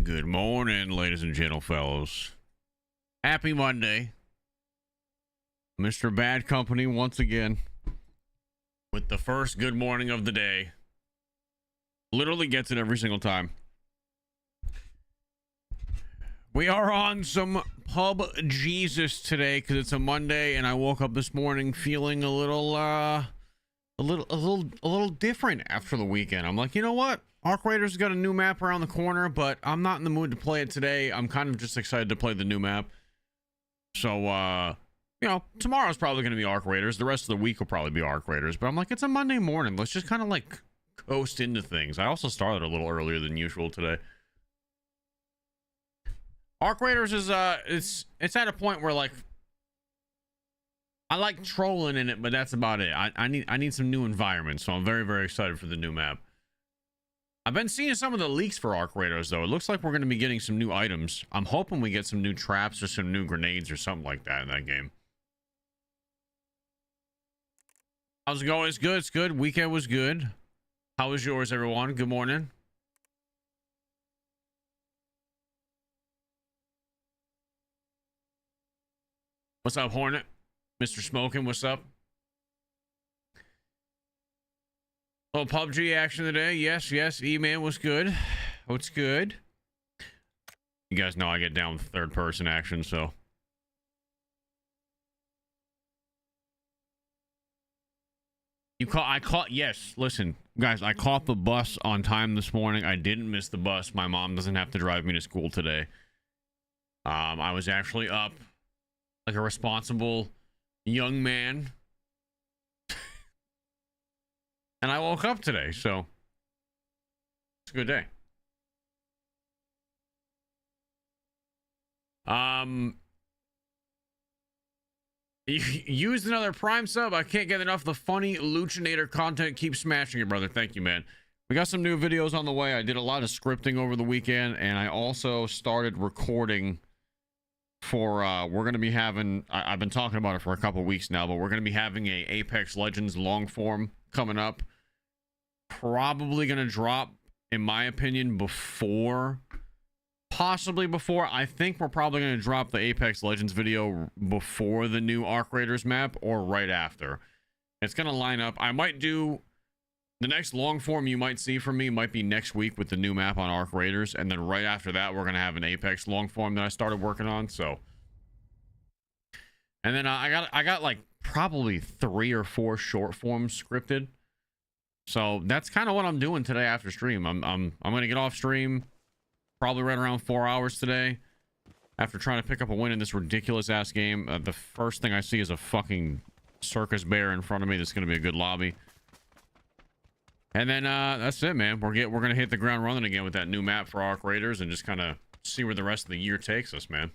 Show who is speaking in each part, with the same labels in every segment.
Speaker 1: Good morning, ladies and gentle fellows. Happy Monday. Mr. Bad Company once again with the first good morning of the day. Literally gets it every single time. We are on some pub Jesus today because it's a Monday, and I woke up this morning feeling a little different after the weekend. I'm like, you know what? Arc Raiders got a new map around the corner, but I'm not in the mood to play it today. I'm kind of just excited to play the new map. So, you know, tomorrow's probably going to be Arc Raiders. The rest of the week will probably be Arc Raiders. But I'm like, it's a Monday morning. Let's just kind of like coast into things. I also started a little earlier than usual today. Arc Raiders is, it's at a point where like, I like trolling in it, but that's about it. I need some new environments. So I'm very, very excited for the new map. I've been seeing some of the leaks for Arc Raiders, though. It looks like we're going to be getting some new items. I'm hoping we get some new traps or some new grenades or something like that in that game. How's it going? It's good. It's good. Weekend was good. How was yours, everyone? Good morning. What's up, Hornet? Mr. Smoking, what's up? Little PUBG action today. Yes, yes. E-Man was good. What's good? You guys know I get down with third person action, so. Yes, listen, guys, I caught the bus on time this morning. I didn't miss the bus. My mom doesn't have to drive me to school today. I was actually up like a responsible young man. And I woke up today, so it's a good day. You used another Prime sub. I can't get enough of the funny Lucinator content. Keep smashing it, brother. Thank you, man. We got some new videos on the way. I did a lot of scripting over the weekend, and I also started recording for we're going to be having, I've been talking about it for a couple weeks now, but we're going to be having a Apex Legends long form coming up. Probably going to drop, in my opinion, possibly before. I think we're probably going to drop the Apex Legends video before the new Arc Raiders map or right after. It's going to line up. I might do the next long form you might see from me might be next week with the new map on Arc Raiders, and then right after that we're going to have an Apex long form that I started working on. So, and then I got like probably 3 or 4 short forms scripted. So that's kind of what I'm doing today after stream. I'm going to get off stream probably right around 4 hours today after trying to pick up a win in this ridiculous ass game. The first thing I see is a fucking circus bear in front of me. That's going to be a good lobby. And then that's it, man. We're going to hit the ground running again with that new map for Arc Raiders and just kind of see where the rest of the year takes us, man.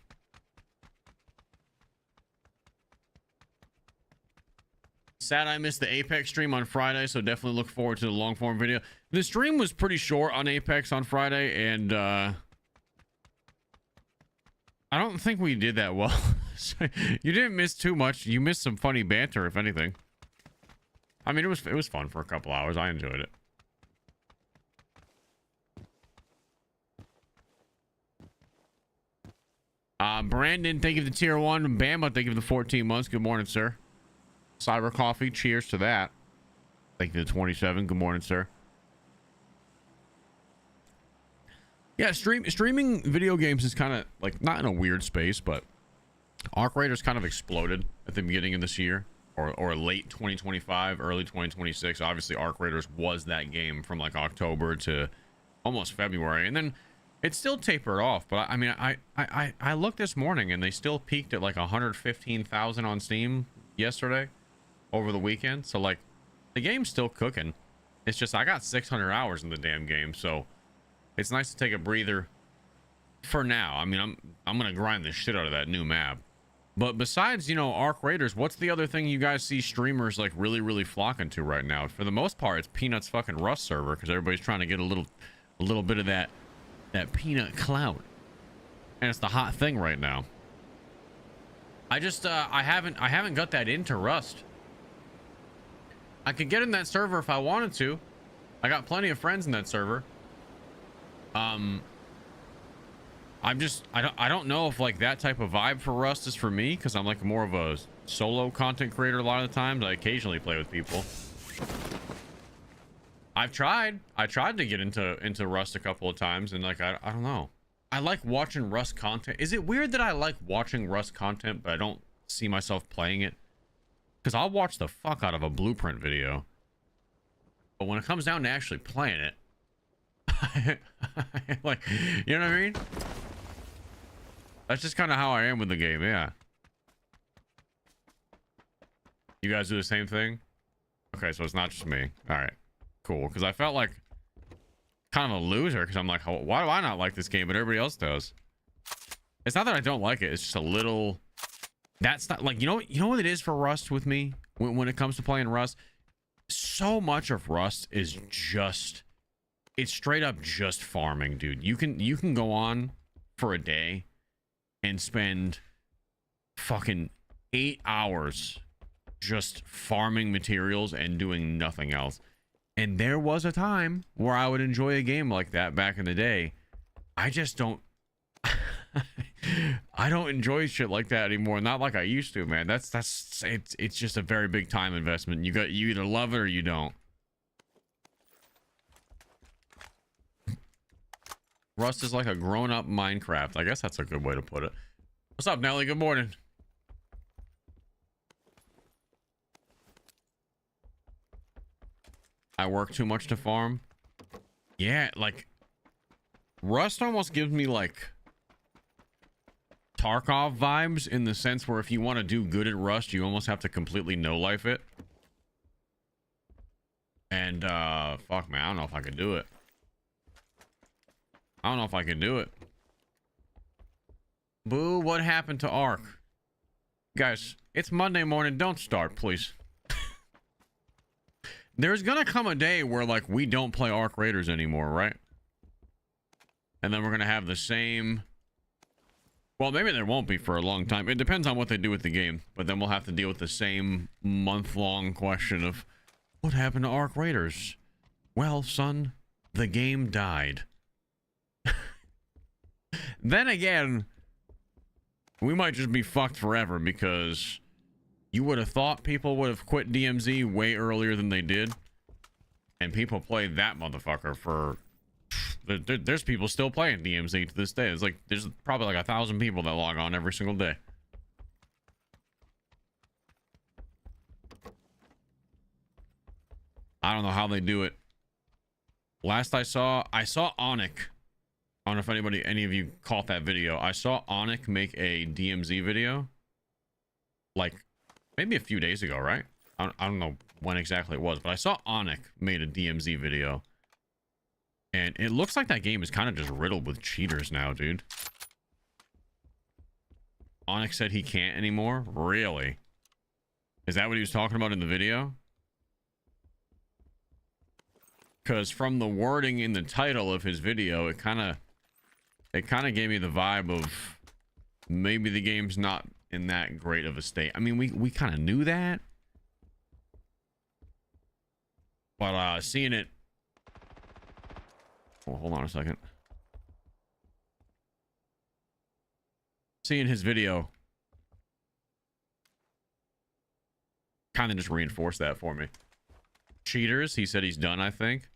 Speaker 1: Sad I missed the Apex stream on Friday, so definitely look forward to the long form video. The stream was pretty short on Apex on Friday, and I don't think we did that well. You didn't miss too much. You missed some funny banter, if anything. I mean, it was fun for a couple hours. I enjoyed it. Brandon, thank you for the tier 1. Bama, thank you for the 14 months. Good morning, sir. Cyber Coffee, cheers to that. Thank you for the 27. Good morning, sir. Yeah, streaming video games is kind of like not in a weird space, but Arc Raiders kind of exploded at the beginning of this year. Or late 2025, early 2026. Obviously, Arc Raiders was that game from like October to almost February, and then it still tapered off. But I mean, I looked this morning and they still peaked at like 115,000 on Steam yesterday over the weekend. So like, the game's still cooking. It's just I got 600 hours in the damn game, so it's nice to take a breather for now. I mean, I'm gonna grind the shit out of that new map. But besides, you know, Arc Raiders, what's the other thing you guys see streamers like really flocking to right now? For the most part, it's Peanut's fucking Rust server because everybody's trying to get a little bit of that Peanut clout, and it's the hot thing right now. I just I haven't got that into Rust. I could get in that server if I wanted to. I got plenty of friends in that server. I don't know if like that type of vibe for Rust is for me, because I'm like more of a solo content creator a lot of the times. I occasionally play with people. I tried to get into Rust a couple of times, and like I don't know. I like watching Rust content. Is it weird that I like watching Rust content, but I don't see myself playing it? Because I'll watch the fuck out of a blueprint video, but when it comes down to actually playing it, like, you know what I mean? That's just kind of how I am with the game. Yeah. You guys do the same thing? Okay, so it's not just me. All right, cool. Because I felt like kind of a loser, because I'm like, why do I not like this game, but everybody else does? It's not that I don't like it. It's just a little. That's not like, you know what it is for Rust with me when it comes to playing Rust. So much of Rust is just, it's straight up just farming, dude. You can go on for a day and spend fucking 8 hours just farming materials and doing nothing else. And there was a time where I would enjoy a game like that back in the day. I just don't I don't enjoy shit like that anymore. Not like I used to, man. It's just a very big time investment. You either love it or you don't. Rust is like a grown-up Minecraft. I guess that's a good way to put it. What's up, Nelly? Good morning. I work too much to farm. Yeah, like Rust almost gives me like Tarkov vibes, in the sense where if you want to do good at Rust, you almost have to completely no-life it. And fuck, man, I don't know if I could do it. I don't know if I can do it. Boo, what happened to Ark? Guys, it's Monday morning. Don't start, please. There's gonna come a day where like we don't play Ark Raiders anymore, right? And then we're gonna have the same. Well, maybe there won't be for a long time. It depends on what they do with the game. But then we'll have to deal with the same month-long question of what happened to Ark Raiders? Well, son, the game died. Then again, we might just be fucked forever, because you would have thought people would have quit DMZ way earlier than they did. And people played that motherfucker for... There's people still playing DMZ to this day. It's like, there's probably like 1,000 people that log on every single day. I don't know how they do it. Last I saw Onyx. I don't know if any of you caught that video. I saw Onyx make a DMZ video like maybe a few days ago, right? I don't know when exactly it was, but I saw Onyx made a DMZ video. And it looks like that game is kind of just riddled with cheaters now, dude. Onyx said he can't anymore? Really? Is that what he was talking about in the video? Because from the wording in the title of his video, it kind of gave me the vibe of maybe the game's not in that great of a state. I mean, we kind of knew that. But seeing it... Oh, hold on a second. Seeing his video kind of just reinforced that for me. Cheaters, he said he's done, I think.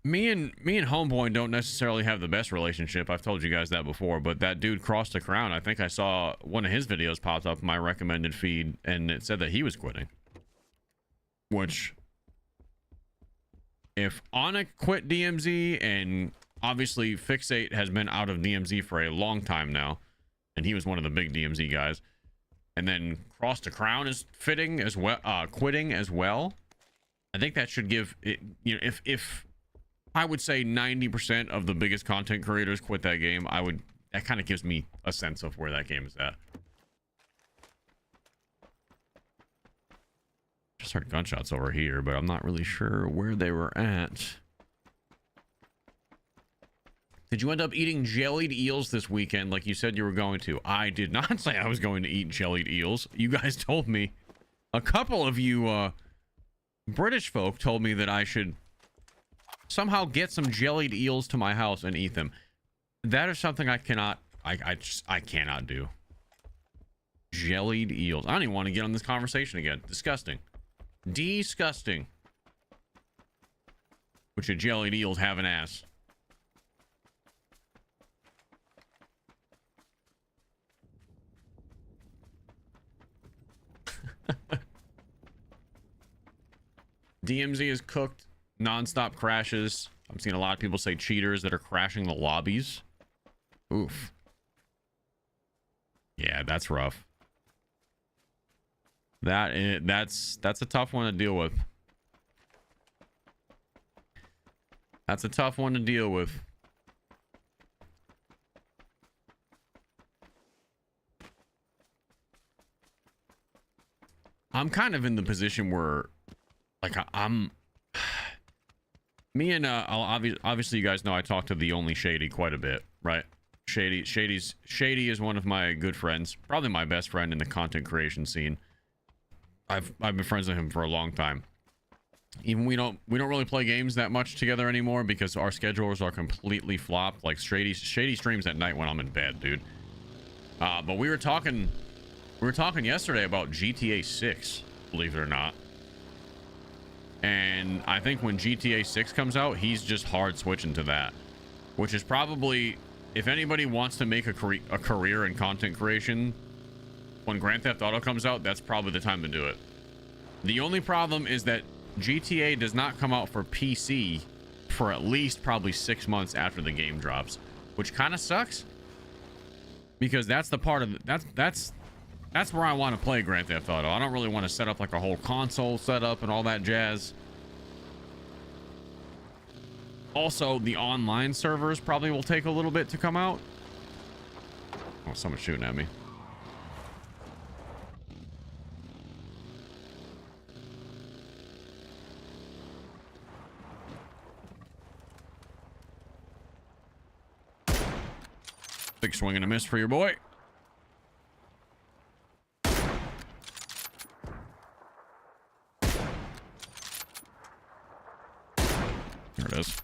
Speaker 1: Me and Homeboy don't necessarily have the best relationship. I've told you guys that before, but that dude Crossed the Crown, I think I saw one of his videos popped up in my recommended feed, and it said that he was quitting. Which, if Onyx quit DMZ, and obviously Fixate has been out of DMZ for a long time now, and he was one of the big DMZ guys, and then Crossed the Crown is quitting as well. I think that should give it, you know, if I would say 90% of the biggest content creators quit that game, that kind of gives me a sense of where that game is at. Just heard gunshots over here, but I'm not really sure where they were at. Did you end up eating jellied eels this weekend like you said you were going to? I did not say I was going to eat jellied eels. You guys told me. A couple of you British folk told me that I should somehow get some jellied eels to my house and eat them. That is something I cannot, I cannot do. Jellied eels. I don't even want to get on this conversation again. Disgusting. Disgusting. Which of jellied eels have an ass? DMZ is cooked. Non-stop crashes. I'm seeing a lot of people say cheaters that are crashing the lobbies. Oof. Yeah, that's rough. That's a tough one to deal with. That's a tough one to deal with. I'm kind of in the position where, like, I'm me and obviously you guys know I talk to the only Shady quite a bit, right? Shady is one of my good friends, probably my best friend in the content creation scene. I've been friends with him for a long time. Even we don't really play games that much together anymore because our schedules are completely flopped. Like Shady streams at night when I'm in bed, dude. But we were talking yesterday about GTA 6, believe it or not. And I think when GTA 6 comes out, he's just hard switching to that, which is probably, if anybody wants to make a career in content creation, when Grand Theft Auto comes out, that's probably the time to do it. The only problem is that GTA does not come out for PC for at least probably 6 months after the game drops, which kind of sucks, because that's the part of that's where I want to play Grand Theft Auto. I don't really want to set up like a whole console setup and all that jazz. Also, the online servers probably will take a little bit to come out. Oh, someone's shooting at me. Big swing and a miss for your boy. There it is.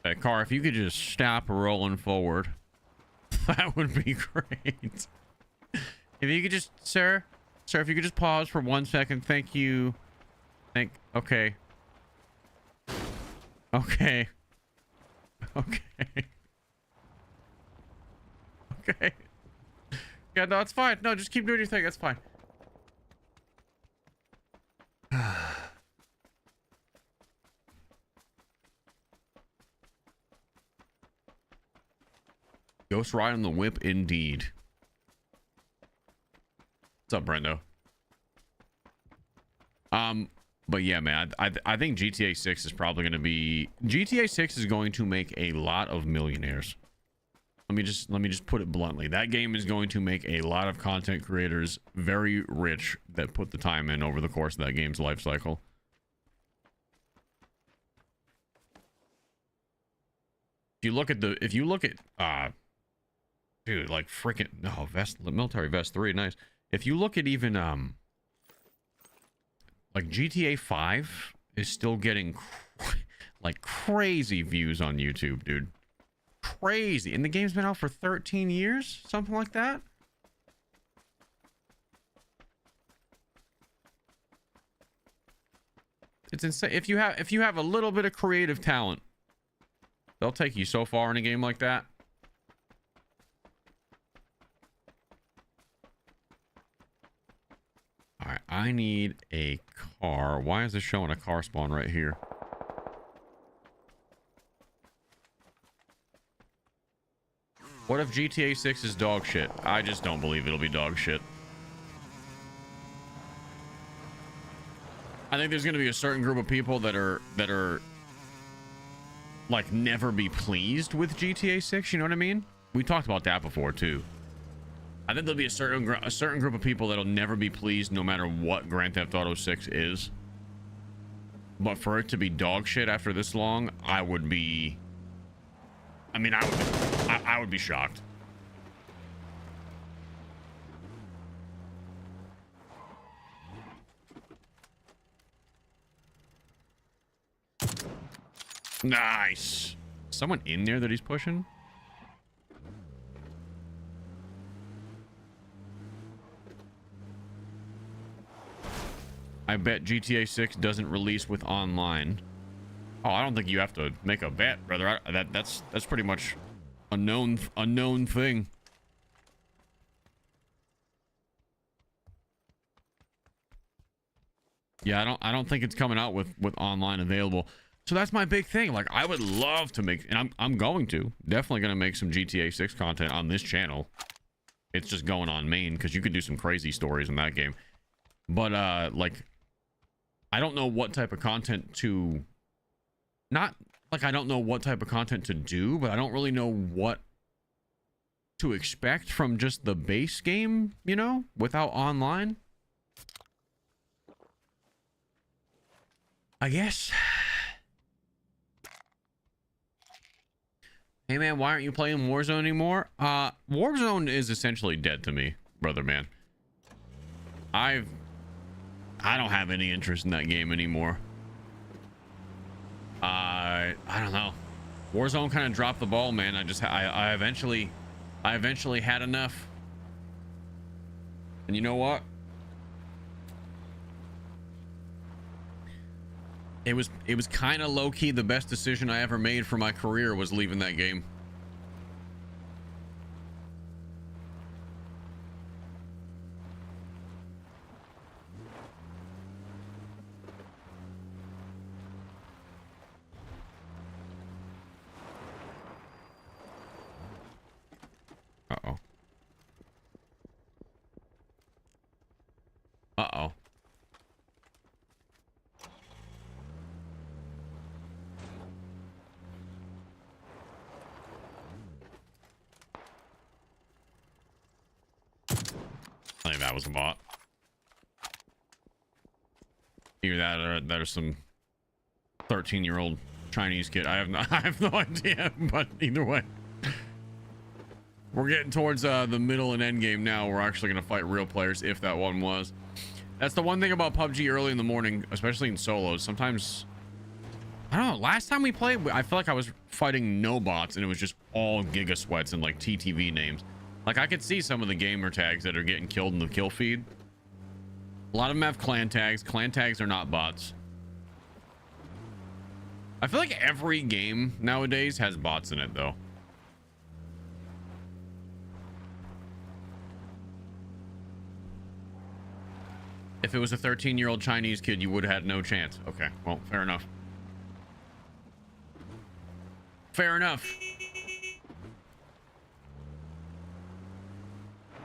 Speaker 1: Hey, car, if you could just stop rolling forward, that would be great. If you could just, sir, if you could just pause for 1 second. Thank you. Okay. Okay. Okay. Okay. Yeah, no, it's fine. No, just keep doing your thing. That's fine. Ghost ride on the whip, indeed. What's up, Brendo? But yeah, man, I think GTA 6 is probably going to be... GTA 6 is going to make a lot of millionaires. Let me just put it bluntly. That game is going to make a lot of content creators very rich that put the time in over the course of that game's life cycle. If you look at dude, like freaking no military vest 3, nice. If you look at even like GTA 5 is still getting like crazy views on YouTube, dude. Crazy. And the game's been out for 13 years, something like that. It's insane. If you have a little bit of creative talent, they'll take you so far in a game like that. All right, I need a car. Why is this showing a car spawn right here? What if GTA 6 is dog shit? I just don't believe it'll be dog shit. I think there's going to be a certain group of people that are like never be pleased with GTA 6, you know what I mean? We talked about that before too. I think there'll be a certain group of people that'll never be pleased no matter what Grand Theft Auto 6 is. But for it to be dog shit after this long, I would be... I mean, I would be shocked. Nice. Someone in there that he's pushing? I bet GTA 6 doesn't release with online. Oh, I don't think you have to make a bet, brother. That's pretty much a known thing. Yeah, I don't think it's coming out with online available. So that's my big thing. Like, I would love to make, and I'm going to definitely going to make some GTA 6 content on this channel. It's just going on main because you could do some crazy stories in that game. But like, I don't know what type of content to, not like I don't know what type of content to do, but I don't really know what to expect from just the base game, you know, without online. I guess. Hey man, why aren't you playing Warzone anymore? Warzone is essentially dead to me, brother man. I don't have any interest in that game anymore. I don't know. Warzone kind of dropped the ball, man. I eventually had enough. And you know what? It was kind of low-key the best decision I ever made for my career was leaving that game. Uh-oh. Uh-oh. I think that was a bot. Either that or there's some 13-year-old Chinese kid. I have no idea, but either way. We're getting towards the middle and end game now. We're actually going to fight real players if that one was. That's the one thing about PUBG early in the morning, especially in solos. Sometimes, I don't know, last time we played, I feel like I was fighting no bots and it was just all Giga Sweats and like TTV names. Like, I could see some of the gamer tags that are getting killed in the kill feed. A lot of them have clan tags. Clan tags are not bots. I feel like every game nowadays has bots in it, though. If it was a 13-year-old Chinese kid, you would have had no chance. Okay, well, fair enough. Fair enough.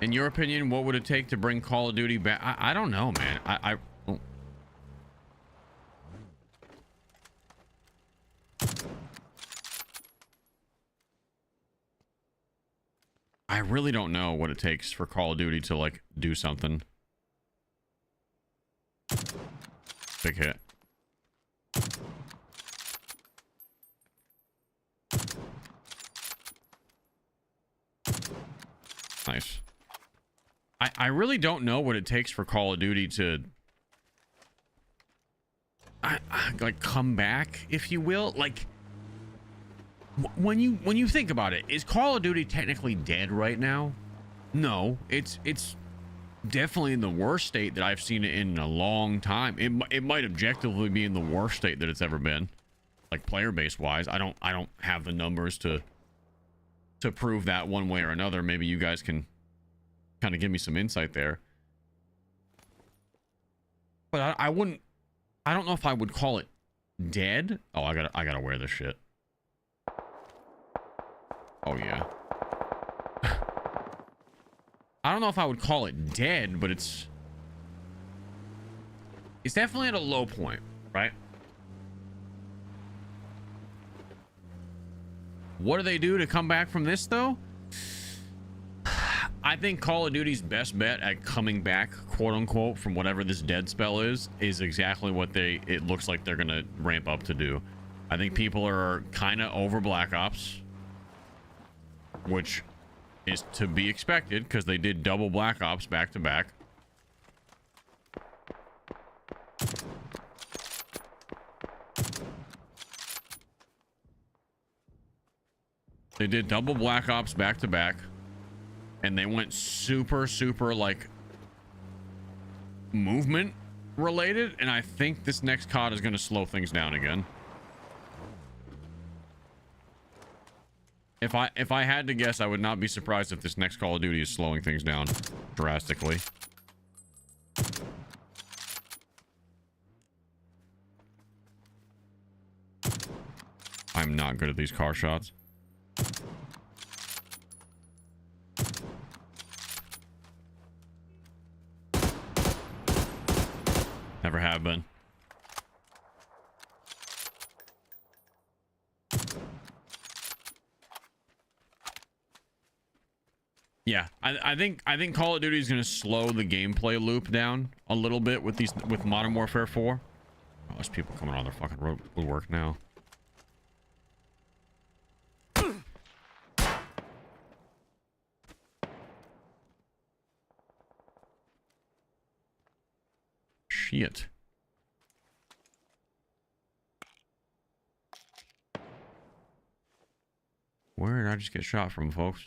Speaker 1: In your opinion, what would it take to bring Call of Duty back? I don't know, man. I really don't know what it takes for Call of Duty to, like, do something. Big hit. Nice. I really don't know what it takes for Call of Duty to like come back, if you will. Like, when you think about it, is Call of Duty technically dead right now? No, it's definitely in the worst state that I've seen it in a long time. It might objectively be in the worst state that it's ever been, like player base wise. I don't have the numbers to prove that one way or another. Maybe you guys can kind of give me some insight there. But I don't know if I would call it dead. Oh, I gotta wear this shit. Oh yeah. I don't know if I would call it dead, but it's definitely at a low point, right? What do they do to come back from this, though? I think Call of Duty's best bet at coming back, quote unquote, from whatever this dead spell is exactly what it looks like they're gonna ramp up to do. I think people are kind of over Black Ops, which is to be expected because they did double Black Ops back to back. They did double Black Ops back to back, and they went super like movement related, and I think this next COD is going to slow things down again. If I had to guess, I would not be surprised if this next Call of Duty is slowing things down drastically. I'm not good at these car shots. Never have been. Yeah, I think Call of Duty is going to slow the gameplay loop down a little bit with Modern Warfare 4. Oh, there's people coming on their fucking woodwork now. Shit. Where did I just get shot from, folks?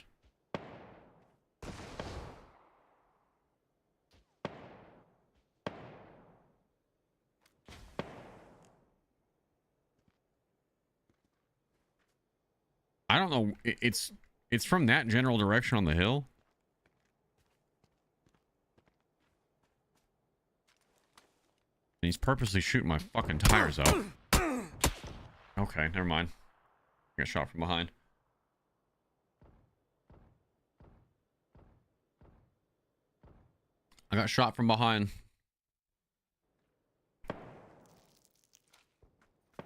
Speaker 1: I don't know. It's from that general direction on the hill. And he's purposely shooting my fucking tires out. Okay, never mind. I got shot from behind. I got shot from behind.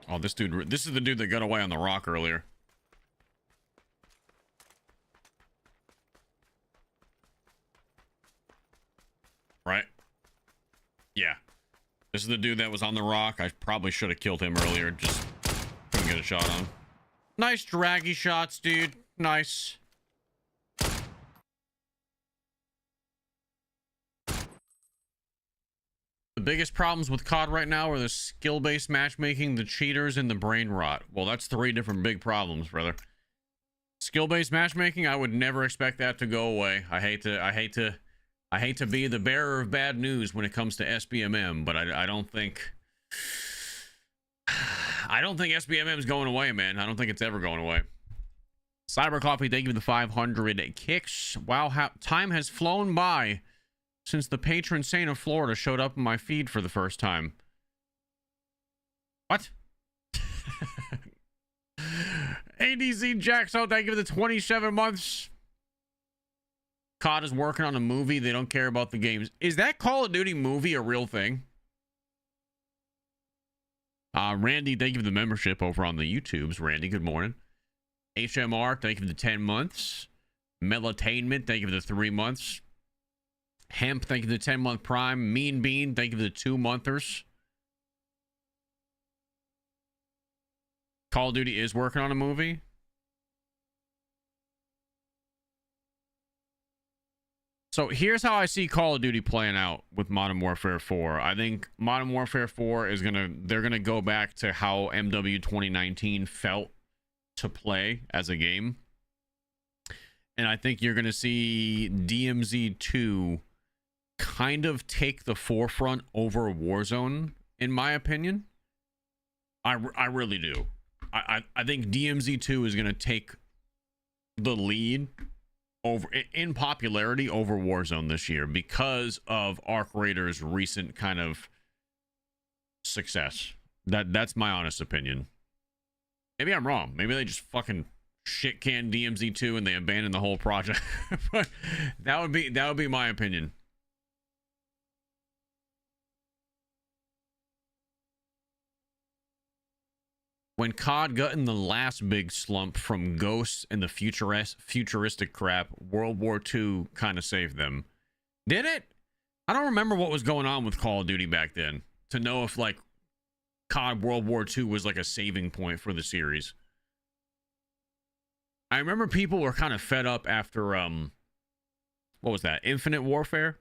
Speaker 1: Oh, this dude. This is the dude that got away on the rock earlier. Right? Yeah. This is the dude that was on the rock. I probably should have killed him earlier. Just couldn't get a shot on. Nice draggy shots, dude. Nice. The biggest problems with COD right now are the skill-based matchmaking, the cheaters, and the brain rot. Well, that's 3 different big problems, brother. Skill-based matchmaking, I would never expect that to go away. I hate to be the bearer of bad news when it comes to SBMM, but I don't think SBMM is going away, man. I don't think it's ever going away. Cyber Coffee, thank you for the 500 kicks. Wow, time has flown by since the patron saint of Florida showed up in my feed for the first time. What? ADZ Jackson, thank you for the 27 months. COD is working on a movie. They don't care about the games. Is that Call of Duty movie a real thing? Randy, thank you for the membership over on the YouTubes. Randy, good morning. HMR, thank you for the 10 months. Melatainment, thank you for the 3 months. Hemp, thank you for the 10-month prime. Mean Bean, thank you for the 2-monthers. Call of Duty is working on a movie. So here's how I see Call of Duty playing out with Modern Warfare 4. I think Modern Warfare 4 is they're gonna go back to how MW 2019 felt to play as a game. And I think you're gonna see DMZ 2 kind of take the forefront over Warzone, in my opinion. I really do. I think DMZ 2 is gonna take the lead over in popularity over Warzone this year because of Arc Raiders' recent kind of success. That's my honest opinion. Maybe I'm wrong. Maybe they just fucking shit can DMZ 2 and they abandoned the whole project. But that would be my opinion. When COD got in the last big slump from Ghosts and the futuristic crap, World War II kind of saved them. Did it? I don't remember what was going on with Call of Duty back then to know if like COD World War II was like a saving point for the series. I remember people were kind of fed up after what was that? Infinite Warfare?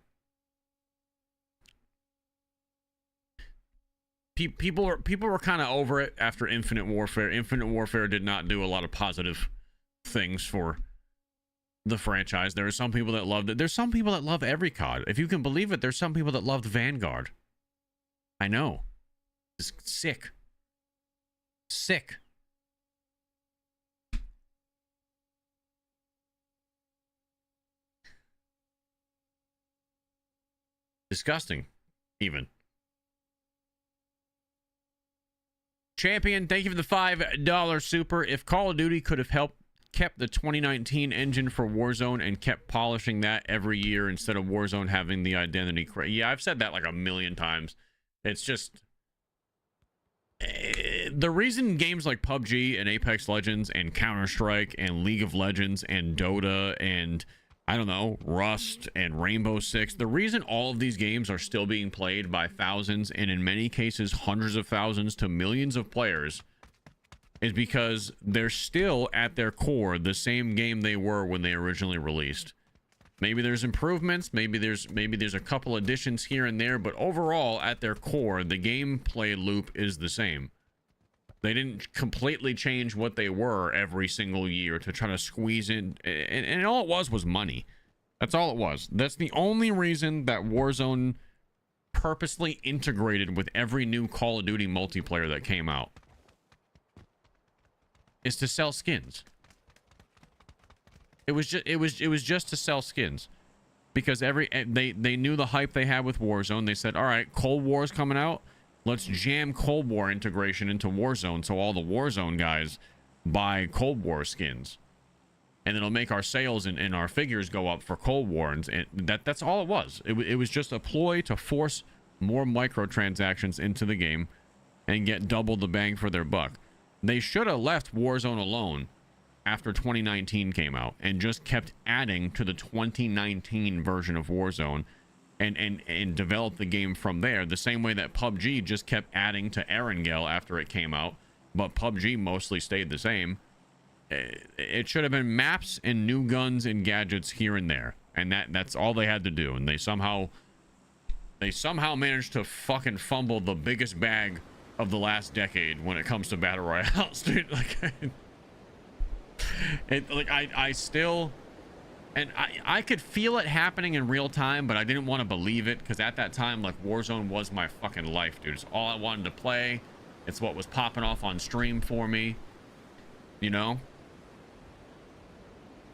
Speaker 1: People were kind of over it after Infinite Warfare. Infinite Warfare did not do a lot of positive things for the franchise. There are some people that loved it. There's some people that love every COD. If you can believe it, there's some people that loved Vanguard. I know. It's sick. Sick. Disgusting, even. Champion, thank you for the $5 super. If Call of Duty could have kept the 2019 engine for Warzone and kept polishing that every year instead of Warzone having the identity. Yeah, I've said that like a million times. It's just the reason games like PUBG and Apex Legends and Counter-Strike and League of Legends and Dota and I don't know, Rust and Rainbow Six, the reason all of these games are still being played by thousands and in many cases hundreds of thousands to millions of players is because they're still at their core the same game they were when they originally released. Maybe there's improvements, maybe there's a couple additions here and there, but overall at their core the gameplay loop is the same. They didn't completely change what they were every single year to try to squeeze in, and all it was money. That's all it was. That's the only reason that Warzone purposely integrated with every new Call of Duty multiplayer that came out, is to sell skins. It was just to sell skins, because they knew the hype they had with Warzone. They said, all right, Cold War's coming out. Let's jam Cold War integration into Warzone so all the Warzone guys buy Cold War skins. And it'll make our sales and our figures go up for Cold War. And that's all it was. It was just a ploy to force more microtransactions into the game and get double the bang for their buck. They should have left Warzone alone after 2019 came out and just kept adding to the 2019 version of Warzone. And develop the game from there, the same way that PUBG just kept adding to Erangel after it came out, but PUBG mostly stayed the same. It should have been maps and new guns and gadgets here and there, and that's all they had to do. And they somehow managed to fucking fumble the biggest bag of the last decade when it comes to battle royales, dude. I still. And I could feel it happening in real time, but I didn't want to believe it, because at that time, like, Warzone was my fucking life, dude. It's all I wanted to play. It's what was popping off on stream for me, you know?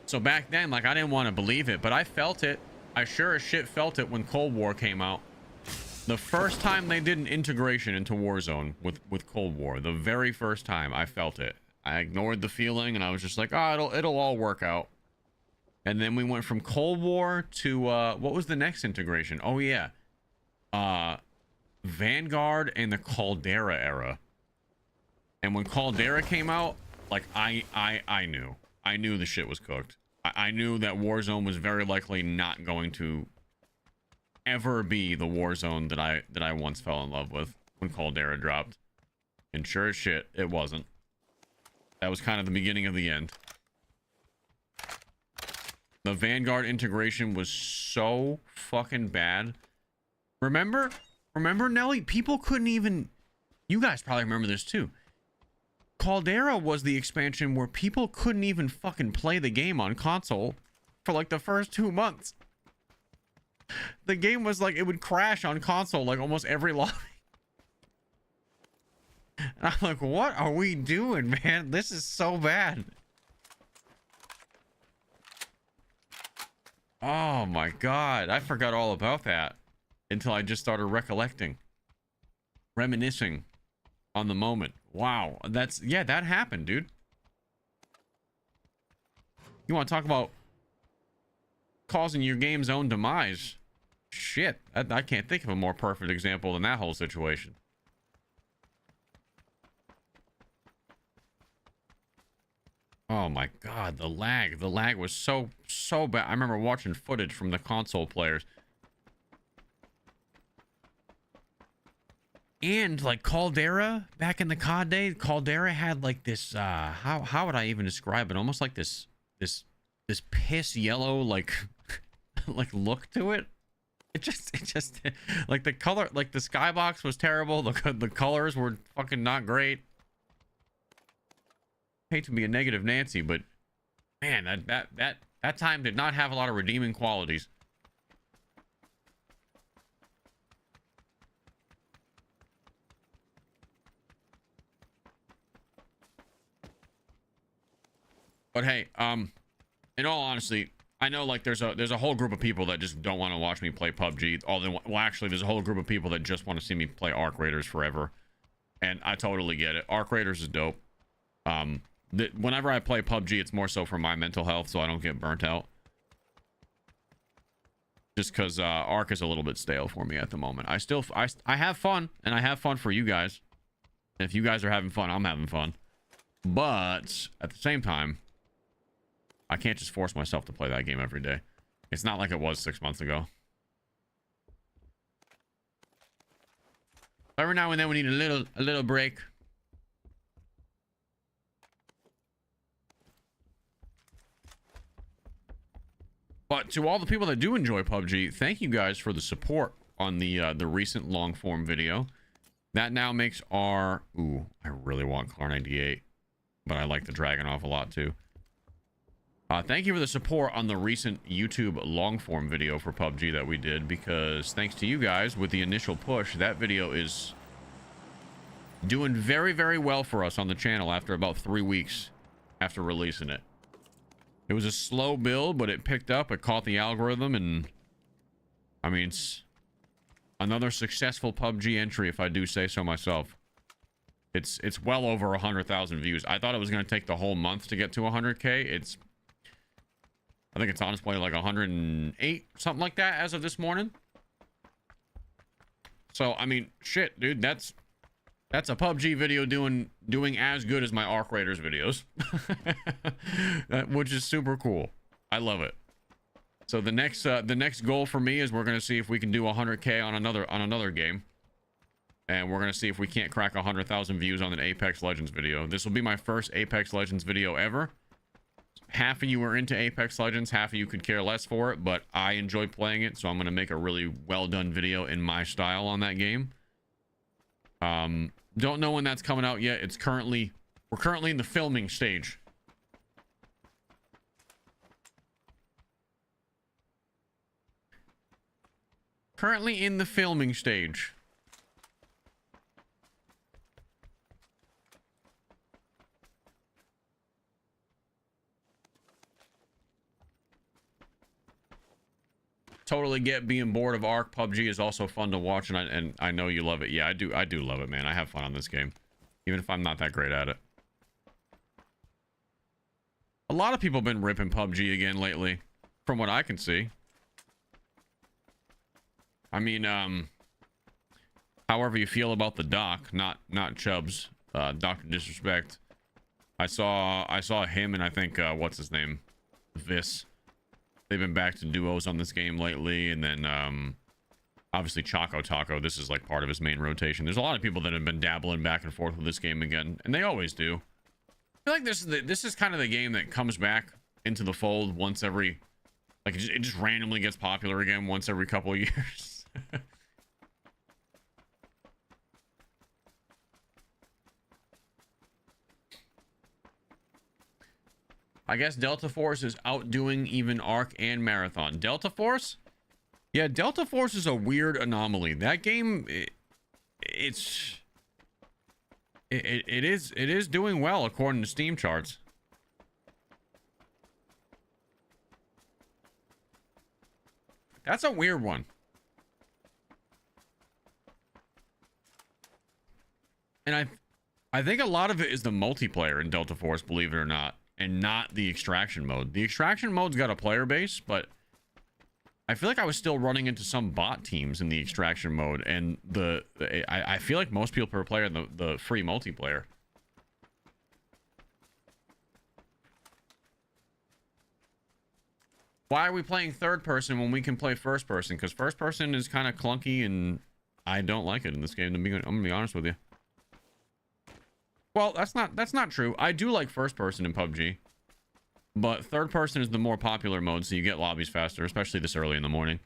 Speaker 1: So back then, like, I didn't want to believe it, but I felt it. I sure as shit felt it when Cold War came out. The first time they did an integration into Warzone with Cold War, the very first time, I felt it. I ignored the feeling, and I was just like, oh, it'll all work out. And then we went from Cold War to what was the next integration? Oh yeah, Vanguard and the Caldera era. And when Caldera came out, like I knew the shit was cooked. I knew that Warzone was very likely not going to ever be the Warzone that I once fell in love with when Caldera dropped. And sure as shit, it wasn't. That was kind of the beginning of the end. The Vanguard integration was so fucking bad. Remember, Nelly? People couldn't even... You guys probably remember this too. Caldera was the expansion where people couldn't even fucking play the game on console for like the first 2 months. The game was like, it would crash on console like almost every lobby. And I'm like, what are we doing, man? This is so bad. Oh my god, I forgot all about that until I just started reminiscing on the moment. Wow, that happened, dude. You want to talk about causing your game's own demise? Shit, I can't think of a more perfect example than that whole situation. Oh my god, the lag was so bad. I remember watching footage from the console players. And like Caldera, back in the COD day, Caldera had like this how would I even describe it? Almost like this piss yellow like look to it. It just like the color, like the skybox was terrible. The colors were fucking not great. Hate to be a negative Nancy, but Man, that time did not have a lot of redeeming qualities. But hey, in all honesty, I know like there's a whole group of people that just don't want to watch me play PUBG. Well, actually, there's a whole group of people that just want to see me play Arc Raiders forever, and I totally get it. Arc Raiders is dope. Whenever I play PUBG, it's more so for my mental health, so I don't get burnt out. Just because Arc is a little bit stale for me at the moment. I have fun, and I have fun for you guys. And if you guys are having fun, I'm having fun. But at the same time, I can't just force myself to play that game every day. It's not like it was 6 months ago. Every now and then we need a little break. But to all the people that do enjoy PUBG, thank you guys for the support on the recent long form video. That now makes our... Ooh, I really want Car 98. But I like the Dragunov a lot too. Thank you for the support on the recent YouTube long form video for PUBG that we did, because thanks to you guys with the initial push, that video is doing very, very well for us on the channel after about 3 weeks after releasing it. It was a slow build, but it picked up, it caught the algorithm, and I mean, it's another successful PUBG entry if I do say so myself. It's well over 100,000 views. I thought it was going to take the whole month to get to 100K. I think it's honestly like 108, something like that as of this morning. So, I mean, shit, dude, that's a PUBG video doing as good as my Arc Raiders videos. Which is super cool. I love it. So the next goal for me is we're going to see if we can do 100K on another game. And we're going to see if we can't crack 100,000 views on an Apex Legends video. This will be my first Apex Legends video ever. Half of you are into Apex Legends, half of you could care less for it, but I enjoy playing it, so I'm going to make a really well done video in my style on that game. Don't know when that's coming out yet. We're currently in the filming stage. Currently in the filming stage. Totally get being bored of Arc. PUBG is also fun to watch, and I know you love it. Yeah, I do love it, man. I have fun on this game, even if I'm not that great at it. A lot of people have been ripping PUBG again lately, from what I can see. I mean, however you feel about the doc, not Chubbs, Dr. Disrespect. I saw him and I think what's his name, Vis. They've been back to duos on this game lately, and then obviously Choco Taco. This is like part of his main rotation. There's a lot of people that have been dabbling back and forth with this game again, and they always do. I feel like this is kind of the game that comes back into the fold once every, like it just randomly gets popular again once every couple of years. I guess Delta Force is outdoing even Arc and Marathon. Delta Force? Yeah, Delta Force is a weird anomaly. That game, it is doing well according to Steam charts. That's a weird one. And I think a lot of it is the multiplayer in Delta Force, believe it or not. And not the extraction mode. The extraction mode's got a player base, but I feel like I was still running into some bot teams in the extraction mode, and I feel like most people per player in the free multiplayer. Why are we playing third person when we can play first person? Because first person is kind of clunky, and I don't like it in this game. I'm gonna be honest with you. Well, that's not true. I do like first person in PUBG, but third person is the more popular mode, so you get lobbies faster, especially this early in the morning.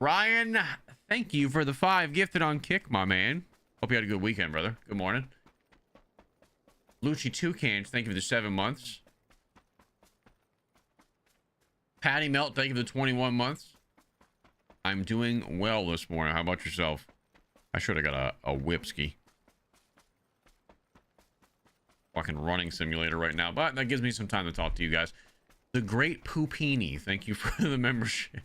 Speaker 1: Ryan, thank you for the 5 gifted on Kick, my man. Hope you had a good weekend, brother. Good morning. Loochy Toucans, thank you for the 7 months. Patty Melt, thank you for the 21 months. I'm doing well this morning. How about yourself? I should have got a whipski. Fucking running simulator right now, but that gives me some time to talk to you guys. The Great Poopini, thank you for the membership.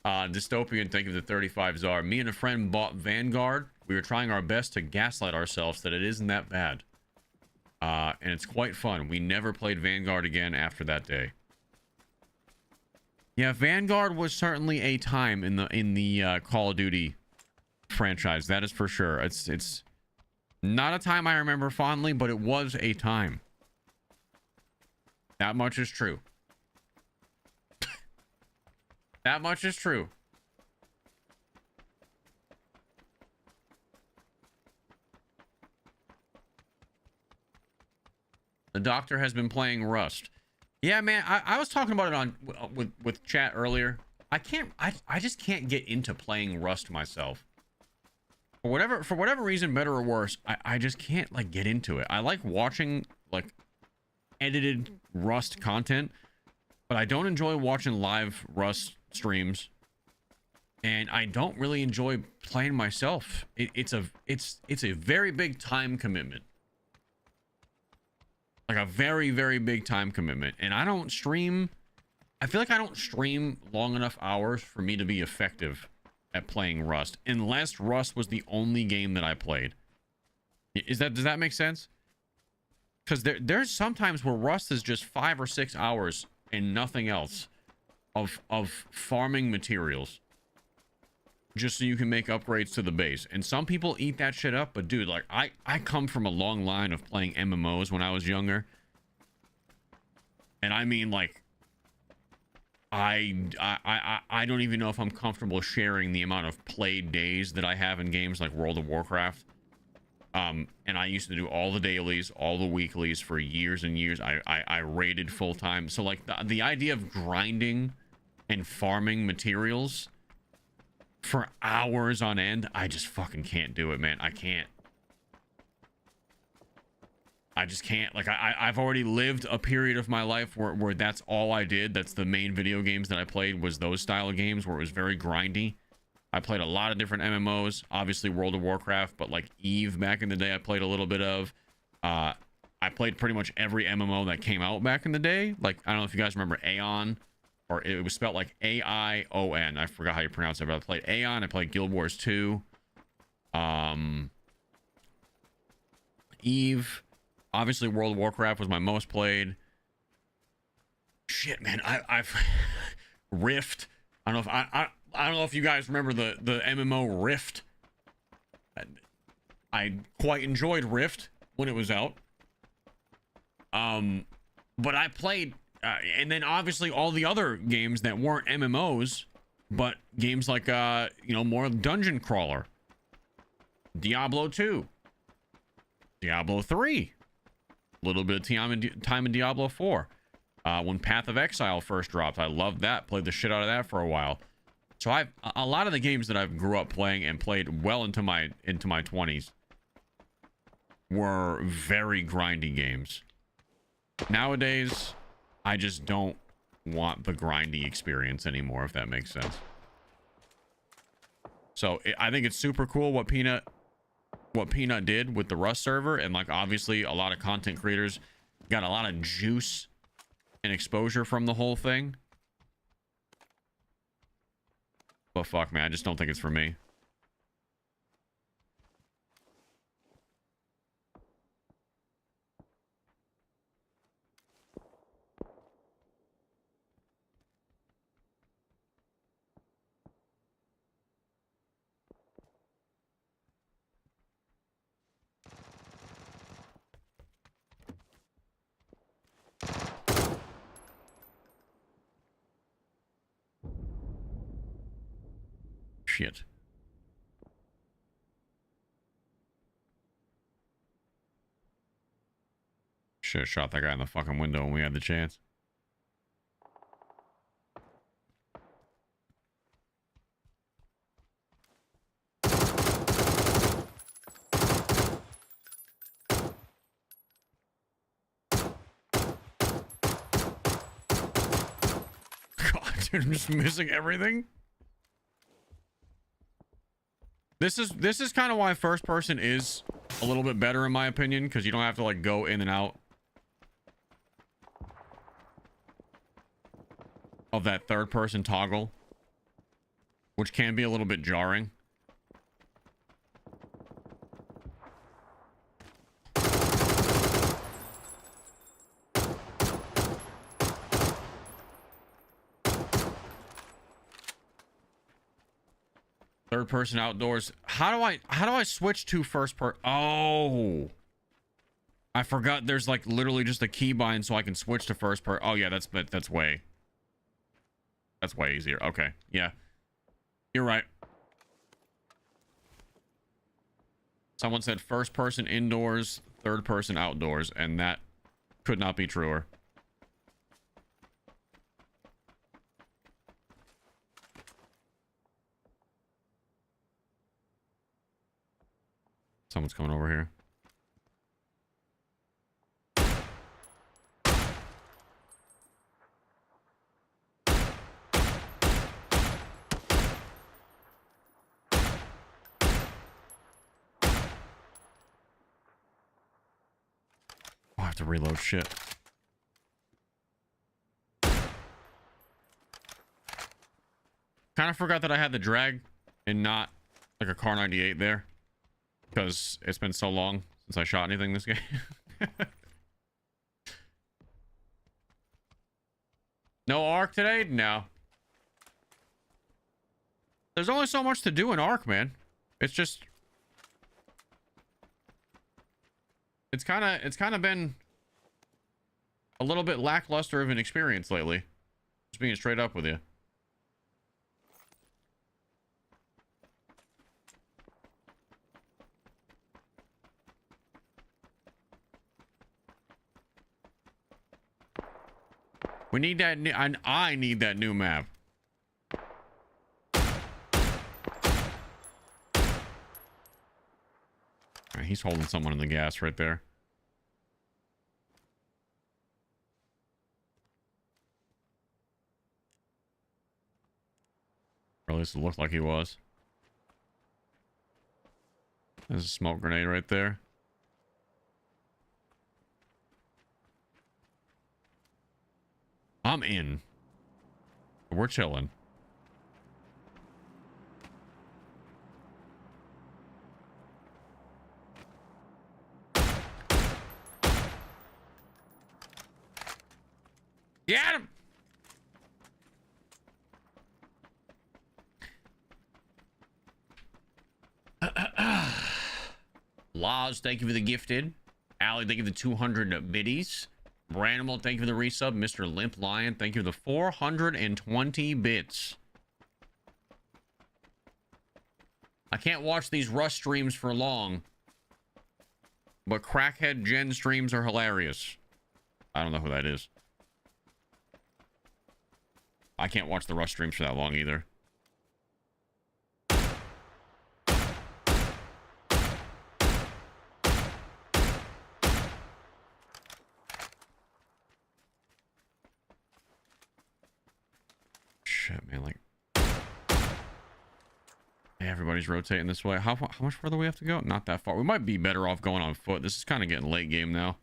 Speaker 1: Dystopian, thank you for the 35 czar. Me and a friend bought Vanguard. We were trying our best to gaslight ourselves that it isn't that bad. And it's quite fun. We never played Vanguard again after that day. Yeah, Vanguard was certainly a time in the Call of Duty franchise. That is for sure. It's not a time I remember fondly, but it was a time. That much is true. That much is true. The doctor has been playing Rust. Yeah, man, I was talking about it on with chat earlier. I just can't get into playing Rust myself. For whatever reason, better or worse, I just can't like get into it. I like watching like edited Rust content, but I don't enjoy watching live Rust streams, and I don't really enjoy playing myself. It's a very big time commitment. Like a very, very big time commitment. And I don't stream. I feel like I don't stream long enough hours for me to be effective at playing Rust. Unless Rust was the only game that I played. Does that make sense? Because there's sometimes where Rust is just 5 or 6 hours and nothing else of farming materials. Just so you can make upgrades to the base. And some people eat that shit up, but dude, like I come from a long line of playing MMOs when I was younger. And I mean, like, I don't even know if I'm comfortable sharing the amount of played days that I have in games like World of Warcraft. And I used to do all the dailies, all the weeklies for years and years. I raided full time. So like the idea of grinding and farming materials for hours on end, I just fucking can't do it, man. I can't. I just can't. Like I've already lived a period of my life where that's all I did. That's the main video games that I played, was those style of games where it was very grindy. I played a lot of different MMOs, obviously World of Warcraft, but like Eve back in the day I played a little bit of. I played pretty much every MMO that came out back in the day. Like, I don't know if you guys remember Aeon, or it was spelled like A-I-O-N. I forgot how you pronounce it, but I played Aeon. I played Guild Wars 2. Eve. Obviously, World of Warcraft was my most played. Shit, man. I've... Rift. I don't know if I don't know if you guys remember the MMO Rift. I quite enjoyed Rift when it was out. But I played... and then obviously all the other games that weren't MMOs, but games like, you know, more dungeon crawler. Diablo 2. Diablo 3. A little bit of time in Diablo 4. When Path of Exile first dropped, I loved that. Played the shit out of that for a while. So a lot of the games that I grew up playing and played well into my 20s were very grindy games. Nowadays, I just don't want the grindy experience anymore, if that makes sense. So I think it's super cool what Peanut did with the Rust server, and like obviously a lot of content creators got a lot of juice and exposure from the whole thing. But fuck, man, I just don't think it's for me. Shit. Should have shot that guy in the fucking window when we had the chance. Dude, I'm just missing everything. This is kind of why first person is a little bit better in my opinion, because you don't have to like go in and out of that third person toggle, which can be a little bit jarring. Third person outdoors. How do I switch to first person? Oh, I forgot there's like literally just a keybind so I can switch to first person. Oh yeah, that's way easier. Okay, yeah, you're right. Someone said first person indoors, third person outdoors, and that could not be truer. Someone's coming over here. Oh, I have to reload shit. Kind of forgot that I had the drag and not like a Car 98 there. Because it's been so long since I shot anything this game. No Ark today? No. There's only so much to do in Ark, man. It's just... It's kind of been a little bit lackluster of an experience lately. Just being straight up with you. We need that new, I need that new map. Alright, he's holding someone in the gas right there. Or at least it looked like he was. There's a smoke grenade right there. I'm in. We're chilling. Get him! Laws, thank you for the gifted. Allie, thank you for the 200 biddies. Branimal, thank you for the resub. Mr. Limp Lion, thank you for the 420 bits. I can't watch these Rust streams for long, but Crackhead Gen streams are hilarious. I don't know who that is. I can't watch the Rust streams for that long either. Shit, man, like... Everybody's rotating this way. How much further do we have to go? Not that far. We might be better off going on foot. This is kind of getting late game now.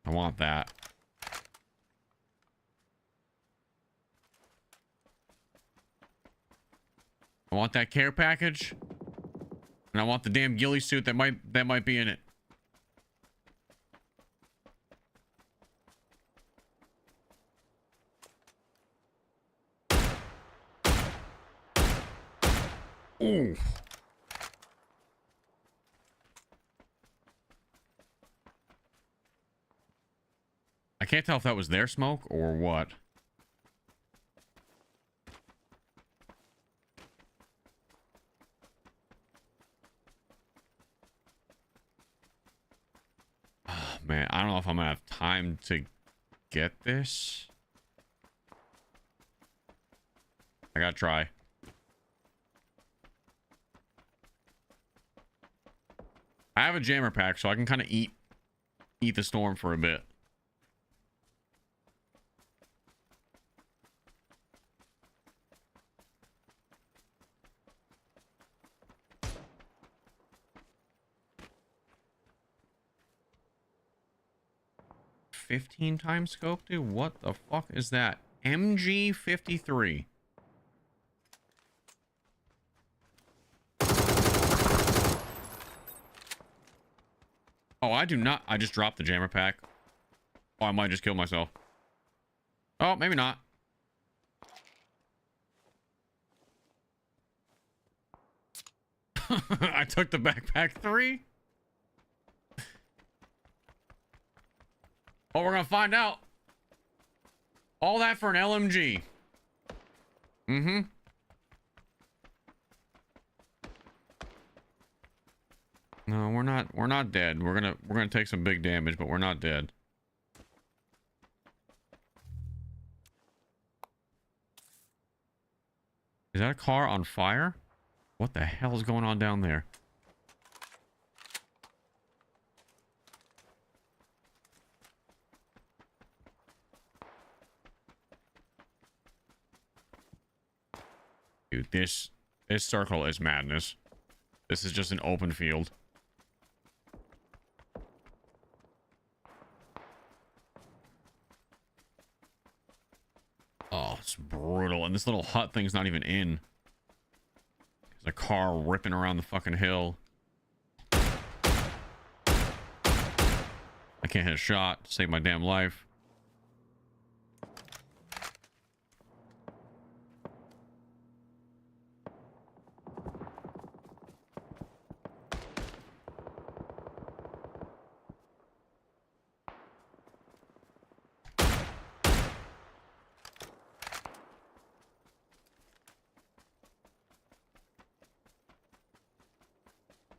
Speaker 1: I want that. I want that care package. And I want the damn ghillie suit that might be in it. Ooh. I can't tell if that was their smoke or what. Oh, man, I don't know if I'm gonna have time to get this. I gotta try. I have a jammer pack, so I can kind of eat the storm for a bit. (15x scope, dude? What the fuck is that? MG53. Oh, I do not. I just dropped the jammer pack. Oh, I might just kill myself. Oh, maybe not. I took the backpack 3. Oh, we're gonna find out. All that for an LMG. Mm-hmm. No, we're not dead. We're gonna take some big damage, but we're not dead. Is that a car on fire? What the hell is going on down there? Dude, this circle is madness. This is just an open field. Oh, it's brutal. And this little hut thing's not even in. There's a car ripping around the fucking hill. I can't hit a shot to save my damn life.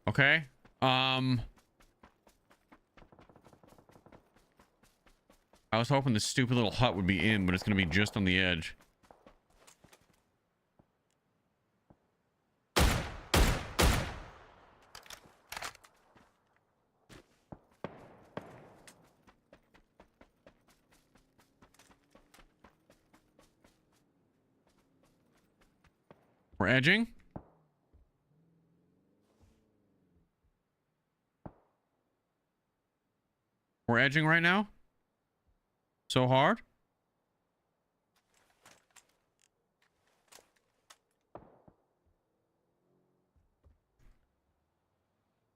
Speaker 1: Okay. I was hoping this stupid little hut would be in, but it's gonna be just on the edge. We're edging. We're edging right now. So hard.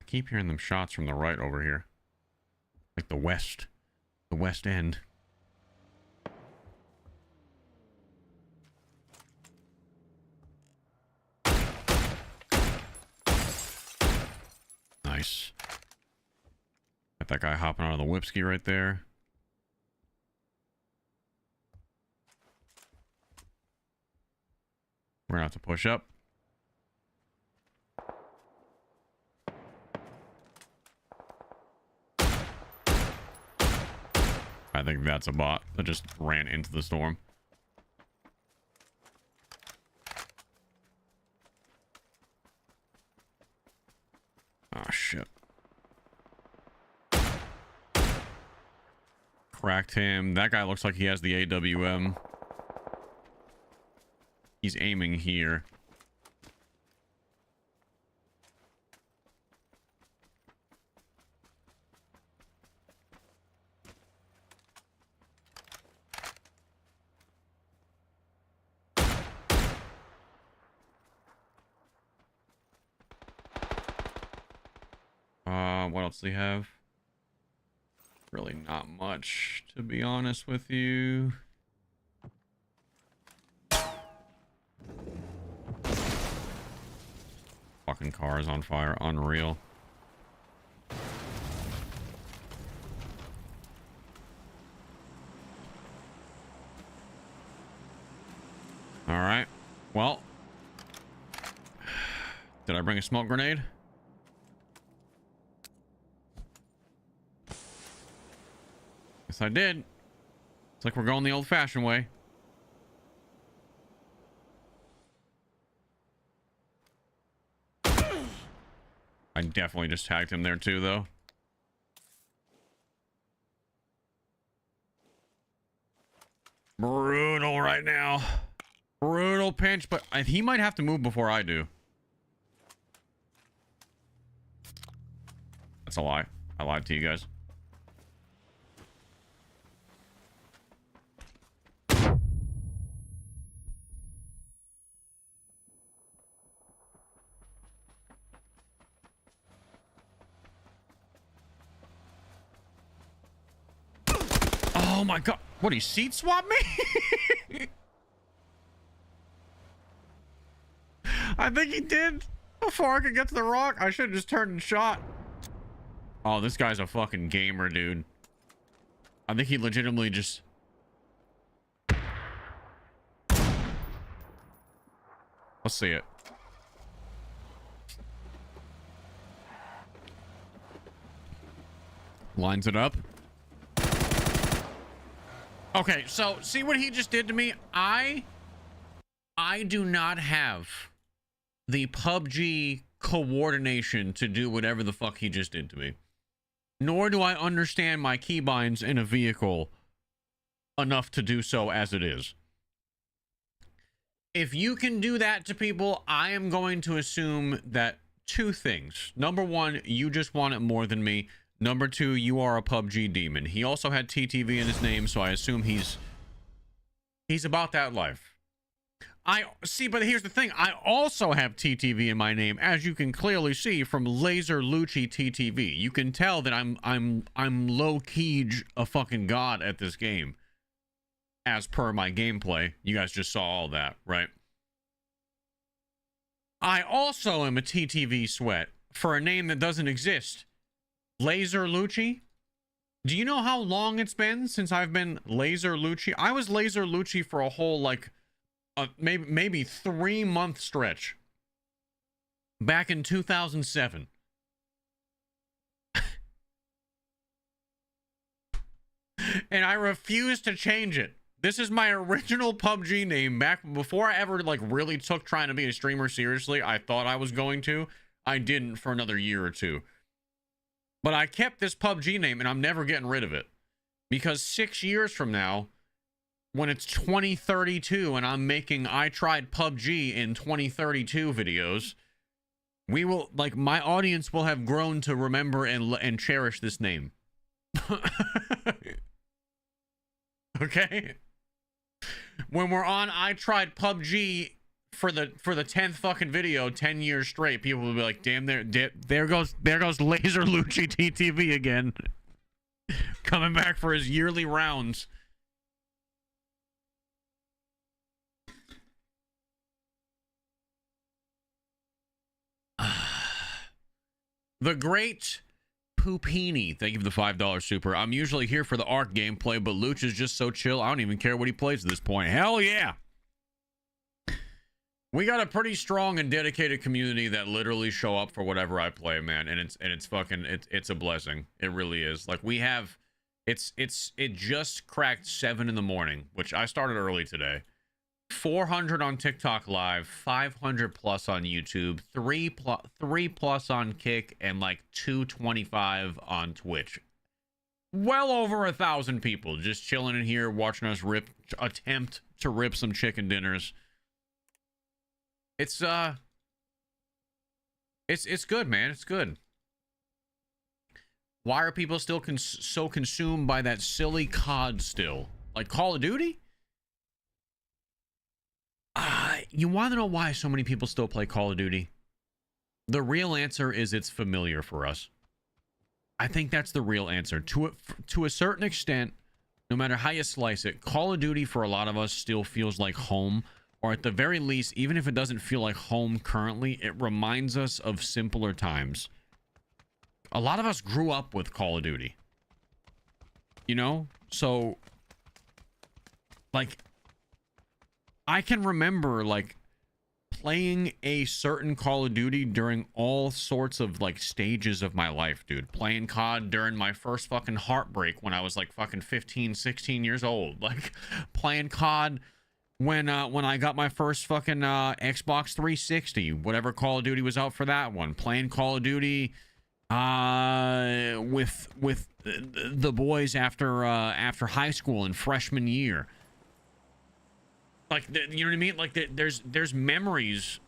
Speaker 1: I keep hearing them shots from the right over here. Like the west end. Nice. Got that guy hopping out of the whipski right there. We're gonna have to push up. I think that's a bot that just ran into the storm. Oh, shit. Cracked him. That guy looks like he has the AWM. He's aiming here. What else do you have? Really not much, to be honest with you. Fucking car is on fire. Unreal. All right. Well, did I bring a smoke grenade? Yes, I did. It's like we're going the old-fashioned way. I definitely just tagged him there too, though. Brutal right now. Brutal pinch, but he might have to move before I do. That's a lie. I lied to you guys. Oh my god. What, he seat swapped me? I think he did. Before I could get to the rock, I should have just turned and shot. Oh, this guy's a fucking gamer, dude. I think he legitimately just... Let's see it. Lines it up. Okay, so see what he just did to me? I do not have the PUBG coordination to do whatever the fuck he just did to me. Nor do I understand my keybinds in a vehicle enough to do so as it is. If you can do that to people, I am going to assume that two things. Number one, you just want it more than me. Number two, you are a PUBG demon. He also had TTV in his name, so I assume he's about that life. I see, but here's the thing. I also have TTV in my name, as you can clearly see from Laser Loochy TTV. You can tell that I'm low-key a fucking god at this game. As per my gameplay. You guys just saw all that, right? I also am a TTV sweat for a name that doesn't exist. Laser Loochy. Do you know how long it's been since I've been Laser Loochy? I was Laser Loochy for a whole, like, maybe 3-month stretch. Back in 2007. And I refuse to change it. This is my original PUBG name back before I ever, like, really took trying to be a streamer seriously. I thought I was going to. I didn't for another year or two. But I kept this PUBG name, and I'm never getting rid of it. Because 6 years from now, when it's 2032, and I'm making I Tried PUBG in 2032 videos, we will, like, my audience will have grown to remember and cherish this name. Okay? When we're on I Tried PUBG for the 10th fucking video 10 years straight, people will be like, damn, there goes Laser Loochy TTV again. Coming back for his yearly rounds. The great Poopini, thank you for the $5 super. I'm usually here for the Ark gameplay, but Loochy is just so chill, I don't even care what he plays at this point. Hell yeah! We got a pretty strong and dedicated community that literally show up for whatever I play, man, and it's fucking it's a blessing. It really is. Like, we have it just cracked 7 in the morning, which I started early today. 400 on TikTok Live, 500 plus on YouTube, 3 plus on Kick, and like 225 on Twitch. Well over 1,000 people just chilling in here watching us attempt to rip some chicken dinners. It's good, man. It's good. Why are people still so consumed by that silly COD still? Like Call of Duty? You want to know why so many people still play Call of Duty? The real answer is it's familiar for us. I think that's the real answer. To a certain extent, no matter how you slice it, Call of Duty for a lot of us still feels like home. Or at the very least, even if it doesn't feel like home currently, it reminds us of simpler times. A lot of us grew up with Call of Duty. You know? So, like, I can remember, like, playing a certain Call of Duty during all sorts of, like, stages of my life, dude. Playing COD during my first fucking heartbreak when I was, like, fucking 15, 16 years old. Like, playing COD when I got my first fucking Xbox 360, whatever Call of Duty was out for that one, playing Call of Duty with the boys after high school and freshman year. Like, you know what I mean? Like, there's memories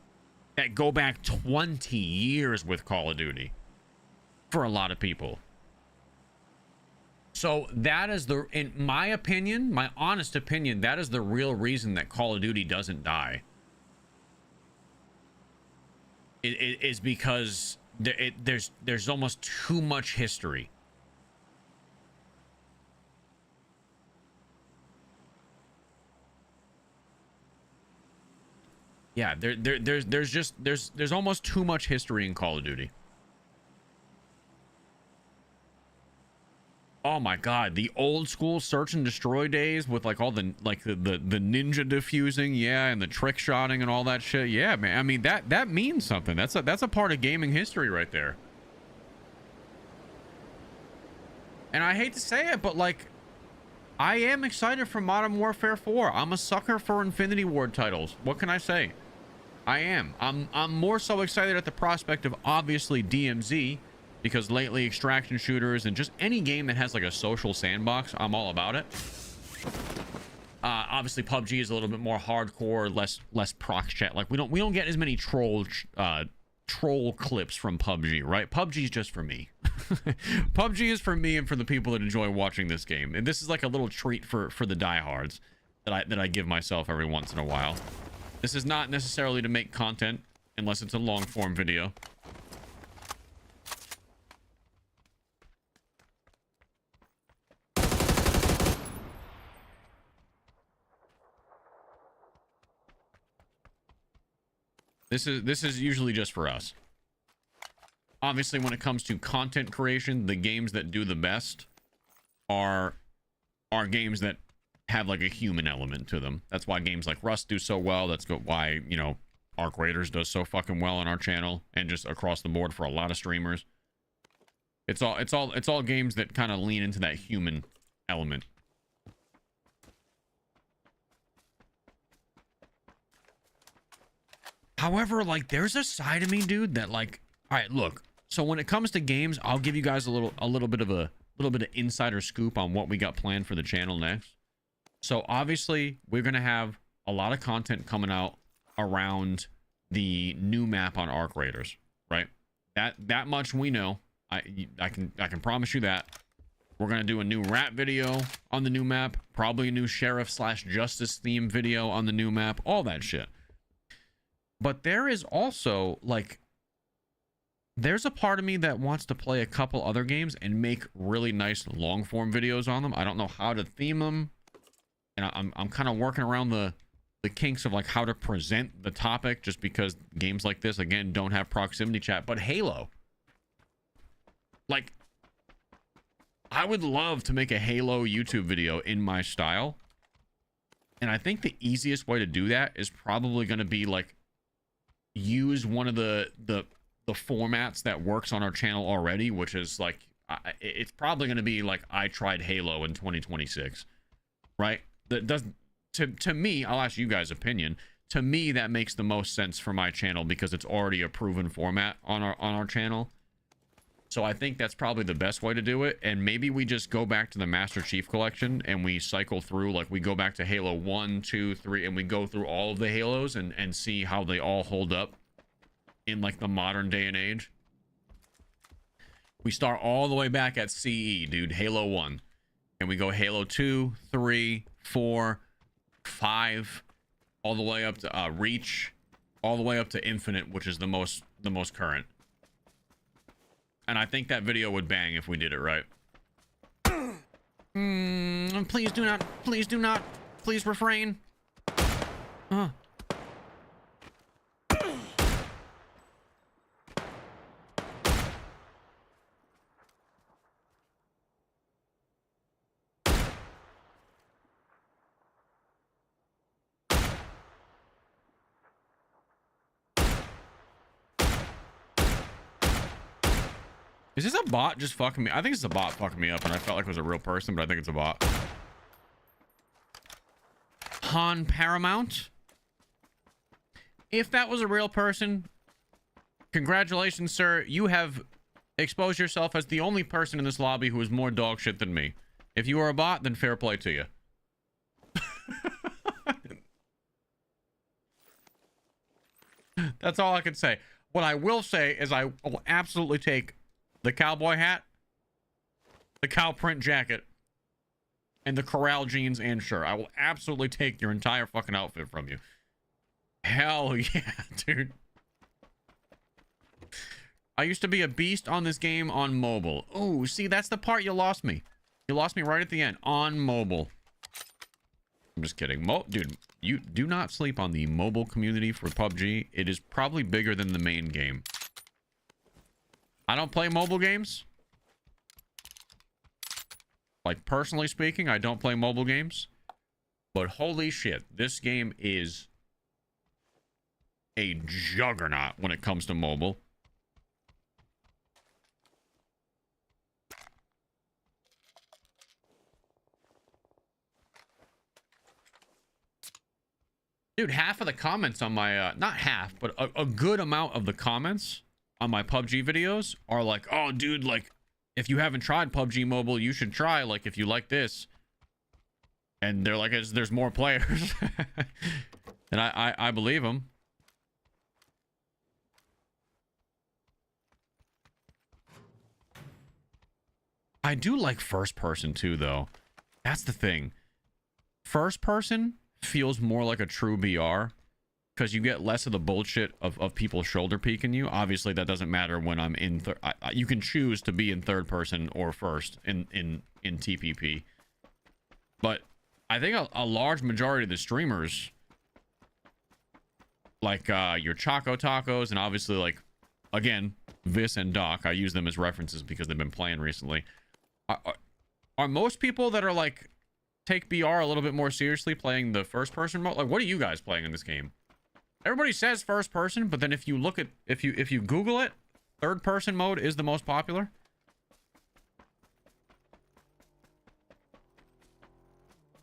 Speaker 1: that go back 20 years with Call of Duty for a lot of people. So that is in my opinion, my honest opinion, that is the real reason that Call of Duty doesn't die. It is because there's almost too much history. Yeah, there's almost too much history in Call of Duty. Oh my god, the old school search and destroy days with like all the the ninja diffusing, yeah, and the trick shotting and all that shit. Yeah, man. I mean that means something. That's a part of gaming history right there. And I hate to say it, but like, I am excited for Modern Warfare 4. I'm a sucker for Infinity Ward titles. What can I say? I am. I'm more so excited at the prospect of obviously DMZ, because lately extraction shooters and just any game that has like a social sandbox, I'm all about it. Obviously PUBG is a little bit more hardcore, less proc chat. Like we don't get as many troll clips from PUBG, right? PUBG is just for me. PUBG is for me and for the people that enjoy watching this game. And this is like a little treat for the diehards that I give myself every once in a while. This is not necessarily to make content unless it's a long form video. This is usually just for us. Obviously, when it comes to content creation, the games that do the best are games that have like a human element to them. That's why games like Rust do so well. That's why, you know, Arc Raiders does so fucking well on our channel and just across the board for a lot of streamers. It's all games that kind of lean into that human element. However, like, there's a side of me, dude, that like, all right, look. So when it comes to games, I'll give you guys a little bit of insider scoop on what we got planned for the channel next. So obviously, we're gonna have a lot of content coming out around the new map on Arc Raiders, right? That much we know. I can promise you that. We're gonna do a new rap video on the new map, probably a new sheriff/justice theme video on the new map, all that shit. But there is also, like, there's a part of me that wants to play a couple other games and make really nice long form videos on them. I don't know how to theme them, and I'm kind of working around the kinks of like how to present the topic, just because games like this again don't have proximity chat. But Halo, like, I would love to make a Halo YouTube video in my style, and I think the easiest way to do that is probably going to be like use one of the formats that works on our channel already, which is like, it's probably going to be like I Tried Halo in 2026, right? That doesn't, to me, I'll ask you guys' opinion. To me, that makes the most sense for my channel because it's already a proven format on our channel. So I think that's probably the best way to do it. And maybe we just go back to the Master Chief Collection and we cycle through, like we go back to Halo 1, 2, 3, and we go through all of the Halos and see how they all hold up in like the modern day and age. We start all the way back at CE, dude, Halo 1. And we go Halo 2, 3, 4, 5, all the way up to Reach, all the way up to Infinite, which is the most current. And I think that video would bang if we did it right. Please do not, please refrain. Is this a bot just fucking me? I think it's a bot fucking me up, and I felt like it was a real person, but I think it's a bot. Han Paramount. If that was a real person, congratulations, sir. You have exposed yourself as the only person in this lobby who is more dog shit than me. If you are a bot, then fair play to you. That's all I can say. What I will say is I will absolutely take the cowboy hat, the cow print jacket, and the corral jeans and shirt. I will absolutely take your entire fucking outfit from you. Hell yeah, dude. I used to be a beast on this game on mobile. Oh, see, that's the part you lost me. You lost me right at the end. On mobile. I'm just kidding. Dude, you do not sleep on the mobile community for PUBG. It is probably bigger than the main game. I don't play mobile games. Like, personally speaking, I don't play mobile games. But holy shit, this game is a juggernaut when it comes to mobile. Dude, half of the comments on my, not half, but a good amount of the comments on my PUBG videos are like, oh, dude, like, if you haven't tried PUBG Mobile, you should try, like, if you like this. And they're like, there's more players. And I believe them. I do like first person too, though. That's the thing. First person feels more like a true BR because you get less of the bullshit of people shoulder peeking you. Obviously, that doesn't matter when I'm in. You can choose to be in third person or first in TPP. But I think a large majority of the streamers, like your Choco Tacos, and obviously, like, again, Vis and Doc, I use them as references because they've been playing recently. Are most people that are like take BR a little bit more seriously playing the first person mode? Like, what are you guys playing in this game? Everybody says first person, but then if you look at if you Google it, third person mode is the most popular.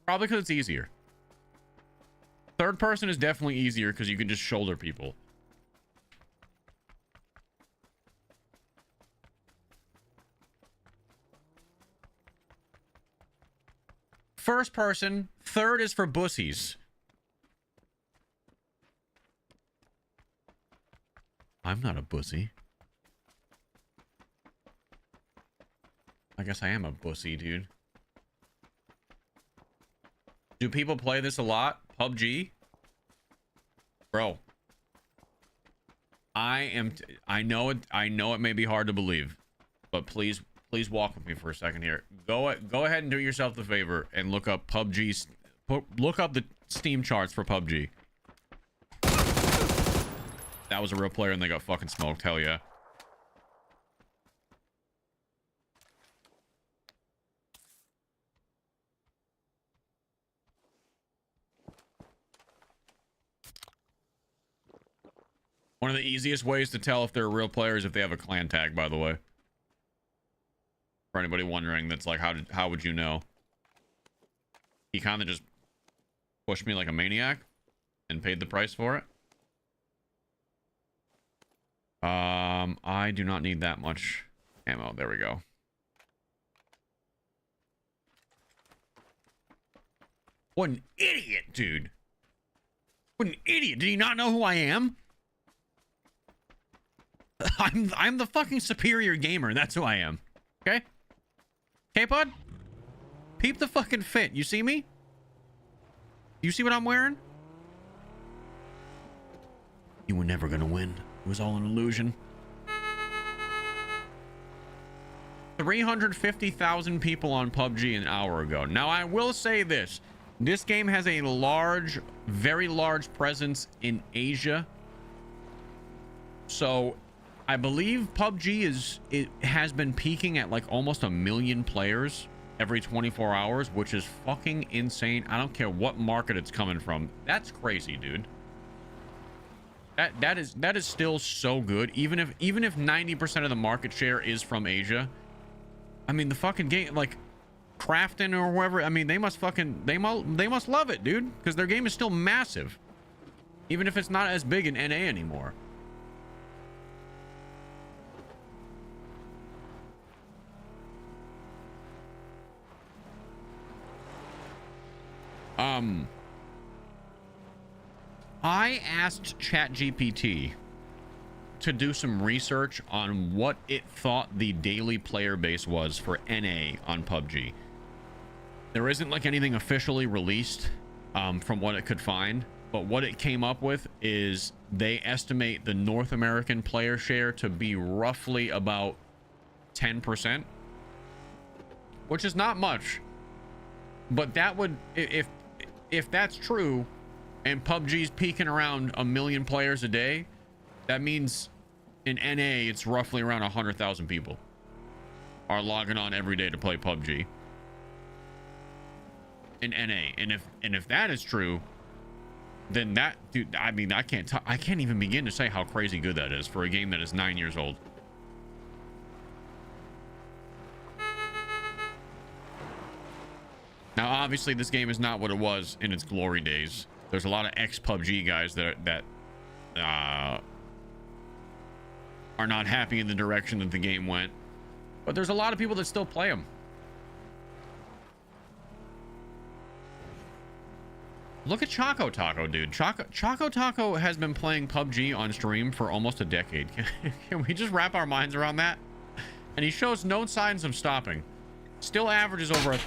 Speaker 1: Probably because it's easier. Third person is definitely easier because you can just shoulder people. First person, third is for bussies. I'm not a bussy. I guess I am a bussy, dude. Do people play this a lot? PUBG? Bro. I know it may be hard to believe, but please walk with me for a second here. Go ahead and do yourself the favor and look up PUBG. Look up the Steam charts for PUBG. That was a real player and they got fucking smoked. Hell yeah. One of the easiest ways to tell if they're a real player is if they have a clan tag, by the way. For anybody wondering, that's like, how would you know? He kind of just pushed me like a maniac and paid the price for it. I do not need that much ammo. There we go. What an idiot, dude. What an idiot. Did he not know who I am? I'm the fucking superior gamer. That's who I am. Okay? Okay, bud? Peep the fucking fit. You see me? You see what I'm wearing? You were never gonna win. It was all an illusion. 350,000 people on PUBG an hour ago. Now, I will say this. This game has a large, very large presence in Asia. So, I believe PUBG has been peaking at like almost 1 million players every 24 hours, which is fucking insane. I don't care what market it's coming from. That's crazy, dude. That is still so good. Even if 90% of the market share is from Asia. I mean, the fucking game, like, Crafton or whoever. I mean, they must love it, dude, because their game is still massive, even if it's not as big in NA anymore. I asked ChatGPT to do some research on what it thought the daily player base was for NA on PUBG. There isn't like anything officially released from what it could find, but what it came up with is they estimate the North American player share to be roughly about 10%, which is not much, but that would, if that's true and PUBG's peaking around 1 million players a day, that means in NA it's roughly around 100,000 people are logging on every day to play PUBG in NA. And if that is true, then that, dude, I mean, I can't even begin to say how crazy good that is for a game that is 9 years old. Now, obviously, this game is not what it was in its glory days. There's a lot of ex-PUBG guys that are not happy in the direction that the game went. But there's a lot of people that still play them. Look at Choco Taco, dude. Choco Taco has been playing PUBG on stream for almost a decade. Can we just wrap our minds around that? And he shows no signs of stopping. Still averages over a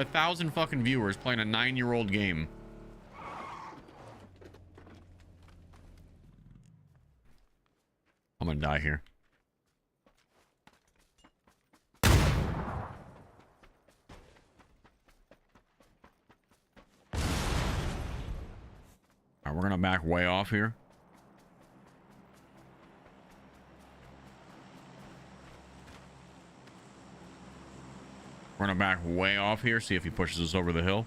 Speaker 1: thousand fucking viewers playing a 9-year-old game. I'm gonna die here. Alright, we're gonna back way off here. We're gonna back way off here, see if he pushes us over the hill.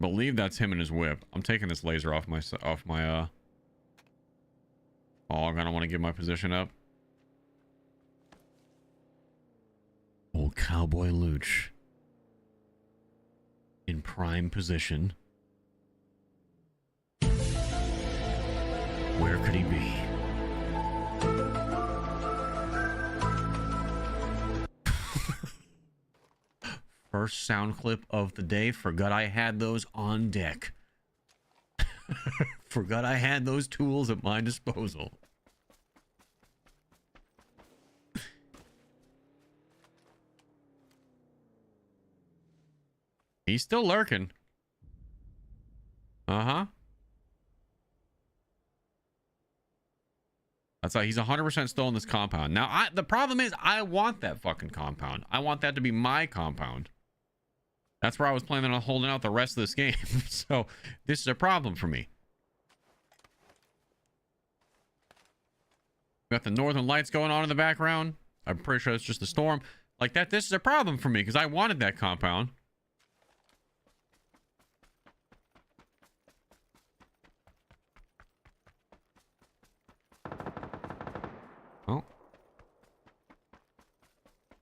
Speaker 1: Believe that's him and his whip. I'm taking this laser off my oh, I don't want to give my position up. Old cowboy Looch in prime position. Where could he be? First sound clip of the day. Forgot I had those on deck. Forgot I had those tools at my disposal. He's still lurking. Uh-huh. That's like he's 100% still in this compound. Now, the problem is I want that fucking compound. I want that to be my compound. That's where I was planning on holding out the rest of this game. So this is a problem for me. Got the northern lights going on in the background. I'm pretty sure it's just a storm. Like that, this is a problem for me because I wanted that compound.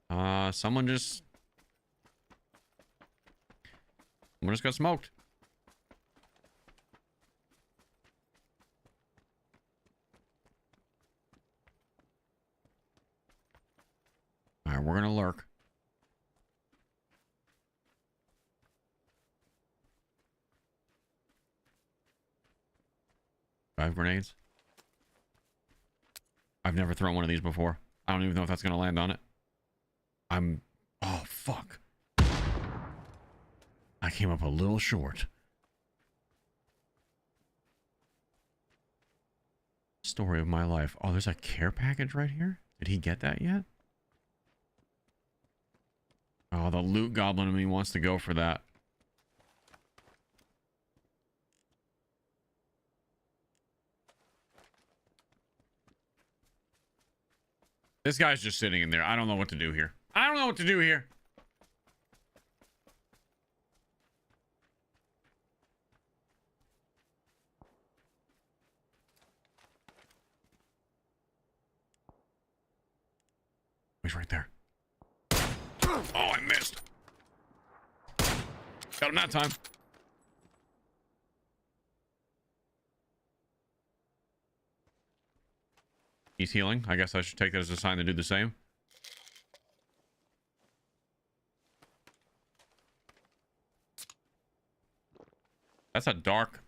Speaker 1: Oh. Someone just got smoked. All right, we're gonna lurk. 5 grenades. I've never thrown one of these before. I don't even know if that's gonna land on it. Oh, fuck. I came up a little short. Story of my life. Oh, there's a care package right here? Did he get that yet? Oh, the loot goblin in me wants to go for that. This guy's just sitting in there. I don't know what to do here. I don't know what to do here. He's right there. Oh, I missed. Got him that time. He's healing. I guess I should take that as a sign to do the same. That's a dark.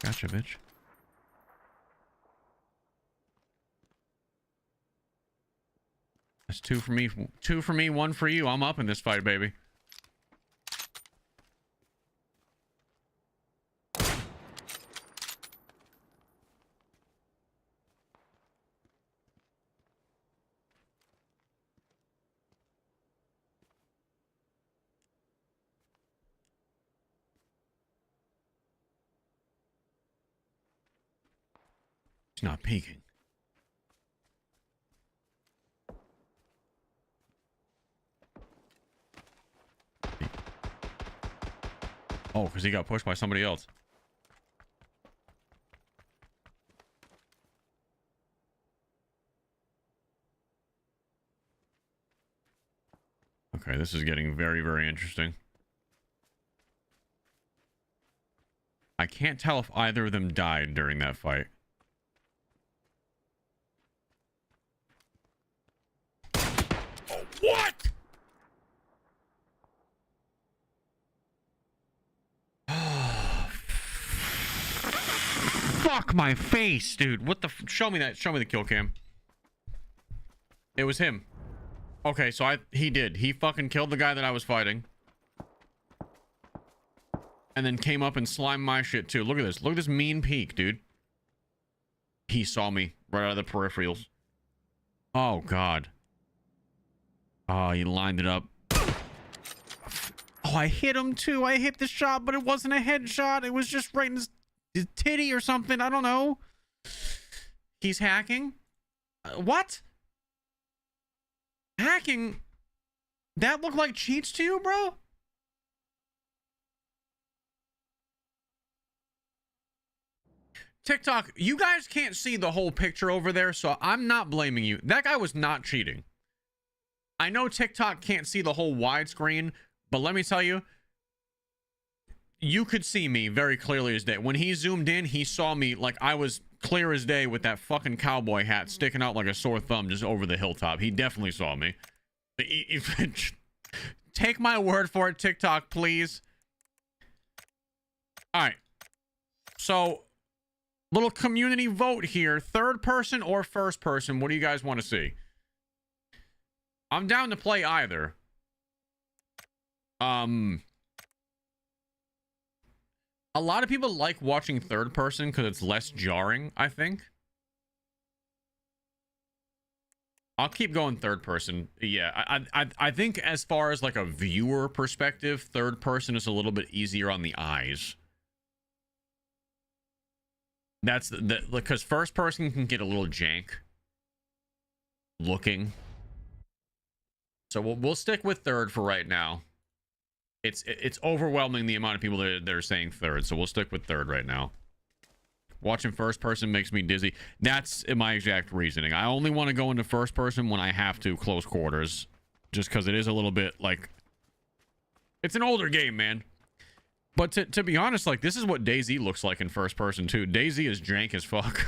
Speaker 1: Gotcha, bitch. That's 2 for me. 2 for me, 1 for you. I'm up in this fight, baby. He's not peeking. Oh, because he got pushed by somebody else. Okay, this is getting very, very interesting. I can't tell if either of them died during that fight. Oh, what? Fuck my face, dude. What the show me that. Show me the kill cam. It was him. Okay, so he did. He fucking killed the guy that I was fighting. And then came up and slimed my shit too. Look at this. Look at this mean peek, dude. He saw me right out of the peripherals. Oh, God. Oh, he lined it up. Oh, I hit him too. I hit the shot, but it wasn't a headshot. It was just right in his titty or something. I don't know. He's hacking. What? Hacking? That looked like cheats to you, bro? TikTok, you guys can't see the whole picture over there, so I'm not blaming you. That guy was not cheating. I know TikTok can't see the whole widescreen, but let me tell you, you could see me very clearly as day. When he zoomed in, he saw me like I was clear as day with that fucking cowboy hat sticking out like a sore thumb just over the hilltop. He definitely saw me. Take my word for it, TikTok, please. All right. So, little community vote here. Third person or first person? What do you guys want to see? I'm down to play either. A lot of people like watching third person because it's less jarring, I think. I'll keep going third person. Yeah, I think as far as like a viewer perspective, third person is a little bit easier on the eyes. That's because first person can get a little jank looking. So we'll stick with third for right now. It's overwhelming the amount of people that are saying third, so we'll stick with third right now. Watching first person makes me dizzy. That's my exact reasoning. I only want to go into first person when I have to close quarters, just because it is a little bit like it's an older game, man. But to be honest, like this is what DayZ looks like in first person too. DayZ is jank as fuck.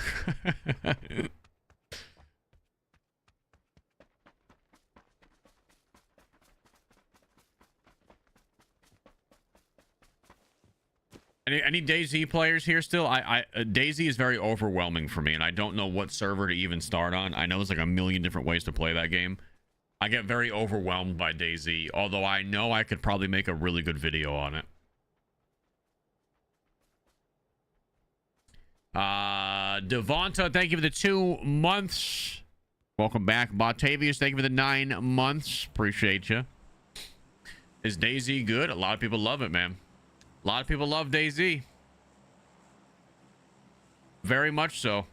Speaker 1: Any DayZ players here still? DayZ is very overwhelming for me, and I don't know what server to even start on. I know there's like a million different ways to play that game. I get very overwhelmed by DayZ, although I know I could probably make a really good video on it. Devonta, thank you for the 2 months. Welcome back, Botavius. Thank you for the 9 months. Appreciate you. Is DayZ good? A lot of people love it, man. A lot of people love DayZ. Very much so.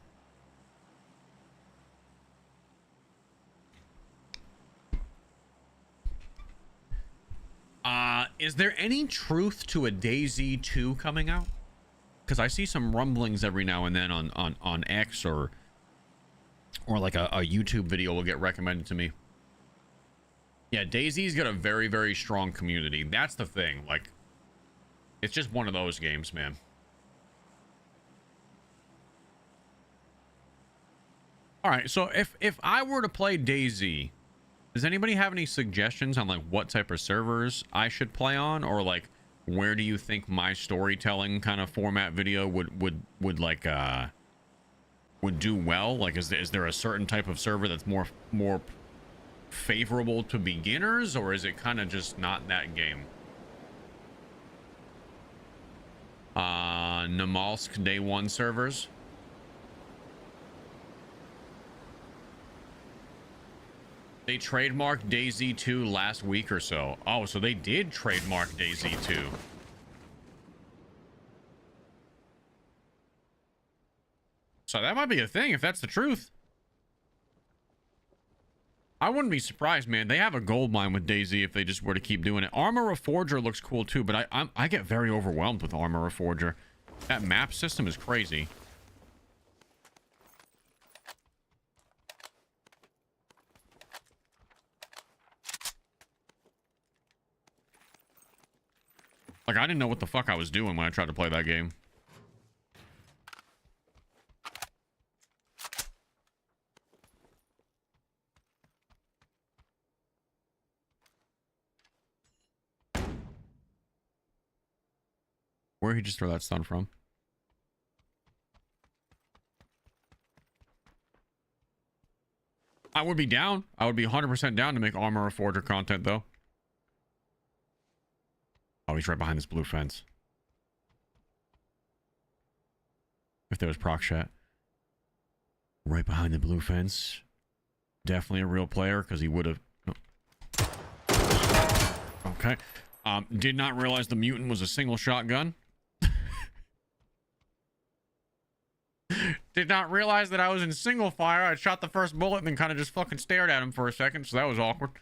Speaker 1: Is there any truth to a DayZ 2 coming out? Because I see some rumblings every now and then on X or like a YouTube video will get recommended to me. Yeah, DayZ's got a very, very strong community. That's the thing. Like, it's just one of those games, man. All right, so if I were to play DayZ, does anybody have any suggestions on like what type of servers I should play on, or like where do you think my storytelling kind of format video would do well? Like, is there a certain type of server that's more favorable to beginners, or is it kind of just not that game? Namalsk day 1 servers. They trademarked DayZ 2 last week or so. Oh, so they did trademark DayZ 2. So that might be a thing if that's the truth. I wouldn't be surprised, man. They have a gold mine with DayZ if they just were to keep doing it. Armor Reforger looks cool too, but I get very overwhelmed with Armor Reforger. That map system is crazy. Like, I didn't know what the fuck I was doing when I tried to play that game. Where'd he just throw that stun from? I would be down. I would be 100% down to make Armor Reforger content, though. Oh, he's right behind this blue fence. If there was proc chat. Right behind the blue fence. Definitely a real player, because he would have... Oh. Okay. Did not realize the mutant was a single shotgun. Did not realize that I was in single fire. I shot the first bullet and then kind of just fucking stared at him for a second, so that was awkward.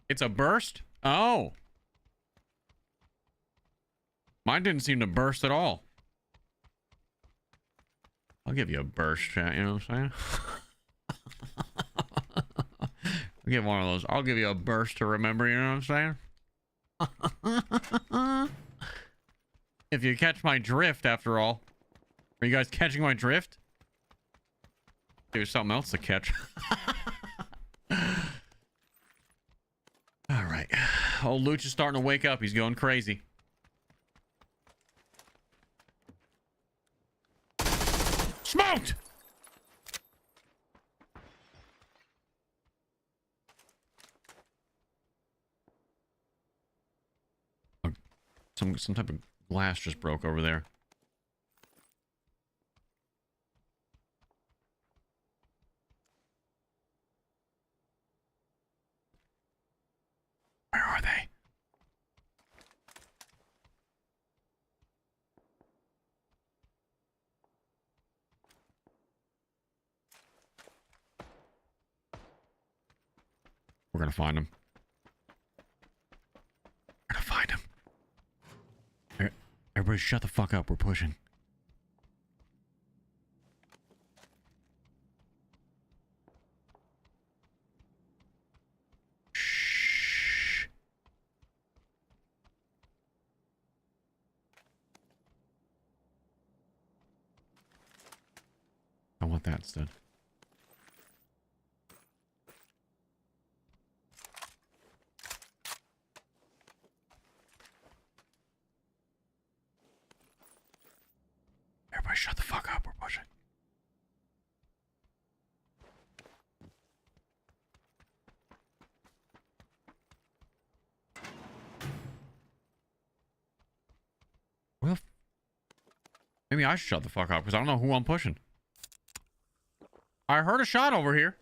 Speaker 1: It's a burst? Oh. Mine didn't seem to burst at all. I'll give you a burst, chat, you know what I'm saying? I'll give one of those. I'll give you a burst to remember, you know what I'm saying? If you catch my drift, after all. Are you guys catching my drift? There's something else to catch. All right. Old Loochy is starting to wake up. He's going crazy. Smoked! Some type of glass just broke over there. Where are they? We're gonna find them. We're gonna find them. Everybody shut the fuck up. We're pushing. Shh. I want that instead. Everybody shut the fuck up. We're pushing. Well, maybe I should shut the fuck up because I don't know who I'm pushing. I heard a shot over here.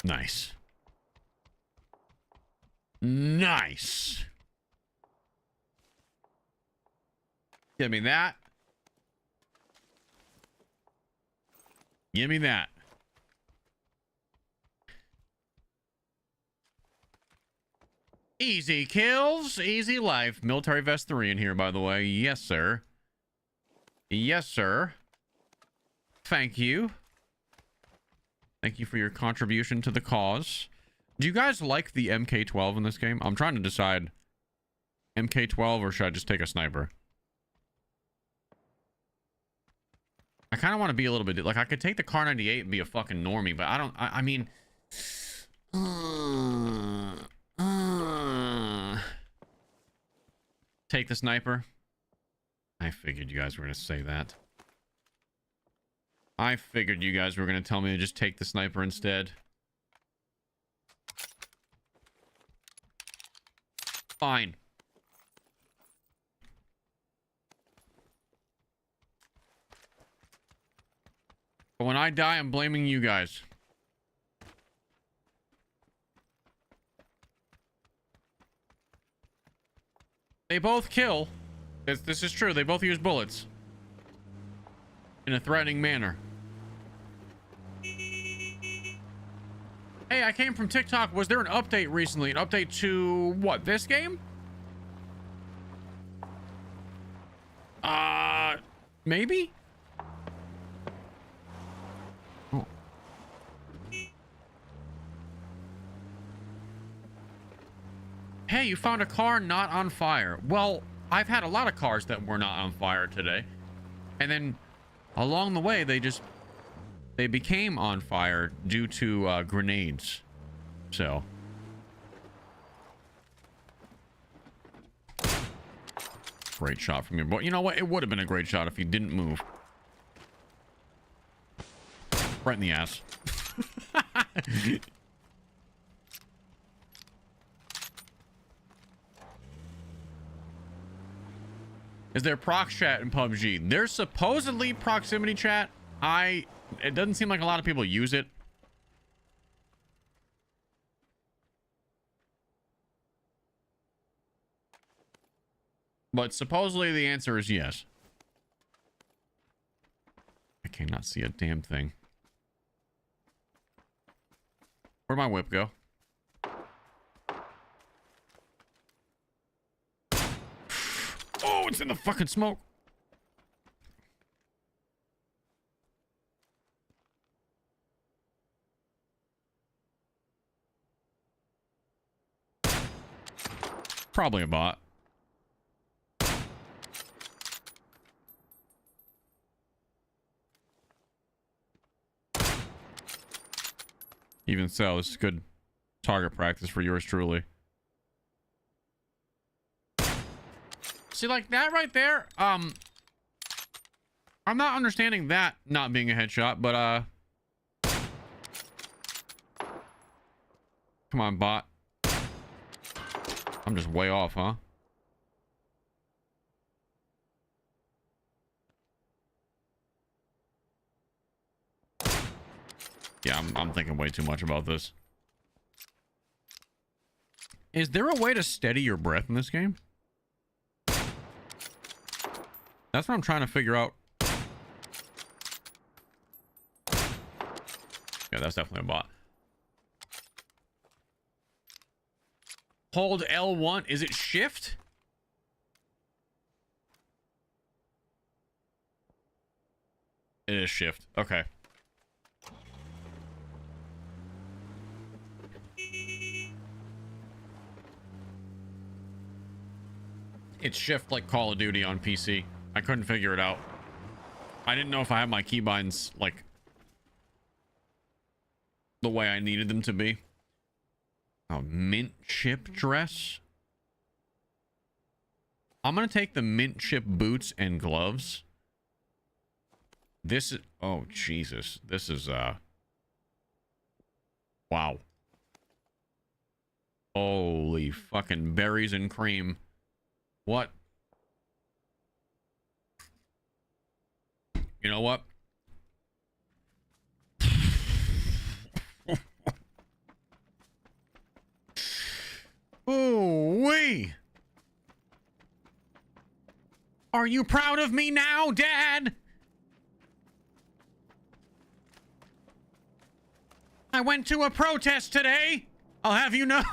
Speaker 1: Nice. Nice. Give me that. Give me that. Easy kills, easy life. Military vest 3 in here, by the way. Yes, sir. Yes, sir. Thank you. Thank you for your contribution to the cause. Do you guys like the MK12 in this game? I'm trying to decide MK12 or should I just take a sniper? I kind of want to be a little bit like I could take the Kar 98 and be a fucking normie, but I don't. I mean, take the sniper. I figured you guys were gonna say that. I figured you guys were gonna tell me to just take the sniper instead. Fine. But when I die, I'm blaming you guys. They both kill. This is true. They both use bullets. In a threatening manner. Hey, I came from TikTok. Was there an update recently? An update to what? This game? Maybe? Oh. Hey, you found a car not on fire. Well, I've had a lot of cars that were not on fire today. And then along the way, they became on fire due to grenades. So. Great shot from your boy. You know what? It would have been a great shot if he didn't move. Right in the ass. Is there proc chat in PUBG? There's supposedly proximity chat. It doesn't seem like a lot of people use it. But supposedly the answer is yes. I cannot see a damn thing. Where'd my whip go? Oh, it's in the fucking smoke. Probably a bot. Even so, this is good target practice for yours truly. See, like that right there, I'm not understanding that not being a headshot, but come on, bot. I'm just way off, huh? Yeah, I'm thinking way too much about this. Is there a way to steady your breath in this game? That's what I'm trying to figure out. Yeah, that's definitely a bot. Hold L1. Is it shift? It is shift. Okay. It's shift like Call of Duty on PC. I couldn't figure it out. I didn't know if I had my keybinds like the way I needed them to be. A mint chip dress. I'm gonna take the mint chip boots and gloves. This is, oh Jesus, this is wow. Holy fucking berries and cream. What? You know what? Ooh-wee! Are you proud of me now, Dad? I went to a protest today. I'll have you know.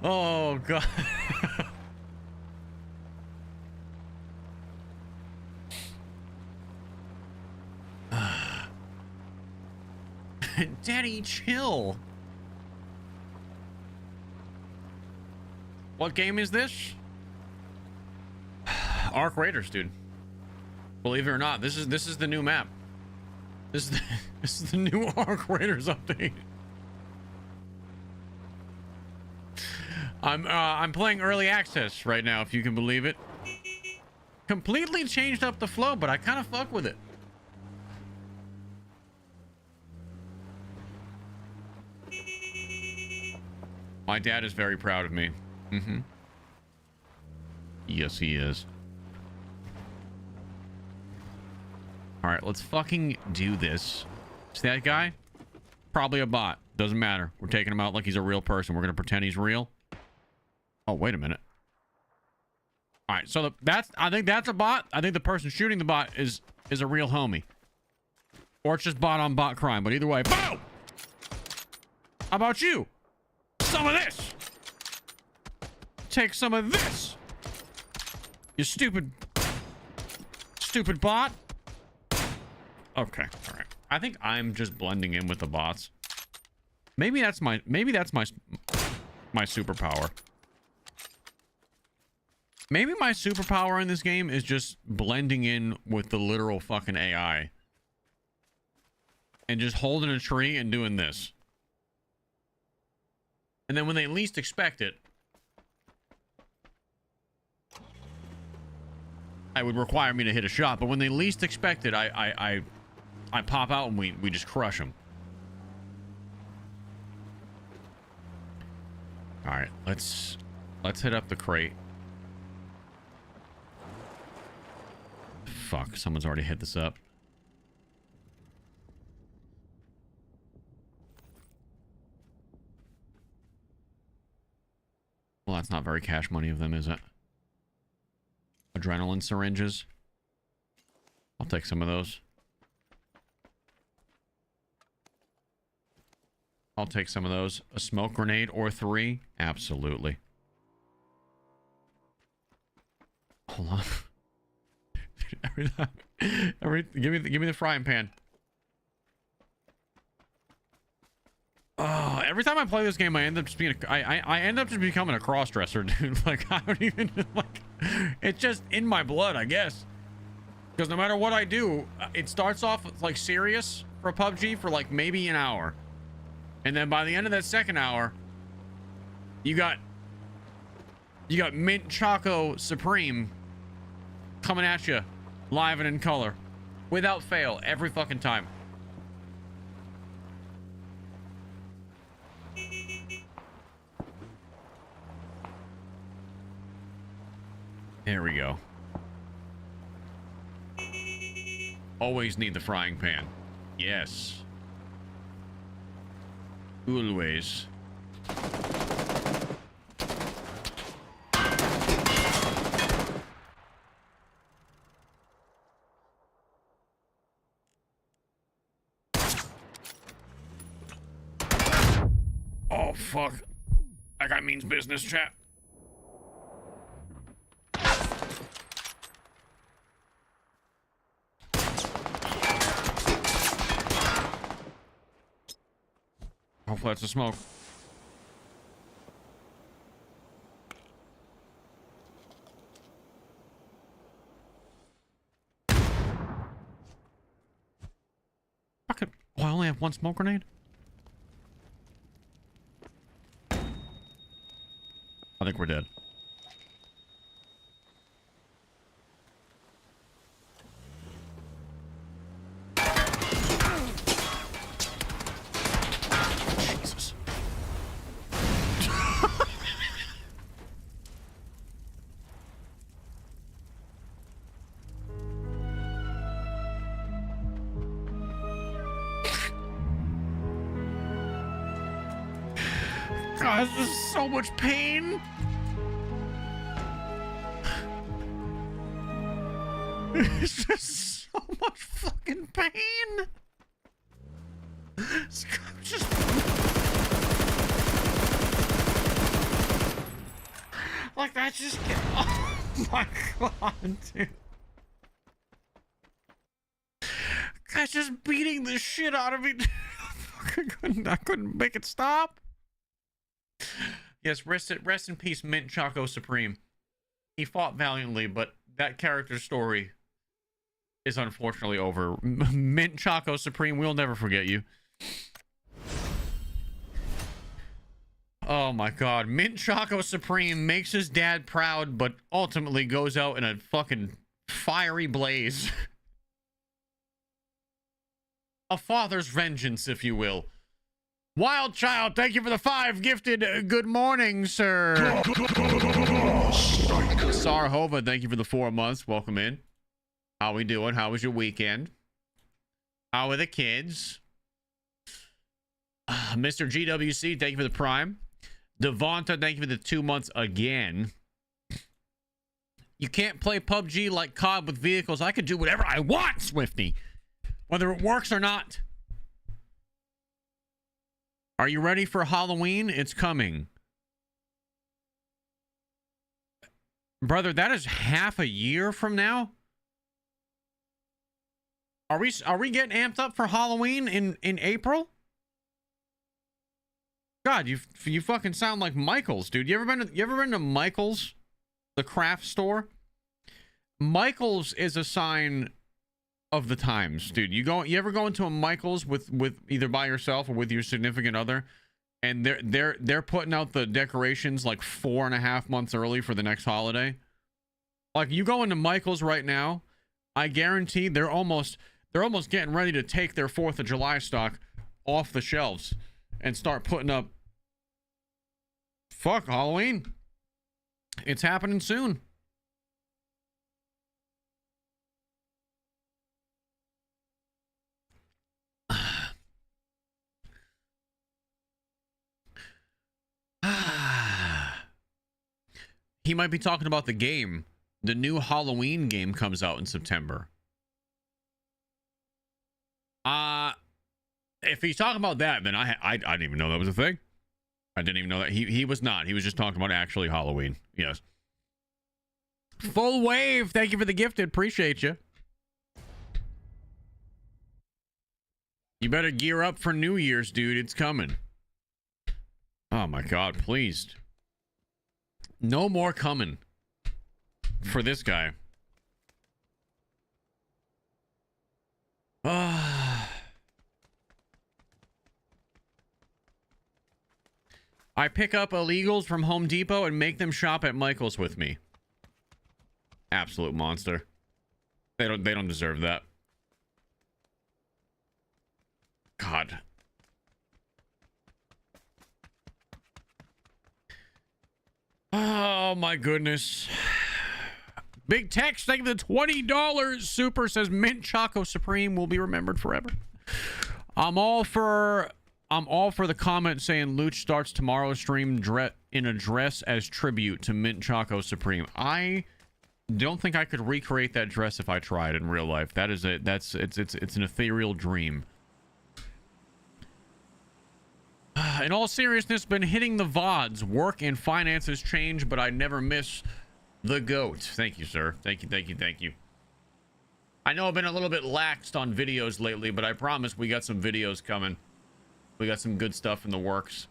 Speaker 1: Oh, God. Daddy, chill. What game is this? Arc Raiders, dude. Believe it or not, this is the new map. This is the new Arc Raiders update. I'm playing early access right now, if you can believe it. Completely changed up the flow, but I kind of fuck with it. My dad is very proud of me. Mm-hmm. Yes, he is. All right, let's fucking do this. See that guy? Probably a bot. Doesn't matter. We're taking him out like he's a real person. We're gonna pretend he's real. Oh, wait a minute. All right, so I think that's a bot. I think the person shooting the bot is a real homie, or it's just bot on bot crime. But either way, boom! How about you? Some of this. Take some of this. You stupid bot. Okay, all right. I think I'm just blending in with the bots. Maybe that's my superpower. Maybe my superpower in this game is just blending in with the literal fucking AI. And just holding a tree and doing this. And then when they least expect it, it would require me to hit a shot. But when they least expect it, I pop out and we just crush them. All right, let's hit up the crate. Fuck, someone's already hit this up. Well, that's not very cash money of them, is it? Adrenaline syringes. I'll take some of those. I'll take some of those. A smoke grenade or 3? Absolutely. Hold on. Give me the frying pan. Oh, every time I play this game, I end up just being I end up just becoming a cross-dresser, dude. Like, I don't even, like, it's just in my blood, I guess. Because no matter what I do, it starts off like serious for PUBG for like maybe an hour. And then by the end of that second hour, you got Mint Choco Supreme coming at you live and in color without fail every fucking time. There we go. Always need the frying pan. Yes. Always. Oh, fuck. That guy means business, chat. Hopefully that's a smoke. Fuck it. Oh, I only have one smoke grenade? I think we're dead. God, this is so much pain. It's just so much fucking pain. It's just... Like that just... Oh my God, dude. Guy's just beating the shit out of me. I couldn't make it stop. Yes, rest in peace, Mint Choco Supreme. He fought valiantly, but that character's story is unfortunately over. Mint Choco Supreme, we'll never forget you. Oh my God. Mint Choco Supreme makes his dad proud, but ultimately goes out in a fucking fiery blaze. A father's vengeance, if you will. Wild Child, thank you for the 5 gifted. Good morning, sir. Sarhova, thank you for the 4 months. Welcome in. How we doing? How was your weekend? How are the kids? Mr. GWC, thank you for the prime. Devonta, thank you for the 2 months again. You can't play PUBG like COD with vehicles. I can do whatever I want, Swifty. Whether it works or not. Are you ready for Halloween? It's coming. Brother, that is half a year from now. Are we getting amped up for Halloween in April? God, you fucking sound like Michael's, dude. You ever been to Michael's, the craft store? Michael's is a sign of the times, dude. You ever go into a Michael's with either by yourself or with your significant other, and they're putting out the decorations like 4.5 months early for the next holiday? Like, you go into Michael's right now, I guarantee they're almost getting ready to take their 4th of July stock off the shelves and start putting up. Fuck Halloween. It's happening soon. He might be talking about the game. The new Halloween game comes out in September. If he's talking about that, then I didn't even know that was a thing. I didn't even know that. He was not. He was just talking about actually Halloween. Yes. Full Wave, thank you for the gifted. Appreciate you. You better gear up for New Year's, dude. It's coming. Oh my God, please. No more coming for this guy. I pick up illegals from Home Depot and make them shop at Michael's with me. Absolute monster. They don't deserve that. God. Oh my goodness. Big text, thank you for the $20. Super says Mint Choco Supreme will be remembered forever. I'm all for the comment saying Loochy starts tomorrow's stream in a dress as tribute to Mint Choco Supreme. I don't think I could recreate that dress if I tried in real life. That is it. It's an ethereal dream. In all seriousness, been hitting the VODs. Work and finances change, but I never miss the GOAT. Thank you, sir. Thank you. I know I've been a little bit laxed on videos lately, but I promise we got some videos coming. We got some good stuff in the works.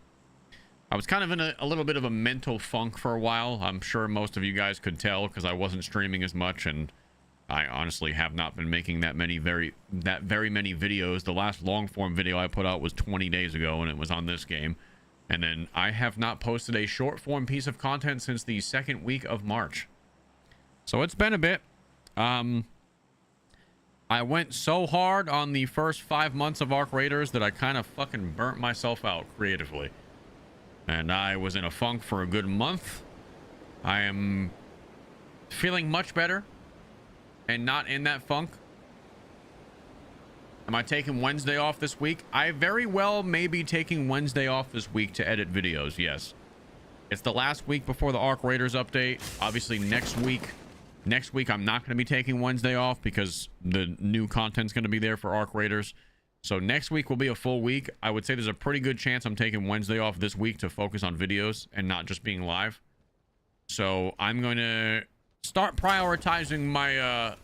Speaker 1: I was kind of in a little bit of a mental funk for a while. I'm sure most of you guys could tell because I wasn't streaming as much, and I honestly have not been making that very many videos. The last long form video I put out was 20 days ago, and it was on this game. And then I have not posted a short form piece of content since the 2nd week of March. So it's been a bit. I went so hard on the first 5 months of Arc Raiders that I kind of fucking burnt myself out creatively. And I was in a funk for a good month. I am feeling much better and not in that funk. Am I taking Wednesday off this week? I very well may be taking Wednesday off this week to edit videos, yes. It's the last week before the Arc Raiders update. Obviously, next week I'm not going to be taking Wednesday off because the new content's going to be there for Arc Raiders. So next week will be a full week. I would say there's a pretty good chance I'm taking Wednesday off this week to focus on videos and not just being live. So I'm going to start prioritizing my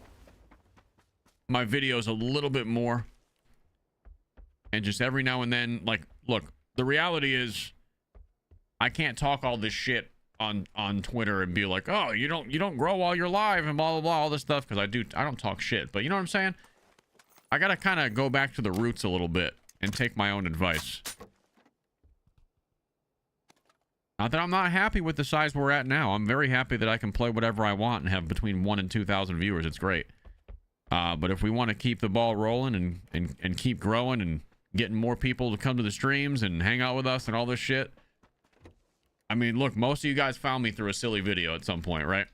Speaker 1: my videos a little bit more. And just every now and then, like, look, the reality is I can't talk all this shit on Twitter and be like, oh, you don't grow while you're live and blah blah blah, all this stuff, because I don't talk shit. But you know what I'm saying? I gotta kind of go back to the roots a little bit and take my own advice. Not that I'm not happy with the size we're at now. I'm very happy that I can play whatever I want and have between 1,000 and 2,000 viewers. It's great. But if we want to keep the ball rolling and keep growing and getting more people to come to the streams and hang out with us and all this shit. I mean, look, most of you guys found me through a silly video at some point, right?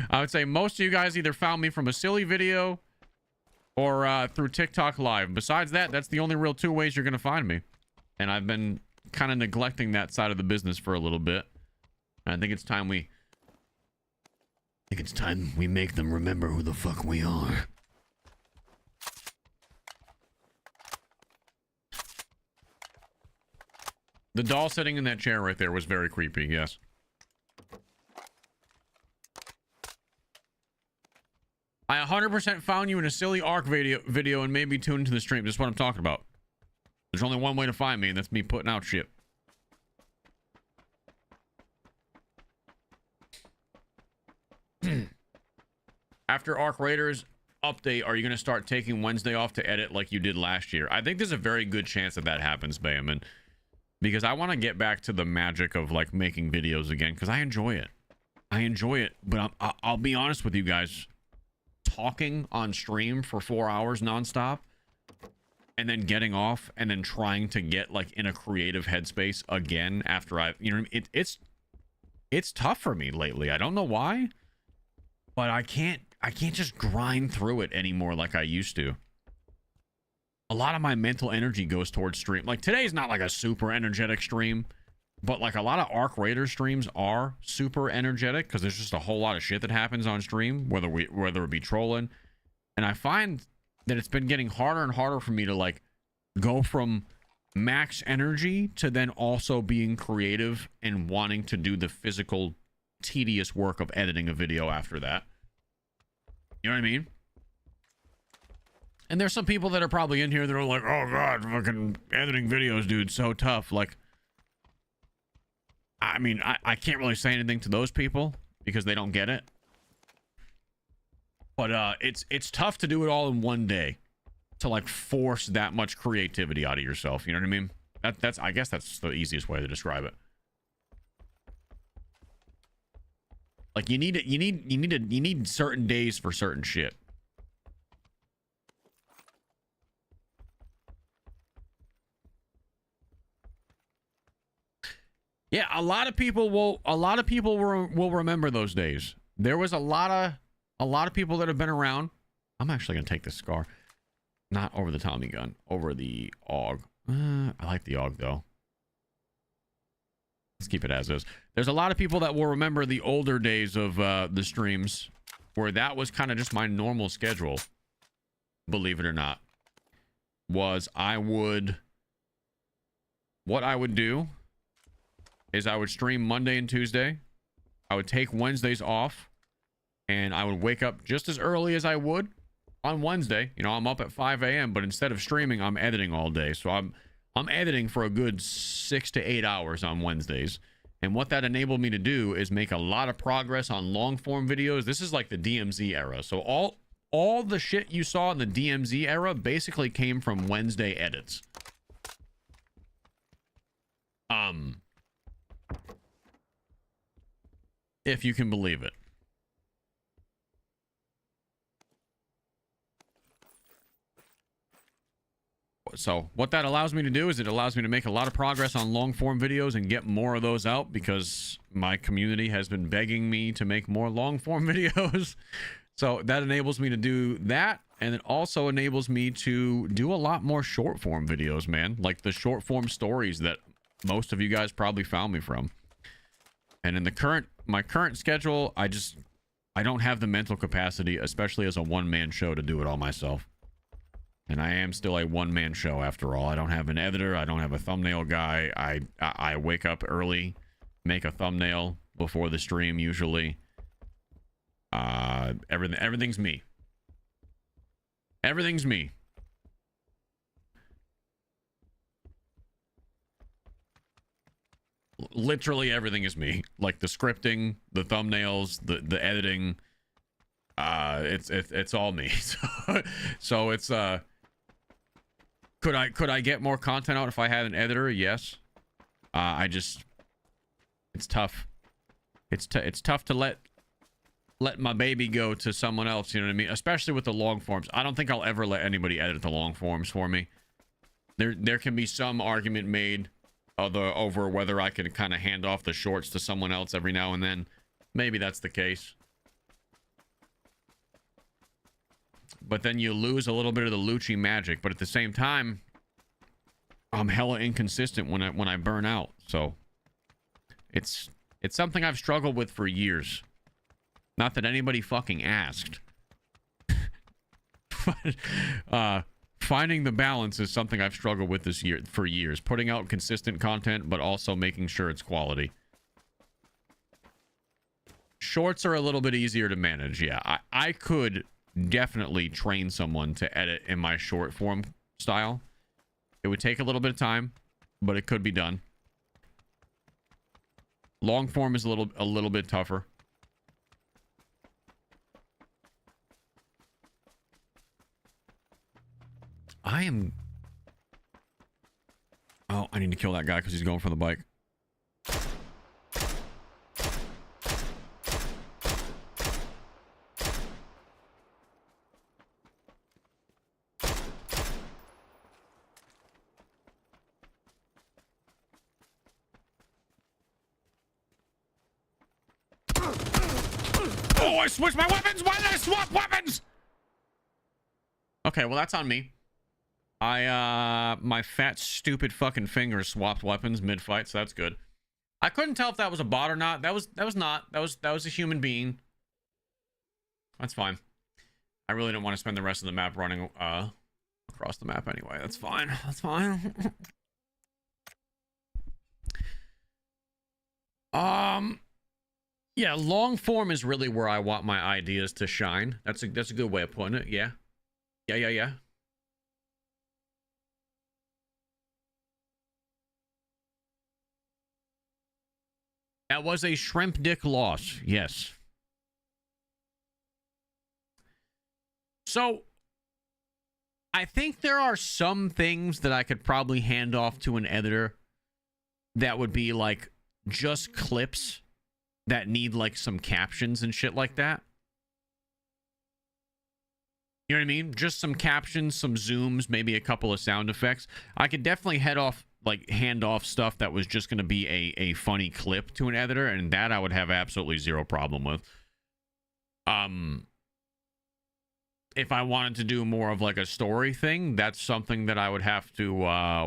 Speaker 1: I would say most of you guys either found me from a silly video or through TikTok Live. Besides that, that's the only real two ways you're going to find me. And I've been kind of neglecting that side of the business for a little bit. And I think it's time we make them remember who the fuck we are. The doll sitting in that chair right there was very creepy, yes. I 100% found you in a silly Arc video and made me tune into the stream. This is what I'm talking about. There's only one way to find me, and that's me putting out shit. After Arc Raiders update, are you going to start taking Wednesday off to edit like you did last year? I think there's a very good chance that that happens, Bayman. Because I want to get back to the magic of like making videos again, because I enjoy it. I enjoy it, but I'll be honest with you guys. Talking on stream for 4 hours nonstop, and then getting off, and then trying to get like in a creative headspace again after it's tough for me lately. I don't know why, but I can't just grind through it anymore like I used to. A lot of my mental energy goes towards stream. Like today's not like a super energetic stream, but like a lot of Arc Raider streams are super energetic because there's just a whole lot of shit that happens on stream, whether it be trolling. And I find that it's been getting harder and harder for me to like go from max energy to then also being creative and wanting to do the physical tedious work of editing a video after that. You know what I mean? And there's some people that are probably in here that are like, oh god, fucking editing videos, dude, so tough. Like, I mean, I can't really say anything to those people because they don't get it. But it's tough to do it all in one day, to like force that much creativity out of yourself. You know what I mean? That's I guess that's the easiest way to describe it. Like you need certain days for certain shit. Yeah, a lot of people will remember those days. There was a lot of people that have been around. I'm actually gonna take this scar, not over the Tommy gun, over the AUG. I like the AUG though. Let's keep it as is. There's a lot of people that will remember the older days of the streams where that was kind of just my normal schedule. Believe it or not, what I would do is I would stream Monday and Tuesday. I would take Wednesdays off, and I would wake up just as early as I would on Wednesday. You know, I'm up at 5 a.m., but instead of streaming, I'm editing all day. So I'm editing for a good 6 to 8 hours on Wednesdays. And what that enabled me to do is make a lot of progress on long form videos. This is like the DMZ era. So all the shit you saw in the DMZ era basically came from Wednesday edits. If you can believe it. So what that allows me to do is it allows me to make a lot of progress on long form videos and get more of those out because my community has been begging me to make more long form videos. So that enables me to do that and it also enables me to do a lot more short form videos, man. Like the short form stories that most of you guys probably found me from. And in my current schedule, I don't have the mental capacity, especially as a one-man show, to do it all myself. And I am still a one-man show after all. I don't have an editor. I don't have a thumbnail guy. I wake up early, make a thumbnail before the stream usually. Everything's me. Everything's me. Literally everything is me. Like the scripting, the thumbnails, the editing. It's all me. So it's could I get more content out if I had an editor? Yes. It's tough. It's tough to let my baby go to someone else, you know what I mean? Especially with the long forms. I don't think I'll ever let anybody edit the long forms for me. There can be some argument made over whether I can kind of hand off the shorts to someone else every now and then. Maybe that's the case. But then you lose a little bit of the Loochy magic. But at the same time, I'm hella inconsistent when I burn out. So it's something I've struggled with for years. Not that anybody fucking asked. But finding the balance is something I've struggled with for years. Putting out consistent content, but also making sure it's quality. Shorts are a little bit easier to manage. Yeah, I could definitely train someone to edit in my short form style. It would take a little bit of time, but it could be done. Long form is a little bit tougher. Oh, I need to kill that guy because he's going for the bike. Oh, I switched my weapons! Why did I swap weapons? Okay, well, that's on me. My fat, stupid fucking fingers swapped weapons mid-fight, so that's good. I couldn't tell if that was a bot or not. That was not. That was a human being. That's fine. I really don't want to spend the rest of the map running across the map anyway. That's fine. That's fine. Yeah, long form is really where I want my ideas to shine. That's a good way of putting it. Yeah. Yeah. That was a shrimp dick loss. Yes. So, I think there are some things that I could probably hand off to an editor that would be like just clips that need like some captions and shit like that. You know what I mean? Just some captions, some zooms, maybe a couple of sound effects. I could definitely hand off stuff that was just going to be a funny clip to an editor, and that I would have absolutely zero problem with. If I wanted to do more of like a story thing, that's something that I would have to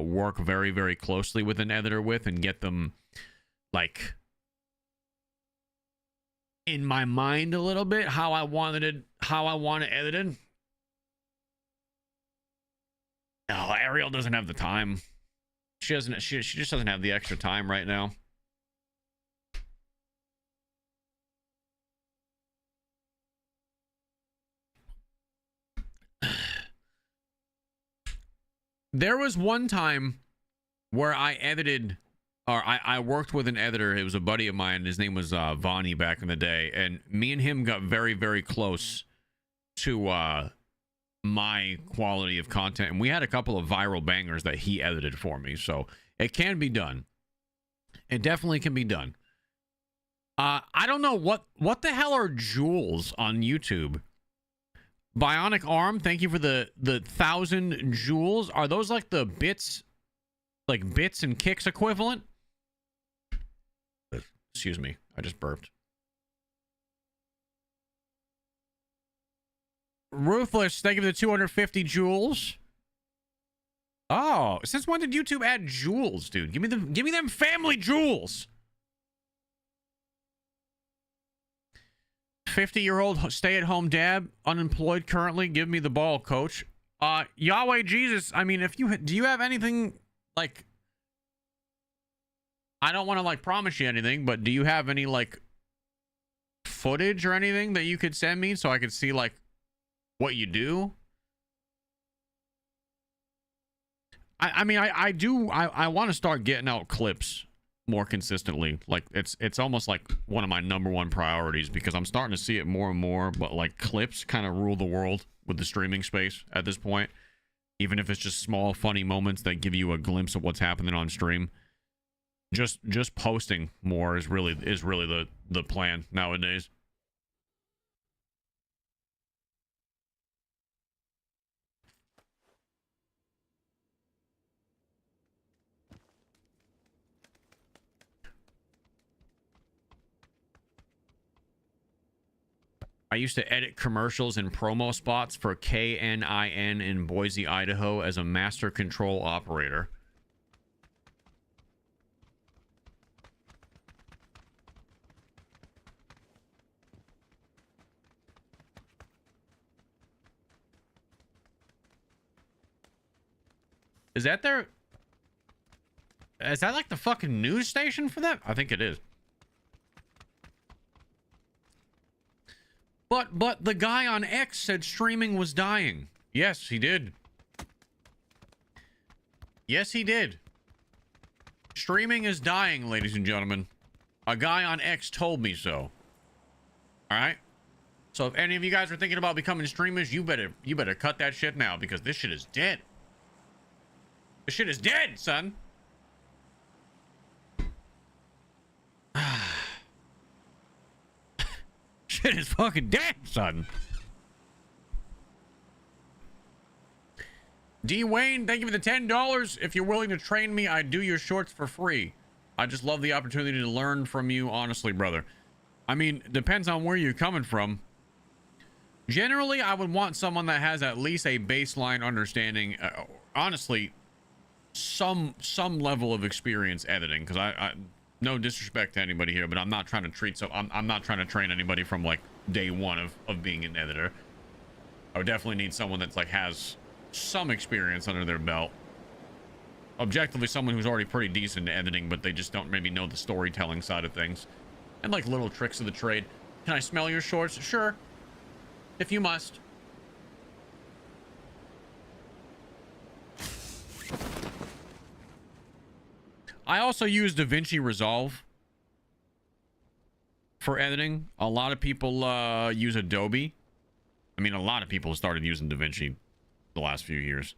Speaker 1: work very, very closely with an editor with and get them like in my mind a little bit how I want it edited. Oh, Ariel doesn't have the time. She just doesn't have the extra time right now. There was one time where I edited, or I worked with an editor. It was a buddy of mine. His name was Vonnie back in the day, and me and him got very, very close to my quality of content, and we had a couple of viral bangers that he edited for me. So it can be done. It definitely can be done. I don't know what the hell are jewels on YouTube. Bionic Arm, thank you for the 1,000 jewels. Are those like the bits, like bits and kicks equivalent? Excuse me, I just burped. Ruthless, thank you for the 250 jewels. Oh, since when did YouTube add jewels, dude? Give me them family jewels. 50-year-old stay-at-home dad, unemployed currently. Give me the ball, coach. Yahweh Jesus. I mean, do you have anything like? I don't want to like promise you anything, but do you have any like footage or anything that you could send me so I could see like what you do? I mean, I do. I want to start getting out clips more consistently. Like it's almost like one of my #1 priorities because I'm starting to see it more and more. But like clips kind of rule the world with the streaming space at this point. Even if it's just small, funny moments that give you a glimpse of what's happening on stream. Just posting more is really the plan nowadays. I used to edit commercials and promo spots for KNIN in Boise, Idaho as a master control operator. Is that like the fucking news station for that? I think it is. But the guy on X said streaming was dying. Yes, he did. Yes, he did. Streaming is dying, ladies and gentlemen. A guy on X told me so. All right? So if any of you guys are thinking about becoming streamers, you better cut that shit now because this shit is dead. This shit is dead, son. Shit is fucking dead, son. D. Wayne, thank you for the $10. If you're willing to train me, I'd do your shorts for free. I just love the opportunity to learn from you, honestly, brother. I mean, depends on where you're coming from. Generally, I would want someone that has at least a baseline understanding. Honestly, some level of experience editing, because I no disrespect to anybody here, but I'm not trying to I'm not trying to train anybody from like day one of being an editor. I would definitely need someone that's like has some experience under their belt. Objectively, someone who's already pretty decent at editing, but they just don't maybe know the storytelling side of things and like little tricks of the trade. Can I smell your shorts? Sure, if you must. I also use DaVinci Resolve for editing. A lot of people use Adobe. I mean, a lot of people started using DaVinci the last few years.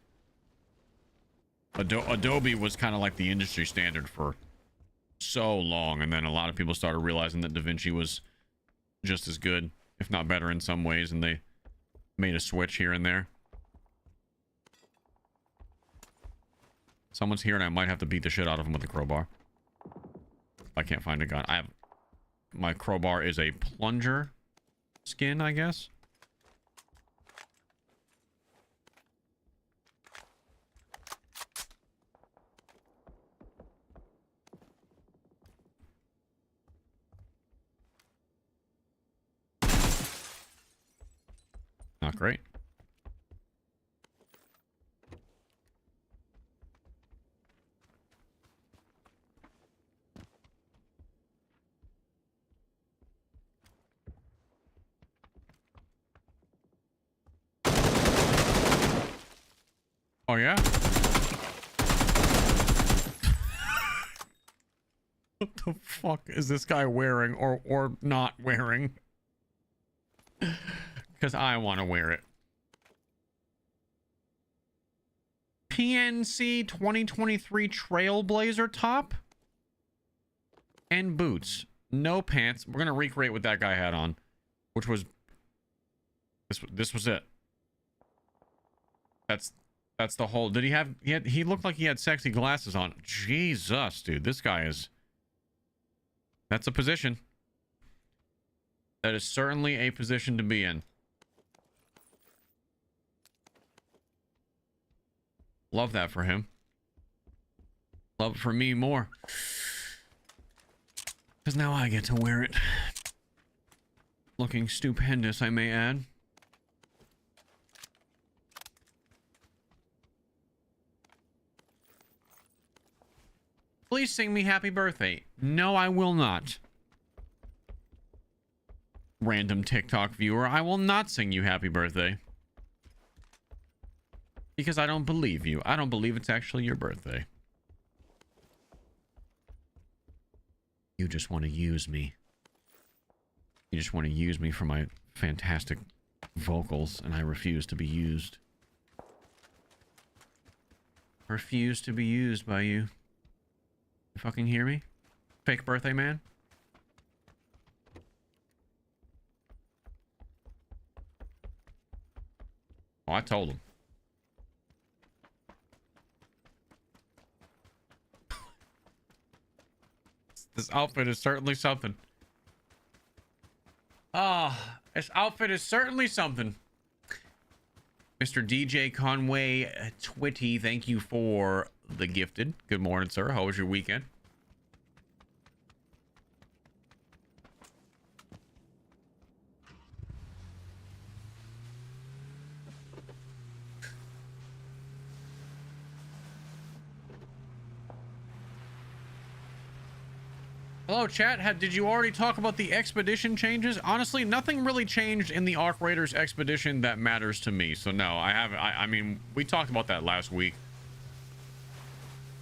Speaker 1: Adobe was kind of like the industry standard for so long, and then a lot of people started realizing that DaVinci was just as good, if not better in some ways, and they made a switch here and there. Someone's here and I might have to beat the shit out of him with a crowbar. I can't find a gun. My crowbar is a plunger skin, I guess. Not great. Oh, yeah? What the fuck is this guy wearing or not wearing? Because I want to wear it. PNC 2023 Trailblazer top and boots. No pants. We're going to recreate what that guy had on, which was this was it. That's the whole. Did he have he looked like he had sexy glasses on. Jesus, dude, this guy is. That's a position. That is certainly a position to be in. Love that for him. Love it for me more. Because now I get to wear it. Looking stupendous, I may add. Please sing me happy birthday. No, I will not. Random TikTok viewer, I will not sing you happy birthday. Because I don't believe you. I don't believe it's actually your birthday. You just want to use me. You just want to use me for my fantastic vocals, and I refuse to be used. Refuse to be used by you. You fucking hear me? Fake birthday man? Oh, I told him. This outfit is certainly something. Ah, this outfit is certainly something. Mr. DJ Conway Twitty, thank you for the gifted. Good morning, sir. How was your weekend? Hello, chat. Did you already talk about the expedition changes? Honestly, nothing really changed in the Arc Raiders expedition that matters to me. So no, I haven't. I mean, we talked about that last week.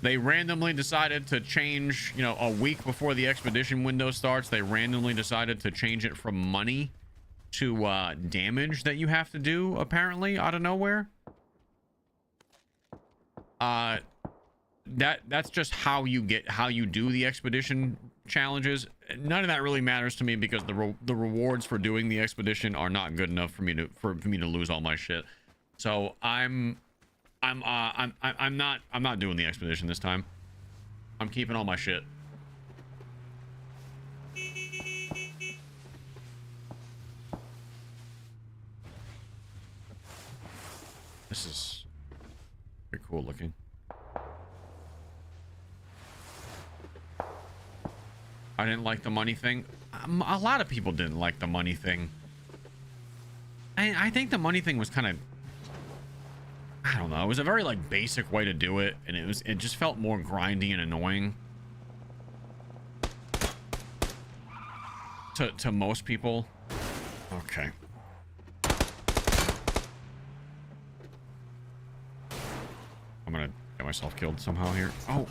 Speaker 1: They randomly decided to change, you know, a week before the expedition window starts. They randomly decided to change it from money to damage that you have to do, apparently, out of nowhere. That's just how you do the expedition challenges. None of that really matters to me because the rewards for doing the expedition are not good enough for me to lose all my shit. So I'm not doing the expedition this time. I'm keeping all my shit. This is pretty cool looking. I didn't like the money thing. A lot of people didn't like the money thing. I think the money thing was kind of, I don't know. It was a very like basic way to do it, and it just felt more grindy and annoying to most people. Okay. I'm gonna get myself killed somehow here. Oh.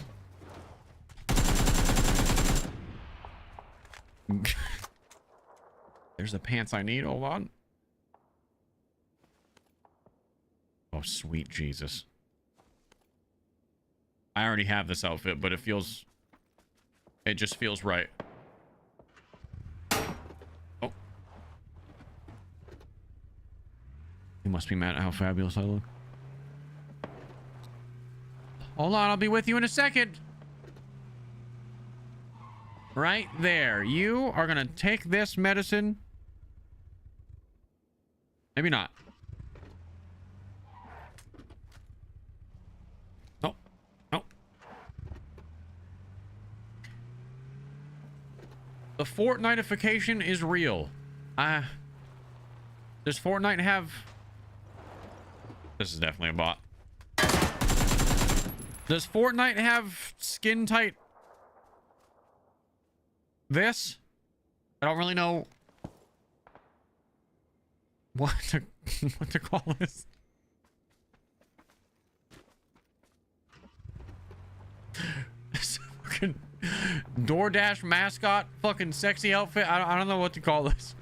Speaker 1: There's the pants I need. Hold on. Oh, sweet Jesus. I already have this outfit, but it just feels right. Oh. You must be mad at how fabulous I look. Hold on, I'll be with you in a second. Right there. You are gonna take this medicine. Maybe not. No. No. The Fortnite-ification is real. Does Fortnite have... This is definitely a bot. Does Fortnite have skin tight this? I don't really know what to call this. This fucking DoorDash mascot fucking sexy outfit. I don't know what to call this.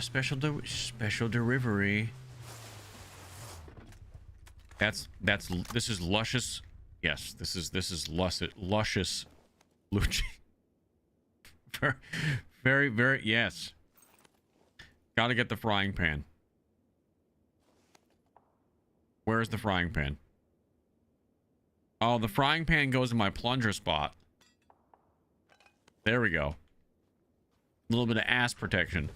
Speaker 1: special delivery. This is luscious. Yes, this is luscious Loochy. Very yes. Gotta get the frying pan. Where's the frying pan? Oh, the frying pan goes in my plunger spot. There we go. A little bit of ass protection.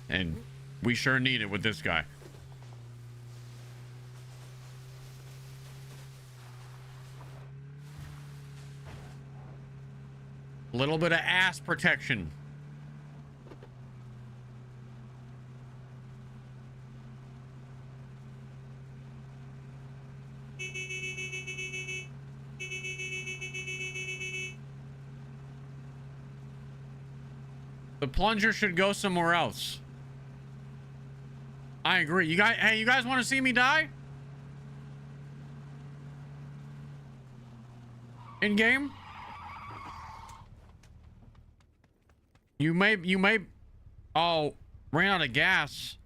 Speaker 1: And we sure need it with this guy. A little bit of ass protection. The plunger should go somewhere else. I agree. You guys, hey, you guys want to see me die? In game? You may. Oh, ran out of gas.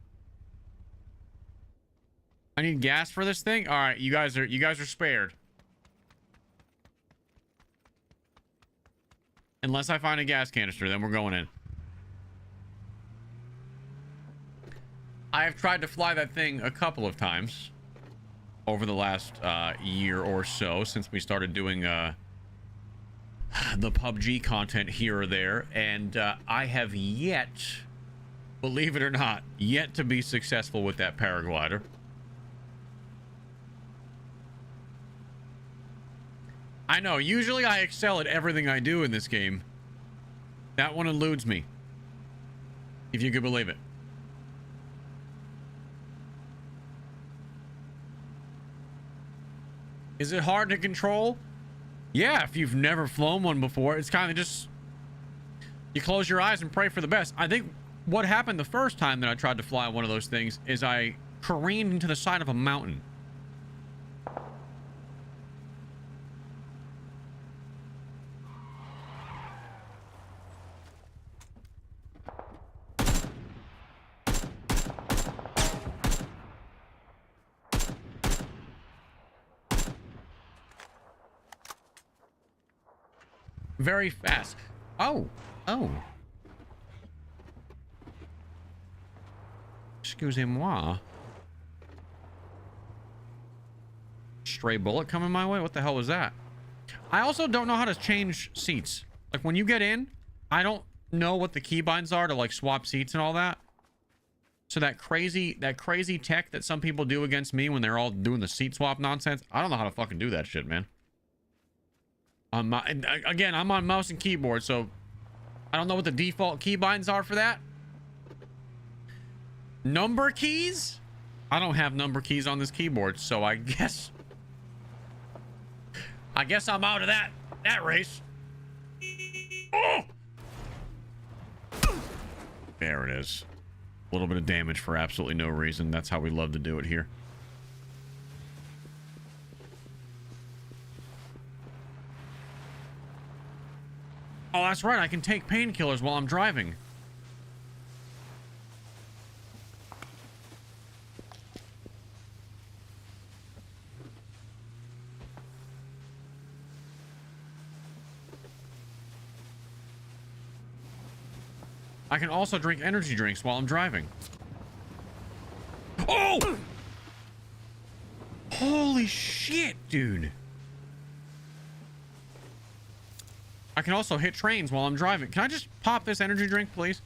Speaker 1: I need gas for this thing. All right, you guys are spared. Unless I find a gas canister, then we're going in. I have tried to fly that thing a couple of times over the last year or so since we started doing the PUBG content here or there, and I have yet, believe it or not, yet to be successful with that paraglider. I know, usually I excel at everything I do in this game. That one eludes me, if you could believe it. Is it hard to control? Yeah, if you've never flown one before, it's kind of just, you close your eyes and pray for the best. I think what happened the first time that I tried to fly one of those things is I careened into the side of a mountain. Very fast. Oh. Excusez-moi. Stray bullet coming my way? What the hell was that? I also don't know how to change seats. Like, when you get in, I don't know what the keybinds are to, like, swap seats and all that. So that crazy tech that some people do against me when they're all doing the seat swap nonsense, I don't know how to fucking do that shit, man. Again, I'm on mouse and keyboard, so I don't know what the default keybinds are for that. Number keys? I don't have number keys on this keyboard, so I guess I'm out of that race. Oh! There it is. A little bit of damage for absolutely no reason. That's how we love to do it here. Oh, that's right. I can take painkillers while I'm driving. I can also drink energy drinks while I'm driving. Oh! Holy shit, dude. I can also hit trains while I'm driving. Can I just pop this energy drink, please?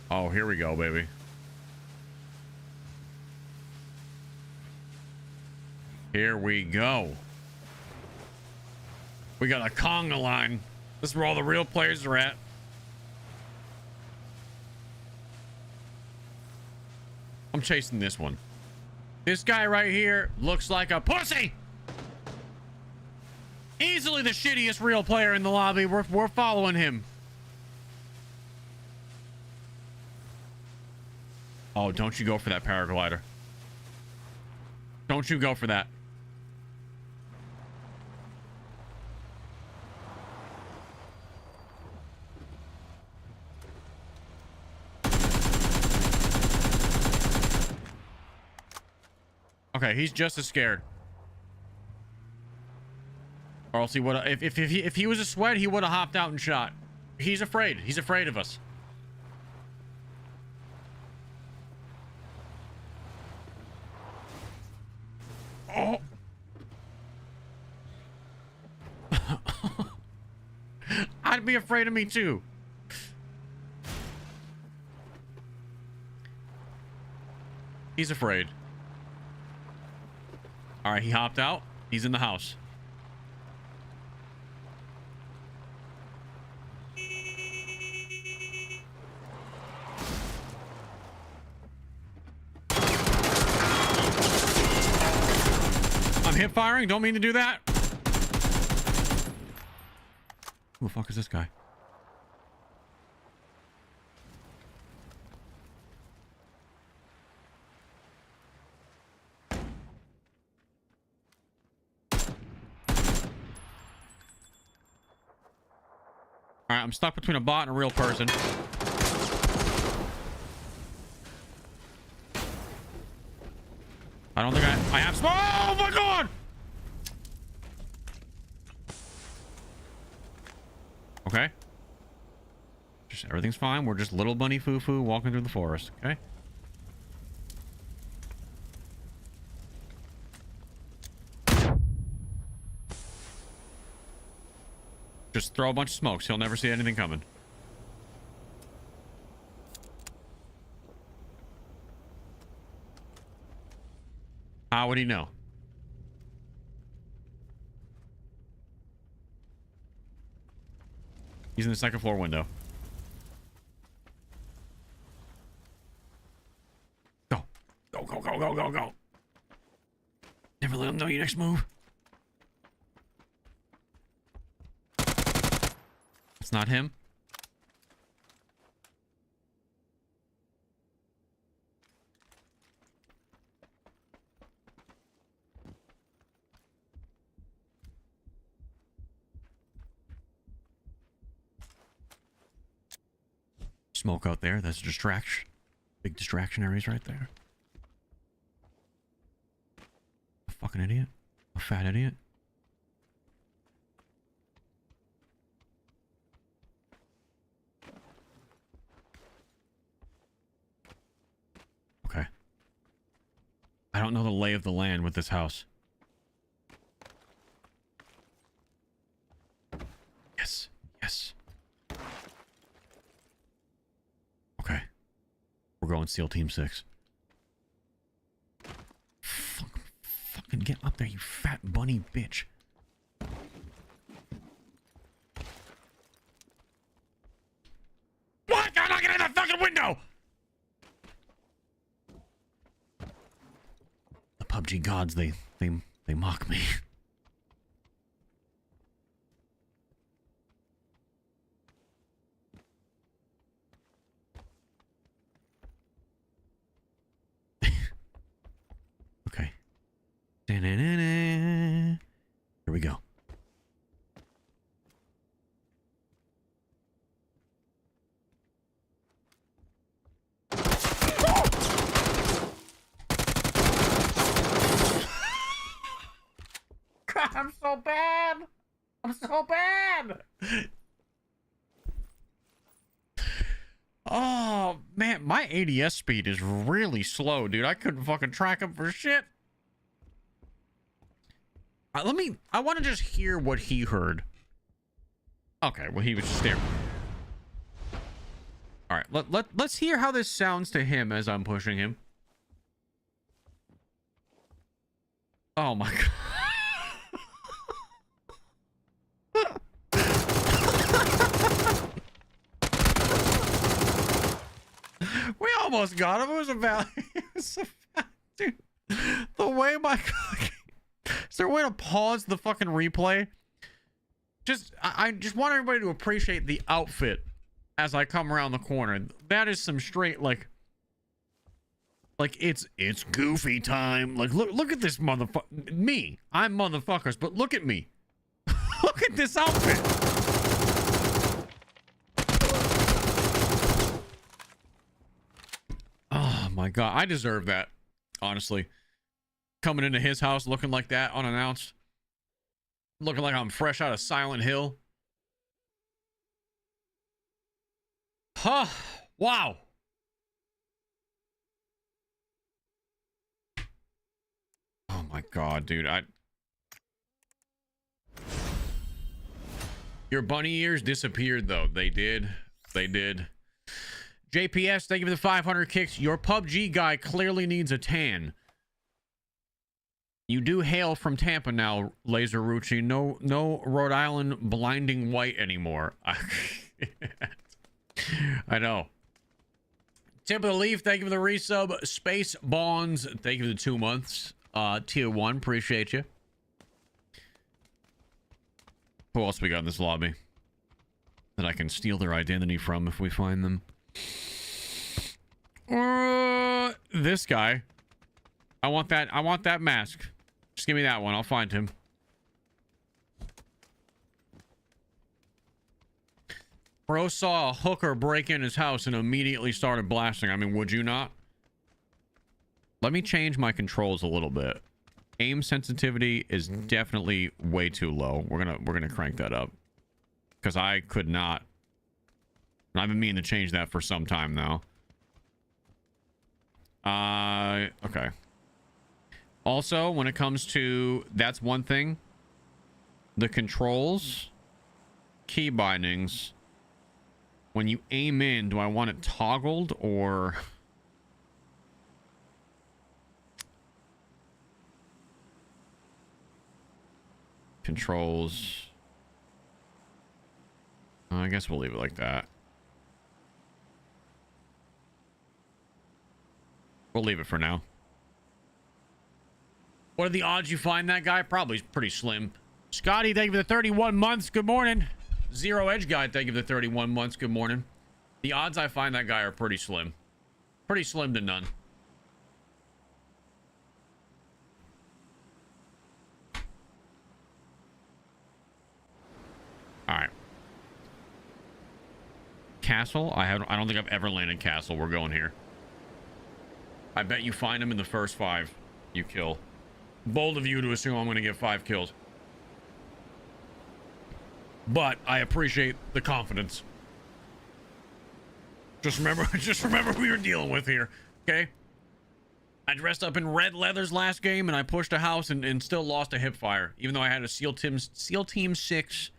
Speaker 1: Oh, here we go, baby. Here we go. We got a conga line. This is where all the real players are at. I'm chasing this one. This guy right here looks like a pussy. Easily the shittiest real player in the lobby. We're following him. Oh, don't you go for that paraglider. Don't you go for that. Okay, he's just as scared. Or else he would have, if he was a sweat, he would have hopped out and shot. He's afraid. He's afraid of us. Oh. I'd be afraid of me too. He's afraid. All right, he hopped out. He's in the house. I'm hip firing. Don't mean to do that. Who the fuck is this guy? All right, I'm stuck between a bot and a real person. I don't think I have smoke. Oh my god! Okay. Just everything's fine. We're just little bunny foo-foo walking through the forest. Okay. Just throw a bunch of smokes. He'll never see anything coming. How would he know? He's in the second floor window. Go. Go, go, go, go, go, go. Never let him know your next move. It's not him. Smoke out there. That's a distraction. Big distraction areas right there. A fucking idiot. A fat idiot. Okay. I don't know the lay of the land with this house. Yes. Yes. Okay. We're going SEAL Team 6. Fucking get up there, you fat bunny bitch. What? I'm not getting in that fucking window! The PUBG gods, they mock me. Okay. Here we go. God, I'm so bad. I'm so bad. Oh, man, my ADS speed is really slow, dude. I couldn't fucking track him for shit. I want to just hear what he heard. Okay, well, he was just there. All right, let's hear how this sounds to him as I'm pushing him. Oh my god. We almost got him. It was about dude, the way my is there a way to pause the fucking replay? I just want everybody to appreciate the outfit as I come around the corner. That is some straight, like, Like it's goofy time. Like look at this motherfucker. Me, I'm motherfuckers, but look at me. Look at this outfit. Oh my god, I deserve that. Honestly, coming into his house looking like that unannounced, looking like I'm fresh out of Silent Hill. Huh? Wow. Oh my god, dude. Your bunny ears disappeared though. They did. They did. JPS, thank you for the 500 kicks. Your PUBG guy clearly needs a tan. You do hail from Tampa now, Laser Rucci. No Rhode Island blinding white anymore. I know. Tip of the leaf, thank you for the resub. Space Bonds, thank you for the 2 months. Tier 1, appreciate you. Who else we got in this lobby that I can steal their identity from if we find them? This guy. I want that mask. Just give me that one. I'll find him. Bro saw a hooker break in his house and immediately started blasting. I mean, would you not? Let me change my controls a little bit. Aim sensitivity is definitely way too low. We're gonna crank that up because I could not. I've been meaning to change that for some time now. Okay. Also, when it comes to, that's one thing. The controls, key bindings. When you aim in, do I want it toggled or? Controls. I guess we'll leave it like that. We'll leave it for now. What are the odds you find that guy? Probably pretty slim. Scotty, thank you for the 31 months. Good morning. Zero Edge Guy, thank you for the 31 months. Good morning. The odds I find that guy are pretty slim. Pretty slim to none. All right. Castle. I don't think I've ever landed Castle. We're going here. I bet you find him in the first 5 you kill. Bold of you to assume I'm going to get 5 kills. But I appreciate the confidence. Just remember who you're dealing with here, okay? I dressed up in red leathers last game and I pushed a house and still lost a hip fire, even though I had a SEAL Team 6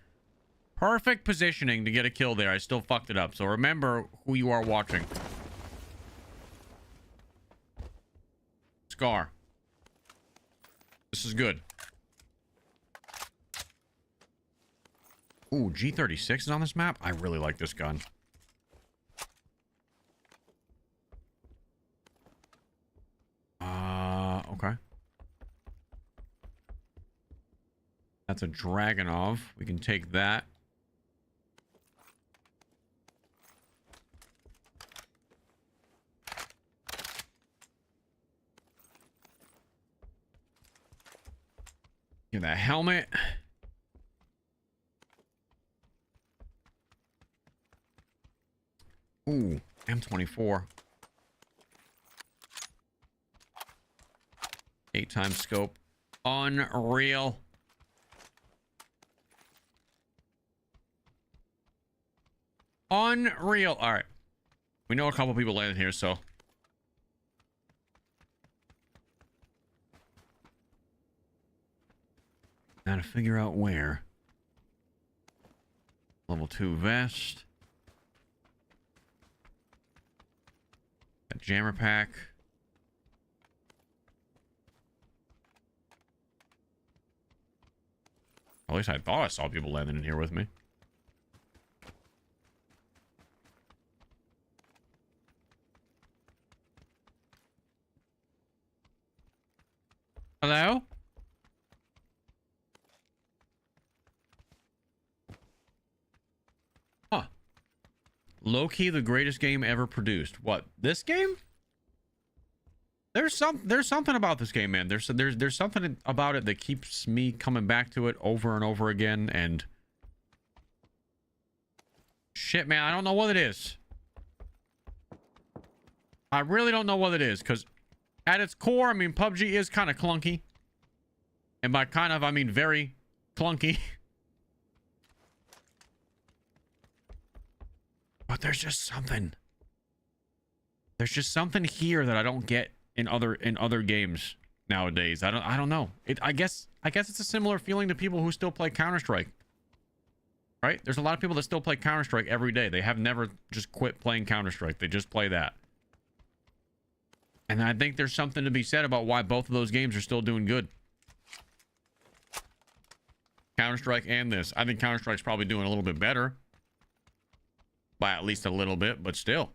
Speaker 1: perfect positioning to get a kill there. I still fucked it up. So remember who you are watching. Scar. This is good. Ooh, G36 is on this map. I really like this gun. Okay. That's a Dragonov. We can take that. Get that helmet. Ooh, M24. 8x scope. Unreal. Unreal. All right. We know a couple people landed here, so. Now to figure out where. Level 2 vest. Got jammer pack. At least I thought I saw people landing in here with me. Hello? Huh. Low-key the greatest game ever produced. What? This game? there's something about this game, man. There's something about it that keeps me coming back to it over and over again. And shit, man, I don't know what it is. I really don't know what it is, because at its core, I mean, PUBG is kind of clunky. And by kind of, I mean very clunky. But there's just something. There's just something here that I don't get in other games nowadays. I don't know. I guess it's a similar feeling to people who still play Counter-Strike. Right? There's a lot of people that still play Counter-Strike every day. They have never just quit playing Counter-Strike. They just play that. And I think there's something to be said about why both of those games are still doing good. Counter-Strike and this. I think Counter-Strike's probably doing a little bit better. By at least a little bit, but still.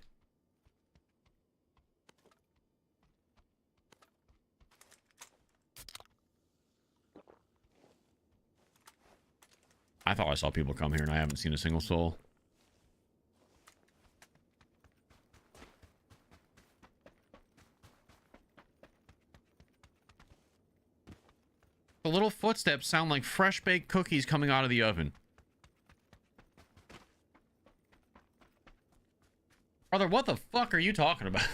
Speaker 1: I thought I saw people come here and I haven't seen a single soul. The little footsteps sound like fresh baked cookies coming out of the oven. Brother, what the fuck are you talking about?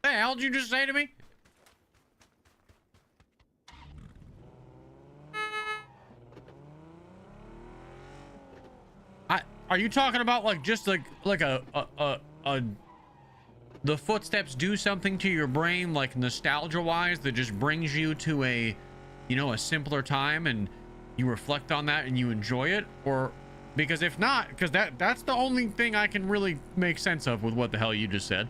Speaker 1: Hey, how did you just say to me? Are you talking about like just like the footsteps do something to your brain, like nostalgia wise, that just brings you to a, you know, a simpler time and you reflect on that and you enjoy it? Or because if not, because that's the only thing I can really make sense of with what the hell you just said.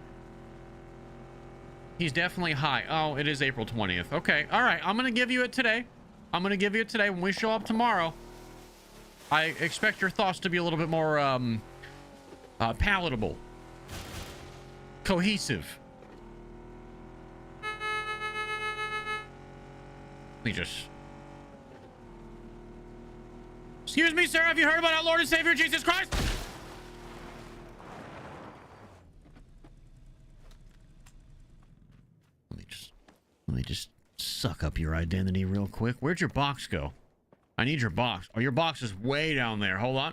Speaker 1: He's definitely high. Oh, it is April 20th. Okay. All right. I'm going to give you it today. I'm going to give you it today. When we show up tomorrow, I expect your thoughts to be a little bit more palatable, cohesive. Let me just... Excuse me, sir. Have you heard about our Lord and Savior Jesus Christ? Let me just suck up your identity real quick. Where'd your box go? I need your box. Oh, your box is way down there. Hold on.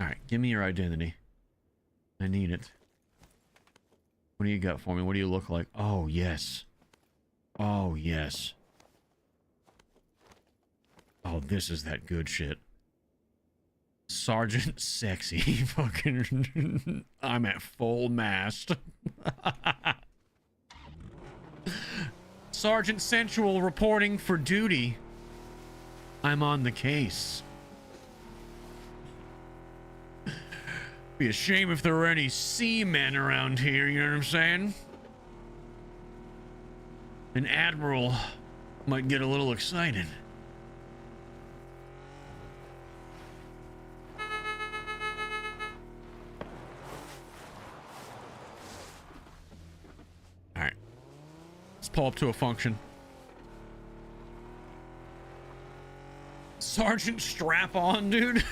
Speaker 1: All right, give me your identity. I need it. What do you got for me? What do you look like? Oh, yes. Oh, yes. Oh, this is that good shit. Sergeant Sexy. Fucking... I'm at full mast. Sergeant Sensual reporting for duty. I'm on the case. Be a shame if there were any seamen around here, you know what I'm saying? An admiral might get a little excited. Alright. Let's pull up to a function. Sergeant strap on, dude.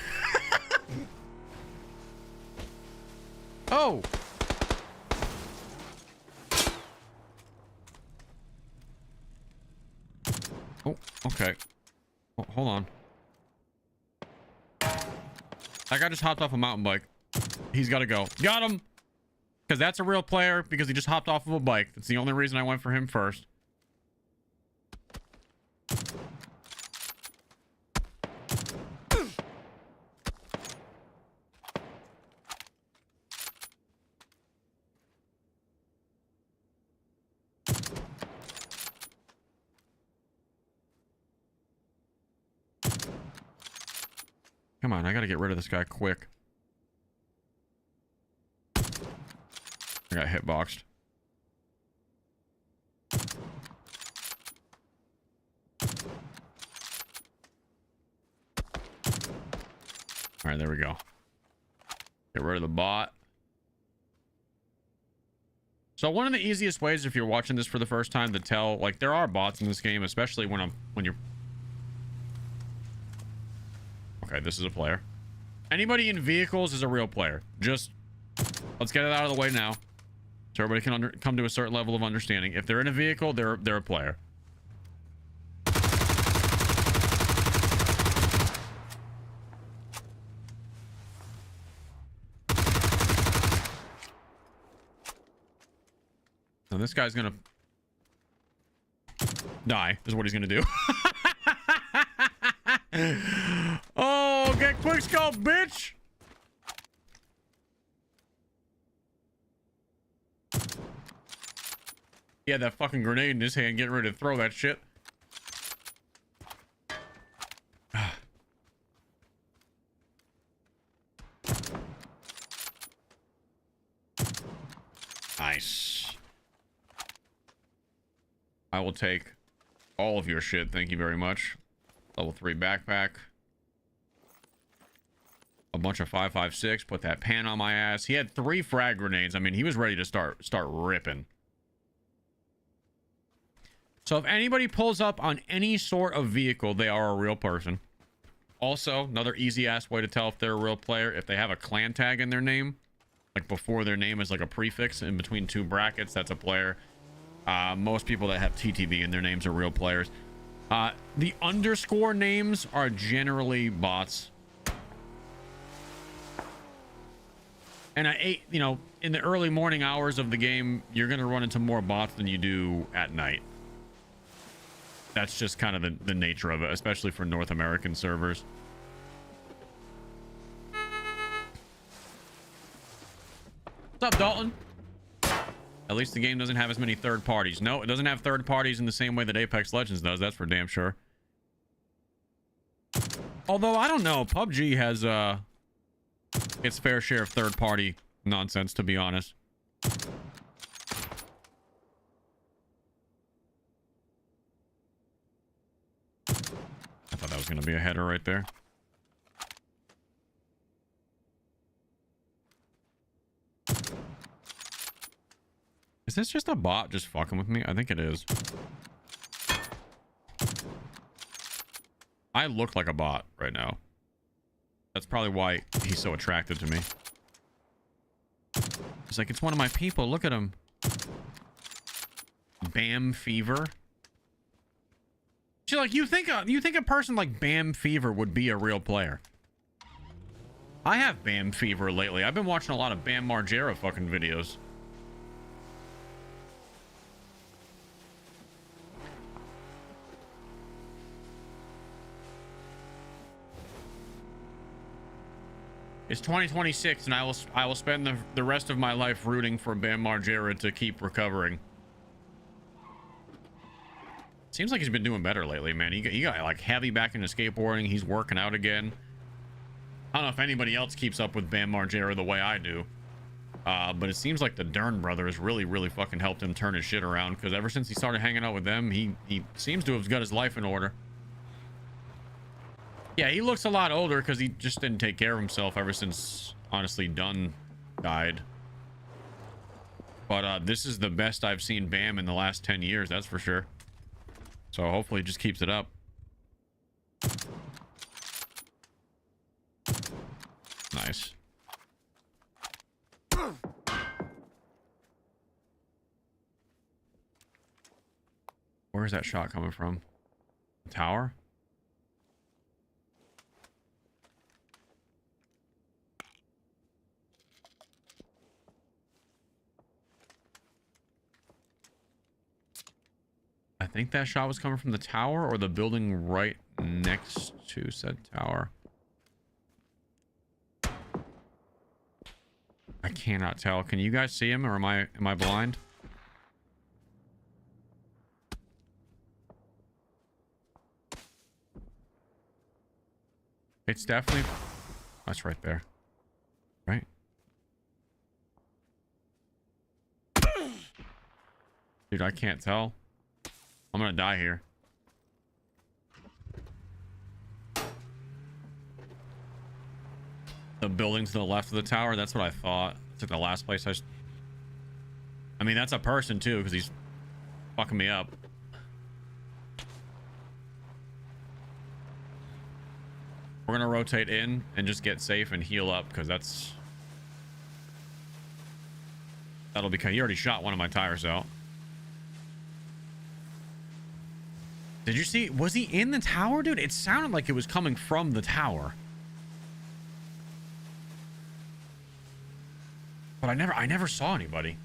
Speaker 1: Oh. Oh, okay. Oh, hold on. That guy just hopped off a mountain bike. He's got to go. Got him! Because that's a real player, because he just hopped off of a bike. That's the only reason I went for him first. Come on, I gotta get rid of this guy quick. I got hitboxed. Alright, there we go. Get rid of the bot. So one of the easiest ways, if you're watching this for the first time, to tell, like, there are bots in this game, especially when you're Okay, this is a player. Anybody in vehicles is a real player. Just let's get it out of the way now, so everybody can come to a certain level of understanding. If they're in a vehicle, they're a player. So this guy's gonna die, is what he's gonna do. Oh, get quick scope, bitch! He had that fucking grenade in his hand, getting ready to throw that shit. Nice. I will take all of your shit. Thank you very much. Level 3 backpack. A bunch of 5.56. Put that pan on my ass. He had 3 frag grenades. I mean, he was ready to start ripping. So if anybody pulls up on any sort of vehicle, they are a real person. Also, another easy ass way to tell if they're a real player, if they have a clan tag in their name, like before their name is like a prefix in between 2 brackets, that's a player. Most people that have TTV in their names are real players. The underscore names are generally bots. And you know, in the early morning hours of the game, you're going to run into more bots than you do at night. That's just kind of the nature of it, especially for North American servers. What's up, Dalton? At least the game doesn't have as many third parties. No, it doesn't have third parties in the same way that Apex Legends does. That's for damn sure. Although, I don't know. PUBG has its fair share of third party nonsense, to be honest. I thought that was going to be a header right there. Is this just a bot just fucking with me? I think it is. I look like a bot right now. That's probably why he's so attracted to me. He's like, it's one of my people. Look at him. Bam Fever. So, like, you think a person like Bam Fever would be a real player? I have Bam Fever lately. I've been watching a lot of Bam Margera fucking videos. It's 2026, and I will spend the rest of my life rooting for Bam Margera to keep recovering. Seems like he's been doing better lately, man. He got like heavy back into skateboarding. He's working out again. I don't know if anybody else keeps up with Bam Margera the way I do, but it seems like the Dern brothers really fucking helped him turn his shit around, because ever since he started hanging out with them, he seems to have got his life in order. Yeah, he looks a lot older because he just didn't take care of himself ever since, honestly, Dunn died. But this is the best I've seen Bam in the last 10 years, that's for sure. So hopefully he just keeps it up. Nice. Where's that shot coming from? The tower? I think that shot was coming from the tower or the building right next to said tower. I cannot tell. Can you guys see him, or am I blind? It's definitely... That's right there. Right? Dude, I can't tell. I'm gonna die here. The building to the left of the tower, that's what I thought. It's like the last place I mean, that's a person too, because he's fucking me up. We're gonna rotate in and just get safe and heal up, because that'll be kind. He already shot one of my tires out. Did you see? Was he in the tower, dude? It sounded like it was coming from the tower. But I never saw anybody.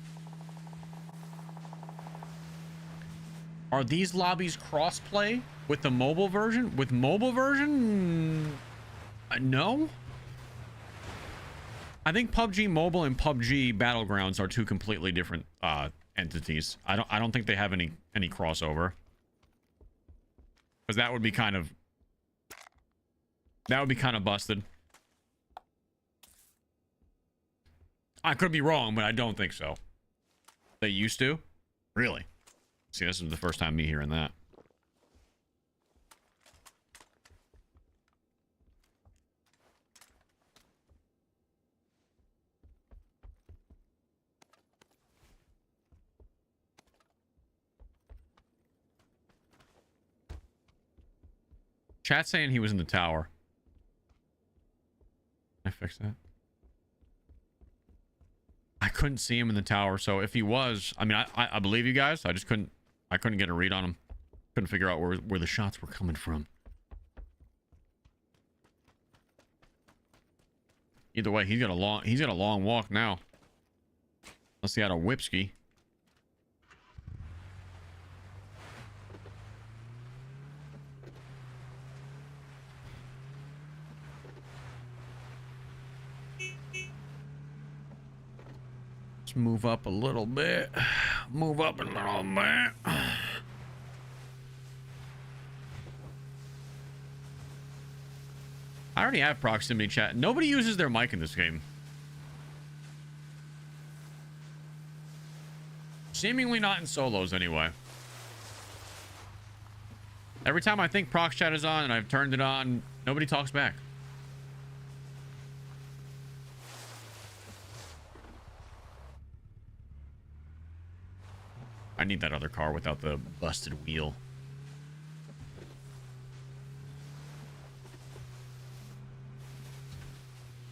Speaker 1: Are these lobbies cross-play with the mobile version? With mobile version? No. I think PUBG Mobile and PUBG Battlegrounds are two completely different entities. I don't think they have any crossover. Because that would be kind of busted. I could be wrong, but I don't think so. They used to? Really? See, this is the first time me hearing that. Chat saying he was in the tower. Can I fix that? I couldn't see him in the tower, so if he was, I mean, I believe you guys. I just couldn't get a read on him. Couldn't figure out where the shots were coming from. Either way, he's got a long walk now. Unless he had a whipski. Move up a little bit. Move up a little bit. I already have proximity chat. Nobody uses their mic in this game. Seemingly not in solos anyway. Every time I think prox chat is on and I've turned it on, nobody talks back. I need that other car without the busted wheel.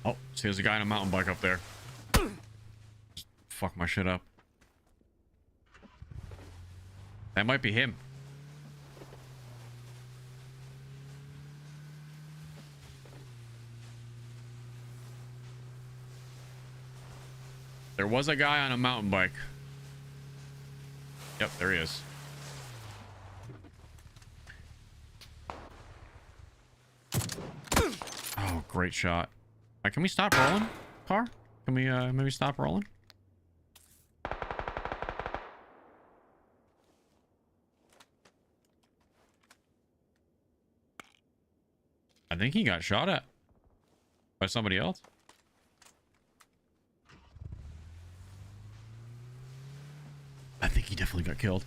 Speaker 1: Oh, see, there's a guy on a mountain bike up there. Just fuck my shit up. That might be him. There was a guy on a mountain bike. Yep, there he is. Oh, great shot. Can we stop rolling, car? Can we maybe stop rolling? I think he got shot at by somebody else. I think he definitely got killed.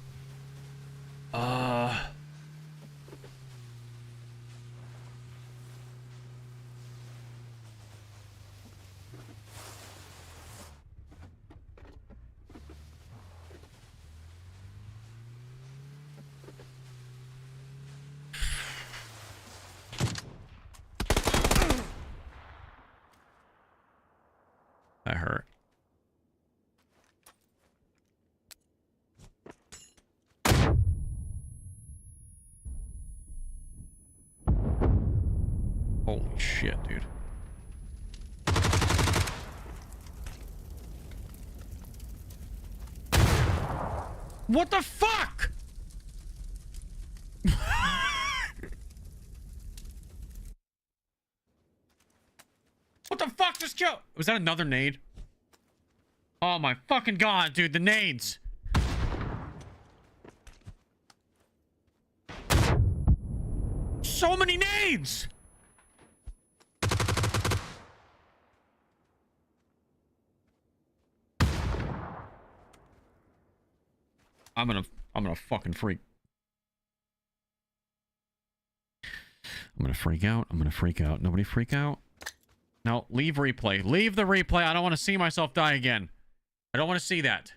Speaker 1: That hurt. Holy shit, dude. What the fuck? What the fuck just killed? Was that another nade? Oh my fucking god, dude, the nades. So many nades. I'm gonna fucking freak. I'm gonna freak out. I'm gonna freak out. Nobody freak out. No, leave replay. Leave the replay. I don't want to see myself die again. I don't want to see that.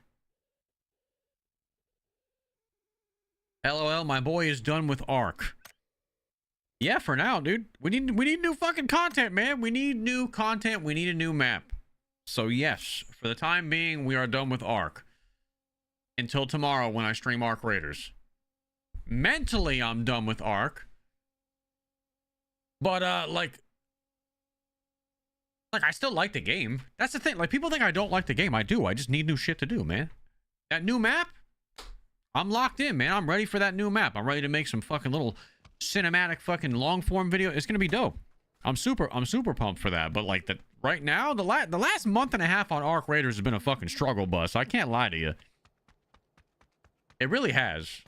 Speaker 1: LOL, my boy is done with Ark. Yeah, for now, dude. We need new fucking content, man. We need new content. We need a new map. So yes, for the time being, we are done with Ark. Until tomorrow when I stream Ark Raiders. Mentally, I'm done with Ark. But like I still like the game. That's the thing. Like, people think I don't like the game. I do. I just need new shit to do, man. That new map, I'm locked in, man. I'm ready for that new map. I'm ready to make some fucking little cinematic fucking long form video. It's gonna be dope. I'm super pumped for that. But like, right now, the last month and a half on Ark Raiders has been a fucking struggle bus. I can't lie to you. It really has.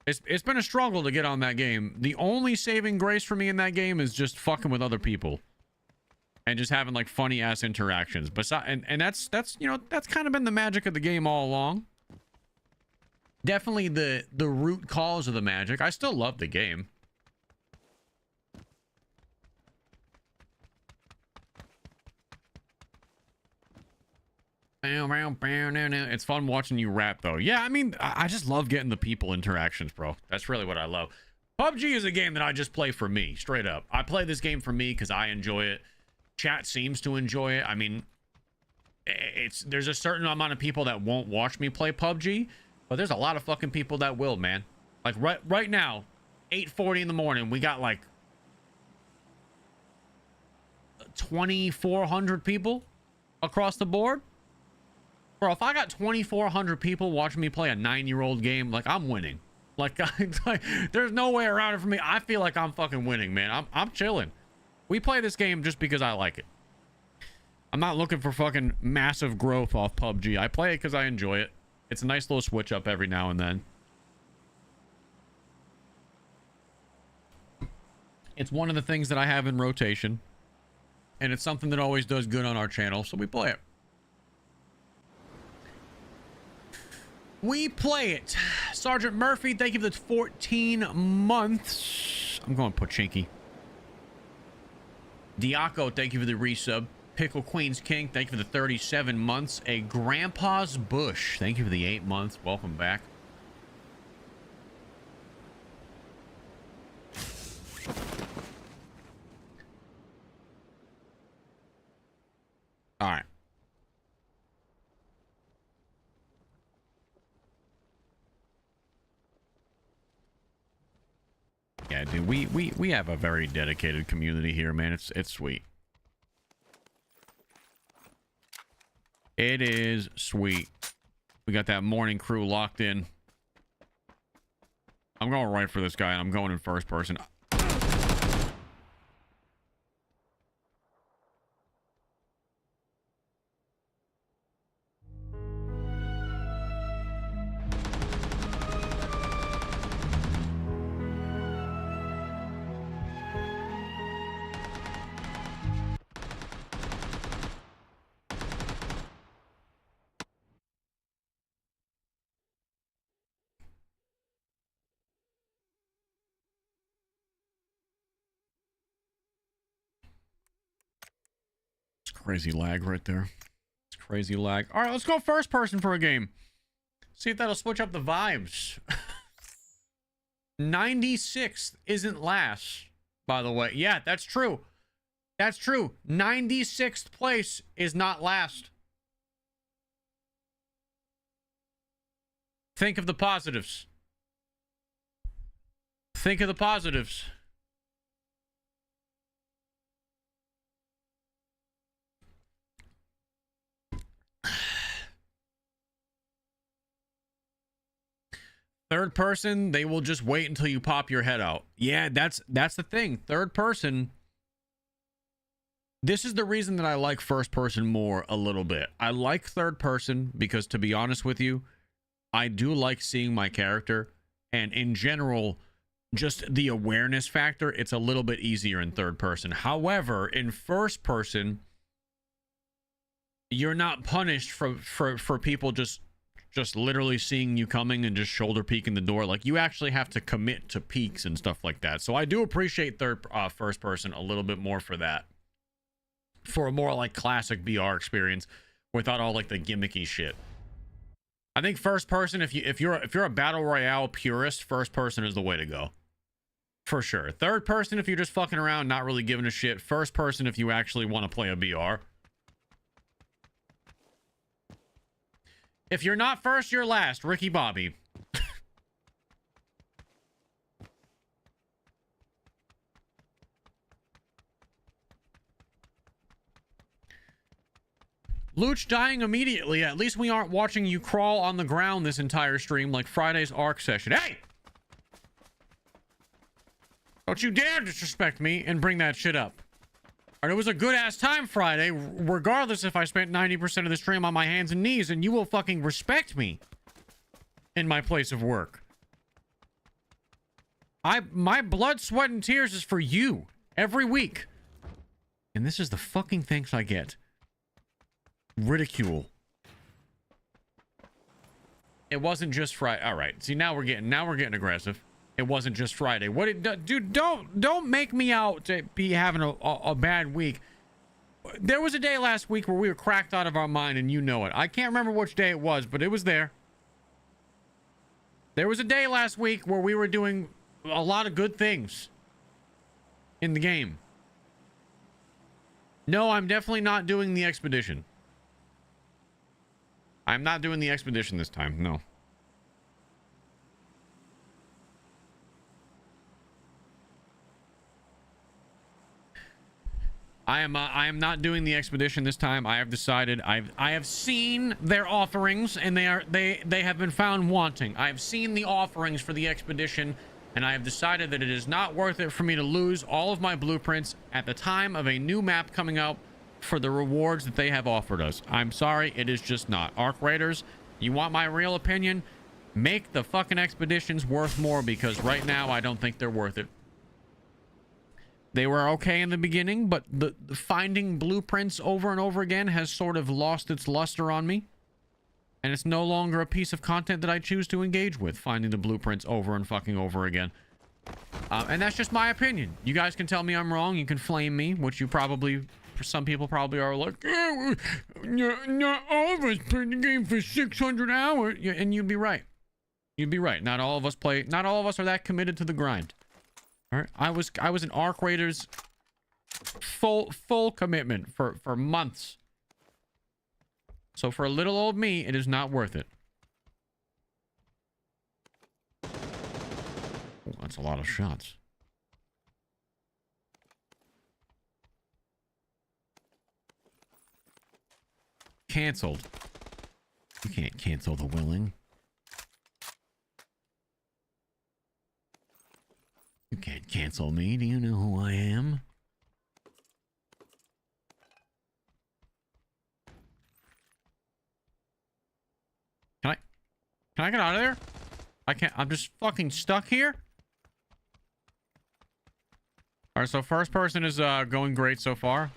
Speaker 1: It's been a struggle to get on that game. The only saving grace for me in that game is just fucking with other people and just having like funny ass interactions. And that's you know, that's kind of been the magic of the game all along. Definitely the root cause of the magic. I still love the game. It's fun watching you rap, though. Yeah, I mean, I just love getting the people interactions, bro. That's really what I love. PUBG is a game that I just play for me, straight up. I play this game for me because I enjoy it. Chat seems to enjoy it. I mean, there's a certain amount of people that won't watch me play PUBG, but there's a lot of fucking people that will, man. Like right now, 8:40 in the morning, we got like 2,400 people across the board. Bro, if I got 2,400 people watching me play a 9-year-old game, like, I'm winning. Like, there's no way around it for me. I feel like I'm fucking winning, man. I'm chilling. We play this game just because I like it. I'm not looking for fucking massive growth off PUBG. I play it because I enjoy it. It's a nice little switch up every now and then. It's one of the things that I have in rotation. And it's something that always does good on our channel, so we play it. We play it. Sergeant Murphy, thank you for the 14 months. I'm going Pochinki. Diaco, thank you for the resub. Pickle Queen's King, thank you for the 37 months. A Grandpa's Bush, thank you for the 8 months. Welcome back. All right. Yeah, dude, we have a very dedicated community here, man. It's sweet. It is sweet. We got that morning crew locked in. I'm going right for this guy, and I'm going in first person. Crazy lag right there. It's crazy lag. All right, let's go first person for a game. See if that'll switch up the vibes. 96th isn't last, by the way. Yeah, that's true. That's true. 96th place is not last. Think of the positives. Think of the positives. Third person, they will just wait until you pop your head out. Yeah, that's the thing. Third person. This is the reason that I like first person more a little bit. I like third person because, to be honest with you, I do like seeing my character, and in general, just the awareness factor, it's a little bit easier in third person. However, in first person, you're not punished for people just literally seeing you coming and just shoulder peeking the door. Like, you actually have to commit to peeks and stuff like that. So I do appreciate first person a little bit more for that. For a more like classic VR experience without all like the gimmicky shit. I think first person, if you're a battle royale purist, first person is the way to go. For sure. Third person if you're just fucking around, not really giving a shit. First person if you actually want to play a BR. If you're not first, you're last. Ricky Bobby. Looch dying immediately. At least we aren't watching you crawl on the ground this entire stream like Friday's ARC session. Hey! Don't you dare disrespect me and bring that shit up. All right, it was a good-ass time Friday, regardless if I spent 90% of the stream on my hands and knees, and you will fucking respect me in my place of work. My blood, sweat, and tears is for you every week. And this is the fucking thanks I get. Ridicule. It wasn't just Friday. All right. See, now we're getting aggressive. It wasn't just Friday. Dude, don't make me out to be having a bad week. There was a day last week where we were cracked out of our mind, and you know it. I can't remember which day it was, but it was there. There was a day last week where we were doing a lot of good things in the game. No, I'm definitely not doing the expedition. I'm not doing the expedition this time. No. I am not doing the expedition this time. I have decided I have seen their offerings, and they have been found wanting. I have seen the offerings for the expedition, and I have decided that it is not worth it for me to lose all of my blueprints at the time of a new map coming out for the rewards that they have offered us. I'm sorry, it is just not. Arc Raiders, you want my real opinion? Make the fucking expeditions worth more, because right now I don't think they're worth it. They were okay in the beginning, but the finding blueprints over and over again has sort of lost its luster on me. And it's no longer a piece of content that I choose to engage with, finding the blueprints over and fucking over again. And that's just my opinion. You guys can tell me I'm wrong. You can flame me, which you probably... Some people probably are like, oh, not all of us played the game for 600 hours. Yeah, and you'd be right. You'd be right. Not all of us play. Not all of us are that committed to the grind. All right. I was an Arc Raiders full commitment for months. So for a little old me, it is not worth it. Oh, that's a lot of shots. Canceled. You can't cancel the willing. You can't cancel me. Do you know who I am? Can I get out of there? I can't. I'm just fucking stuck here. All right, so first person is going great so far.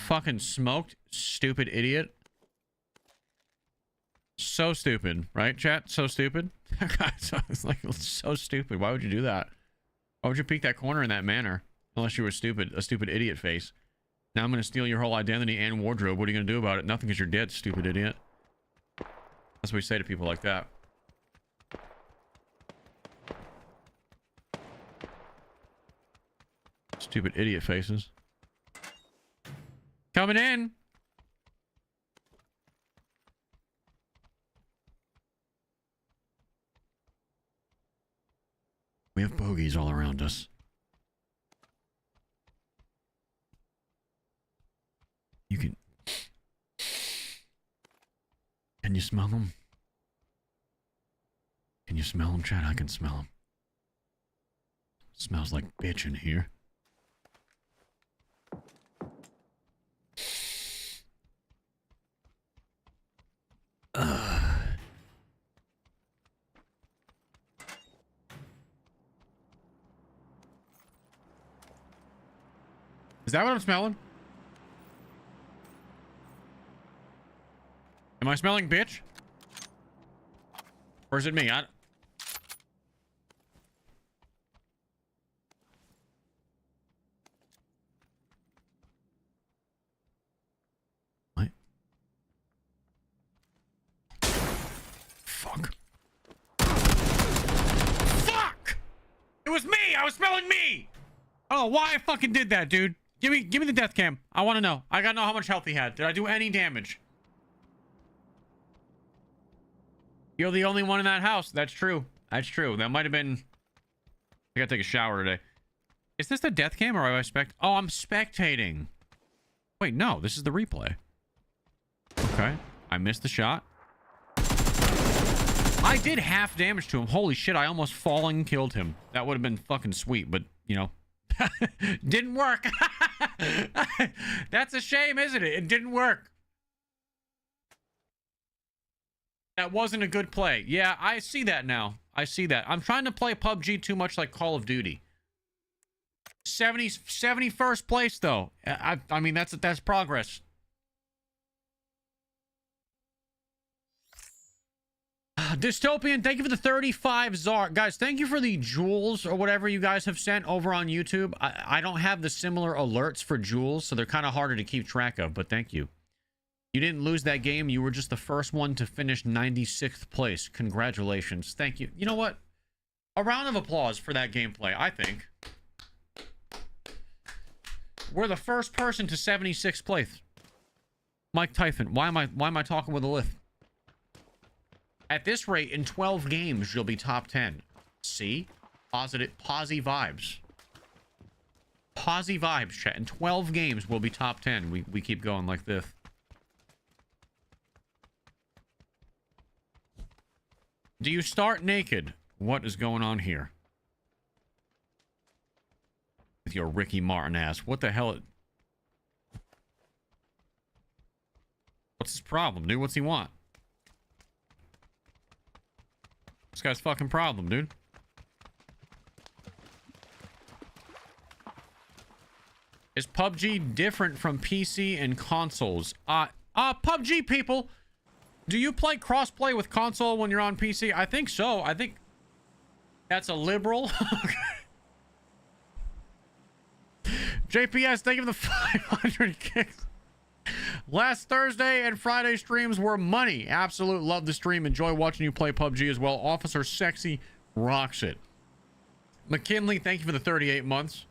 Speaker 1: Fucking smoked, stupid idiot. So stupid, right, chat? So stupid. It's like so stupid. Why would you do that? Why would you peek that corner in that manner? Unless you were stupid, a stupid idiot face. Now I'm gonna steal your whole identity and wardrobe. What are you gonna do about it? Nothing, because you're dead, stupid idiot. That's what we say to people like that. Stupid idiot faces. Coming in. We have bogeys all around us. You can... Can you smell them? Can you smell them, Chad? I can smell them. Smells like bitch in here. Is that what I'm smelling? Am I smelling bitch? Or is it me? was me! I was smelling me! I don't know why I fucking did that, dude. Give me the death cam. I want to know. I gotta know how much health he had. Did I do any damage? You're the only one in that house. That's true. That's true. That might have been... I gotta take a shower today. Is this the death cam or am I Oh, I'm spectating. Wait, no. This is the replay. Okay. I missed the shot. I did half damage to him. Holy shit, I almost falling killed him. That would have been fucking sweet, but, you know... didn't work. That's a shame, isn't it? It didn't work. That wasn't a good play. Yeah, I see that now. I see that. I'm trying to play PUBG too much like Call of Duty. 71st place though. I mean that's progress. Dystopian, thank you for the 35 Czar. Guys, thank you for the jewels or whatever you guys have sent over on YouTube. I don't have the similar alerts for jewels, so they're kind of harder to keep track of, but thank you. You didn't lose that game. You were just the first one to finish 96th place. Congratulations. Thank you. You know what? A round of applause for that gameplay, I think. We're the first person to 76th place. Mike Typhon. Why am I talking with a lisp? At this rate, in 12 games, you'll be top 10. See? Positive, posy vibes. Posy vibes, chat. In 12 games, we'll be top 10. We keep going like this. Do you start naked? What is going on here? With your Ricky Martin ass. What the hell? What's his problem, dude? What's he want? This guy's fucking problem, dude. Is PUBG different from PC and consoles? PUBG people, do you play crossplay with console when you're on PC? I think so. I think that's a liberal. JPS, thank you for the 500 kicks. Last Thursday and Friday streams were money. Absolute love the stream. Enjoy watching you play PUBG as well. Officer Sexy rocks it. McKinley, thank you for the 38 months.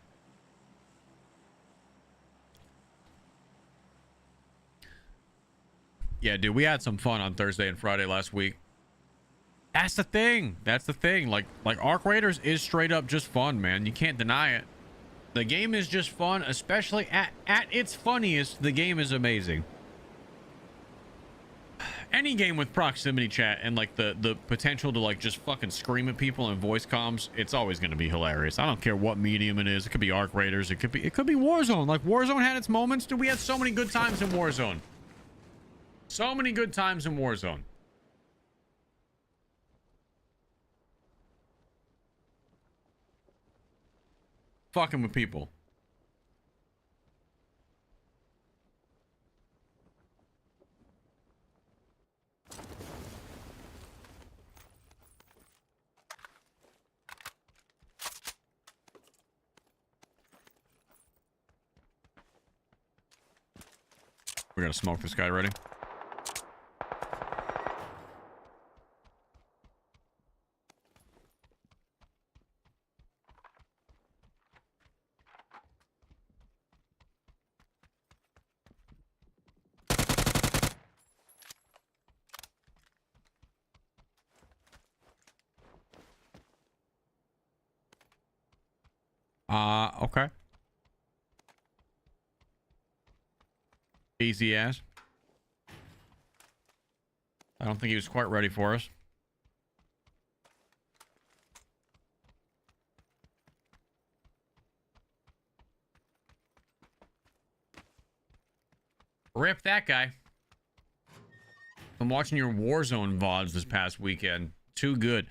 Speaker 1: Yeah, dude, we had some fun on Thursday and Friday last week. That's the thing. That's the thing. Like Arc Raiders is straight up just fun, man. You can't deny it. The game is just fun, especially at its funniest. The game is amazing. Any game with proximity chat and like the potential to like just fucking scream at people in voice comms, it's always going to be hilarious. I don't care what medium it is. It could be Arc Raiders. It could be Warzone. Like Warzone had its moments. Dude, we had so many good times in Warzone. So many good times in Warzone. Fucking with people. We're gonna smoke this guy. Ready? Okay. Easy ass. I don't think he was quite ready for us. Rip that guy. I'm watching your Warzone VODs this past weekend. Too good.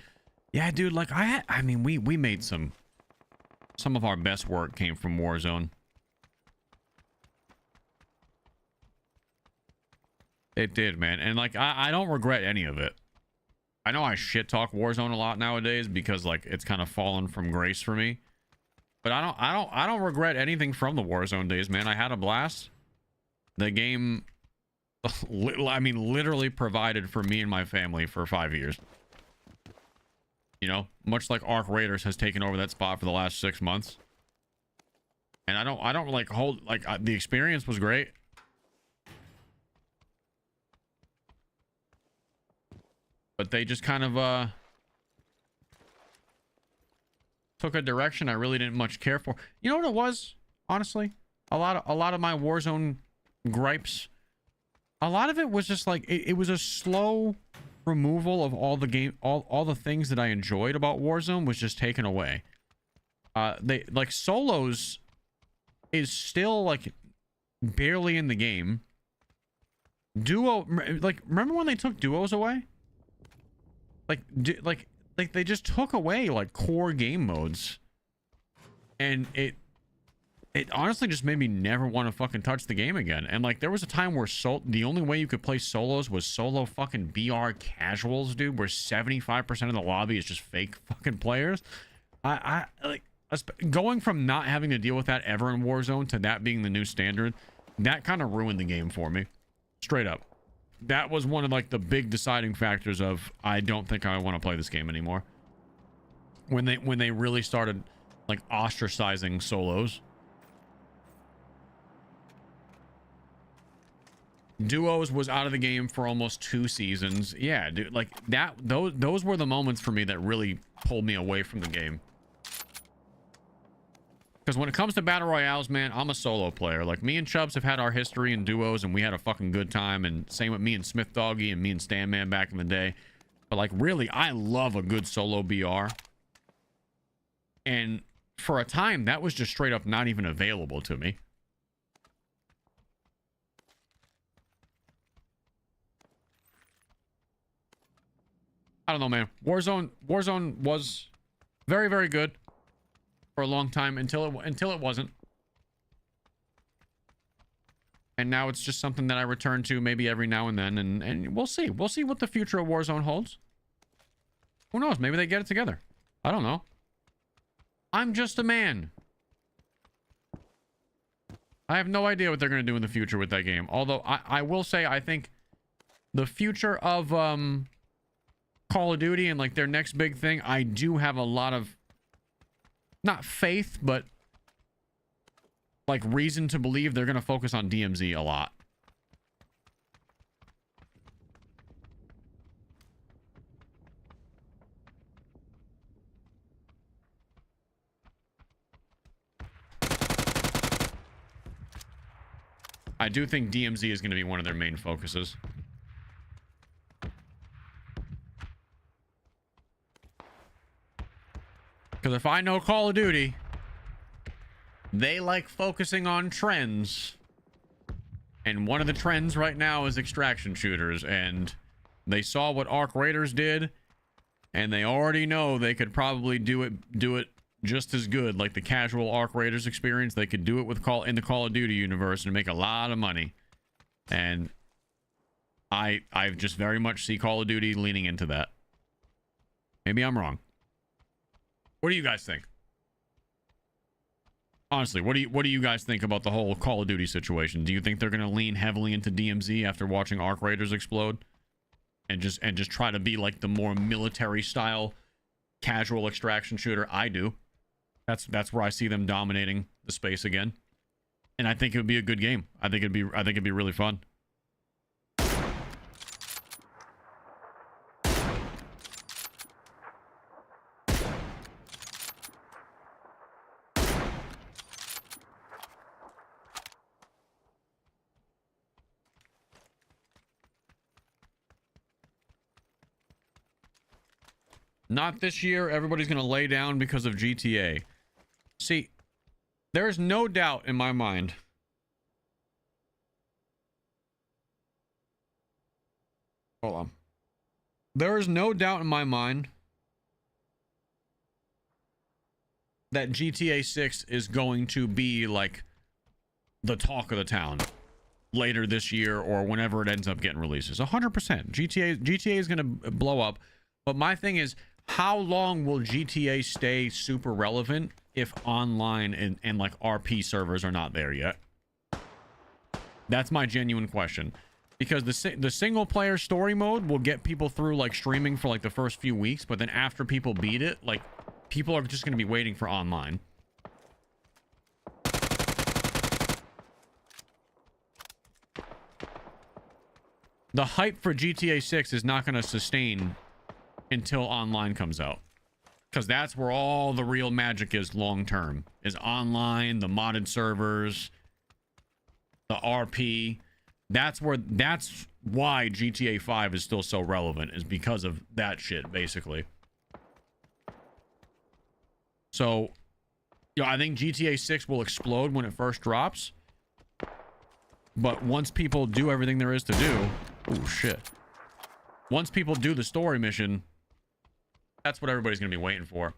Speaker 1: Yeah, dude, like I mean, we made some of our best work came from Warzone. It did, man. And like I don't regret any of it. I know I shit talk Warzone a lot nowadays because like it's kind of fallen from grace for me. But I don't regret anything from the Warzone days, man. I had a blast. The game I mean literally provided for me and my family for 5 years. You know, much like Arc Raiders has taken over that spot for the last 6 months. And I don't like hold, like, the experience was great. But they just kind of, took a direction I really didn't much care for. You know what it was? Honestly, a lot of my Warzone gripes, a lot of it was just like, it was a slow removal of all the game, all the things that I enjoyed about Warzone was just taken away. They, like, solos is still, like, barely in the game. Duo, like, remember when they took duos away? Like they just took away, like, core game modes. And it honestly just made me never want to fucking touch the game again. And, like, there was a time where the only way you could play solos was solo fucking BR casuals, dude, where 75% of the lobby is just fake fucking players. I like, going from not having to deal with that ever in Warzone to that being the new standard, that kind of ruined the game for me. Straight up. That was one of, like, the big deciding factors of, I don't think I want to play this game anymore. When they really started, like, ostracizing solos. Duos was out of the game for almost 2 seasons. Yeah, dude, like, those were the moments for me that really pulled me away from the game. Because when it comes to battle royales, man, I'm a solo player. Like, me and Chubbs have had our history in duos, and we had a fucking good time. And same with me and Smith Doggy and me and Stanman back in the day. But, like, really, I love a good solo BR. And for a time, that was just straight up not even available to me. I don't know, man. Warzone was very, very good for a long time until it wasn't. And now it's just something that I return to maybe every now and then, and we'll see. We'll see what the future of Warzone holds. Who knows? Maybe they get it together. I don't know. I'm just a man. I have no idea what they're going to do in the future with that game. Although I will say I think the future of Call of Duty and, like, their next big thing, I do have a lot of, not faith, but, like, reason to believe they're going to focus on DMZ a lot. I do think DMZ is going to be one of their main focuses. Because if I know Call of Duty, they like focusing on trends. And one of the trends right now is extraction shooters. And they saw what Arc Raiders did. And they already know they could probably do it just as good. Like the casual Arc Raiders experience. They could do it with in the Call of Duty universe and make a lot of money. And I just very much see Call of Duty leaning into that. Maybe I'm wrong. What do you guys think? Honestly, what do you guys think about the whole Call of Duty situation? Do you think they're going to lean heavily into DMZ after watching Arc Raiders explode, and just try to be like the more military style casual extraction shooter? I do. That's where I see them dominating the space again, and I think it would be a good game. I think it'd be really fun. Not this year. Everybody's going to lay down because of GTA. See, there's no doubt in my mind. Hold on. There is no doubt in my mind that GTA 6 is going to be like the talk of the town later this year or whenever it ends up getting releases. 100%. GTA is going to blow up. But my thing is, how long will GTA stay super relevant if online and like RP servers are not there yet? That's my genuine question. because the single player story mode will get people through like streaming for like the first few weeks, but then after people beat it, like people are just going to be waiting for online. The hype for GTA 6 is not going to sustain until online comes out, because that's where all the real magic is long term, is online, the modded servers, the RP. That's why GTA 5 is still so relevant, is because of that shit, basically. So, I think GTA 6 will explode when it first drops, but once people do everything there is to do, oh shit, once people do the story mission, that's what everybody's gonna be waiting for.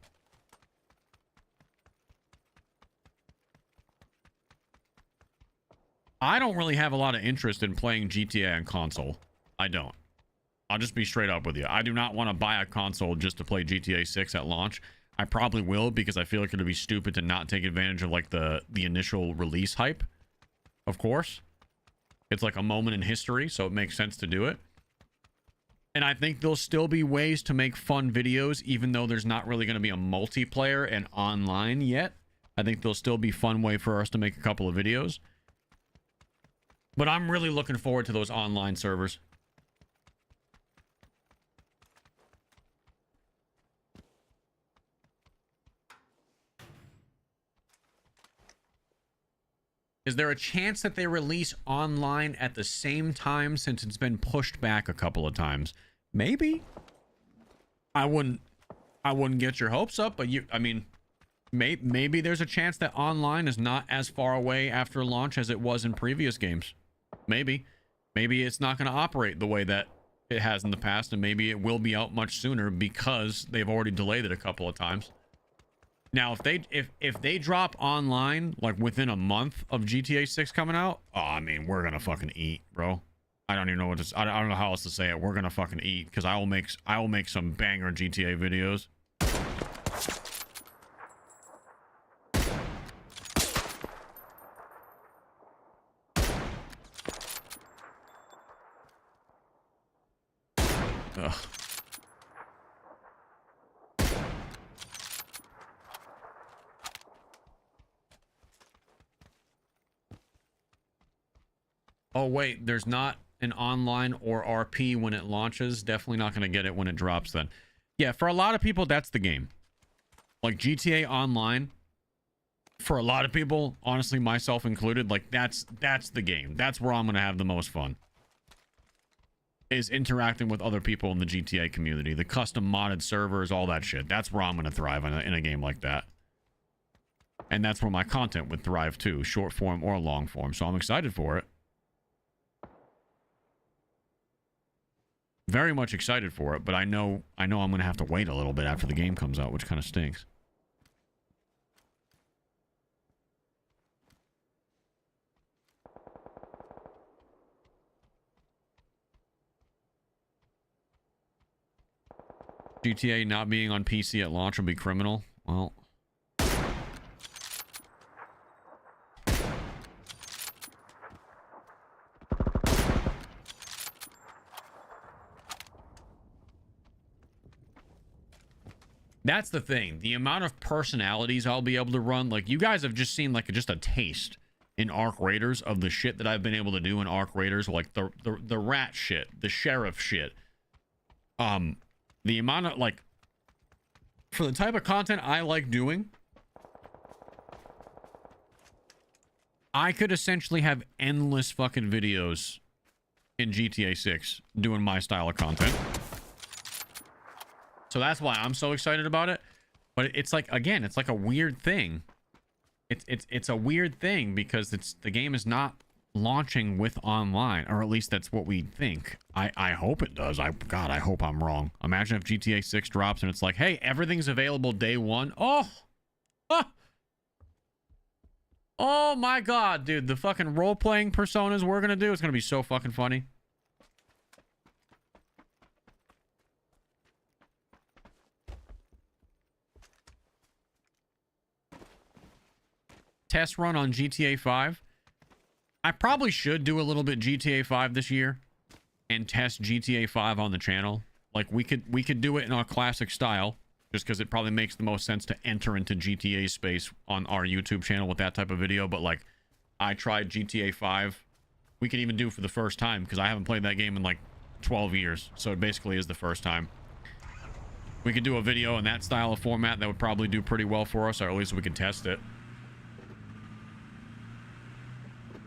Speaker 1: I don't really have a lot of interest in playing GTA on console. I don't. I'll just be straight up with you. I do not want to buy a console just to play GTA 6 at launch. I probably will, because I feel like it'd be stupid to not take advantage of like the initial release hype. Of course. It's like a moment in history, so it makes sense to do it. And I think there'll still be ways to make fun videos, even though there's not really going to be a multiplayer and online yet. I think there'll still be fun way for us to make a couple of videos. But I'm really looking forward to those online servers. Is there a chance that they release online at the same time, since it's been pushed back a couple of times? Maybe. I wouldn't get your hopes up, but I mean, maybe there's a chance that online is not as far away after launch as it was in previous games. Maybe it's not going to operate the way that it has in the past, and maybe it will be out much sooner because they've already delayed it a couple of times. Now, if they drop online like within a month of GTA 6 coming out, oh, I mean, we're gonna fucking eat, bro. I don't even know what to. I don't know how else to say it. We're gonna fucking eat, because I will make some banger GTA videos. Ugh. Oh, wait, there's not an online or RP when it launches. Definitely not going to get it when it drops then. Yeah, for a lot of people, that's the game. Like GTA Online, for a lot of people, honestly, myself included, like that's the game. That's where I'm going to have the most fun. Is interacting with other people in the GTA community, the custom modded servers, all that shit. That's where I'm going to thrive in a game like that. And that's where my content would thrive too, short form or long form. So I'm excited for it. Very much excited for it, but I know I'm going to have to wait a little bit after the game comes out, which kind of stinks. GTA not being on PC at launch will be criminal. Well, that's the thing. The amount of personalities I'll be able to run, like you guys have just seen like just a taste in Arc Raiders of the shit that I've been able to do in Arc Raiders, like the rat shit, the sheriff shit. The amount of like, for the type of content I like doing, I could essentially have endless fucking videos in GTA 6 doing my style of content. So that's why I'm so excited about it. But it's like, again, it's like a weird thing. It's a weird thing because the game is not launching with online, or at least that's what we think. I hope it does. God, I hope I'm wrong. Imagine if GTA 6 drops and it's like, hey, everything's available day one. Oh my god, dude, the fucking role-playing personas we're gonna do, it's gonna be so fucking funny. Test run on GTA 5. I probably should do a little bit GTA 5 this year. and test GTA 5 on the channel. Like we could do it in our classic style, just because it probably makes the most sense to enter into GTA space on our YouTube channel with that type of video. But like, I tried GTA 5. We could even do for the first time, because I haven't played that game in like 12 years. So it basically is the first time. We could do a video in that style of format that would probably do pretty well for us, or at least we could test it.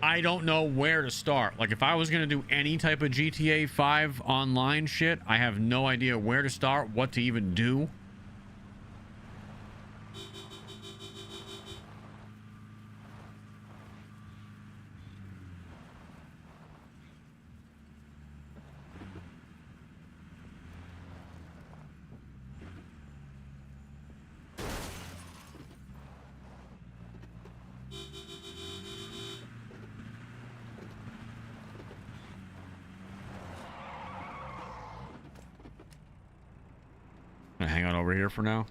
Speaker 1: I don't know where to start. Like, if I was going to do any type of GTA 5 online shit, I have no idea where to start, what to even do. I'm gonna hang out over here for now.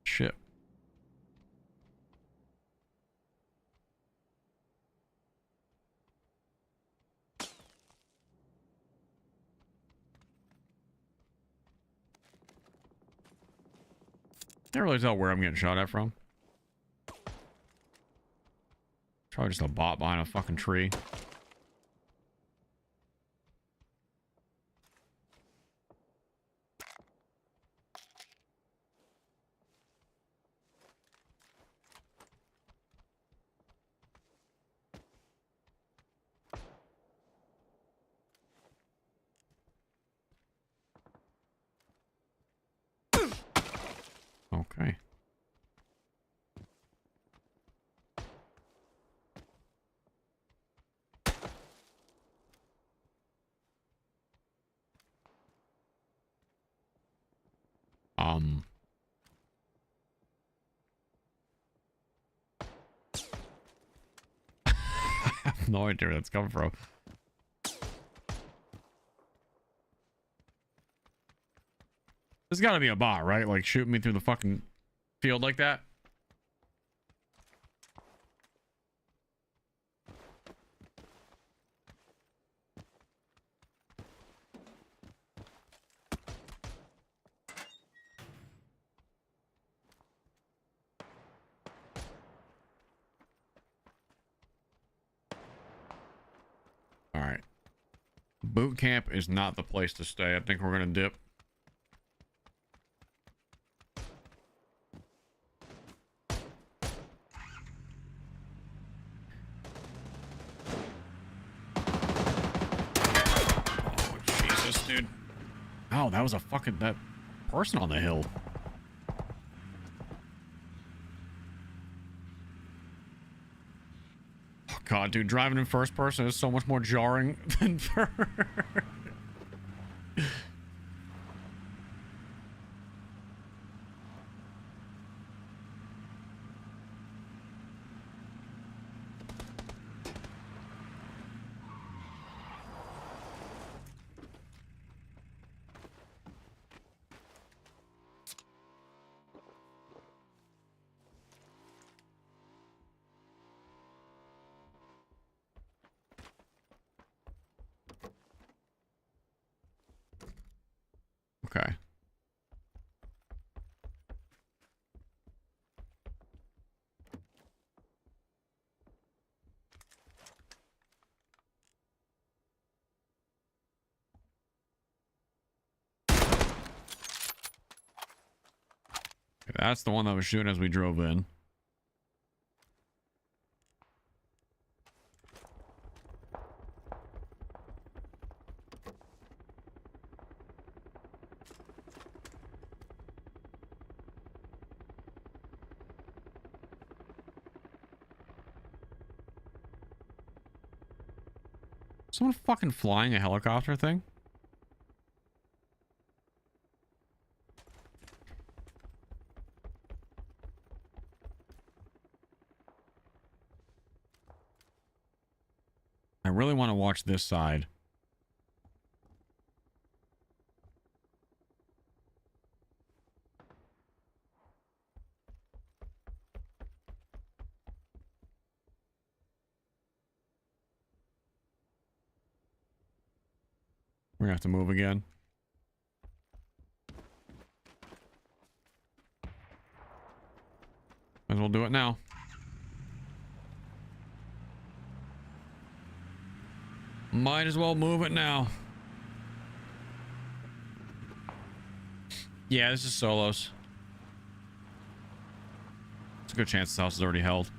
Speaker 1: Shit. Can't really tell where I'm getting shot at from. Probably just a bot behind a fucking tree. Okay. I have no idea where that's coming from. There's gotta be a bot, right? Like shooting me through the fucking field like that. All right. Boot camp is not the place to stay. I think we're gonna dip. Dude. Oh, that was a fucking that person on the hill. Oh god, dude, driving in first person is so much more jarring than first. Okay. That's the one that was shooting as we drove in. Someone fucking flying a helicopter thing? I really want to watch this side. We're gonna have to move again. Might as well do it now. Might as well move it now. Yeah, this is solos. It's a good chance this house is already held.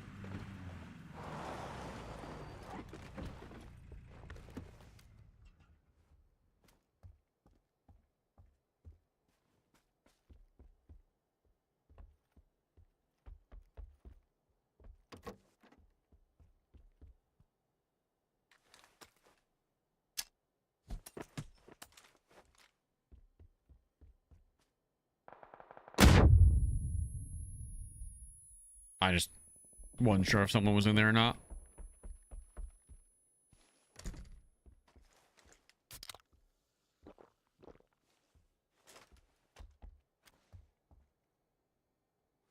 Speaker 1: I just wasn't sure if someone was in there or not.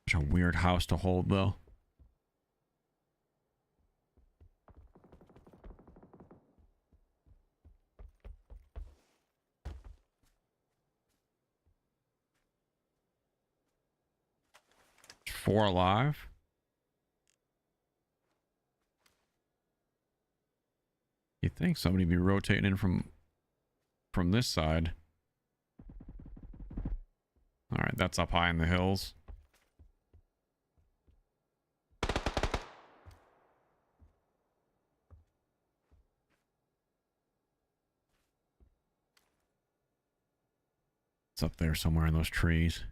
Speaker 1: Such a weird house to hold, though. Four alive. You'd think somebody would be rotating in from this side. All right, that's up high in the hills. It's up there somewhere in those trees.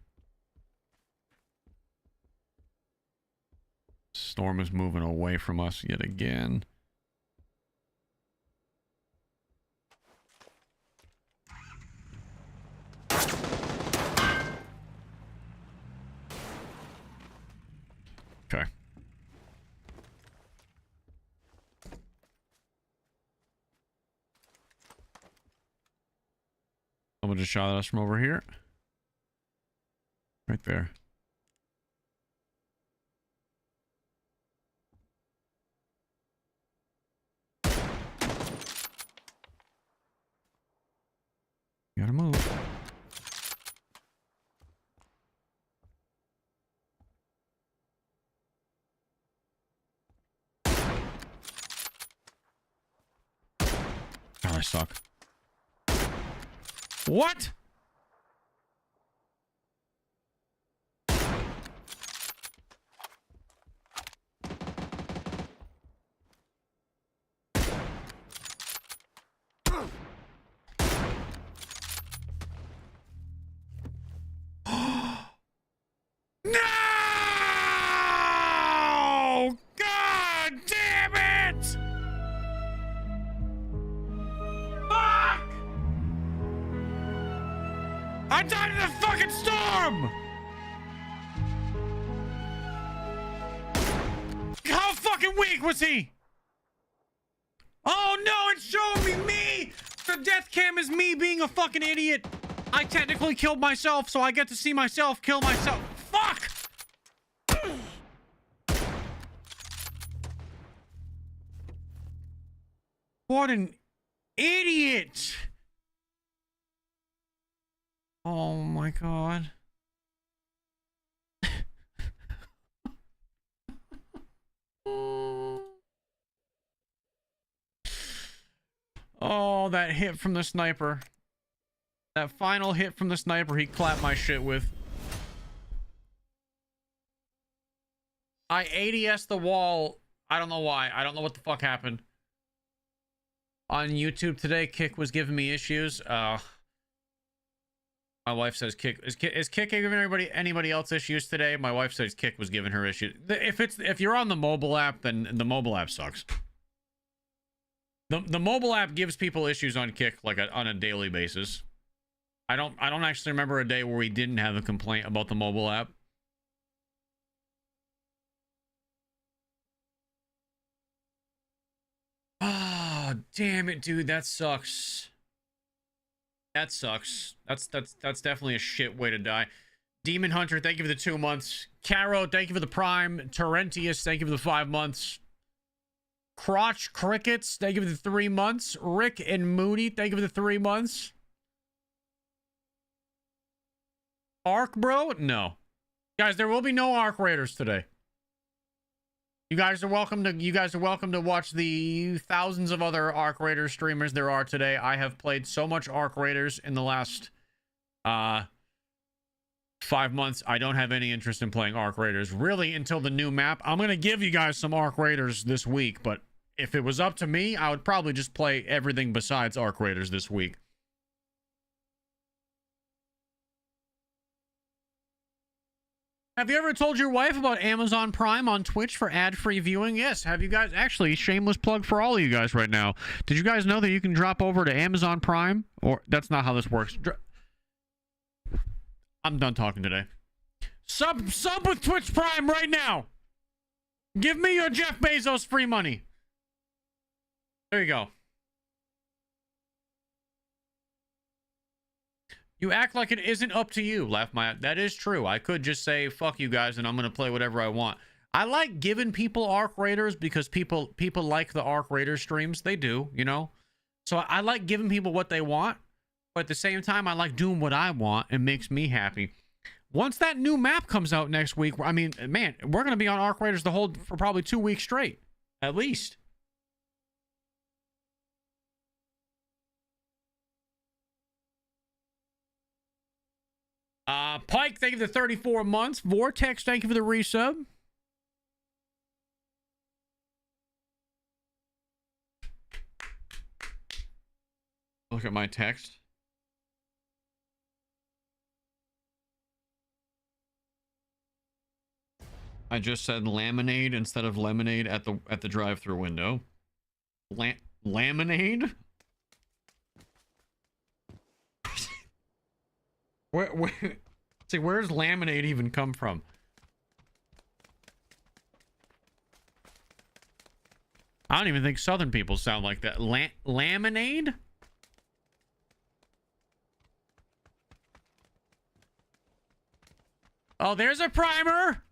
Speaker 1: Storm is moving away from us yet again. Okay. Someone just shot at us from over here. Right there. Gotta move. God, I suck. What? No! God damn it! Fuck! I died in the fucking storm! How fucking weak was he? Oh no, it's showing me! The death cam is me being a fucking idiot. I technically killed myself, so I get to see myself kill myself. Fuck! What an idiot! Oh my god. Oh, that hit from the sniper. That final hit from the sniper he clapped my shit with. I ADS the wall. I don't know why. I don't know what the fuck happened. On YouTube today, Kick was giving me issues. My wife says Kick is Kick giving anybody else issues today? My wife says Kick was giving her issues. If you're on the mobile app, then the mobile app sucks. The mobile app gives people issues on Kick like on a daily basis. I don't actually remember a day where we didn't have a complaint about the mobile app. Oh, damn it, dude. That sucks. That sucks. That's definitely a shit way to die. Demon Hunter, thank you for the 2 months. Caro, thank you for the Prime. Torrentius, thank you for the 5 months. Crotch Crickets, thank you for the 3 months. Rick and Moody, thank you for the 3 months. Arc Bro? No. Guys, there will be no Arc Raiders today. You guys are welcome to watch the thousands of other Arc Raiders streamers there are today. I have played so much Arc Raiders in the last 5 months. I don't have any interest in playing Arc Raiders really until the new map. I'm going to give you guys some Arc Raiders this week, but if it was up to me, I would probably just play everything besides Arc Raiders this week. Have you ever told your wife about Amazon Prime on Twitch for ad-free viewing? Yes. Have you guys... Actually, shameless plug for all of you guys right now. Did you guys know that you can drop over to Amazon Prime? Or that's not how this works. I'm done talking today. Sub with Twitch Prime right now. Give me your Jeff Bezos free money. There you go. You act like it isn't up to you, Laugh My... That is true. I could just say, fuck you guys, and I'm going to play whatever I want. I like giving people Arc Raiders because people like the Arc Raider streams. They do, you know? So I like giving people what they want, but at the same time, I like doing what I want. It makes me happy. Once that new map comes out next week, I mean, man, we're going to be on Arc Raiders for probably 2 weeks straight, at least. Pike, thank you for the 34 months. Vortex, thank you for the resub. Look at my text. I just said laminade instead of lemonade at the drive-thru window. Laminade? Where see, where does laminate even come from? I don't even think Southern people sound like that. Laminade? Oh, there's a primer.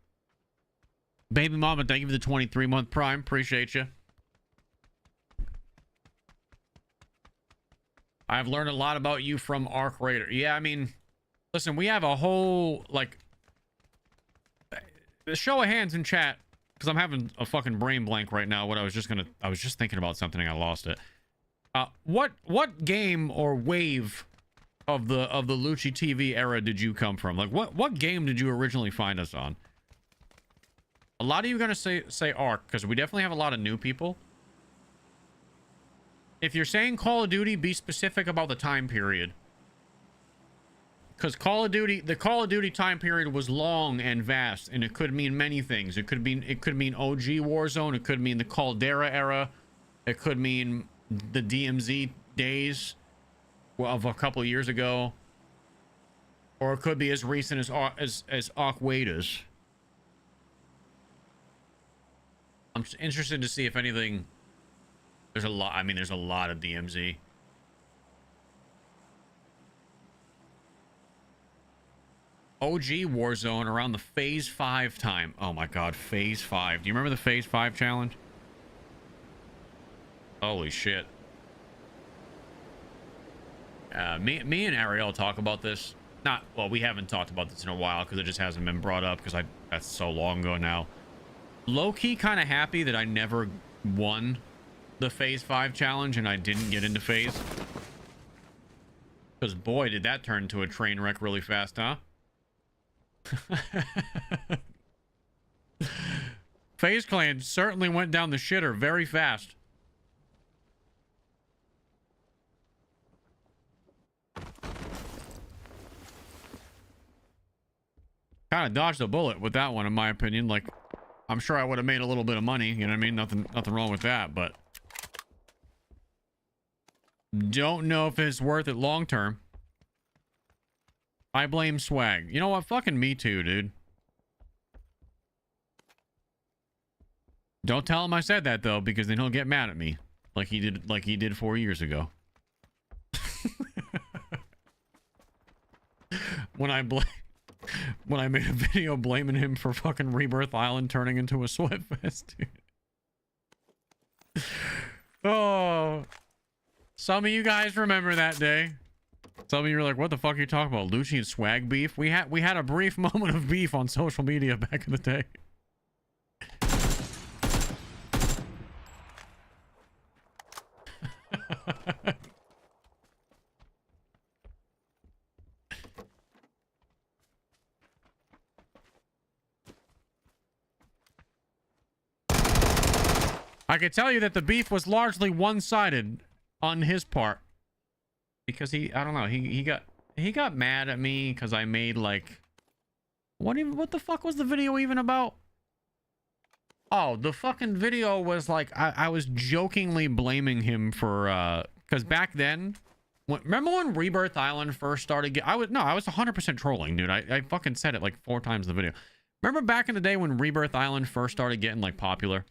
Speaker 1: Baby mama, thank you for the 23-month prime. Appreciate you. I've learned a lot about you from Arc Raider. Yeah, I mean, listen, we have a whole, like, the show of hands in chat, because I'm having a fucking brain blank right now. I was just thinking about something and I lost it. What game or wave of the Loochy TV era did you come from? Like, what game did you originally find us on? A lot of you are gonna say Arc, because we definitely have a lot of new people. If you're saying Call of Duty, be specific about the time period. Because the Call of Duty time period was long and vast, and it could mean many things. It could mean OG Warzone. It could mean the Caldera era. It could mean the DMZ days of a couple of years ago, or it could be as recent as Arc Raiders. I'm just interested to see if anything. There's a lot. I mean, there's a lot of DMZ. OG Warzone around the Phase 5 time. Oh my god, Phase 5. Do you remember the Phase 5 challenge? Holy shit. Me and Ariel talk about this. Well, we haven't talked about this in a while because it just hasn't been brought up because that's so long ago now. Low-key kind of happy that I never won the Phase 5 challenge and I didn't get into Phase. Because boy, did that turn into a train wreck really fast, huh? FaZe Clan certainly went down the shitter very fast. Kind of dodged a bullet with that one, in my opinion. Like, I'm sure I would have made a little bit of money, you know what I mean? Nothing wrong with that, but don't know if it's worth it long term. I blame swag. You know what? Fucking me too, dude. Don't tell him I said that, though, because then he'll get mad at me. like he did 4 years ago. when I made a video blaming him for fucking Rebirth Island turning into a sweat fest, dude. Oh, some of you guys remember that day. Some of you were like, what the fuck are you talking about? Loochy and Swag beef? We had a brief moment of beef on social media back in the day. I can tell you that the beef was largely one-sided on his part. Because I don't know, he got mad at me because I made like what the fuck was the video even about? Oh, the fucking video was like I was jokingly blaming him for because back then remember when Rebirth Island first started I was 100% trolling, dude. I fucking said it like 4 times in the video. Remember back in the day when Rebirth Island first started getting like popular?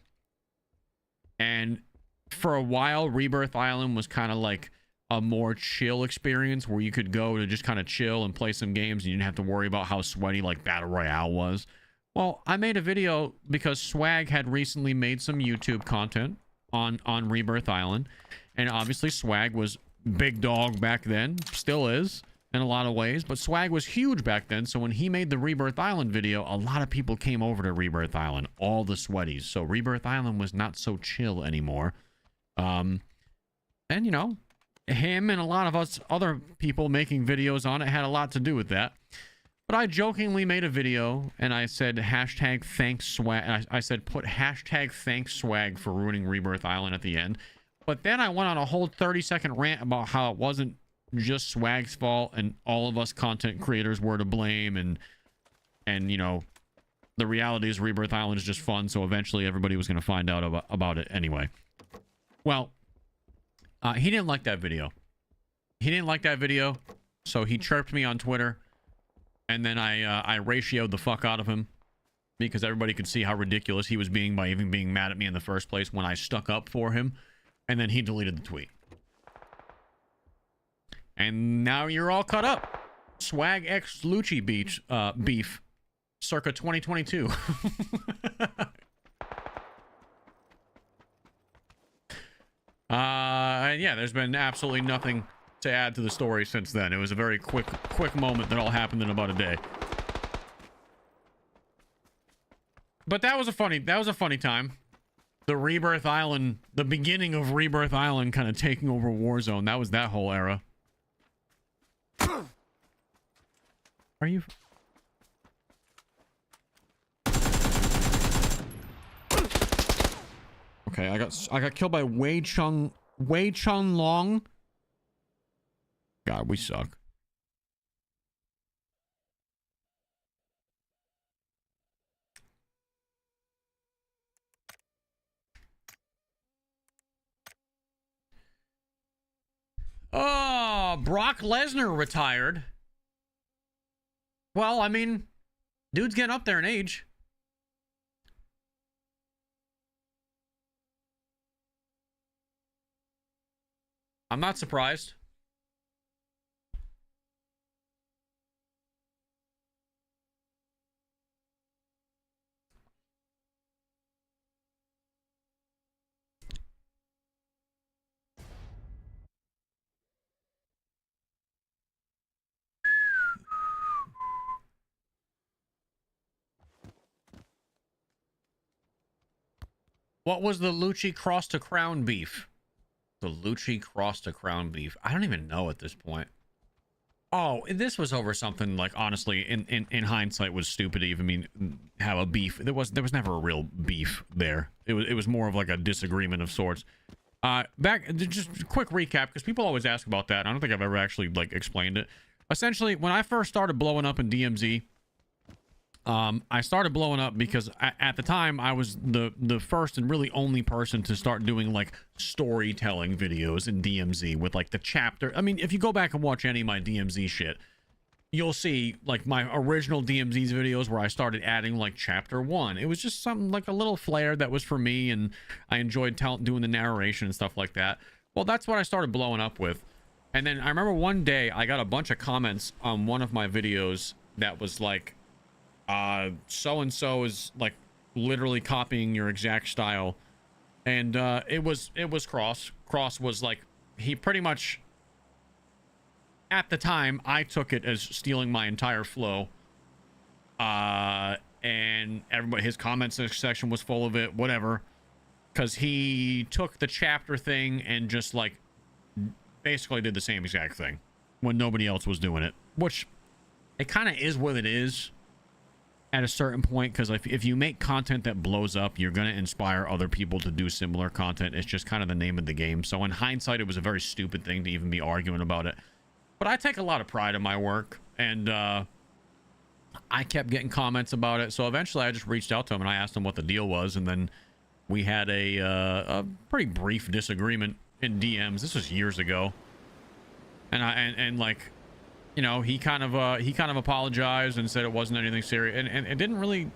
Speaker 1: And for a while Rebirth Island was kind of like a more chill experience where you could go to just kind of chill and play some games and you didn't have to worry about how sweaty like Battle Royale was. Well, I made a video because Swag had recently made some YouTube content on Rebirth Island, and obviously Swag was big dog back then, still is in a lot of ways, but Swag was huge back then. So when he made the Rebirth Island video, a lot of people came over to Rebirth Island, all the sweaties. So Rebirth Island was not so chill anymore. And you know, him and a lot of us other people making videos on it had a lot to do with that. But I jokingly made a video and I said hashtag thanks Swag. I said put hashtag thanks Swag for ruining Rebirth Island at the end. But then I went on a whole 30-second rant about how it wasn't just Swag's fault and all of us content creators were to blame, and you know, the reality is Rebirth Island is just fun, so eventually everybody was going to find out about it anyway. Well, he didn't like that video. He didn't like that video, so he chirped me on Twitter, and then I ratioed the fuck out of him because everybody could see how ridiculous he was being by even being mad at me in the first place when I stuck up for him, and then he deleted the tweet. And now you're all caught up. Swag X Loochy beef, circa 2022. Yeah, there's been absolutely nothing to add to the story since then. It was a very quick moment that all happened in about a day. But that was a funny time. The Rebirth Island, the beginning of Rebirth Island kind of taking over Warzone. That was that whole era. Are you... Okay, I got killed by Wei Chun Long. God, we suck. Oh, Brock Lesnar retired. Well, I mean, dude's getting up there in age. I'm not surprised. What was the Loochy cross to crown beef? The Loochy cross to crown beef. I don't even know at this point. Oh, this was over something like, honestly, in hindsight, was stupid to even have a beef. There was never a real beef there. It was more of like a disagreement of sorts. Just a quick recap, because people always ask about that. I don't think I've ever actually like explained it. Essentially, when I first started blowing up in DMZ, I started blowing up because at the time I was the first and really only person to start doing like storytelling videos in DMZ with like the chapter. I mean, if you go back and watch any of my DMZ shit, you'll see like my original DMZ's videos where I started adding like chapter 1. It was just something like a little flair that was for me, and I enjoyed doing the narration and stuff like that. Well, that's what I started blowing up with. And then I remember one day I got a bunch of comments on one of my videos that was like, so and so is like literally copying your exact style. And it was Cross. Cross was like, he pretty much, at the time, I took it as stealing my entire flow. And everybody, his comments section was full of it, whatever. Because he took the chapter thing and just like basically did the same exact thing when nobody else was doing it. Which, it kind of is what it is at a certain point, because if you make content that blows up, you're going to inspire other people to do similar content. It's just kind of the name of the game. So in hindsight, it was a very stupid thing to even be arguing about it. But I take a lot of pride in my work, and I kept getting comments about it. So eventually I just reached out to him and I asked him what the deal was, and then we had a pretty brief disagreement in DMs. This was years ago. And like, you know, he kind of apologized and said it wasn't anything serious, and it didn't really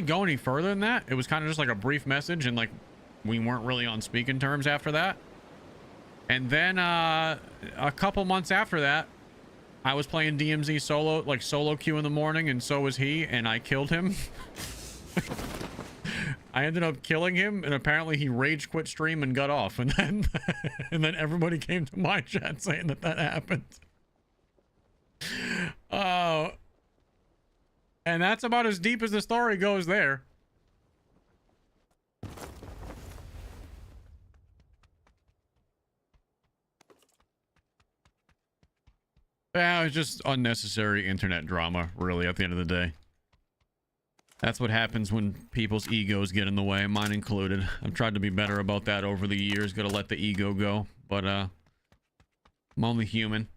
Speaker 1: go any further than that. It was kind of just like a brief message, and like we weren't really on speaking terms after that. And then a couple months after that, I was playing DMZ solo queue in the morning, and so was he, and I killed him. I ended up killing him, and apparently he rage quit stream and got off, and then and then everybody came to my chat saying that happened. And that's about as deep as the story goes there. Yeah, it was just unnecessary internet drama, really, at the end of the day. That's what happens when people's egos get in the way, mine included. I've tried to be better about that over the years, gotta let the ego go, but I'm only human.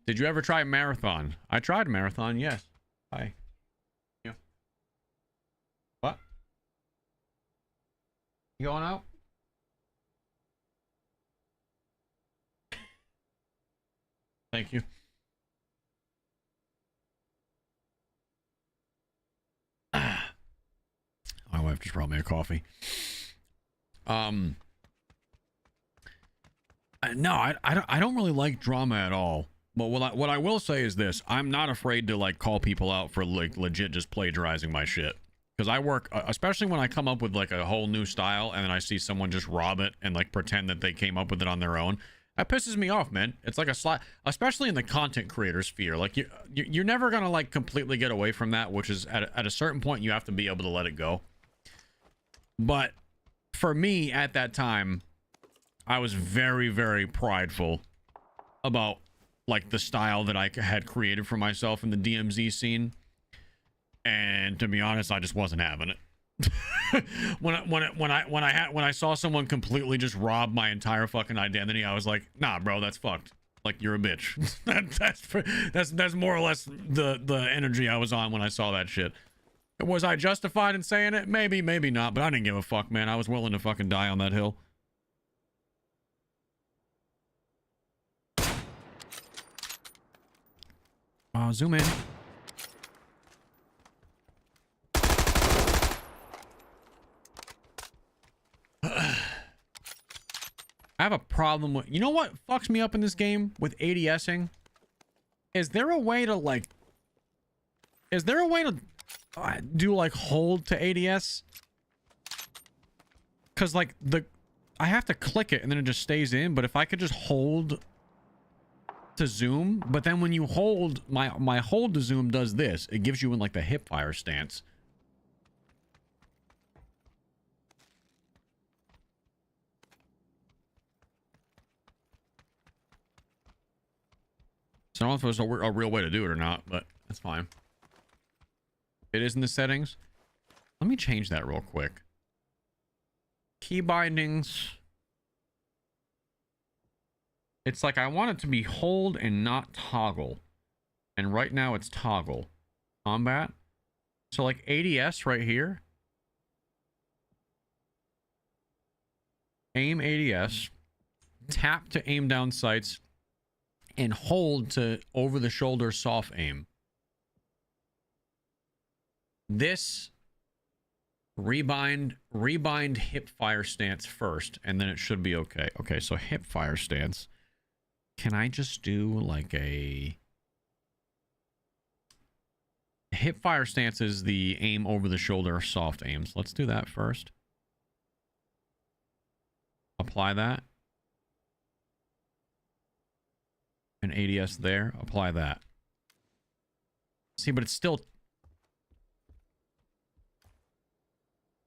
Speaker 1: Did you ever try marathon? I tried marathon, yes. Hi. Yeah. What? You going out? Thank you. My wife just brought me a coffee. No, I don't really like drama at all. But what I will say is this: I'm not afraid to like call people out for like legit just plagiarizing my shit. Because I work, especially when I come up with like a whole new style and then I see someone just rob it and like pretend that they came up with it on their own. That pisses me off, man. It's like a slot, especially in the content creator sphere. Like you're never gonna like completely get away from that, which is at a certain point you have to be able to let it go. But for me at that time, I was very, very prideful about like the style that I had created for myself in the DMZ scene. And to be honest, I just wasn't having it. when I saw someone completely just rob my entire fucking identity, I was like, nah, bro, that's fucked. Like, you're a bitch. that's more or less the energy I was on when I saw that shit. Was I justified in saying it? Maybe, maybe not, but I didn't give a fuck, man. I was willing to fucking die on that hill. Zoom in. I have a problem with, you know what fucks me up in this game with ADSing? Is there a way to like, do like hold to ADS? Cause like I have to click it and then it just stays in, but if I could just hold to zoom, but then when you hold, my hold to zoom does this. It gives you in like the hip fire stance. So I don't know if there's a real way to do it or not, but that's fine. It is in the settings. Let me change that real quick. Key bindings. It's like I want it to be hold and not toggle. And right now it's toggle. Combat. So like ADS right here. aim ADS, tap to aim down sights, and hold to over the shoulder soft aim. This rebind hip fire stance first, and then it should be okay. Okay, so hip fire stance. Can I just do like a hip fire stance is the aim over the shoulder soft aims. Let's do that first. Apply that. An ADS there. Apply that. See, but it's still...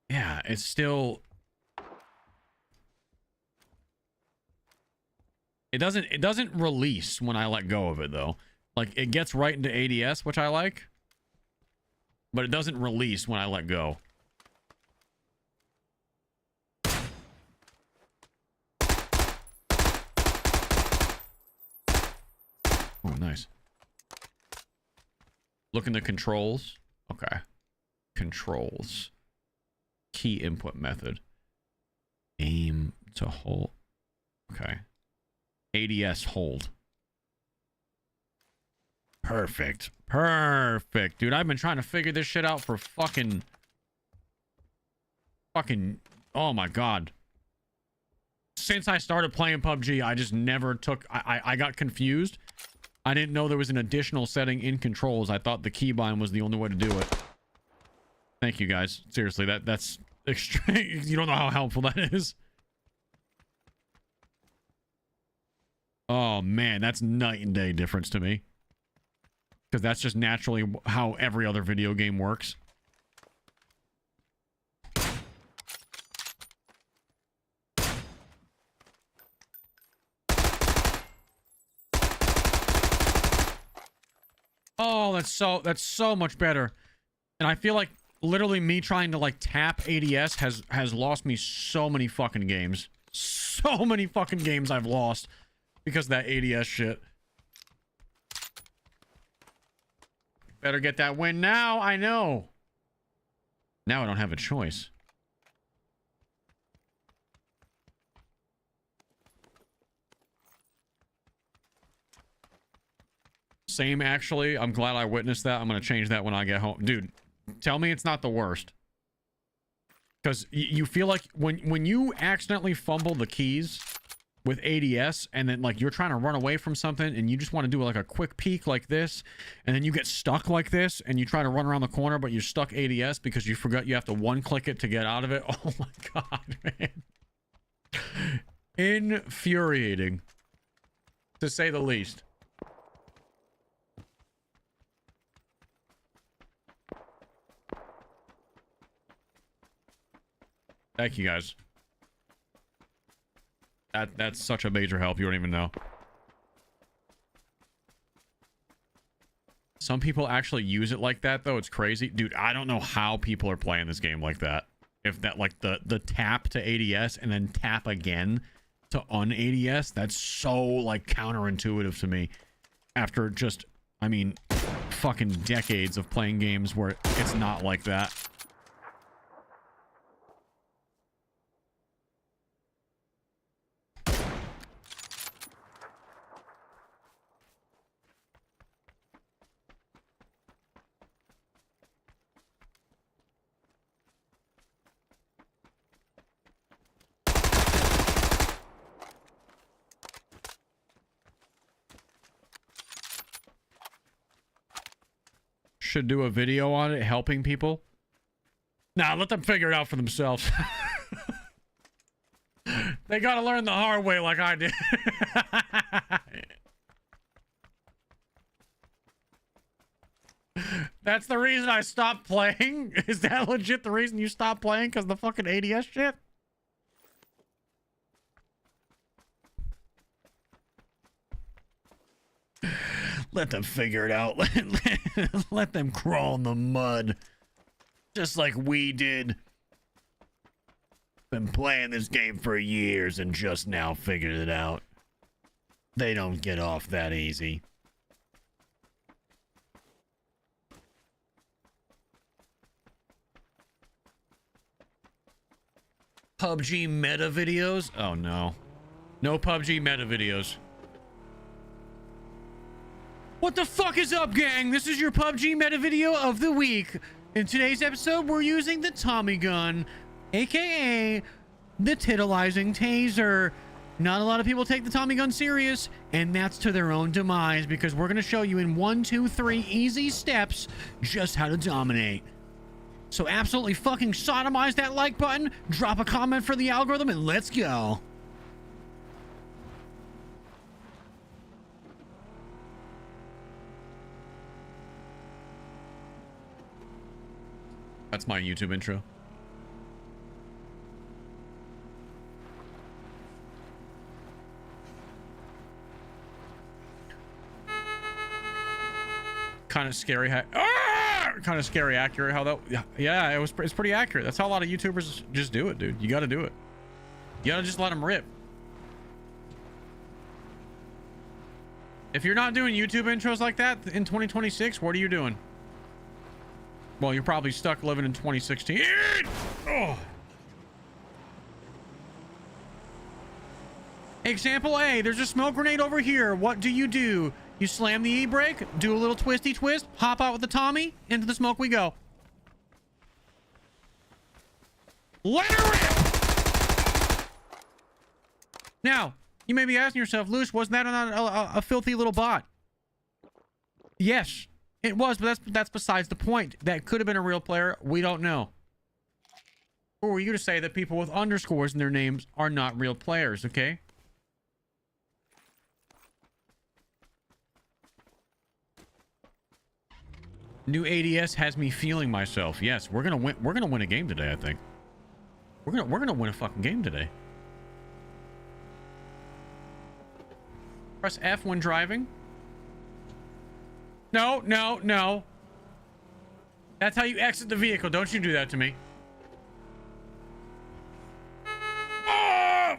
Speaker 1: Yeah, it's still... It doesn't release when I let go of it, though. Like, it gets right into ADS, which I like. But it doesn't release when I let go. Oh, nice. Look in the controls. Okay. Controls. Key input method. Aim to hold. Okay. ADS hold. Perfect. Perfect. Dude, I've been trying to figure this shit out for fucking... Oh my god. Since I started playing PUBG, I just never took... I got confused. I didn't know there was an additional setting in controls. I thought the keybind was the only way to do it. Thank you, guys. Seriously, that's extreme. You don't know how helpful that is. Oh, man. That's night and day difference to me. Because that's just naturally how every other video game works. Oh, that's so much better. And I feel like literally me trying to like tap ADS has lost me so many fucking games. So many fucking games I've lost because of that ADS shit. Better get that win now, I know. Now I don't have a choice. Same, actually. I'm glad I witnessed that. I'm going to change that when I get home. Dude, tell me it's not the worst. Because you feel like when you accidentally fumble the keys with ADS and then like you're trying to run away from something and you just want to do like a quick peek like this and then you get stuck like this and you try to run around the corner but you're stuck ADS because you forgot you have to one click it to get out of it. Oh my god, man. Infuriating, to say the least. Thank you, guys. That's such a major help. You don't even know. Some people actually use it like that, though. It's crazy. Dude, I don't know how people are playing this game like that. If that, like, the tap to ADS and then tap again to un-ADS, that's so, like, counterintuitive to me. After just, I mean, fucking decades of playing games where it's not like that. Should do a video on it helping people. Nah, let them figure it out for themselves. They gotta learn the hard way like I did. That's the reason I stopped playing? Is that legit the reason you stopped playing? Because the fucking ADS shit? Let them figure it out. Let them crawl in the mud. Just like we did. Been playing this game for years and just now figured it out. They don't get off that easy. PUBG meta videos? Oh no. No PUBG meta videos. What the fuck is up, gang? This is your PUBG meta video of the week. In today's episode, we're using the Tommy gun, aka the titillizing taser. Not a lot of people take the Tommy gun serious, and that's to their own demise, because we're going to show you in 1, 2, 3 easy steps just how to dominate. So absolutely fucking sodomize that like button, drop a comment for the algorithm, and let's go. That's my YouTube intro. Kind of scary. Kind of scary accurate how that. Yeah, it's pretty accurate. That's how a lot of YouTubers just do it, dude. You got to do it. You got to just let them rip. If you're not doing YouTube intros like that in 2026, what are you doing? Well, you're probably stuck living in 2016. Oh. Example A, there's a smoke grenade over here. What do? You slam the E-brake, do a little twisty twist, hop out with the Tommy, into the smoke we go. Let her rip! Now, you may be asking yourself, Loochy, wasn't that a filthy little bot? Yes. It was, but that's besides the point. That could have been a real player. We don't know. Who are you to say that people with underscores in their names are not real players, okay? New ADS has me feeling myself. Yes, we're gonna win. We're gonna win a game today, I think. We're gonna win a fucking game today. Press F when driving. No, no, no. That's how you exit the vehicle. Don't you do that to me. Oh!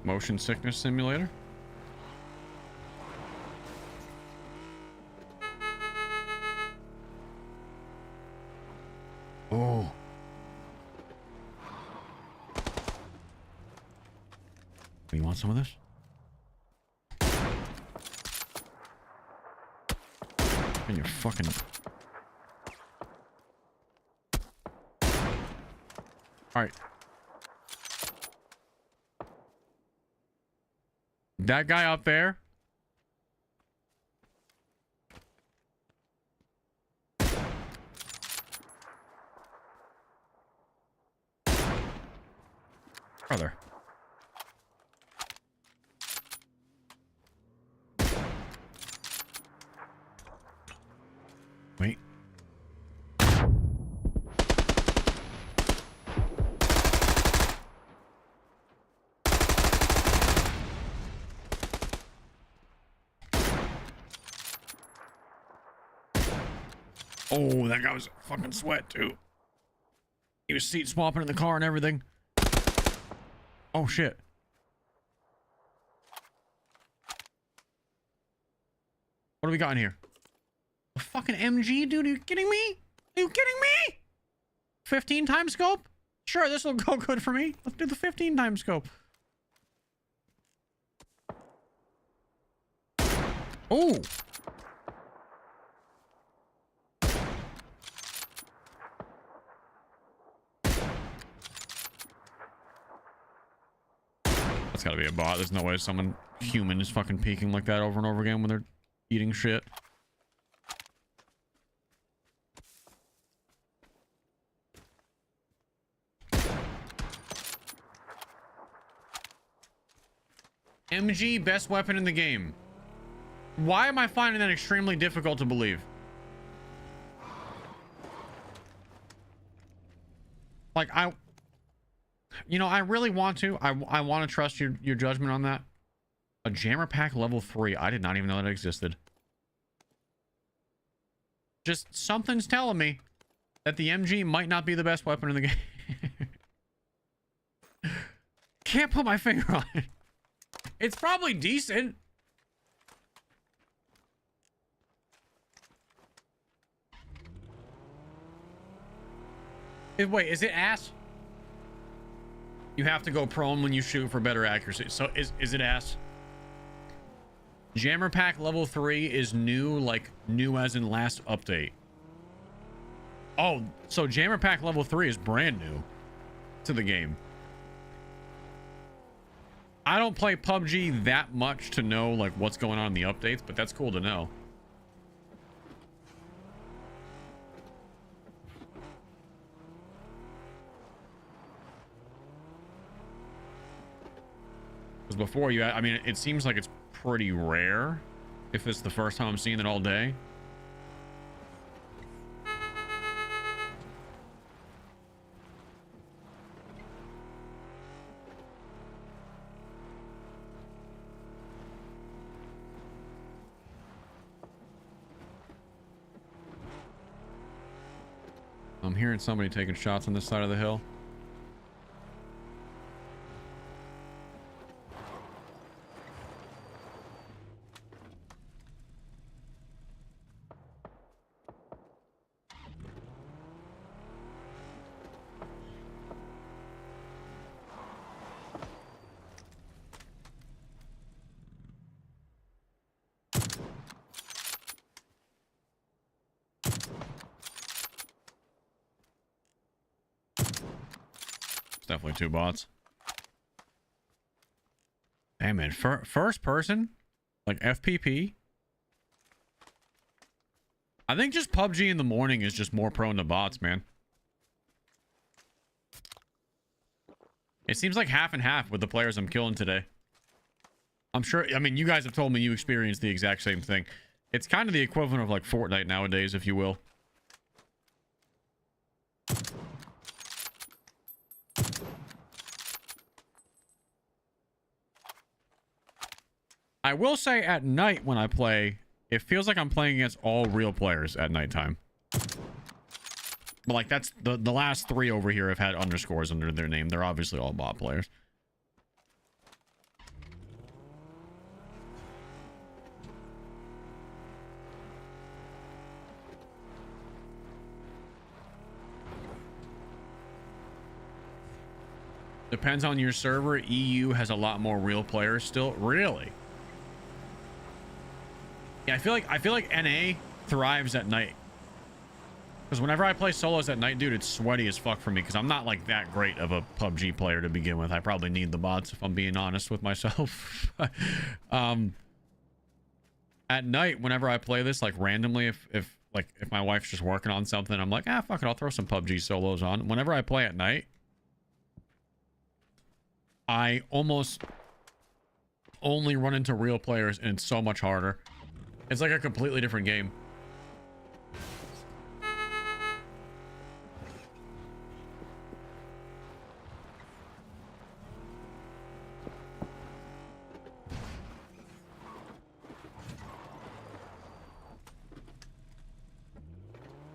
Speaker 1: Motion sickness simulator. Oh. You want some of this? And you're fucking... Alright. That guy up there. Brother. Wait. Oh, that guy was fucking sweat too. He was seat swapping in the car and everything. Oh shit. What do we got in here? A fucking MG, dude? Are you kidding me? Are you kidding me? 15 times scope? Sure, this will go good for me. Let's do the 15 times scope. Oh. That's gotta be a bot. There's no way someone human is fucking peeking like that over and over again when they're eating shit. MG, best weapon in the game. Why am I finding that extremely difficult to believe? Like, I really want to. I want to trust your judgment on that. A jammer pack level 3. I did not even know that existed. Just something's telling me that the MG might not be the best weapon in the game. Can't put my finger on it. It's probably decent. Wait, is it ass? You have to go prone when you shoot for better accuracy. So is it ass? Jammer pack level 3 is new, like new as in last update. Oh, so Jammer pack level 3 is brand new to the game. I don't play PUBG that much to know like what's going on in the updates, but that's cool to know. Because before you, I mean, it seems like it's pretty rare if it's the first time I'm seeing it all day. I'm hearing somebody taking shots on this side of the hill. Definitely two bots. Damn it. First person? Like FPP? I think just PUBG in the morning is just more prone to bots, man. It seems like half and half with the players I'm killing today. I'm sure, I mean, you guys have told me you experienced the exact same thing. It's kind of the equivalent of like Fortnite nowadays, if you will. I will say at night when I play, it feels like I'm playing against all real players at nighttime. But like that's the last three over here have had underscores under their name. They're obviously all bot players. Depends on your server. EU has a lot more real players still. Really? Yeah, I feel like NA thrives at night. Because whenever I play solos at night, dude, it's sweaty as fuck for me. Because I'm not like that great of a PUBG player to begin with. I probably need the bots if I'm being honest with myself. At night, whenever I play this, like randomly, if my wife's just working on something, I'm like, ah, fuck it, I'll throw some PUBG solos on. Whenever I play at night, I almost only run into real players, and it's so much harder. It's like a completely different game.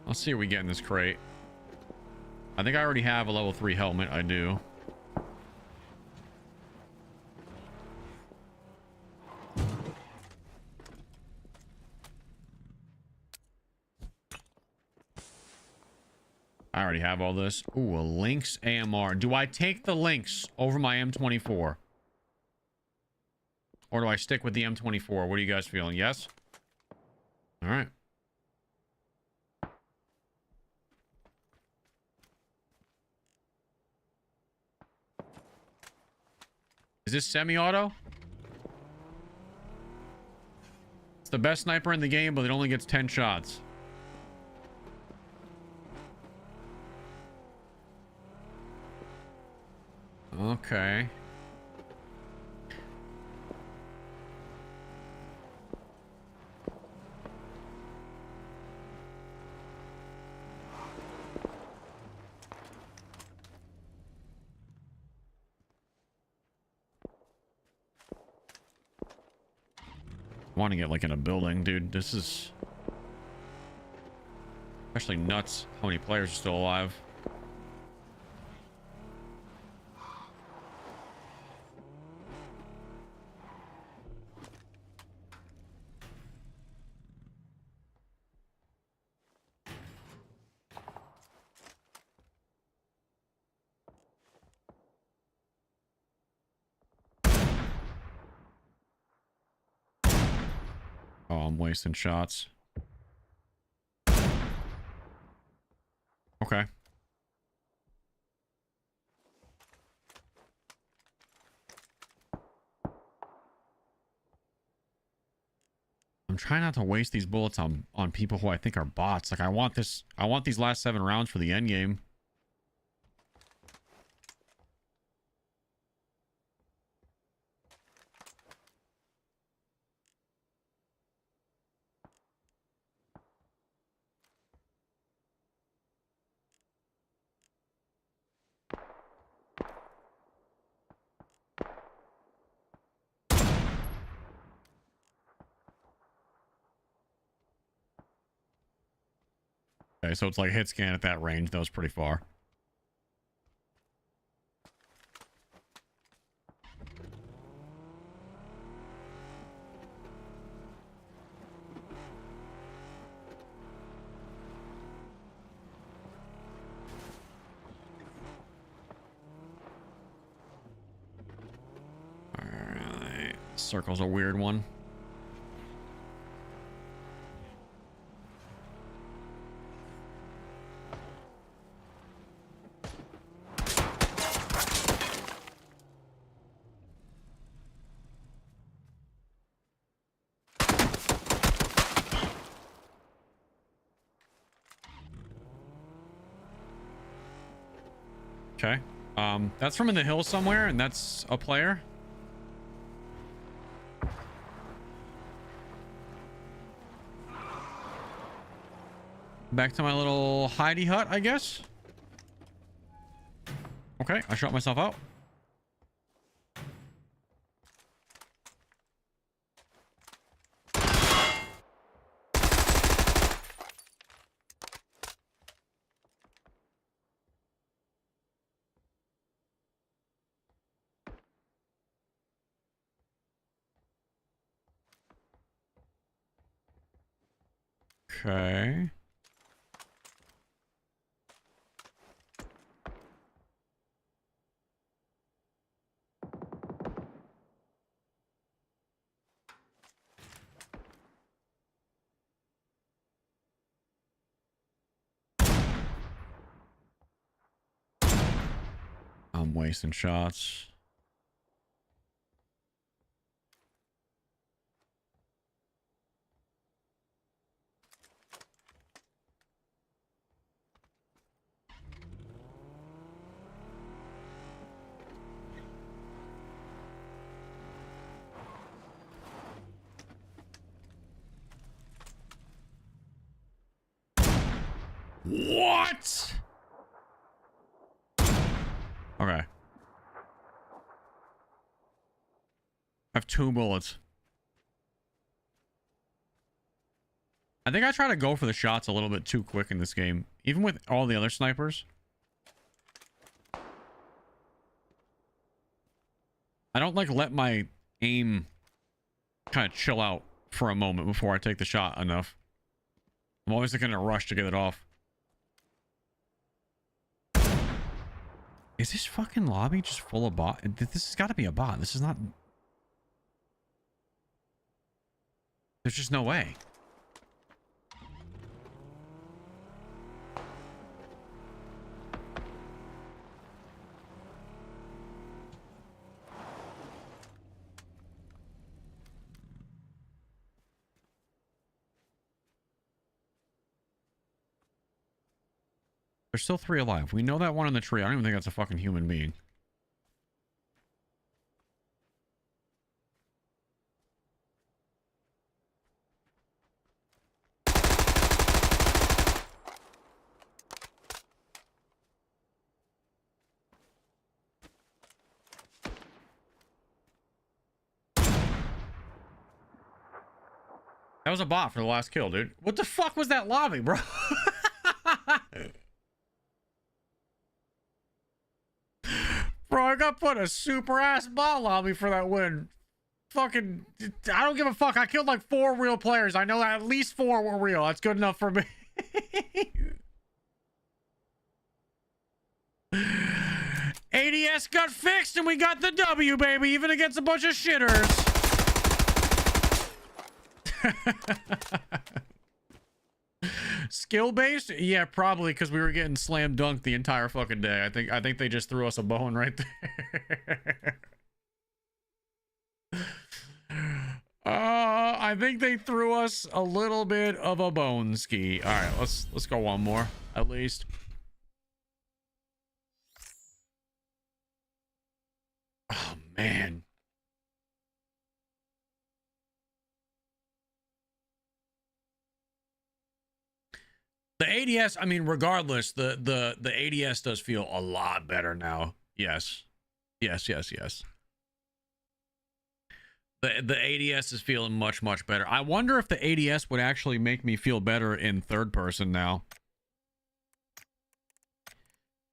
Speaker 1: Let's see what we get in this crate. I think I already have a level 3 helmet. I do. I already have all this. Ooh, a Lynx AMR. Do I take the Lynx over my M24? Or do I stick with the M24? What are you guys feeling? Yes? All right. Is this semi-auto? It's the best sniper in the game, but it only gets 10 shots. Okay. I want to get like in a building, dude. This is especially nuts how many players are still alive. I'm wasting shots. Okay. I'm trying not to waste these bullets on people who I think are bots. Like I want these last 7 rounds for the end game. Okay, so it's like hit scan at that range. That was pretty far. Alright. Circle's a weird one. Okay. That's from in the hills somewhere, and that's a player. Back to my little hidey hut, I guess. Okay, I shot myself out. Okay. I'm wasting shots. What? Okay. I have 2 bullets. I think I try to go for the shots a little bit too quick in this game, even with all the other snipers. I don't like let my aim kind of chill out for a moment before I take the shot enough. I'm always looking to rush to get it off. Is this fucking lobby just full of bot? This has got to be a bot. This is not... There's just no way. There's still 3 alive. We know that one in the tree. I don't even think that's a fucking human being. That was a bot for the last kill, dude. What the fuck was that lobby, bro? Bro, I got put a super ass bot lobby for that win. Fucking, I don't give a fuck. I killed like 4 real players. I know that at least 4 were real. That's good enough for me. ADS got fixed and we got the W, baby, even against a bunch of shitters. Skill based? Yeah, probably because we were getting slam dunked the entire fucking day. I think they just threw us a bone right there. I think they threw us a little bit of a bone ski. All right, let's go one more at least. Oh man. The ADS, I mean, regardless, the ADS does feel a lot better now. Yes. Yes. The ADS is feeling much, much better. I wonder if the ADS would actually make me feel better in third person now.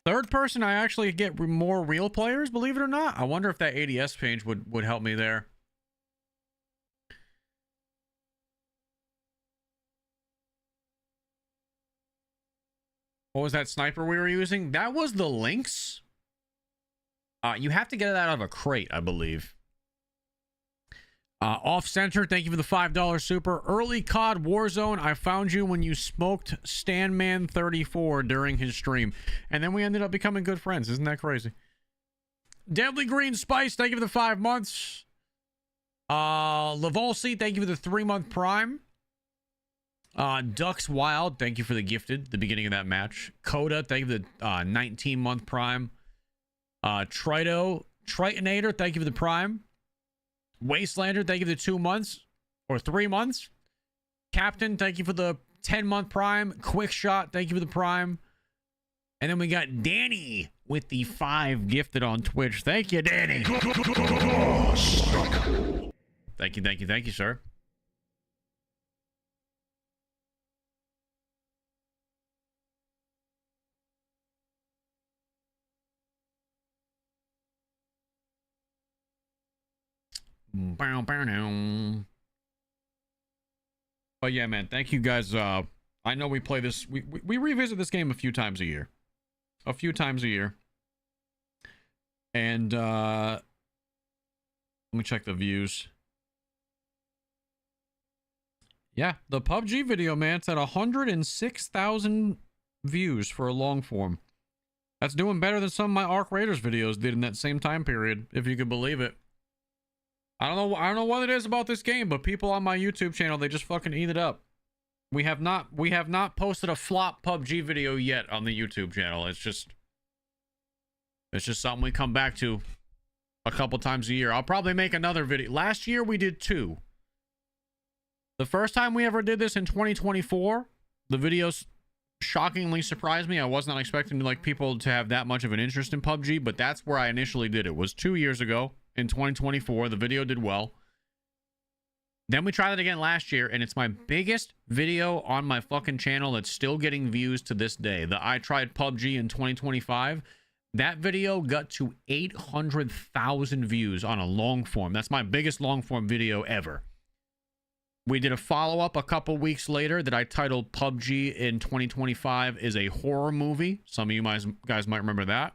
Speaker 1: Third person, I actually get more real players, believe it or not. I wonder if that ADS change would help me there. What was that sniper we were using? That was the Lynx. You have to get it out of a crate, I believe. Off center, thank you for the $5 super. Early COD Warzone, I found you when you smoked Stanman34 during his stream. And then we ended up becoming good friends. Isn't that crazy? Deadly Green Spice, thank you for the 5 months. Lavolsi, thank you for the 3-month prime. Ducks Wild, thank you for the gifted, the beginning of that match. Coda, thank you for the 19-month prime. Tritonator, thank you for the prime. Wastelander, thank you for the 2 months or 3 months. Captain, thank you for the 10-month prime. Quick Shot, thank you for the prime. And then we got Danny with the 5 gifted on Twitch. Thank you, Danny. Thank you, sir. But yeah, man, thank you guys. I know we play this, we revisit this game a few times a year. And let me check the views. Yeah, the PUBG video, man, it's at 106,000 views for a long form. That's doing better than some of my Arc Raiders videos did in that same time period, if you could believe it. I don't know what it is about this game, but people on my YouTube channel, they just fucking eat it up. We have not posted a flop PUBG video yet on the YouTube channel. It's just something we come back to a couple times a year. I'll probably make another video. Last year we did 2. The first time we ever did this in 2024, the videos shockingly surprised me. I was not expecting like people to have that much of an interest in PUBG, but that's where I initially did it. It was 2 years ago. In 2024, the video did well. Then we tried it again last year, and it's my biggest video on my fucking channel that's still getting views to this day. The I Tried PUBG in 2025. That video got to 800,000 views on a long form. That's my biggest long form video ever. We did a follow-up a couple weeks later that I titled PUBG in 2025 is a horror movie. Some of you guys might remember that.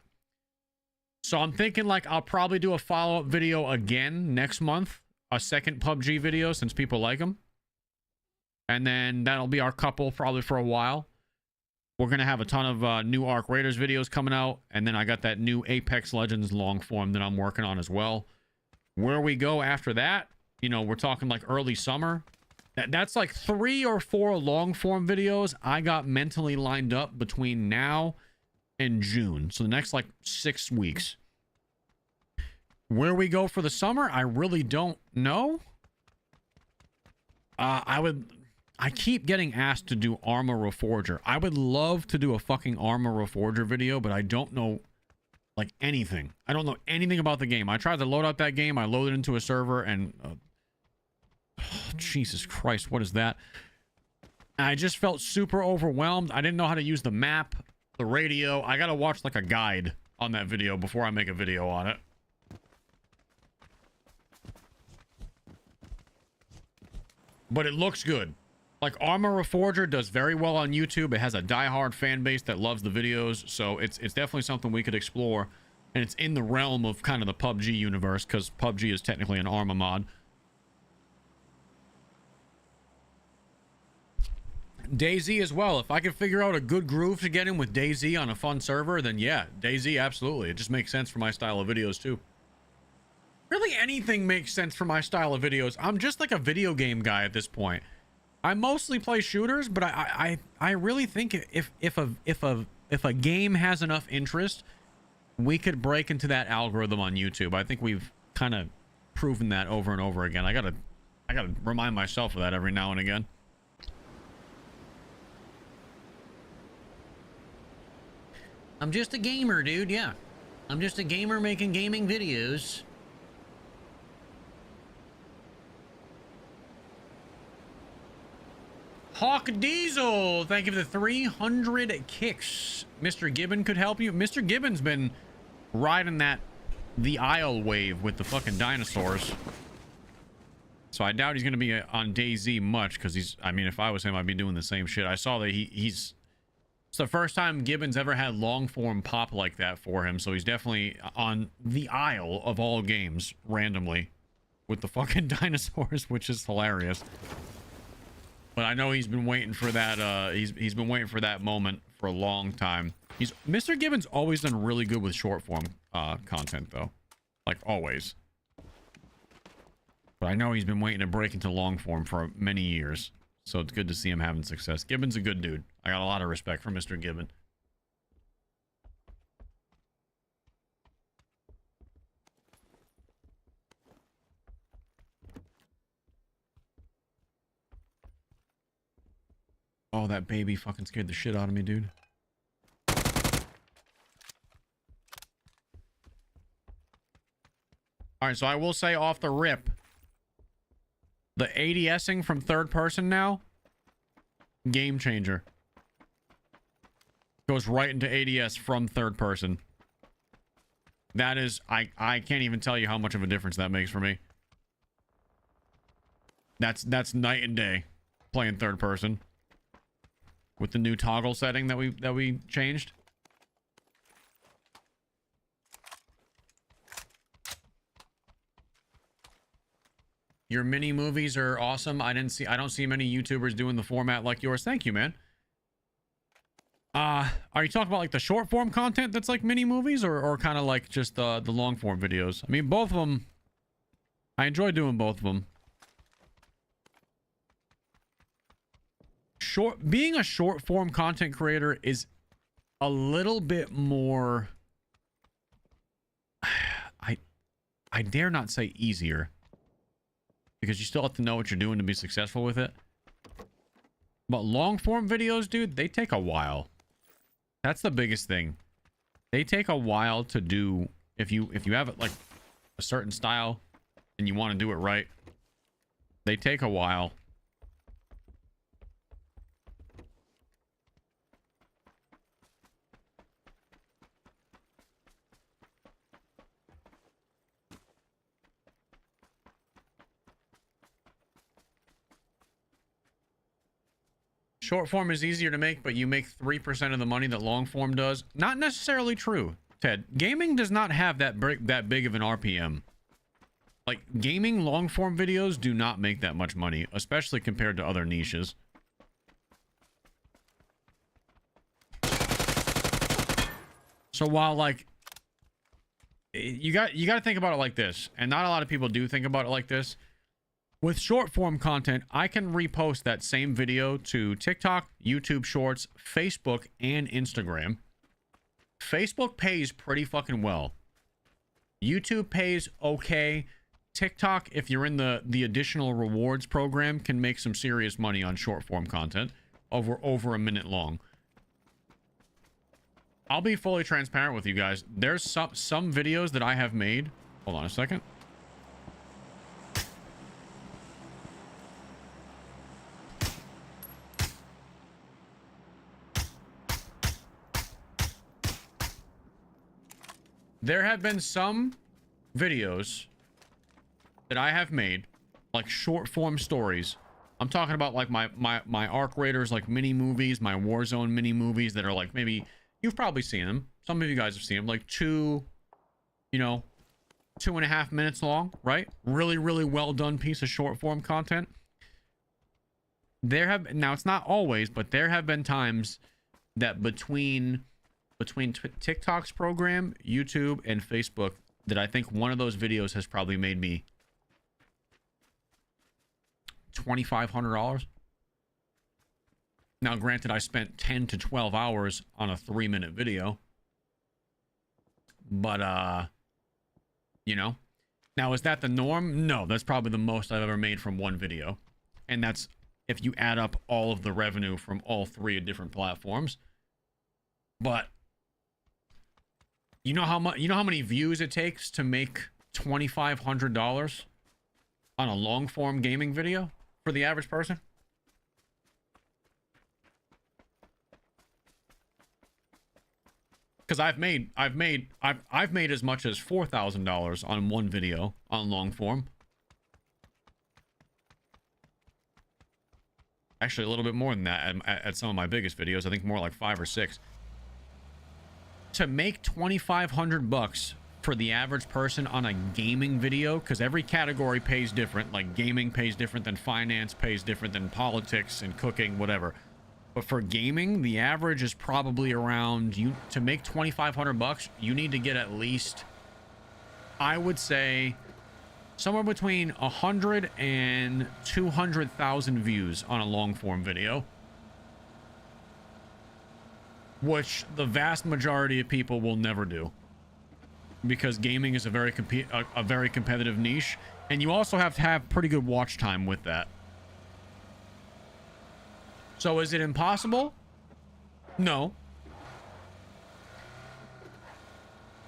Speaker 1: So I'm thinking like I'll probably do a follow-up video again next month. A second PUBG video since people like them. And then that'll be our couple probably for a while. We're going to have a ton of new Arc Raiders videos coming out. And then I got that new Apex Legends long form that I'm working on as well. Where we go after that, you know, we're talking like early summer. That's like 3 or 4 long form videos I got mentally lined up between now and June. So the next like 6 weeks. Where we go for the summer, I really don't know. I keep getting asked to do Armor Reforger. I would love to do a fucking Armor Reforger video, but I don't know like anything. I don't know anything about the game. I tried to load up that game. I loaded into a server and Jesus Christ, what is that? I just felt super overwhelmed. I didn't know how to use the map, the radio. I gotta watch like a guide on that video before I make a video on it. But it looks good. Like Armor Reforger does very well on YouTube. It has a diehard fan base that loves the videos, so it's definitely something we could explore. And it's in the realm of kind of the PUBG universe, because PUBG is technically an Arma mod. DayZ as well. If I could figure out a good groove to get in with DayZ on a fun server, then yeah, DayZ, absolutely. It just makes sense for my style of videos too. Really, anything makes sense for my style of videos. I'm just like a video game guy at this point. I mostly play shooters, but I really think if a game has enough interest, we could break into that algorithm on YouTube. I think we've kind of proven that over and over again. I gotta remind myself of that every now and again. I'm just a gamer, dude. Yeah, I'm just a gamer making gaming videos. Hawk Diesel, thank you for the 300 kicks. Mr. Gibbon could help you. Mr. Gibbon's been riding the Isle wave with the fucking dinosaurs. So I doubt he's going to be on DayZ much, because I mean, if I was him, I'd be doing the same shit. I saw that it's the first time Gibbons ever had long form pop like that for him. So he's definitely on the Isle of all games randomly with the fucking dinosaurs, which is hilarious. But I know he's been waiting for that. He's been waiting for that moment for a long time. Mr. Gibbons always done really good with short form content though, like always. But I know he's been waiting to break into long form for many years, so it's good to see him having success. Gibbons a good dude. I got a lot of respect for Mr. Gibbon. Oh, that baby fucking scared the shit out of me, dude. All right, so I will say off the rip, the ADSing from third person now, game changer. Goes right into ADS from third person. That is, I can't even tell you how much of a difference that makes for me. That's night and day playing third person. With the new toggle setting that we changed. Your mini movies are awesome. I don't see many YouTubers doing the format like yours. Thank you, man. Are you talking about like the short form content that's like mini movies, or kind of like just the long form videos? I mean, both of them. I enjoy doing both of them. Being a short form content creator is a little bit more, I dare not say easier, because you still have to know what you're doing to be successful with it. But long form videos, dude, they take a while. That's the biggest thing. They take a while to do. If you have like a certain style and you want to do it right, they take a while. Short form is easier to make, but you make 3% of the money that long form does. Not necessarily true, Ted. Gaming does not have that big of an RPM. Like, gaming long form videos do not make that much money, especially compared to other niches. So while like you got to think about it like this, and not a lot of people do think about it like this. With short form content, I can repost that same video to TikTok, YouTube Shorts, Facebook, and Instagram. Facebook pays pretty fucking well. YouTube pays okay. TikTok, if you're in the additional rewards program, can make some serious money on short form content over a minute long. I'll be fully transparent with you guys. There's some videos that I have made. Hold on a second. There have been some videos that I have made, like short form stories. I'm talking about like my Arc Raiders, like mini movies, my Warzone mini movies that are like, maybe you've probably seen them. Some of you guys have seen them, like 2.5 minutes long, right? Really, really well done piece of short form content. there have, now it's not always, but there have been times that between TikTok's program, YouTube, and Facebook, that I think one of those videos has probably made me $2,500. Now, granted, I spent 10 to 12 hours on a 3-minute video, but you know, now is that the norm? No, that's probably the most I've ever made from one video, and that's if you add up all of the revenue from all 3 different platforms. But you know how much, you know how many views it takes to make $2,500 on a long form gaming video for the average person? Because I've made as much as $4,000 on one video on long form. Actually, a little bit more than that at some of my biggest videos. I think more like 5 or 6. To make $2,500 for the average person on a gaming video, because every category pays different. Like gaming pays different than finance, pays different than politics and cooking, whatever. But for gaming, the average is probably around, you to make $2,500, you need to get at least, I would say, somewhere between 100 and 200,000 views on a long form video, which the vast majority of people will never do, because gaming is a very competitive niche, and you also have to have pretty good watch time with that. So is it impossible? No.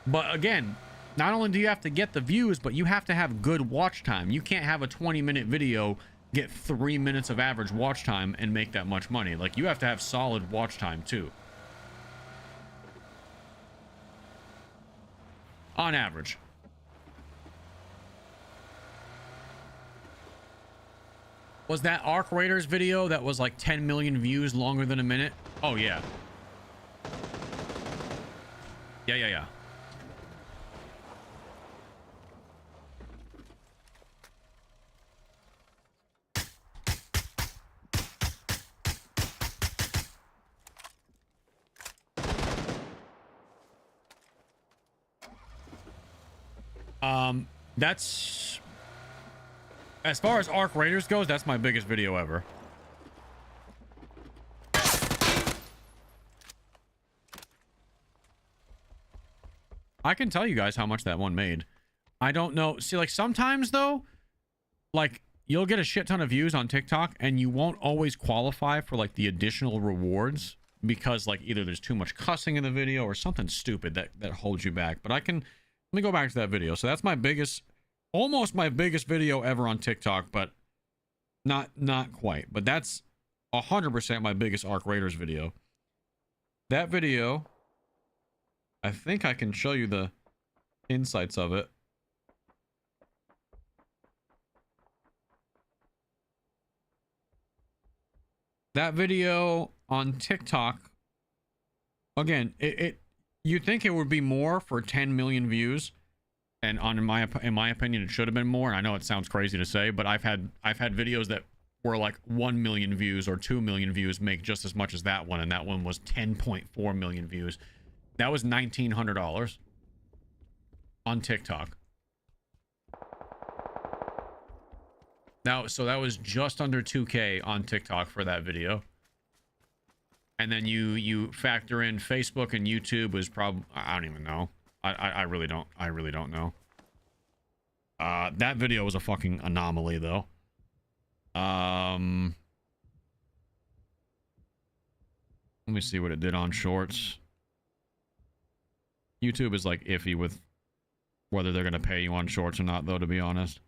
Speaker 1: But again, not only do you have to get the views, but you have to have good watch time. You can't have a 20-minute video get 3 minutes of average watch time and make that much money. Like, you have to have solid watch time too. On average. Was that Arc Raiders video that was like 10 million views longer than a minute? Oh, yeah. Yeah. That's... As far as Arc Raiders goes, that's my biggest video ever. I can tell you guys how much that one made. I don't know. See, like, sometimes, though, like, you'll get a shit ton of views on TikTok, and you won't always qualify for, like, the additional rewards, because, like, either there's too much cussing in the video or something stupid that holds you back. But I can... Let me go back to that video. So that's my biggest... Almost my biggest video ever on TikTok, but not quite. But that's 100% my biggest Arc Raiders video. That video, I think I can show you the insights of it. That video on TikTok, again, you'd think it would be more for 10 million views. And in my opinion, it should have been more. I know it sounds crazy to say, but I've had videos that were like 1 million views or 2 million views make just as much as that one, and that one was 10.4 million views. That was $1,900 on TikTok. So that was just under 2K on TikTok for that video. And then you factor in Facebook and YouTube was probably, I don't even know. I really don't know. That video was a fucking anomaly, though. Let me see what it did on Shorts. YouTube is like iffy with whether they're gonna pay you on Shorts or not, though, to be honest.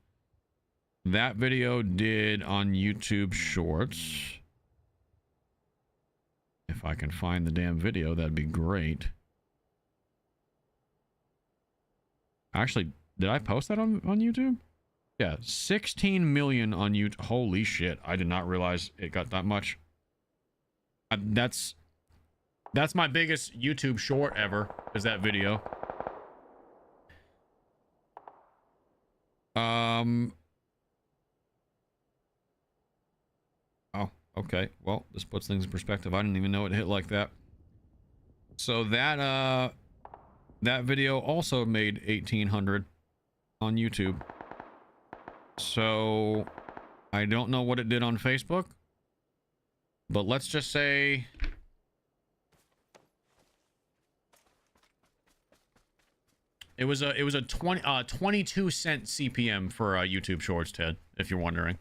Speaker 1: That video did on YouTube Shorts. If I can find the damn video, that'd be great. Actually, did I post that on YouTube? Yeah, 16 million on YouTube. Holy shit, I did not realize it got that much. That's my biggest YouTube short ever, is that video. Oh, Okay, well, this puts things in perspective. I didn't even know it hit like that. So that that video also made 1,800 on YouTube. So I don't know what it did on Facebook, but let's just say it was a 22-cent CPM for YouTube Shorts, Ted, if you're wondering.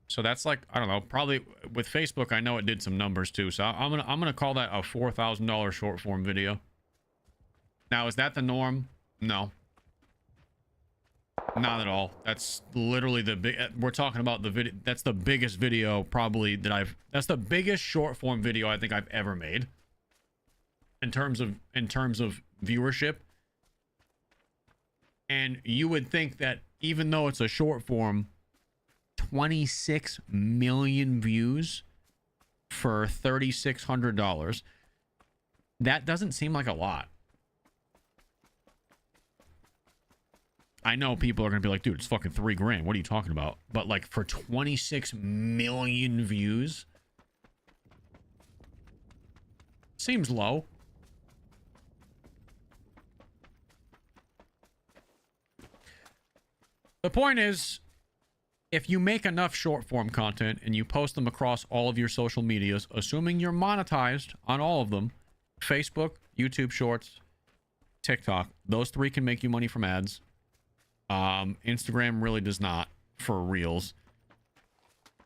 Speaker 1: So that's like, I don't know, probably with Facebook, I know it did some numbers too. So I'm gonna call that a $4,000 short form video. Now, is that the norm? No. Not at all. That's literally the big, we're talking about the video. That's the biggest video probably that that's the biggest short form video I think I've ever made. In terms of viewership. And you would think that even though it's a short form, 26 million views for $3,600. That doesn't seem like a lot. I know people are going to be like, dude, it's fucking $3,000. What are you talking about? But like for 26 million views, seems low. The point is, if you make enough short form content and you post them across all of your social medias, assuming you're monetized on all of them, Facebook, YouTube Shorts, TikTok, those three can make you money from ads. Instagram really does not for Reels.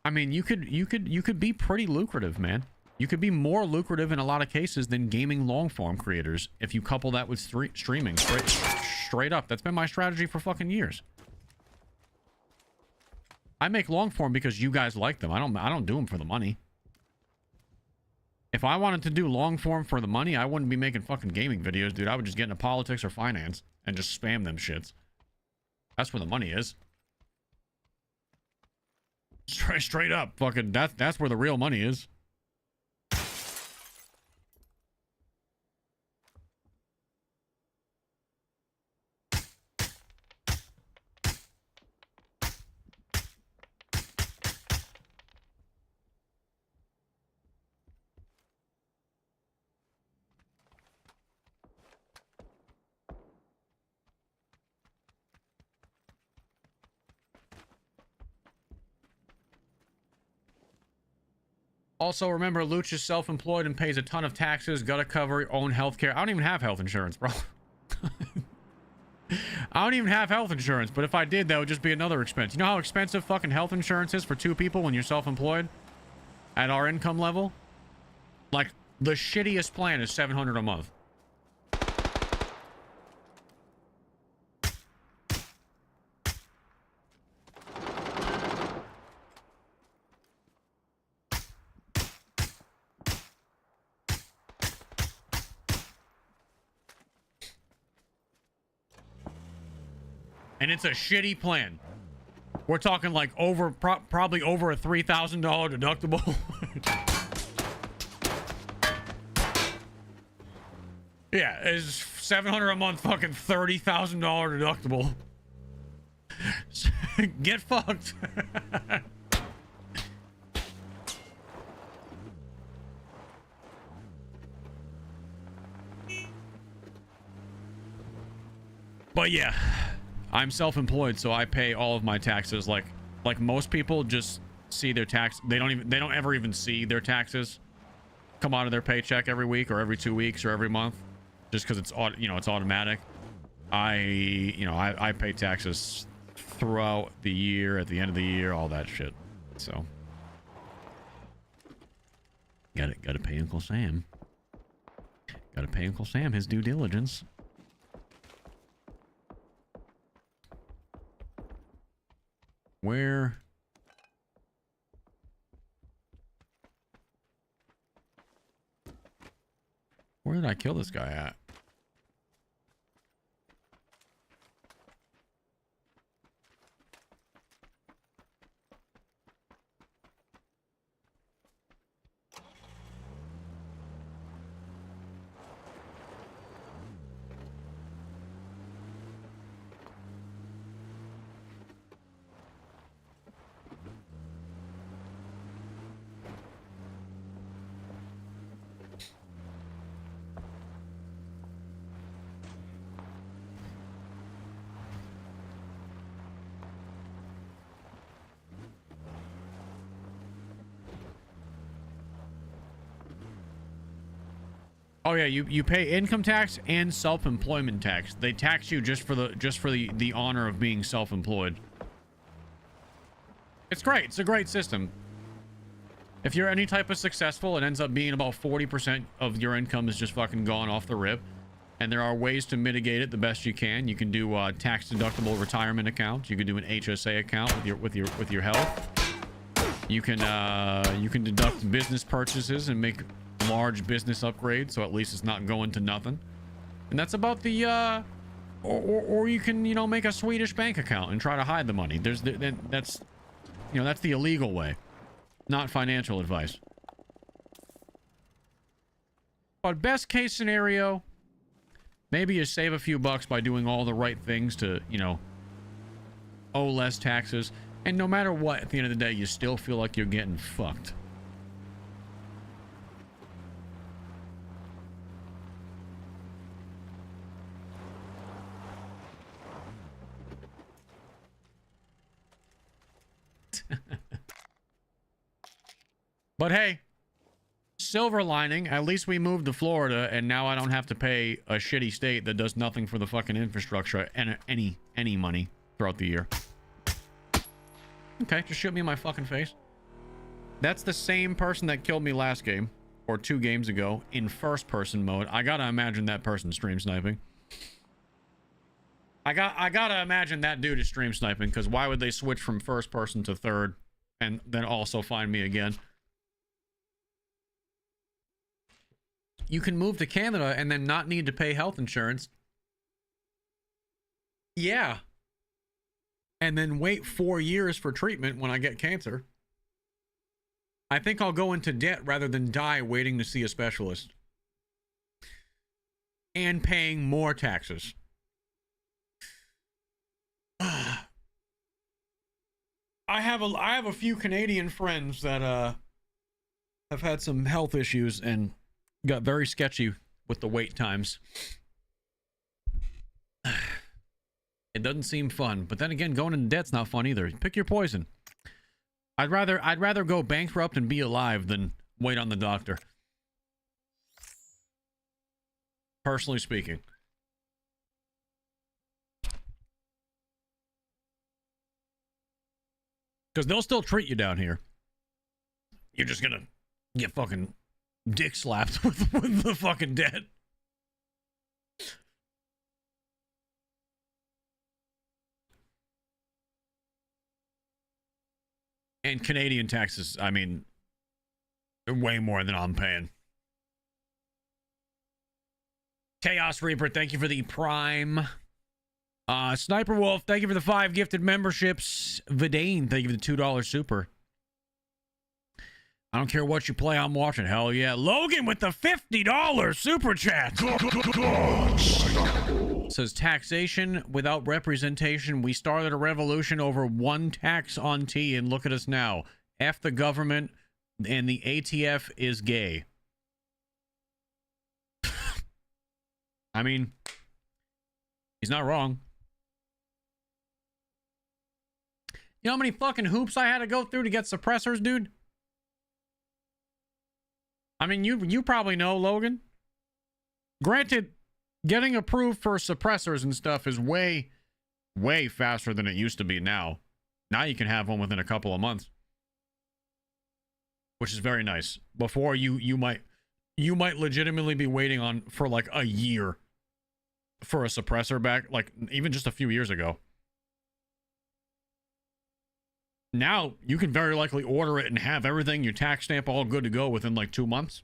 Speaker 1: I mean, you could be pretty lucrative, man. You could be more lucrative in a lot of cases than gaming long form creators if you couple that with streaming. Straight up. That's been my strategy for fucking years. I make long form because you guys like them. I don't do them for the money. If I wanted to do long form for the money, I wouldn't be making fucking gaming videos, dude. I would just get into politics or finance and just spam them shits. That's where the money is. Straight up. Fucking that's where the real money is. Also, remember, Loochy is self-employed and pays a ton of taxes. Gotta cover your own healthcare. I don't even have health insurance, bro. I don't even have health insurance, but if I did, that would just be another expense. You know how expensive fucking health insurance is for two people when you're self-employed? At our income level? Like, the shittiest plan is $700 a month. And it's a shitty plan. We're talking like probably over a $3,000 deductible. Yeah, it's $700 a month, fucking $30,000 deductible. Get fucked. But yeah. I'm self-employed, so I pay all of my taxes. Like most people just see their tax. They don't ever even see their taxes come out of their paycheck every week or every 2 weeks or every month, just because it's it's automatic. I pay taxes throughout the year, at the end of the year, all that shit. So gotta pay Uncle Sam. Gotta pay Uncle Sam his due diligence. Where did I kill this guy at? Oh yeah, you pay income tax and self-employment tax. They tax you just for the honor of being self-employed. It's great. It's a great system. If you're any type of successful, it ends up being about 40% of your income is just fucking gone off the rip. And there are ways to mitigate it the best you can. You can do tax-deductible retirement accounts. You can do an HSA account with your health. You can deduct business purchases and make large business upgrades, so at least it's not going to nothing. And that's about the or you can, you know, make a Swedish bank account and try to hide the money. That's, you know, that's the illegal way, not financial advice. But best case scenario, maybe you save a few bucks by doing all the right things to, you know, owe less taxes. And no matter what, at the end of the day, you still feel like you're getting fucked. But hey, silver lining, at least we moved to Florida and now I don't have to pay a shitty state that does nothing for the fucking infrastructure and any money throughout the year. Okay, just shoot me in my fucking face. That's the same person that killed me last game, or 2 games ago, in first person mode. I gotta imagine that person stream sniping. I gotta imagine that dude is stream sniping, because why would they switch from first person to third and then also find me again? You can move to Canada and then not need to pay health insurance. Yeah. And then wait 4 years for treatment when I get cancer. I think I'll go into debt rather than die waiting to see a specialist. And paying more taxes. I have a few Canadian friends that have had some health issues and got very sketchy with the wait times. It doesn't seem fun, but then again, going into debt's not fun either. Pick your poison. I'd rather go bankrupt and be alive than wait on the doctor. Personally speaking. Because they'll still treat you down here. You're just gonna get fucking dick slapped with the fucking debt. And Canadian taxes, I mean, way more than I'm paying. Chaos Reaper, thank you for the Prime. Sniper Wolf, thank you for the 5 gifted memberships. Vidane, thank you for the $2 super. I don't care what you play, I'm watching. Hell yeah. Logan with the $50 super chat. Says taxation without representation. We started a revolution over one tax on tea, and look at us now. F the government, and the ATF is gay. I mean, he's not wrong. You know how many fucking hoops I had to go through to get suppressors, dude? I mean, you probably know, Logan. Granted, getting approved for suppressors and stuff is way faster than it used to be now. Now you can have one within a couple of months, which is very nice. Before you might legitimately be waiting on for like a year for a suppressor back, like even just a few years ago. Now you can very likely order it and have everything, your tax stamp all good to go within like 2 months.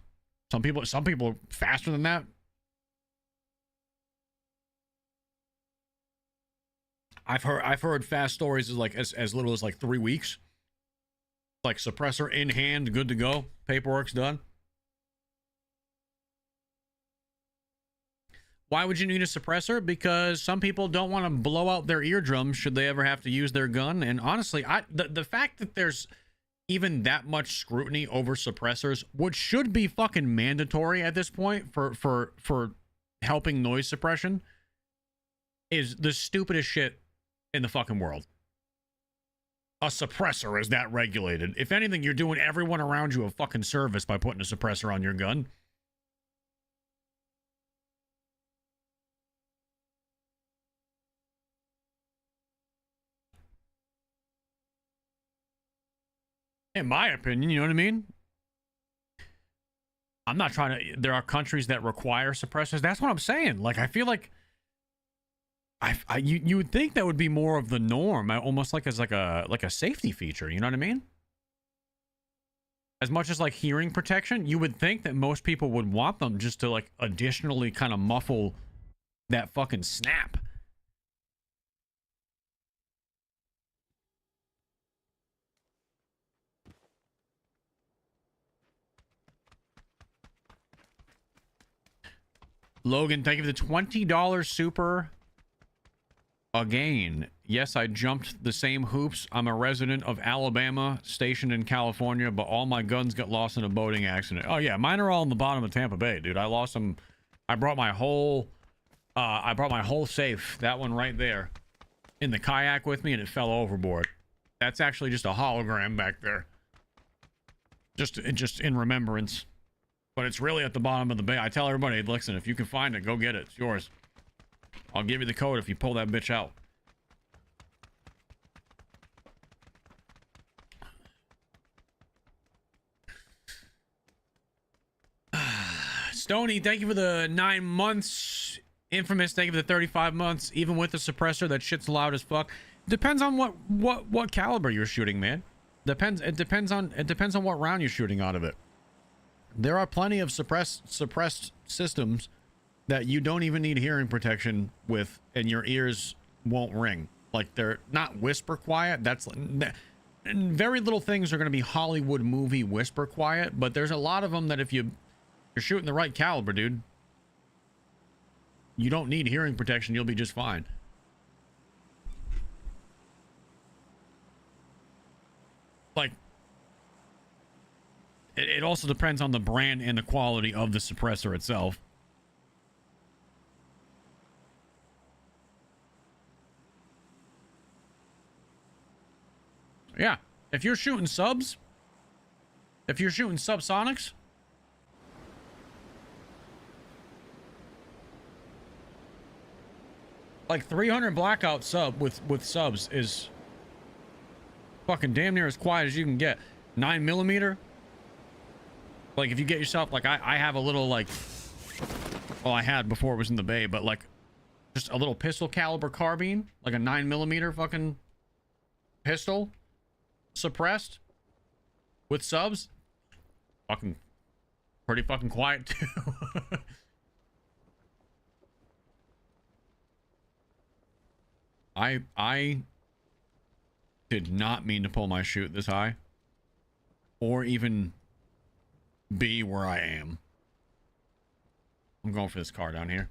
Speaker 1: Some people are faster than that. I've heard fast stories as little as like 3 weeks. Like suppressor in hand, good to go, paperwork's done. Why would you need a suppressor? Because some people don't want to blow out their eardrums should they ever have to use their gun. And honestly, the fact that there's even that much scrutiny over suppressors, which should be fucking mandatory at this point for helping noise suppression, is the stupidest shit in the fucking world. A suppressor is that regulated. If anything, you're doing everyone around you a fucking service by putting a suppressor on your gun. In my opinion, you know what I mean? I'm not trying to. There are countries that require suppressors. That's what I'm saying. Like, I feel like you would think that would be more of the norm, almost like as like a safety feature. You know what I mean? As much as like hearing protection, you would think that most people would want them just to like additionally kind of muffle that fucking snap. Logan, thank you for the $20 super again. Yes, I jumped the same hoops. I'm a resident of Alabama, stationed in California, but all my guns got lost in a boating accident. Oh yeah, mine are all in the bottom of Tampa Bay, dude. I lost them. I brought my whole safe, that one right there, in the kayak with me, and it fell overboard. That's actually just a hologram back there. Just in remembrance. But it's really at the bottom of the bay. I tell everybody, listen, if you can find it, go get it. It's yours. I'll give you the code if you pull that bitch out. Stony, thank you for the 9 months. Infamous, thank you for the 35 months. Even with the suppressor, that shit's loud as fuck. Depends on what caliber you're shooting, man. It depends on what round you're shooting out of it. There are plenty of suppressed systems that you don't even need hearing protection with, and your ears won't ring. Like, they're not whisper quiet. That's very little things are going to be Hollywood movie whisper quiet, but there's a lot of them that if you're shooting the right caliber, dude, you don't need hearing protection. You'll be just fine. Like, it also depends on the brand and the quality of the suppressor itself. Yeah, if you're shooting subs, if you're shooting subsonics, like 300 blackout sub with subs is fucking damn near as quiet as you can get. 9mm. Like, if you get yourself, like, I have a little, like, well, I had before it was in the bay, but like just a little pistol caliber carbine, like a 9mm fucking pistol, suppressed with subs, fucking pretty fucking quiet too. I did not mean to pull my chute this high, or even be where I am. I'm going for this car down here.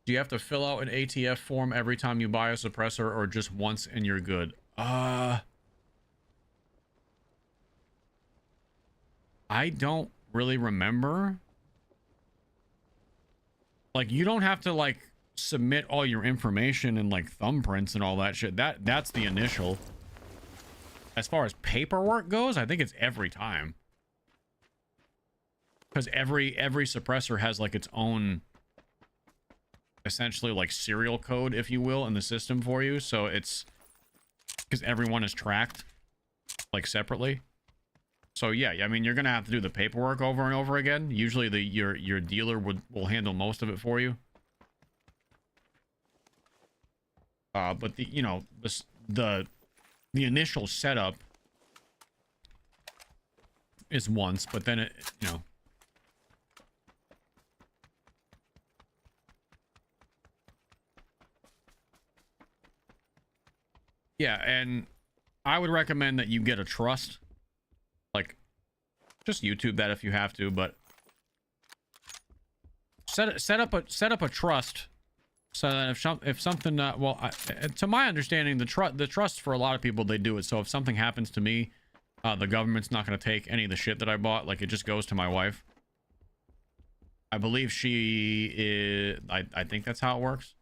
Speaker 1: Do you have to fill out an ATF form every time you buy a suppressor, or just once and you're good? I don't really remember. Like, you don't have to, like, submit all your information and, like, thumbprints and all that shit. That's the initial. As far as paperwork goes, I think it's every time. Because every suppressor has, like, its own, essentially, like, serial code, if you will, in the system for you. So it's because everyone is tracked, like, separately. So yeah, I mean, you're gonna have to do the paperwork over and over again. Usually your dealer will handle most of it for you. But the, you know, the initial setup is once, but then it, you know. Yeah, and I would recommend that you get a trust. Like, just YouTube that if you have to, but set up a trust so that if something to my understanding, the trust for a lot of people, they do it so if something happens to me, the government's not going to take any of the shit that I bought. Like, it just goes to my wife. I believe she is, I think that's how it works.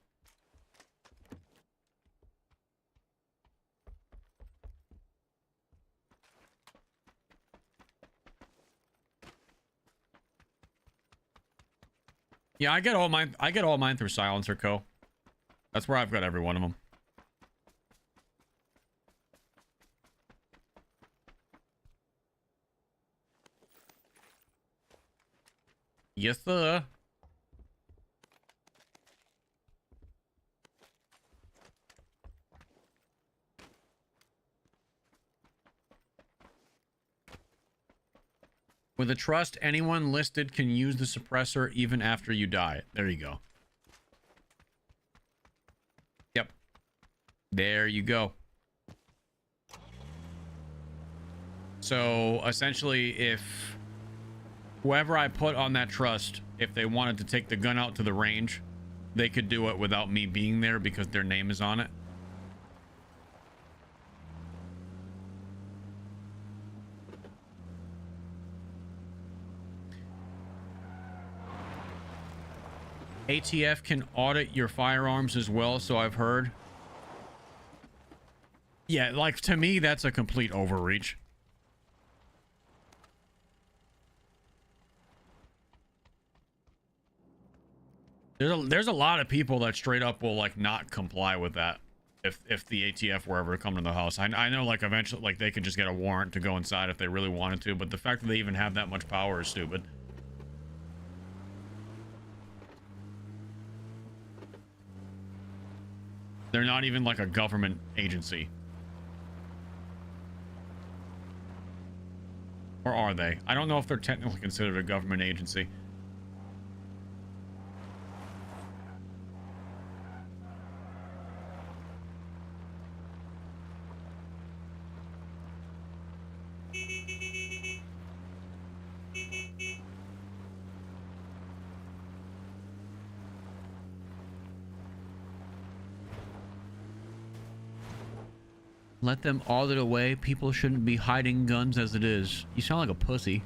Speaker 1: Yeah, I get all mine through Silencer Co. That's where I've got every one of them. Yes, sir. With a trust, anyone listed can use the suppressor even after you die. There you go. Yep. There you go. So essentially, if whoever I put on that trust, if they wanted to take the gun out to the range, they could do it without me being there because their name is on it. ATF can audit your firearms as well, so I've heard. Yeah, like, to me, that's a complete overreach. There's a lot of people that straight up will, like, not comply with that if the ATF were ever to come to the house. I know, like, eventually, like, they could just get a warrant to go inside if they really wanted to, but the fact that they even have that much power is stupid. They're not even like a government agency. Or are they? I don't know if they're technically considered a government agency. Let them audit away. People shouldn't be hiding guns as it is. You sound like a pussy.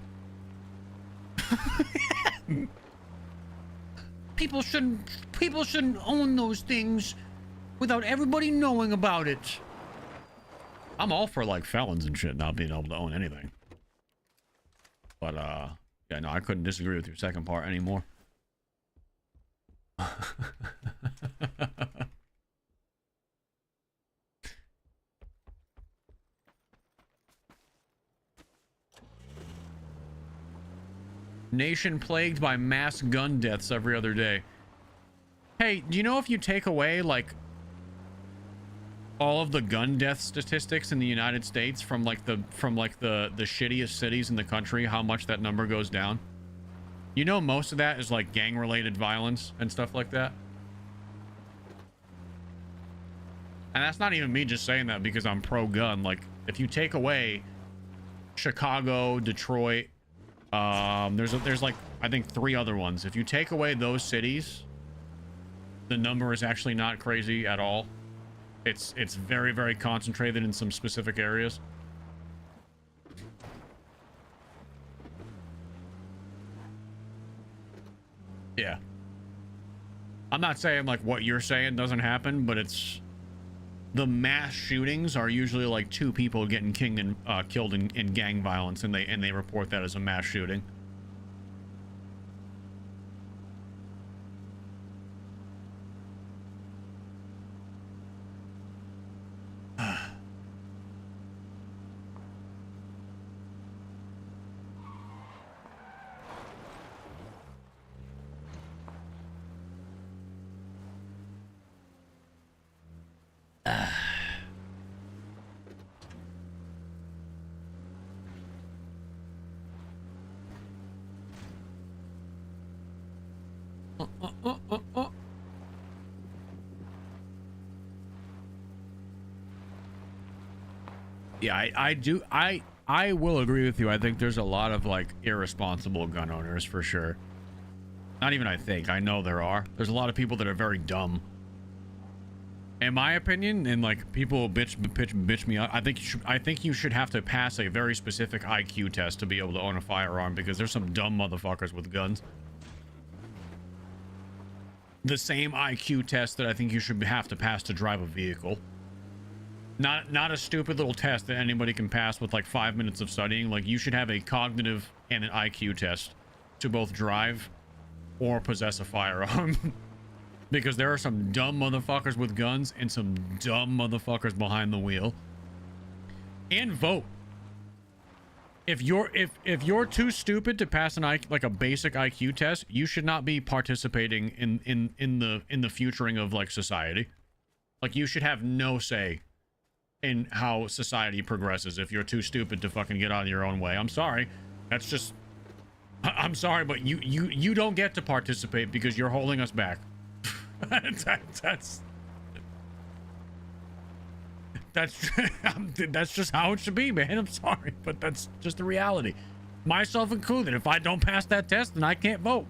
Speaker 1: People shouldn't own those things without everybody knowing about it. I'm all for like felons and shit not being able to own anything. But yeah, no, I couldn't disagree with your second part anymore. Nation plagued by mass gun deaths every other day. Hey, do you know if you take away like all of the gun death statistics in the United States from the shittiest cities in the country, how much that number goes down? You know, most of that is like gang related violence and stuff like that. And that's not even me just saying that because I'm pro gun. Like, if you take away Chicago, Detroit, there's like, I think 3 other ones. If you take away those cities, the number is actually not crazy at all. It's very, very concentrated in some specific areas. Yeah. I'm not saying like what you're saying doesn't happen, but it's the mass shootings are usually like 2 people getting killed in gang violence, and they report that as a mass shooting. Yeah, I will agree with you. I think there's a lot of like irresponsible gun owners for sure. Not even I think, I know there are. There's a lot of people that are very dumb. In my opinion, and like people bitch me out, I think you should have to pass a very specific IQ test to be able to own a firearm, because there's some dumb motherfuckers with guns. The same IQ test that I think you should have to pass to drive a vehicle. Not a stupid little test that anybody can pass with like 5 minutes of studying. Like, you should have a cognitive and an IQ test to both drive or possess a firearm. Because there are some dumb motherfuckers with guns and some dumb motherfuckers behind the wheel. And vote. If you're too stupid to pass an like a basic IQ test, you should not be participating in the futuring of like society. Like you should have no say in how society progresses if you're too stupid to fucking get out of your own way. I'm sorry. That's just I'm sorry, but you don't get to participate because you're holding us back. That's just how it should be, man. I'm sorry, but that's just the reality. Myself included. If I don't pass that test, then I can't vote.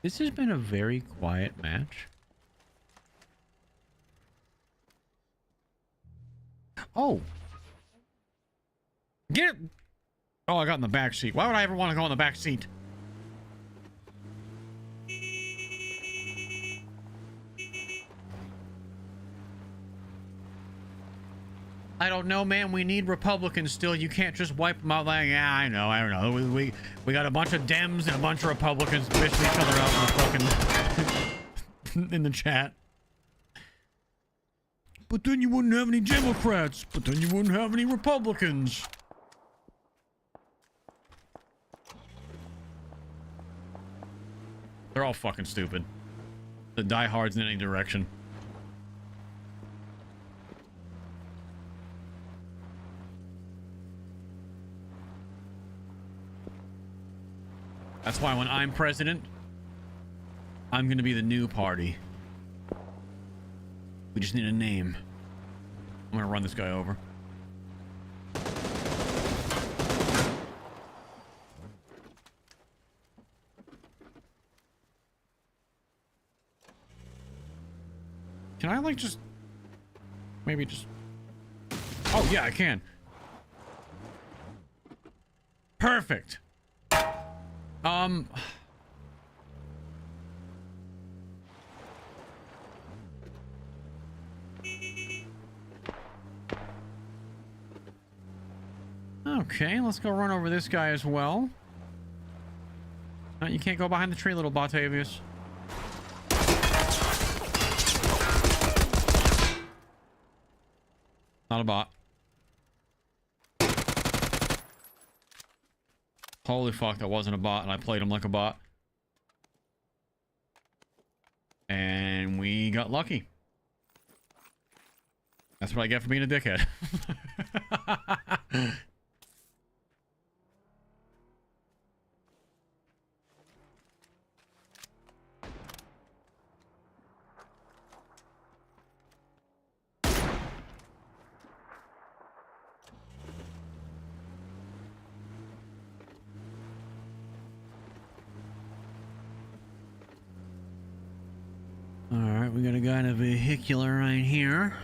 Speaker 1: This has been a very quiet match. Oh. Get it. Oh, I got in the back seat. Why would I ever want to go in the back seat? I don't know, man. We need Republicans still. You can't just wipe them out like, yeah, I know. We got a bunch of Dems and a bunch of Republicans bitching each other out in the fucking in the chat. But then you wouldn't have any Democrats. But then you wouldn't have any Republicans. They're all fucking stupid. The diehards in any direction. That's why when I'm president, I'm gonna be the new party. We just need a name. I'm gonna run this guy over. Can I like just maybe just oh yeah, I can. Perfect. Okay, let's go run over this guy as well. No, you can't go behind the tree, little Batavius. Not a bot. Holy fuck, that wasn't a bot, and I played him like a bot. And we got lucky. That's what I get for being a dickhead. Alright, we got a guy in a vehicular right here.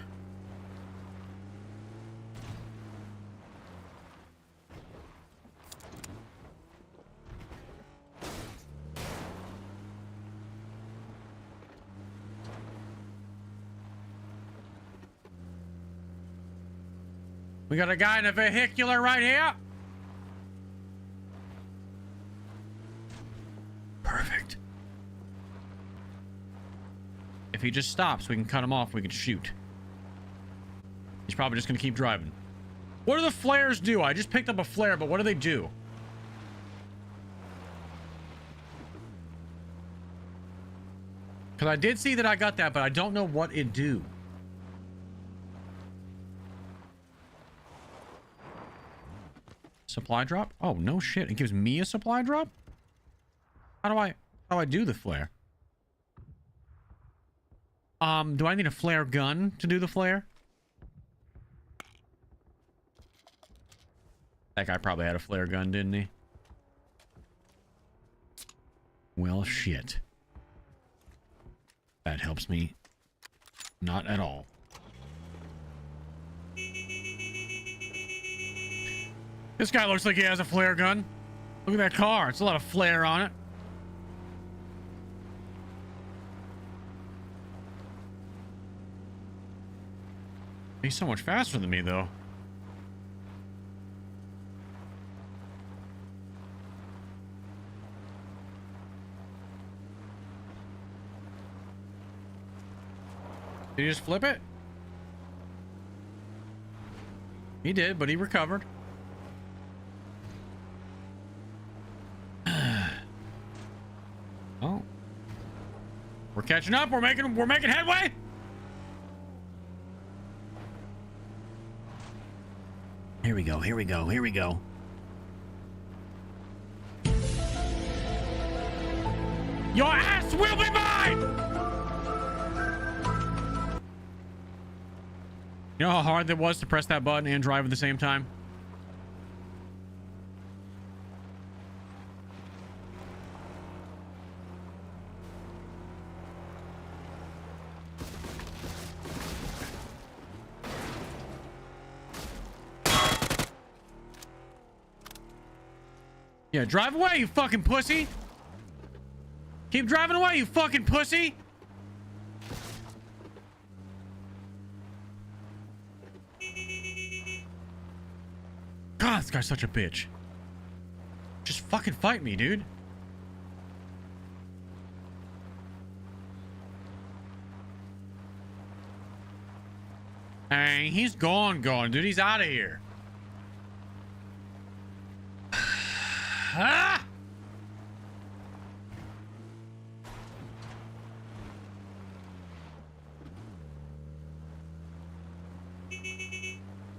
Speaker 1: We got a guy in a vehicular right here. Perfect. If he just stops, we can cut him off. We can shoot. He's probably just going to keep driving. What do the flares do? I just picked up a flare, but what do they do? Because I did see that I got that, but I don't know what it do. Supply drop? Oh, no shit. It gives me a supply drop? How do I do the flare? Do I need a flare gun to do the flare? That guy probably had a flare gun, didn't he? Well, shit. That helps me. Not at all. This guy looks like he has a flare gun. Look at that car. It's a lot of flare on it. He's so much faster than me, though. Did he just flip it? He did, but he recovered. Oh. We're catching up. We're making headway. Here we go. Here we go. Here we go. Your ass will be mine. You know how hard it was to press that button and drive at the same time? Yeah, drive away, you fucking pussy. Keep driving away, you fucking pussy. God, this guy's such a bitch. Just fucking fight me, dude. Hey, he's gone, dude. He's out of here. Ah!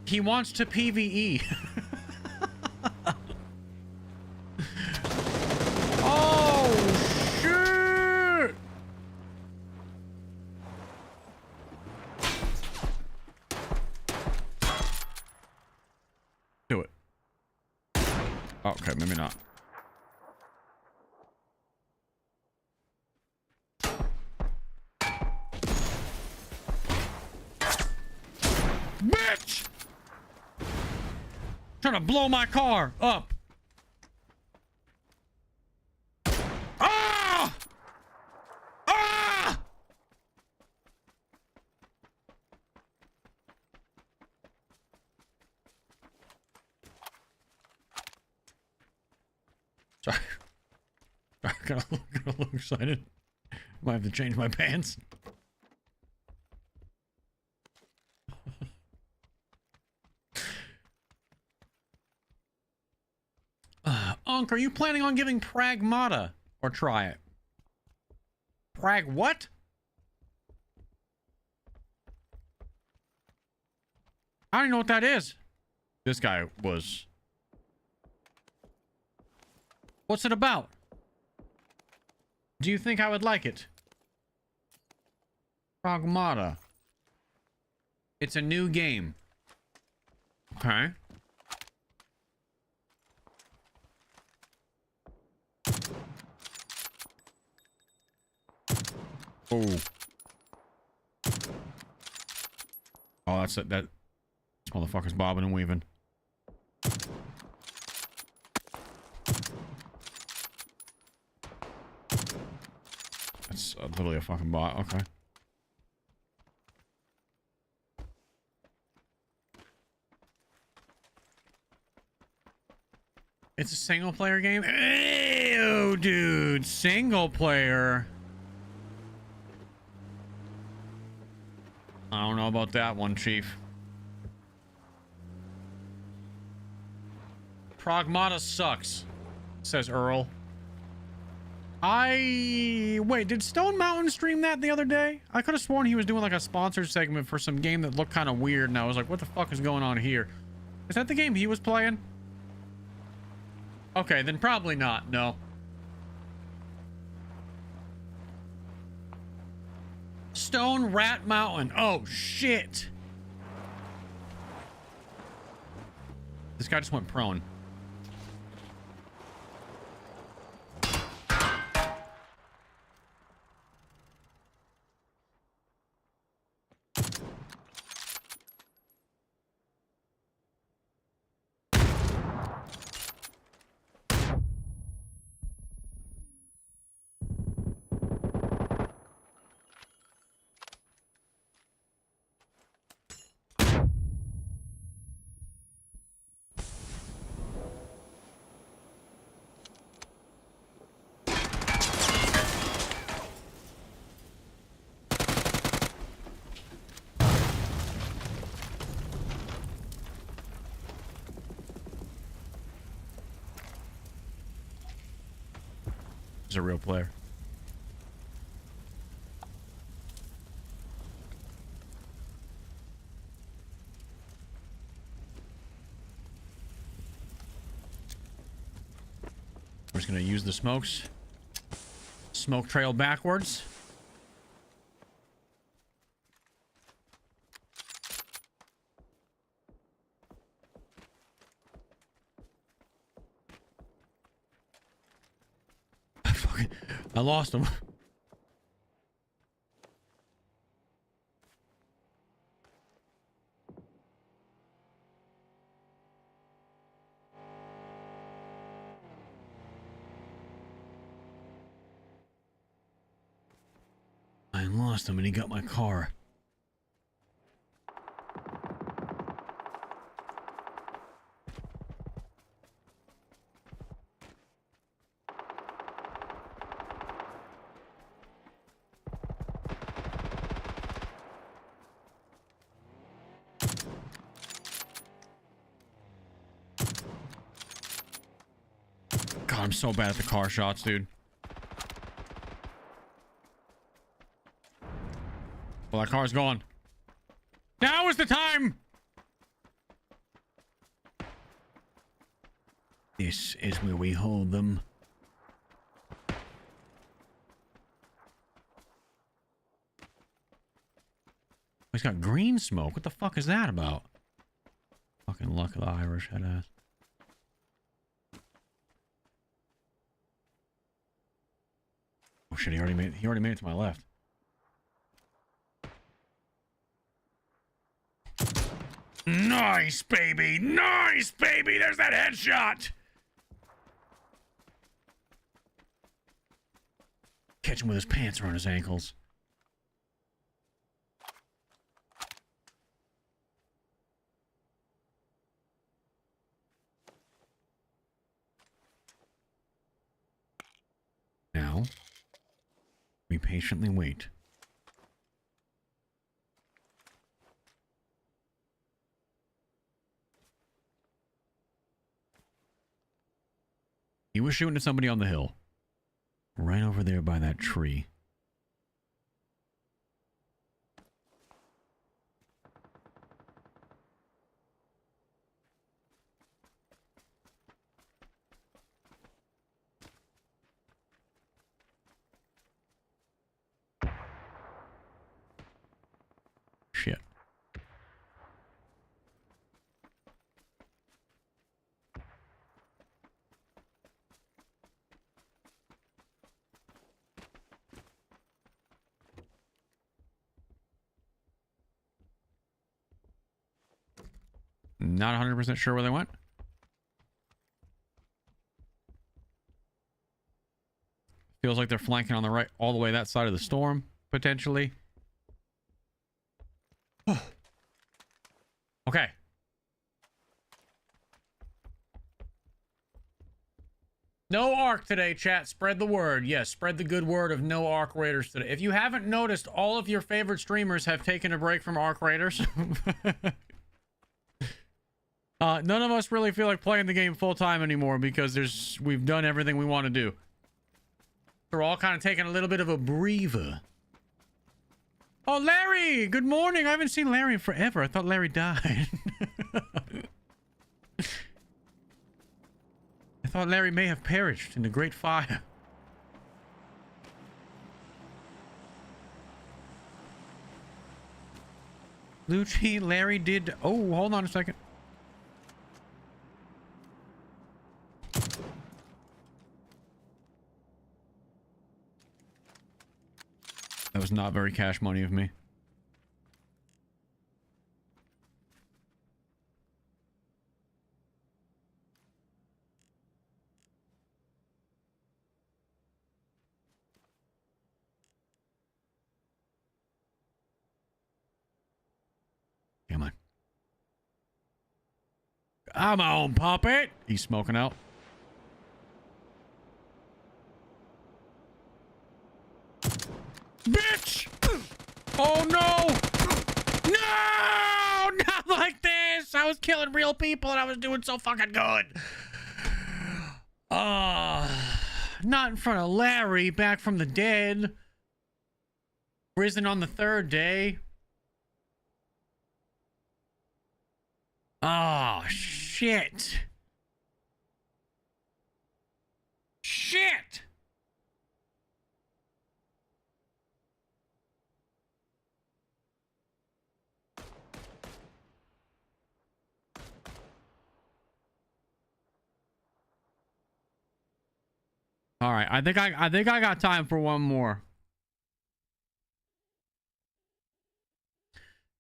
Speaker 1: He wants to PvE. Oh, shit! Do it. Okay, maybe not. Bitch! Trying to blow my car up. Ah! Ah! Sorry. I got a little excited. Might have to change my pants. Unc, are you planning on giving Pragmata or try it? Prag what? I don't even know what that is. This guy was... What's it about? Do you think I would like it? Pragmata. It's a new game. Okay. Oh. Oh, that's it. That this motherfucker's bobbing and weaving. That's literally a fucking bot. Okay. It's a single player game? Ew, dude. Single player. I don't know about that one, Chief. Pragmata sucks, says Earl. Wait, did Stone Mountain stream that the other day? I could have sworn he was doing like a sponsored segment for some game that looked kind of weird, and I was like, what the fuck is going on here? Is that the game he was playing? Okay, then probably not, no. Stone Rat Mountain. Oh, shit. This guy just went prone. He's a real player. We're just gonna use the smokes. Smoke trail backwards. I lost him. I lost him and he got my car. God, I'm so bad at the car shots, dude. Well, that car's gone. Now is the time! This is where we hold them. He's got green smoke. What the fuck is that about? Fucking luck of the Irish head ass. Oh shit, he already made it to my left. Nice, baby! Nice, baby! There's that headshot! Catch him with his pants around his ankles. Now, we patiently wait. He was shooting at somebody on the hill. Right over there by that tree. Shit. Not 100% sure where they went. Feels like they're flanking on the right, all the way that side of the storm, potentially. Okay. No ARC today, chat. Spread the word. Yes, spread the good word of no ARC Raiders today. If you haven't noticed, all of your favorite streamers have taken a break from ARC Raiders. None of us really feel like playing the game full time anymore because we've done everything we want to do. We're all kind of taking a little bit of a breather. Oh, Larry! Good morning! I haven't seen Larry in forever. I thought Larry died. I thought Larry may have perished in the Great Fire. Loochy, Larry did... Oh, hold on a second. That was not very cash money of me. Come on. I'm on, puppet. He's smoking out. Bitch! Oh no! No! Not like this! I was killing real people and I was doing so fucking good. Not in front of Larry, back from the dead. Risen on the third day. Oh, shit. Shit! All right, I think I got time for one more.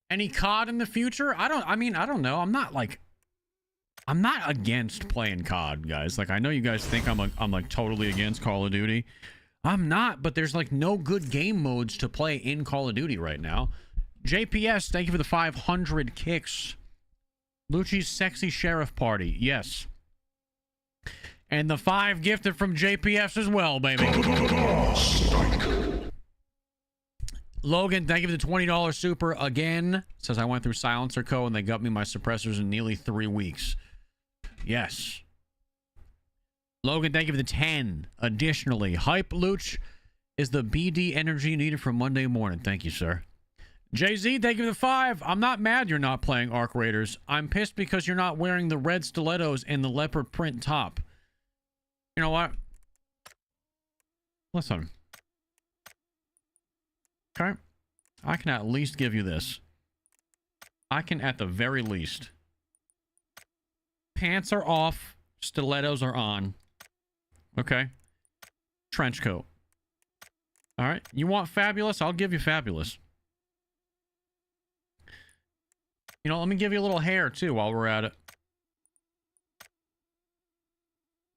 Speaker 1: Any COD in the future? I don't know. I'm not against playing COD, guys. Like, I know you guys think I'm like totally against Call of Duty. I'm not, but there's like no good game modes to play in Call of Duty right now. JPS, thank you for the 500 kicks. Loochy's sexy sheriff party. Yes. And the 5 gifted from JPS as well, baby. Logan, thank you for the $20 super again. Says I went through Silencer Co. and they got me my suppressors in nearly 3 weeks. Yes. Logan, thank you for the 10. Additionally, Hype Looch is the BD energy needed for Monday morning. Thank you, sir. JZ, thank you for the 5. I'm not mad you're not playing Arc Raiders. I'm pissed because you're not wearing the red stilettos and the leopard print top. You know what? Listen. Okay. I can at least give you this. I can at the very least. Pants are off. Stilettos are on. Okay. Trench coat. All right. You want fabulous? I'll give you fabulous. You know, let me give you a little hair too while we're at it.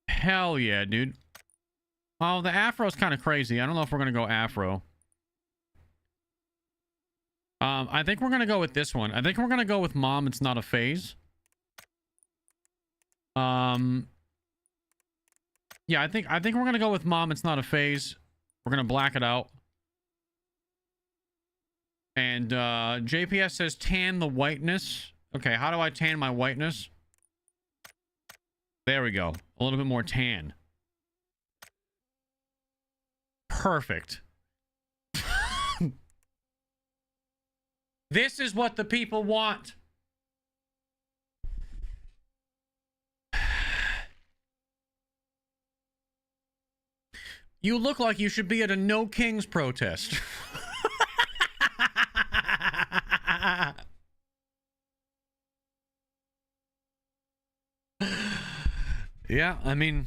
Speaker 1: Hell yeah, dude. Oh, the afro's kind of crazy. I don't know if we're going to go afro. I think we're going to go with this one. I think we're going to go with Mom, It's Not a Phase. Yeah, I think we're going to go with Mom, It's Not a Phase. We're going to black it out. And JPS says tan the whiteness. Okay, how do I tan my whiteness? There we go. A little bit more tan. Perfect. This is what the people want. You look like you should be at a No Kings protest. Yeah, I mean,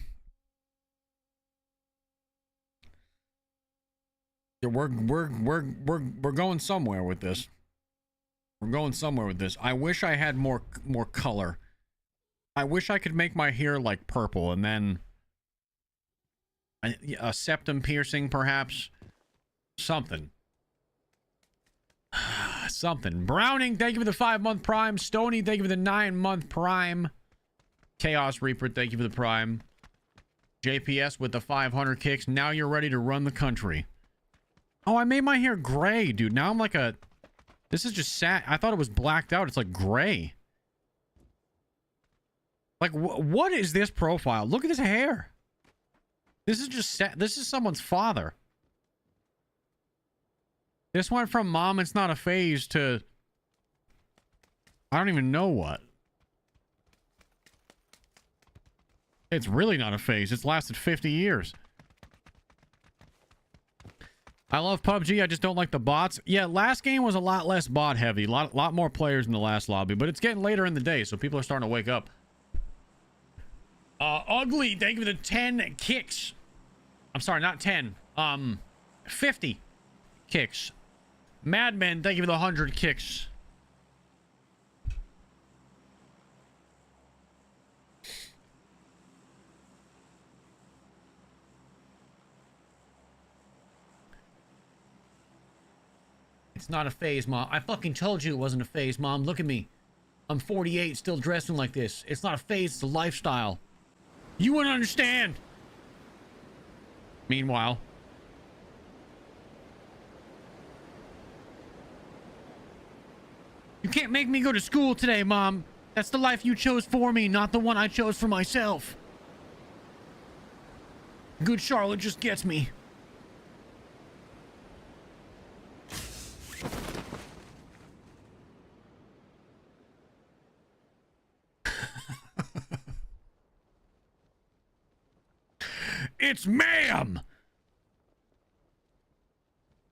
Speaker 1: we're going somewhere with this. We're going somewhere with this. I wish I had more color. I wish I could make my hair like purple and then a septum piercing, perhaps. Something. Something. Browning, thank you for the 5-month prime. Stony, thank you for the 9-month prime. Chaos Reaper, thank you for the prime. JPS with the 500 kicks. Now you're ready to run the country. Oh, I made my hair gray, dude. Now I'm like a... This is just sad. I thought it was blacked out. It's like gray. Like, what is this profile? Look at this hair. This is just sad. This is someone's father. This went from Mom, It's Not a Phase to... I don't even know what. It's really not a phase. It's lasted 50 years. I love PUBG. I just don't like the bots. Yeah, last game was a lot less bot heavy. A lot more players in the last lobby. But it's getting later in the day, so people are starting to wake up. Ugly, thank you for the 10 kicks. I'm sorry, not 10. 50 kicks. Madmen, thank you for the 100 kicks. It's not a phase, Mom. I fucking told you it wasn't a phase, Mom. Look at me. I'm 48, still dressing like this. It's not a phase, it's a lifestyle. You wouldn't understand. Meanwhile. You can't make me go to school today, Mom. That's the life you chose for me, not the one I chose for myself. Good Charlotte just gets me. It's ma'am.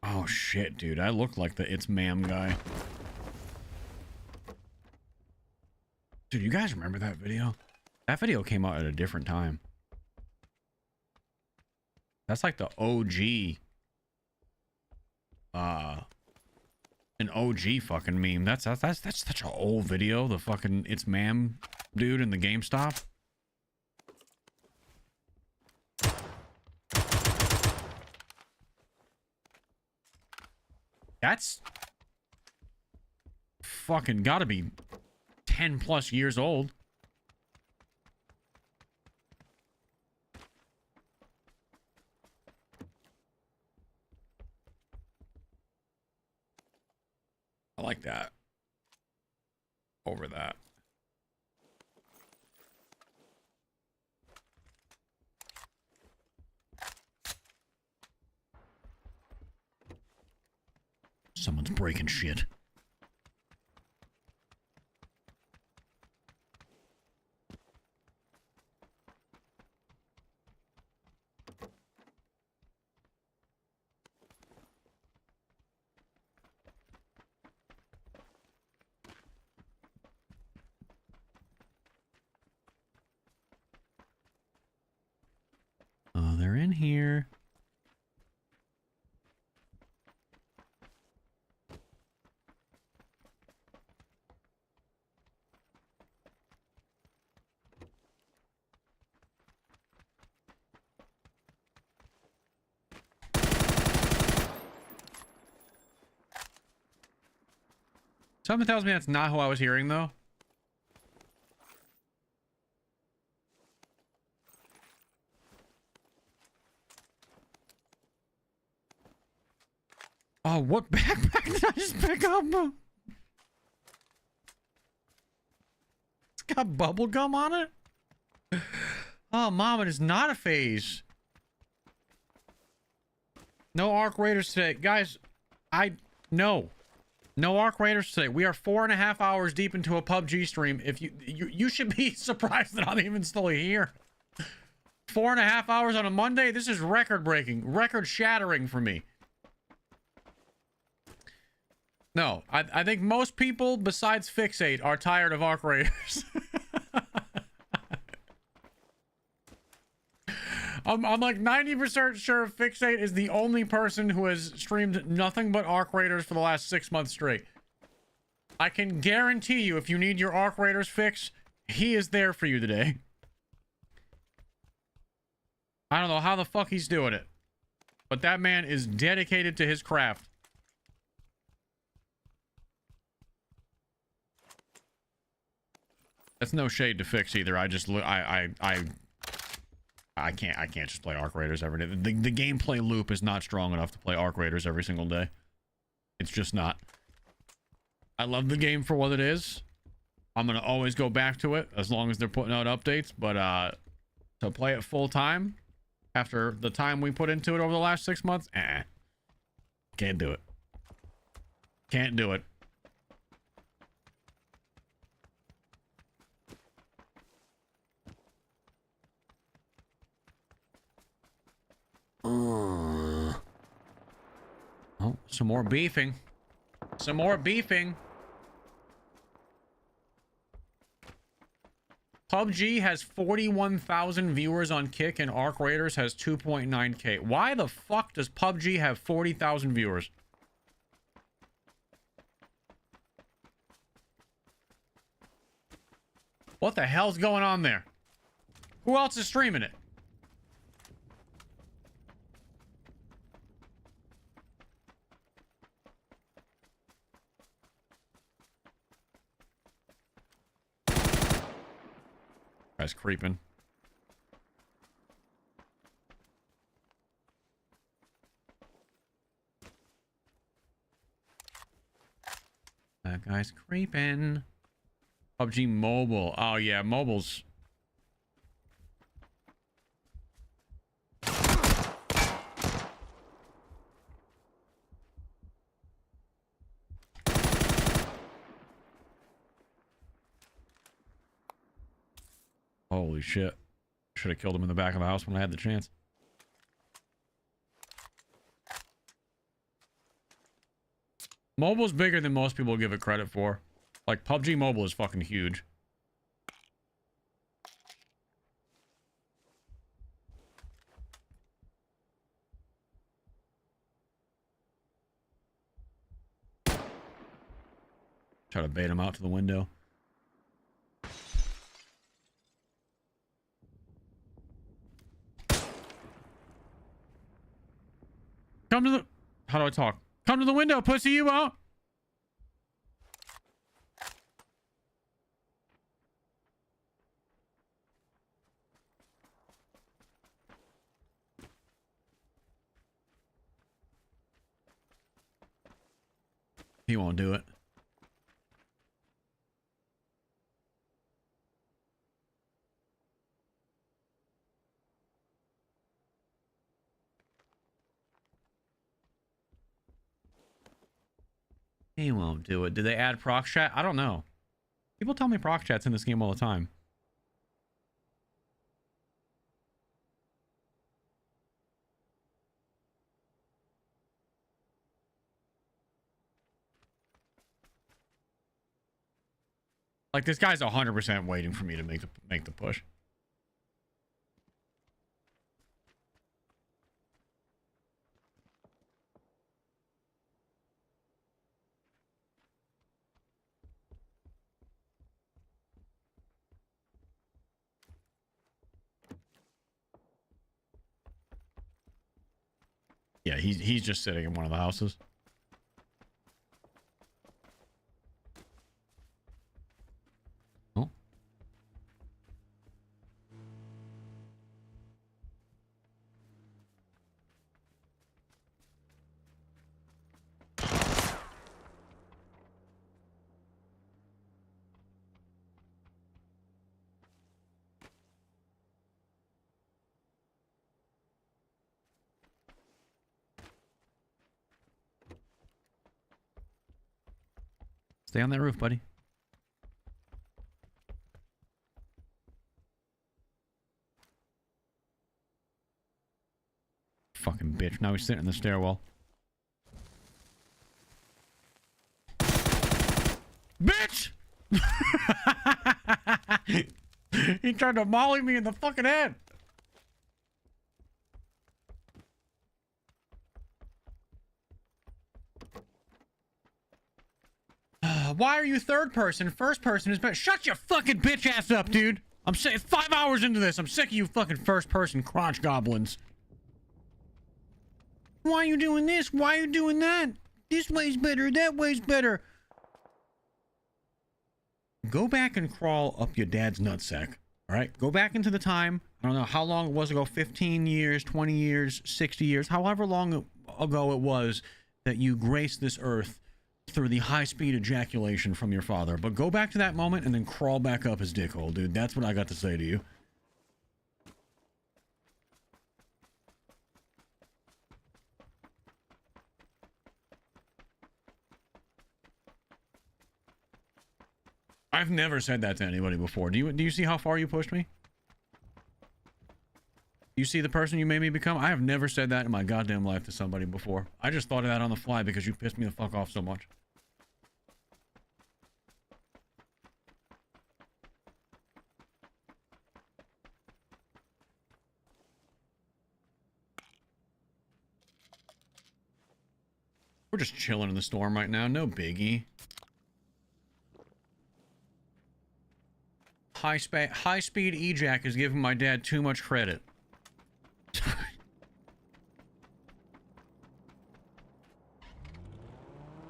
Speaker 1: Oh shit, dude. I look like the it's ma'am guy. Dude, you guys remember that video? That video came out at a different time. That's like the OG. An OG fucking meme. That's such an old video. The fucking it's ma'am dude in the GameStop. That's fucking gotta be 10 plus years old. I like that over that. Someone's breaking shit. Oh, they're in here. Something tells me that's not who I was hearing, though. Oh, what backpack did I just pick up? It's got bubble gum on it? Oh, mom, it is not a phase. No Arc Raiders today. Guys, no. No Arc Raiders today. We are 4.5 hours deep into a PUBG stream. If you should be surprised that I'm even still here. 4.5 hours on a Monday? This is record-breaking, record-shattering for me. No, I think most people besides Fixate are tired of Arc Raiders. I'm like 90% sure Fixate is the only person who has streamed nothing but Arc Raiders for the last 6 months straight. I can guarantee you if you need your Arc Raiders fix, he is there for you today. I don't know how the fuck he's doing it, but that man is dedicated to his craft. That's no shade to Fix either. I just I can't just play Arc Raiders every day. The gameplay loop is not strong enough to play Arc Raiders every single day. It's just not. I love the game for what it is. I'm gonna always go back to it as long as they're putting out updates. But to play it full time after the time we put into it over the last 6 months, can't do it. Can't do it. Oh, some more beefing. Some more beefing. PUBG has 41,000 viewers on Kick and Arc Raiders has 2.9k. Why the fuck does PUBG have 40,000 viewers? What the hell's going on there? Who else is streaming it? Guy's creeping. That guy's creeping. PUBG Mobile. Oh yeah, mobile's... Holy shit. Should have killed him in the back of the house when I had the chance. Mobile's bigger than most people give it credit for. Like, PUBG Mobile is fucking huge. Try to bait him out to the window. Come to the... How do I talk? Come to the window, pussy, you out. He won't do it. He won't do it. Did they add proc chat? I don't know. People tell me proc chat's in this game all the time. Like, this guy's 100% waiting for me to make the push. Yeah, he's just sitting in one of the houses. Oh. Stay on that roof, buddy. Fucking bitch. Now he's sitting in the stairwell. Bitch! He tried to molly me in the fucking head. Why are you third person? First person is better. Shut your fucking bitch ass up, dude. I'm sick. 5 hours into this. I'm sick of you fucking first person crotch goblins. Why are you doing this? Why are you doing that? This way's better. That way's better. Go back and crawl up your dad's nutsack. All right? Go back into the time. I don't know how long it was ago. 15 years, 20 years, 60 years. However long ago it was that you graced this earth through the high-speed ejaculation from your father. But go back to that moment and then crawl back up his dick hole, dude. That's what I got to say to you. I've never said that to anybody before. Do you see how far you pushed me? You see the person you made me become? I have never said that in my goddamn life to somebody before. I just thought of that on the fly because you pissed me the fuck off so much. We're just chilling in the storm right now. No biggie. High-speed ejac is giving my dad too much credit.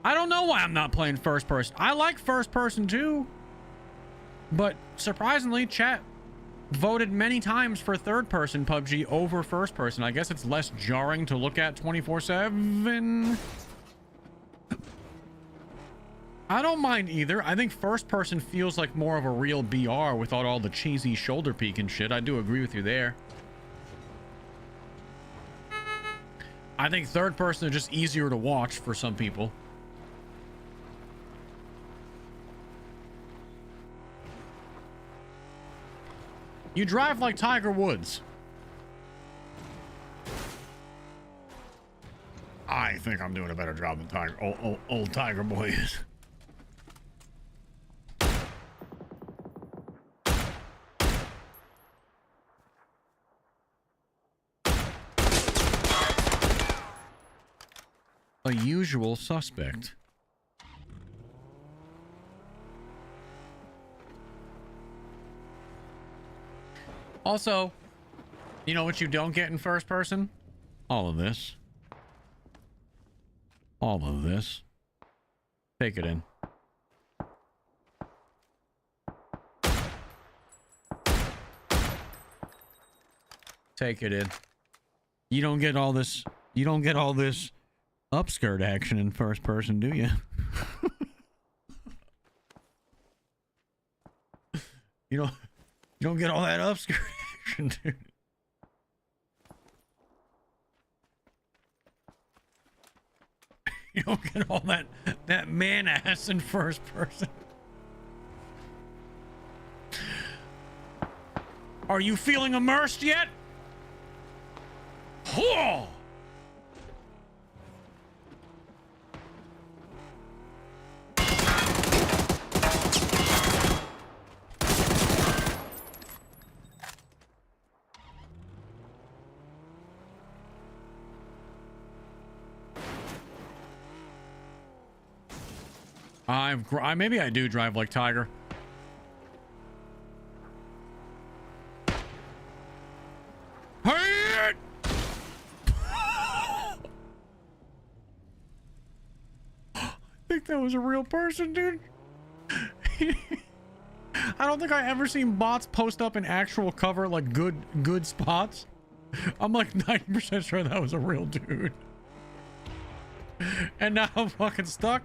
Speaker 1: I don't know why I'm not playing first person. I like first person too. But surprisingly, chat voted many times for third person PUBG over first person. I guess it's less jarring to look at 24/7. I don't mind either. I think first person feels like more of a real BR without all the cheesy shoulder peek and shit. I do agree with you there. I think third person is just easier to watch for some people. You drive like Tiger Woods. I think I'm doing a better job than Tiger. Old Tiger Boy is. A usual suspect. Also, you know what you don't get in first person? All of this. All of this. Take it in. Take it in. You don't get all this. You don't get all this upskirt action in first person, do you? You don't get all that upskirt action, dude. You don't get all that man ass in first person. Are you feeling immersed yet? Oh! Maybe I do drive like Tiger. I think that was a real person, dude. I don't think I ever seen bots post up in actual cover like good spots. I'm like 90% sure that was a real dude. And now I'm fucking stuck.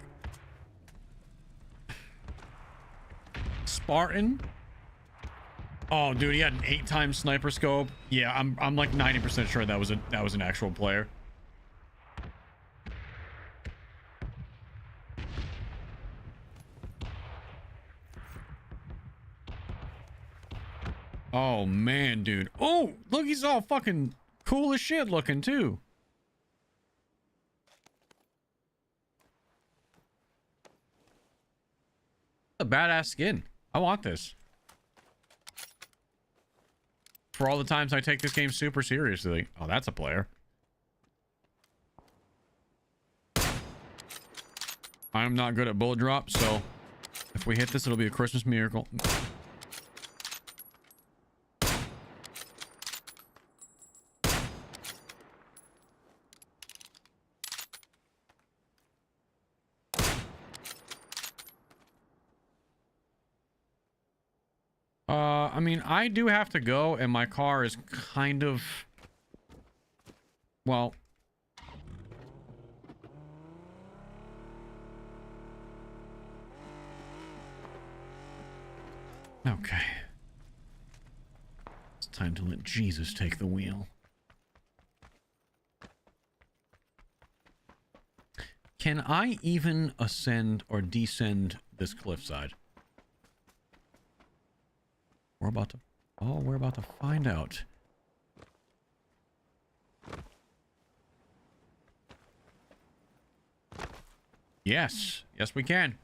Speaker 1: Spartan. Oh, dude, he had an 8-time sniper scope. Yeah, I'm like 90% sure that was an actual player. Oh man, dude. Oh, look, he's all fucking cool as shit looking too. A badass skin. I want this. For all the times I take this game super seriously. Oh, that's a player. I'm not good at bullet drop, so if we hit this, it'll be a Christmas miracle. I mean, I do have to go, and my car is kind of... Well... Okay. It's time to let Jesus take the wheel. Can I even ascend or descend this cliffside? We're about to... Oh, we're about to find out. Yes. Yes, we can.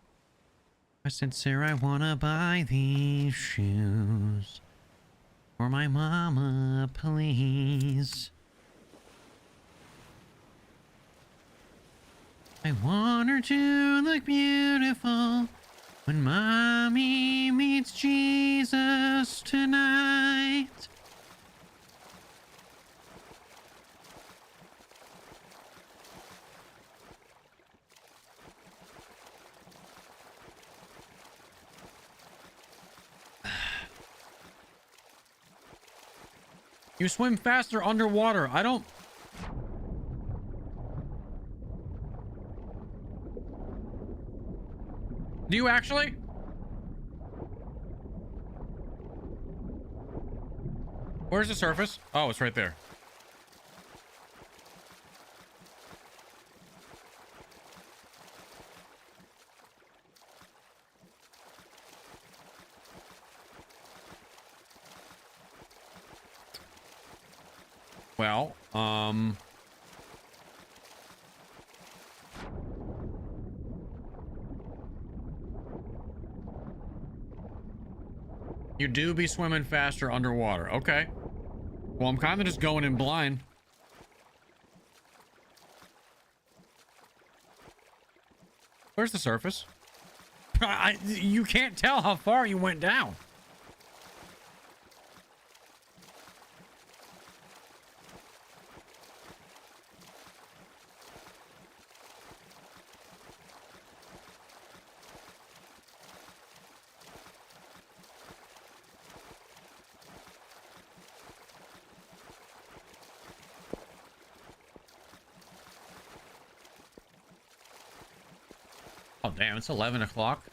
Speaker 1: I said, sir, I wanna buy these shoes for my mama, please. I want her to look beautiful when mommy meets Jesus tonight. You swim faster underwater. I don't... Do you actually? Where's the surface? Oh, it's right there. Well, you do be swimming faster underwater. Okay. Well, I'm kind of just going in blind. Where's the surface? You can't tell how far you went down. Oh, damn, it's 11 o'clock.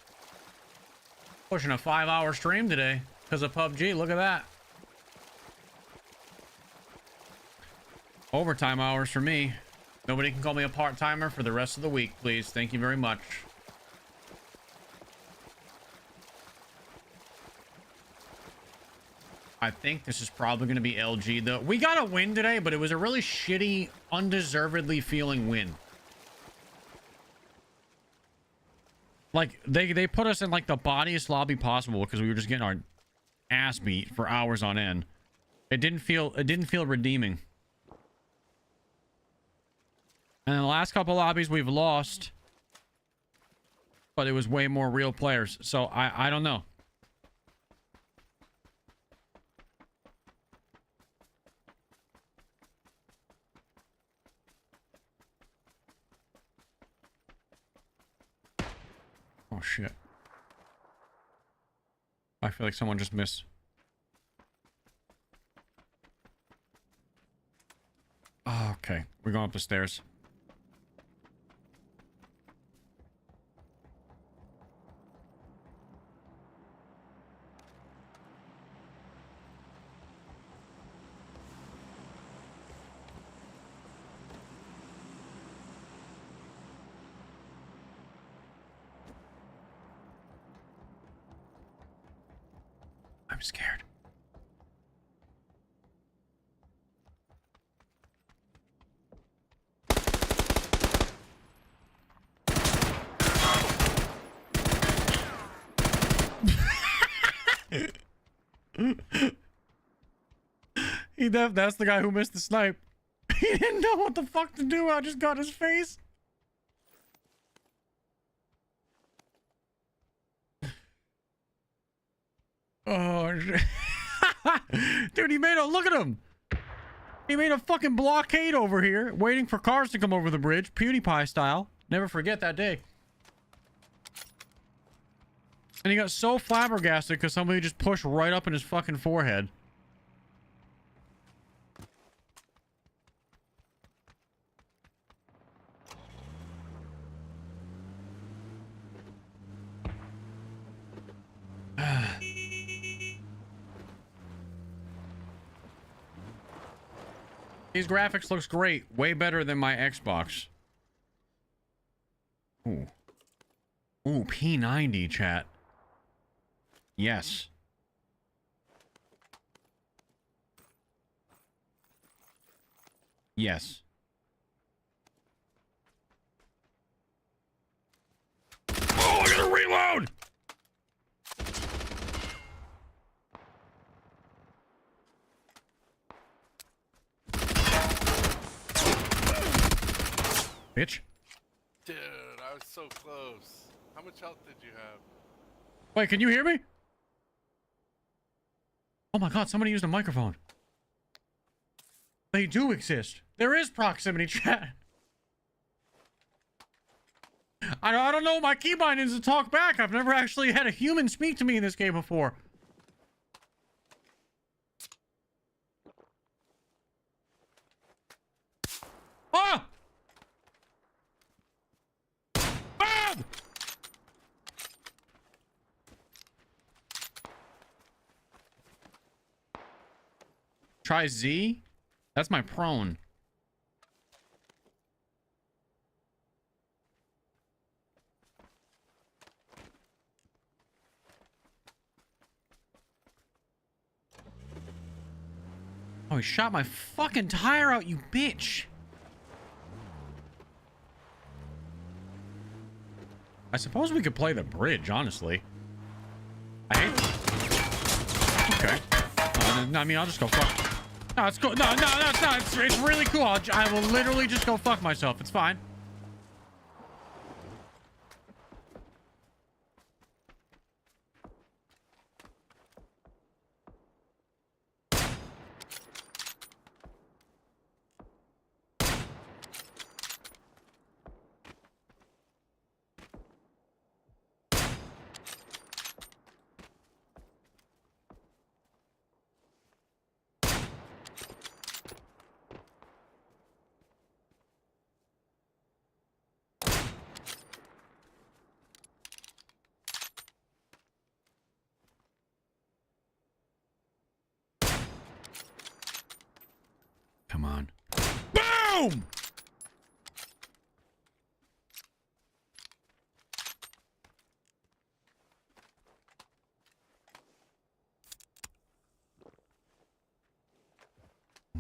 Speaker 1: Pushing a 5-hour stream today because of PUBG. Look at that. Overtime hours for me. Nobody can call me a part-timer for the rest of the week, please. Thank you very much. I think this is probably going to be LG, though. We got a win today, but it was a really shitty, undeservedly feeling win. Like, they put us in, like, the bodiest lobby possible because we were just getting our ass beat for hours on end. It didn't feel redeeming. And in the last couple lobbies we've lost, but it was way more real players. So I don't know. Oh shit. I feel like someone just missed. Oh, okay. We're going up the stairs. I'm scared. That's the guy who missed the snipe. He didn't know what the fuck to do. I just got his face. Oh shit. Dude, he made a look at him. He made a fucking blockade over here, waiting for cars to come over the bridge, PewDiePie style. Never forget that day. And he got so flabbergasted because somebody just pushed right up in his fucking forehead. These graphics looks great. Way better than my Xbox. Ooh. Ooh, P90, chat. Yes. Yes. Oh, I gotta reload! Bitch.
Speaker 2: Dude, I was so close. How much health did you have?
Speaker 1: Wait, can you hear me? Oh my god, somebody used a microphone. They do exist. There is proximity chat. I don't know my key bindings to talk back. I've never actually had a human speak to me in this game before. Ah! Ah! Try Z? That's my prone. Oh, he shot my fucking tire out, you bitch. I suppose we could play the bridge, honestly. I hate... Okay. I mean, I'll just go fuck... No, it's cool. No, it's not. It's really cool. I will literally just go fuck myself. It's fine. Come on. Boom!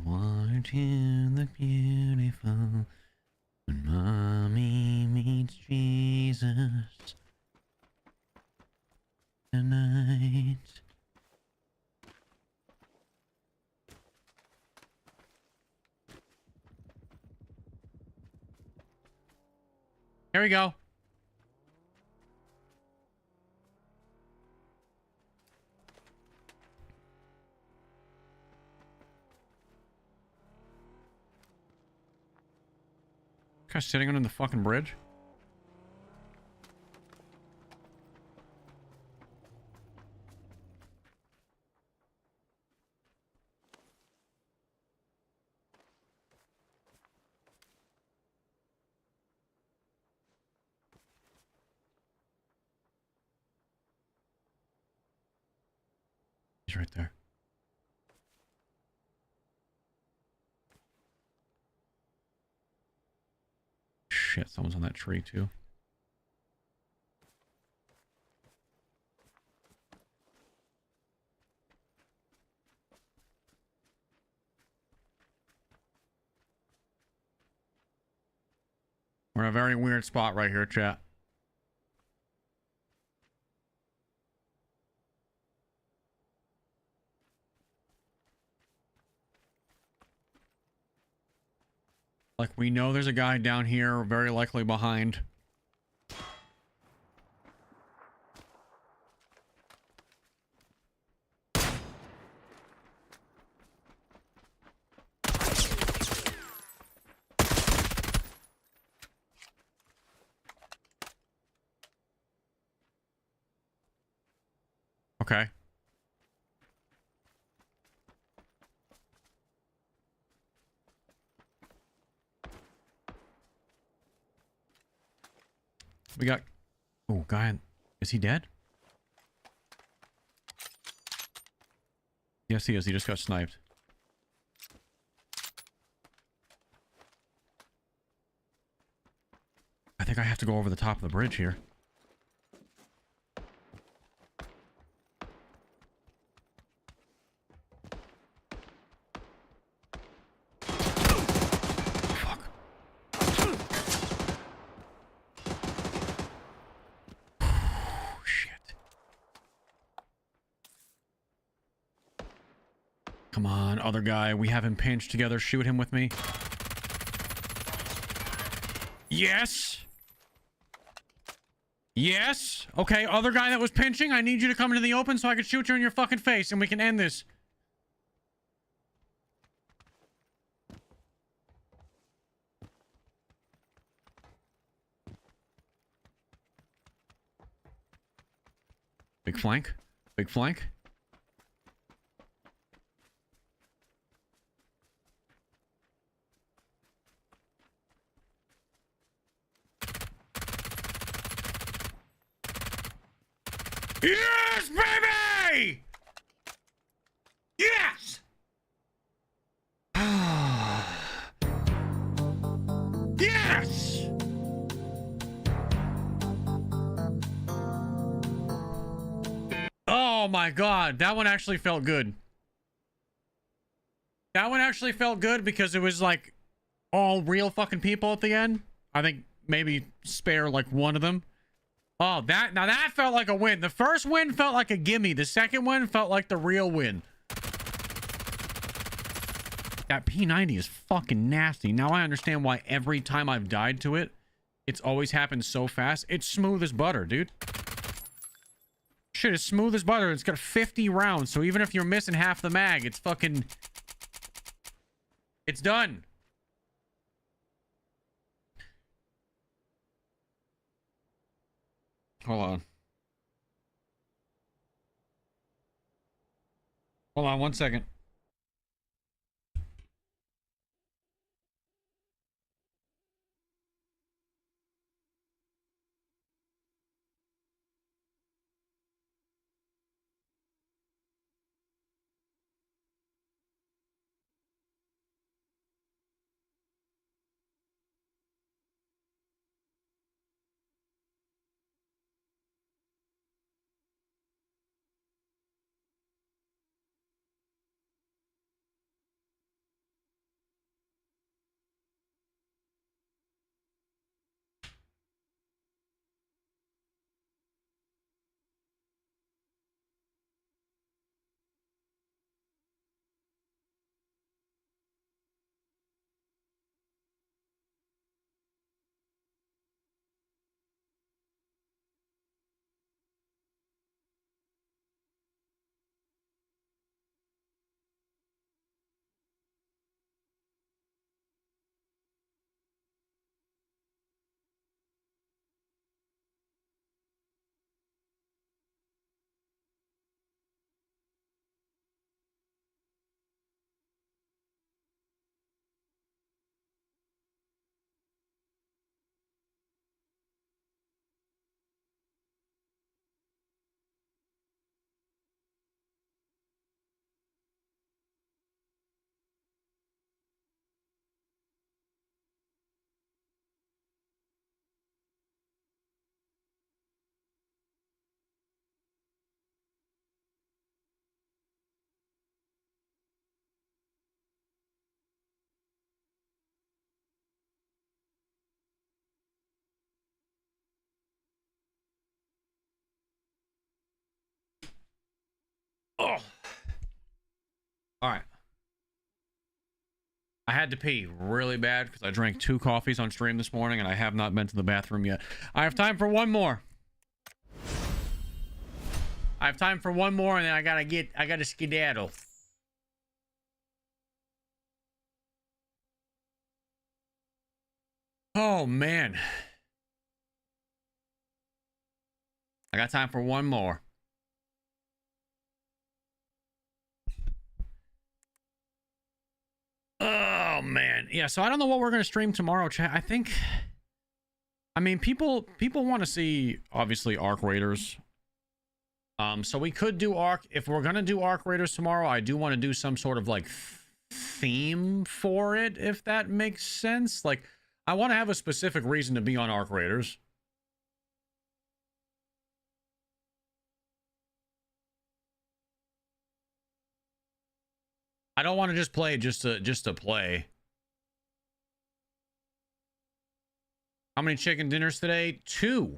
Speaker 1: What in the beautiful when mommy meets Jesus tonight. Here we go. Guy's sitting under the fucking bridge. He's right there. Shit, someone's on that tree too. We're in a very weird spot right here, chat. Like, we know there's a guy down here, very likely behind. Okay. We got... Oh, guy... Is he dead? Yes, he is. He just got sniped. I think I have to go over the top of the bridge here. Come on, other guy. We have him pinched together. Shoot him with me. Yes. Yes. Okay, other guy that was pinching. I need you to come into the open so I can shoot you in your fucking face and we can end this. Big flank. Big flank. Yes, baby! Yes! Yes! Oh my god, that one actually felt good. That one actually felt good because it was like all real fucking people at the end. I think maybe spare like one of them. Oh, that felt like a win. The first win felt like a gimme. The second one felt like the real win. That P90 is fucking nasty. Now I understand why every time I've died to it, it's always happened so fast. It's smooth as butter, dude. Shit, it's smooth as butter. It's got 50 rounds, so even if you're missing half the mag, it's fucking... It's done. Hold on. Hold on 1 second. Oh. All right. I had to pee really bad because I drank 2 coffees on stream this morning and I have not been to the bathroom yet. I have time for one more. I have time for one more and then I gotta skedaddle. Oh man. I got time for one more. Oh man. Yeah, so I don't know what we're gonna stream tomorrow, chat. I mean people want to see obviously Arc Raiders. So we could do Arc. If we're gonna do Arc Raiders tomorrow, I do want to do some sort of like theme for it, if that makes sense. Like I want to have a specific reason to be on Arc Raiders. I don't want to just play just to play. How many chicken dinners today? 2.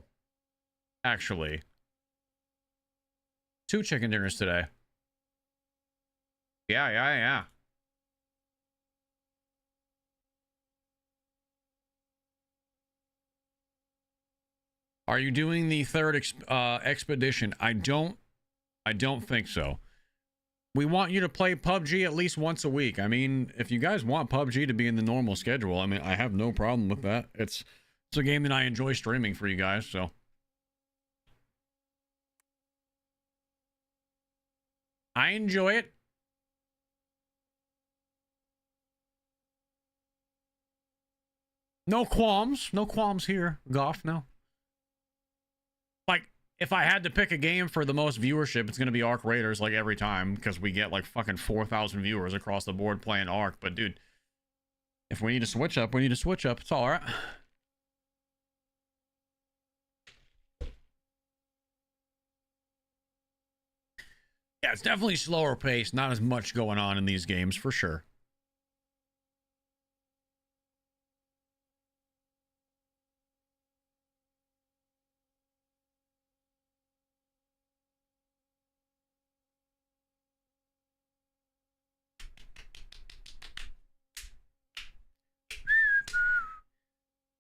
Speaker 1: Actually. 2 chicken dinners today. Yeah. Are you doing the 3rd expedition? I don't think so. We want you to play PUBG at least once a week. I mean, if you guys want PUBG to be in the normal schedule, I mean, I have no problem with that. It's a game that I enjoy streaming for you guys, so. I enjoy it. No qualms. No qualms here, Goff, no. Like, if I had to pick a game for the most viewership, it's going to be Arc Raiders, like, every time, because we get, like, fucking 4,000 viewers across the board playing Arc. But, dude, if we need to switch up, we need to switch up. It's all right. Yeah, it's definitely slower paced. Not as much going on in these games, for sure.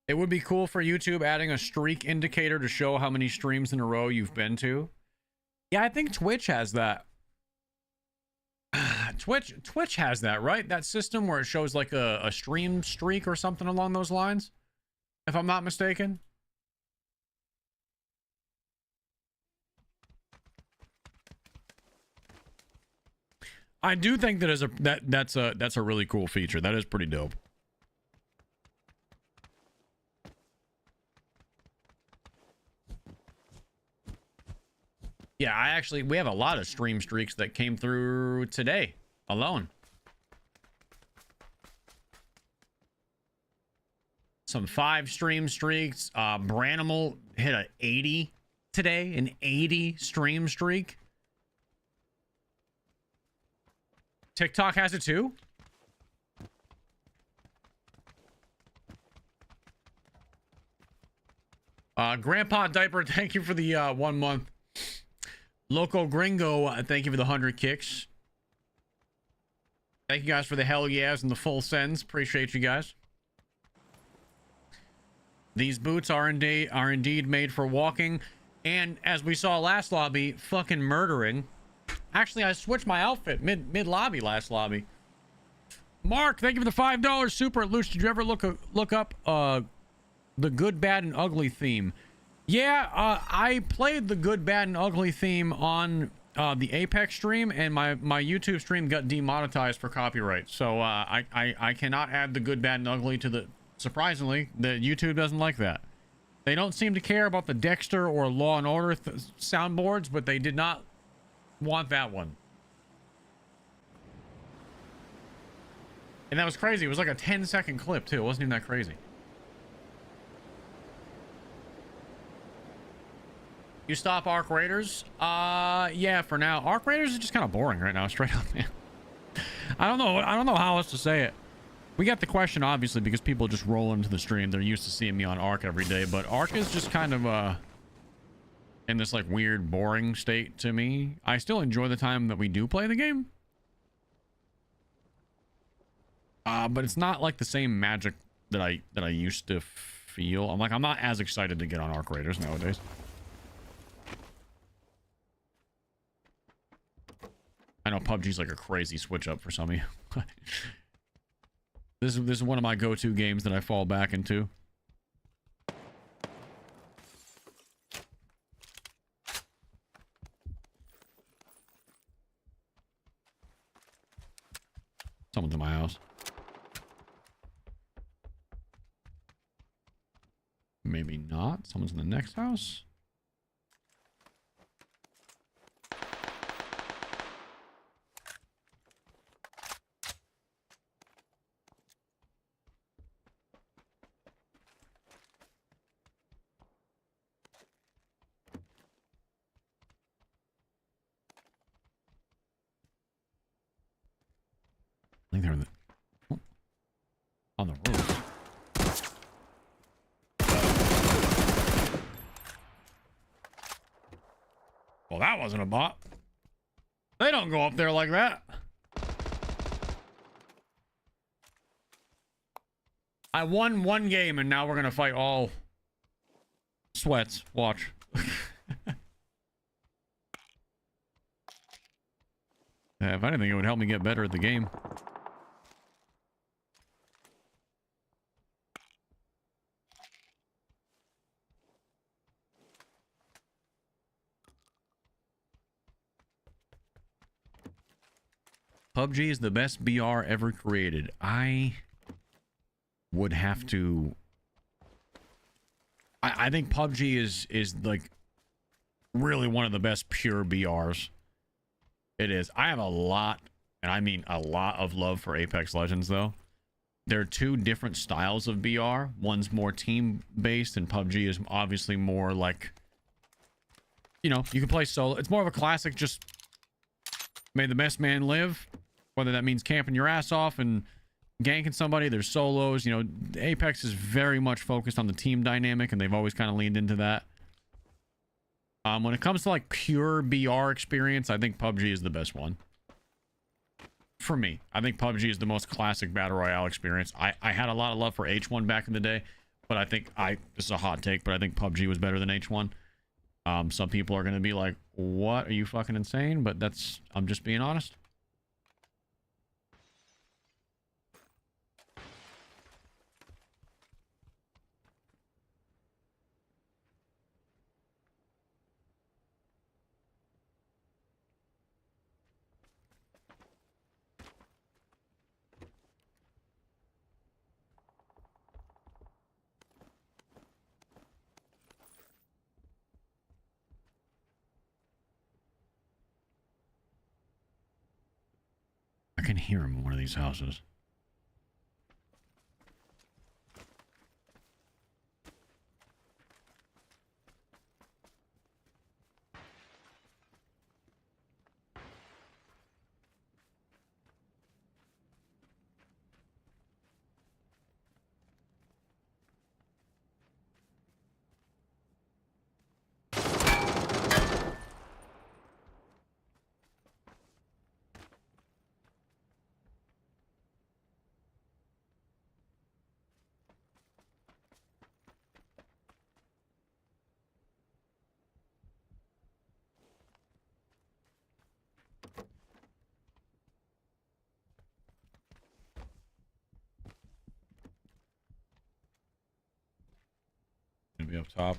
Speaker 1: It would be cool for YouTube adding a streak indicator to show how many streams in a row you've been to. Yeah, I think Twitch has that. Twitch has that, right? That system where it shows like a stream streak or something along those lines, if I'm not mistaken. I do think that's a really cool feature. That is pretty dope. Yeah, we have a lot of stream streaks that came through today alone. Some 5 stream streaks. Branimal hit a 80 today, an 80 stream streak. TikTok has it too. Grandpa Diaper, thank you for the 1 month. Loco Gringo, thank you for the 100 kicks. Thank you guys for the hell yeahs and the full sends. Appreciate you guys. These boots are indeed made for walking, and as we saw last lobby, fucking murdering. Actually, I switched my outfit mid lobby last lobby. Mark, thank you for the $5 super. Loochy, did you ever look up the good, bad, and ugly theme? Yeah, I played the good, bad, and ugly theme on the Apex stream, and my YouTube stream got demonetized for copyright. So I cannot add the good, bad, and ugly to the... Surprisingly, the YouTube doesn't like that. They don't seem to care about the Dexter or Law and Order soundboards, but they did not want that one. And that was crazy. It was like a 10-second clip, too. It wasn't even that crazy. You stop Arc Raiders? Yeah, for now. Arc Raiders is just kind of boring right now, straight up, man. I don't know how else to say it. We got the question, obviously, because people just roll into the stream. They're used to seeing me on Arc every day, but Arc is just kind of, in this, like, weird, boring state to me. I still enjoy the time that we do play the game. But it's not, like, the same magic that I used to feel. I'm not as excited to get on Arc Raiders nowadays. I know PUBG's like a crazy switch up for some of you. This is one of my go-to games that I fall back into. Someone's in my house. Maybe not. Someone's in the next house. I think they're in the... on the roof. Well, that wasn't a bot. They don't go up there like that. I won 1 game and now we're gonna fight all sweats. Watch. Yeah, if anything, it would help me get better at the game. PUBG is the best BR ever created. I would have to... I think PUBG is like really one of the best pure BRs. It is. I have a lot, and I mean a lot of love for Apex Legends, though. There are 2 different styles of BR. One's more team-based, and PUBG is obviously more like... You know, you can play solo. It's more of a classic, just... May the best man live. Whether that means camping your ass off and ganking somebody. There's solos. You know, Apex is very much focused on the team dynamic, and they've always kind of leaned into that. When it comes to like pure BR experience, I think PUBG is the best one. For me, I think PUBG is the most classic battle royale experience. I had a lot of love for H1 back in the day. But I think this is a hot take, but I think PUBG was better than H1. Some people are going to be like, what? Are you fucking insane? But I'm just being honest. I can hear him in one of these houses. Gonna be up top.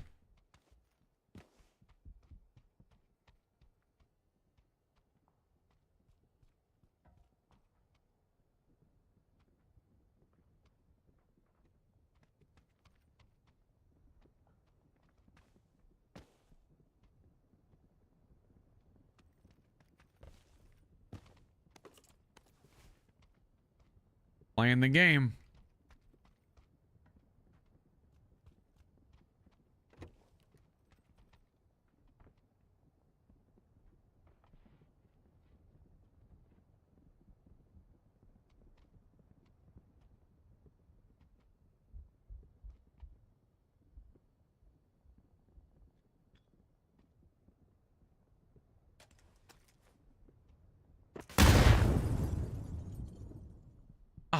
Speaker 1: Playing the game.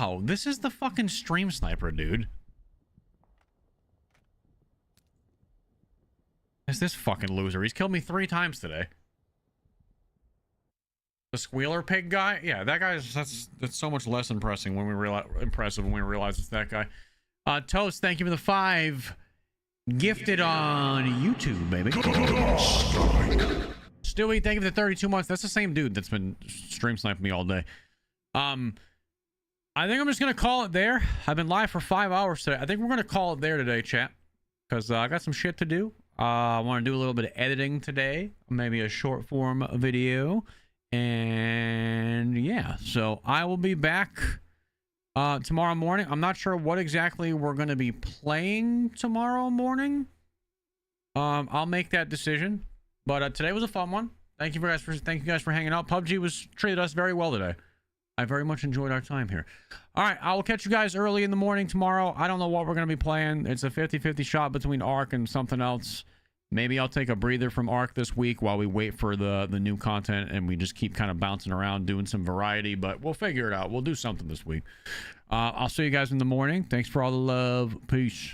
Speaker 1: Oh, this is the fucking stream sniper, dude. It's this fucking loser. He's killed me 3 times today. The squealer pig guy? Yeah, that guy's that's so much less impressive when we realize it's that guy. Toast, thank you for the 5 gifted on YouTube, baby. Stewie, thank you for the 32 months. That's the same dude that's been stream sniping me all day. I think I'm just gonna call it there. I've been live for 5 hours today. I think we're gonna call it there today, chat, because I got some shit to do. I want to do a little bit of editing today, maybe a short form video, and yeah. So I will be back tomorrow morning. I'm not sure what exactly we're gonna be playing tomorrow morning. I'll make that decision. But today was a fun one. Thank you guys for hanging out. PUBG treated us very well today. I very much enjoyed our time here. All right, I will catch you guys early in the morning tomorrow. I don't know what we're going to be playing. It's a 50-50 shot between Ark and something else. Maybe I'll take a breather from Ark this week while we wait for the new content, and we just keep kind of bouncing around doing some variety, but we'll figure it out. We'll do something this week. I'll see you guys in the morning. Thanks for all the love. Peace.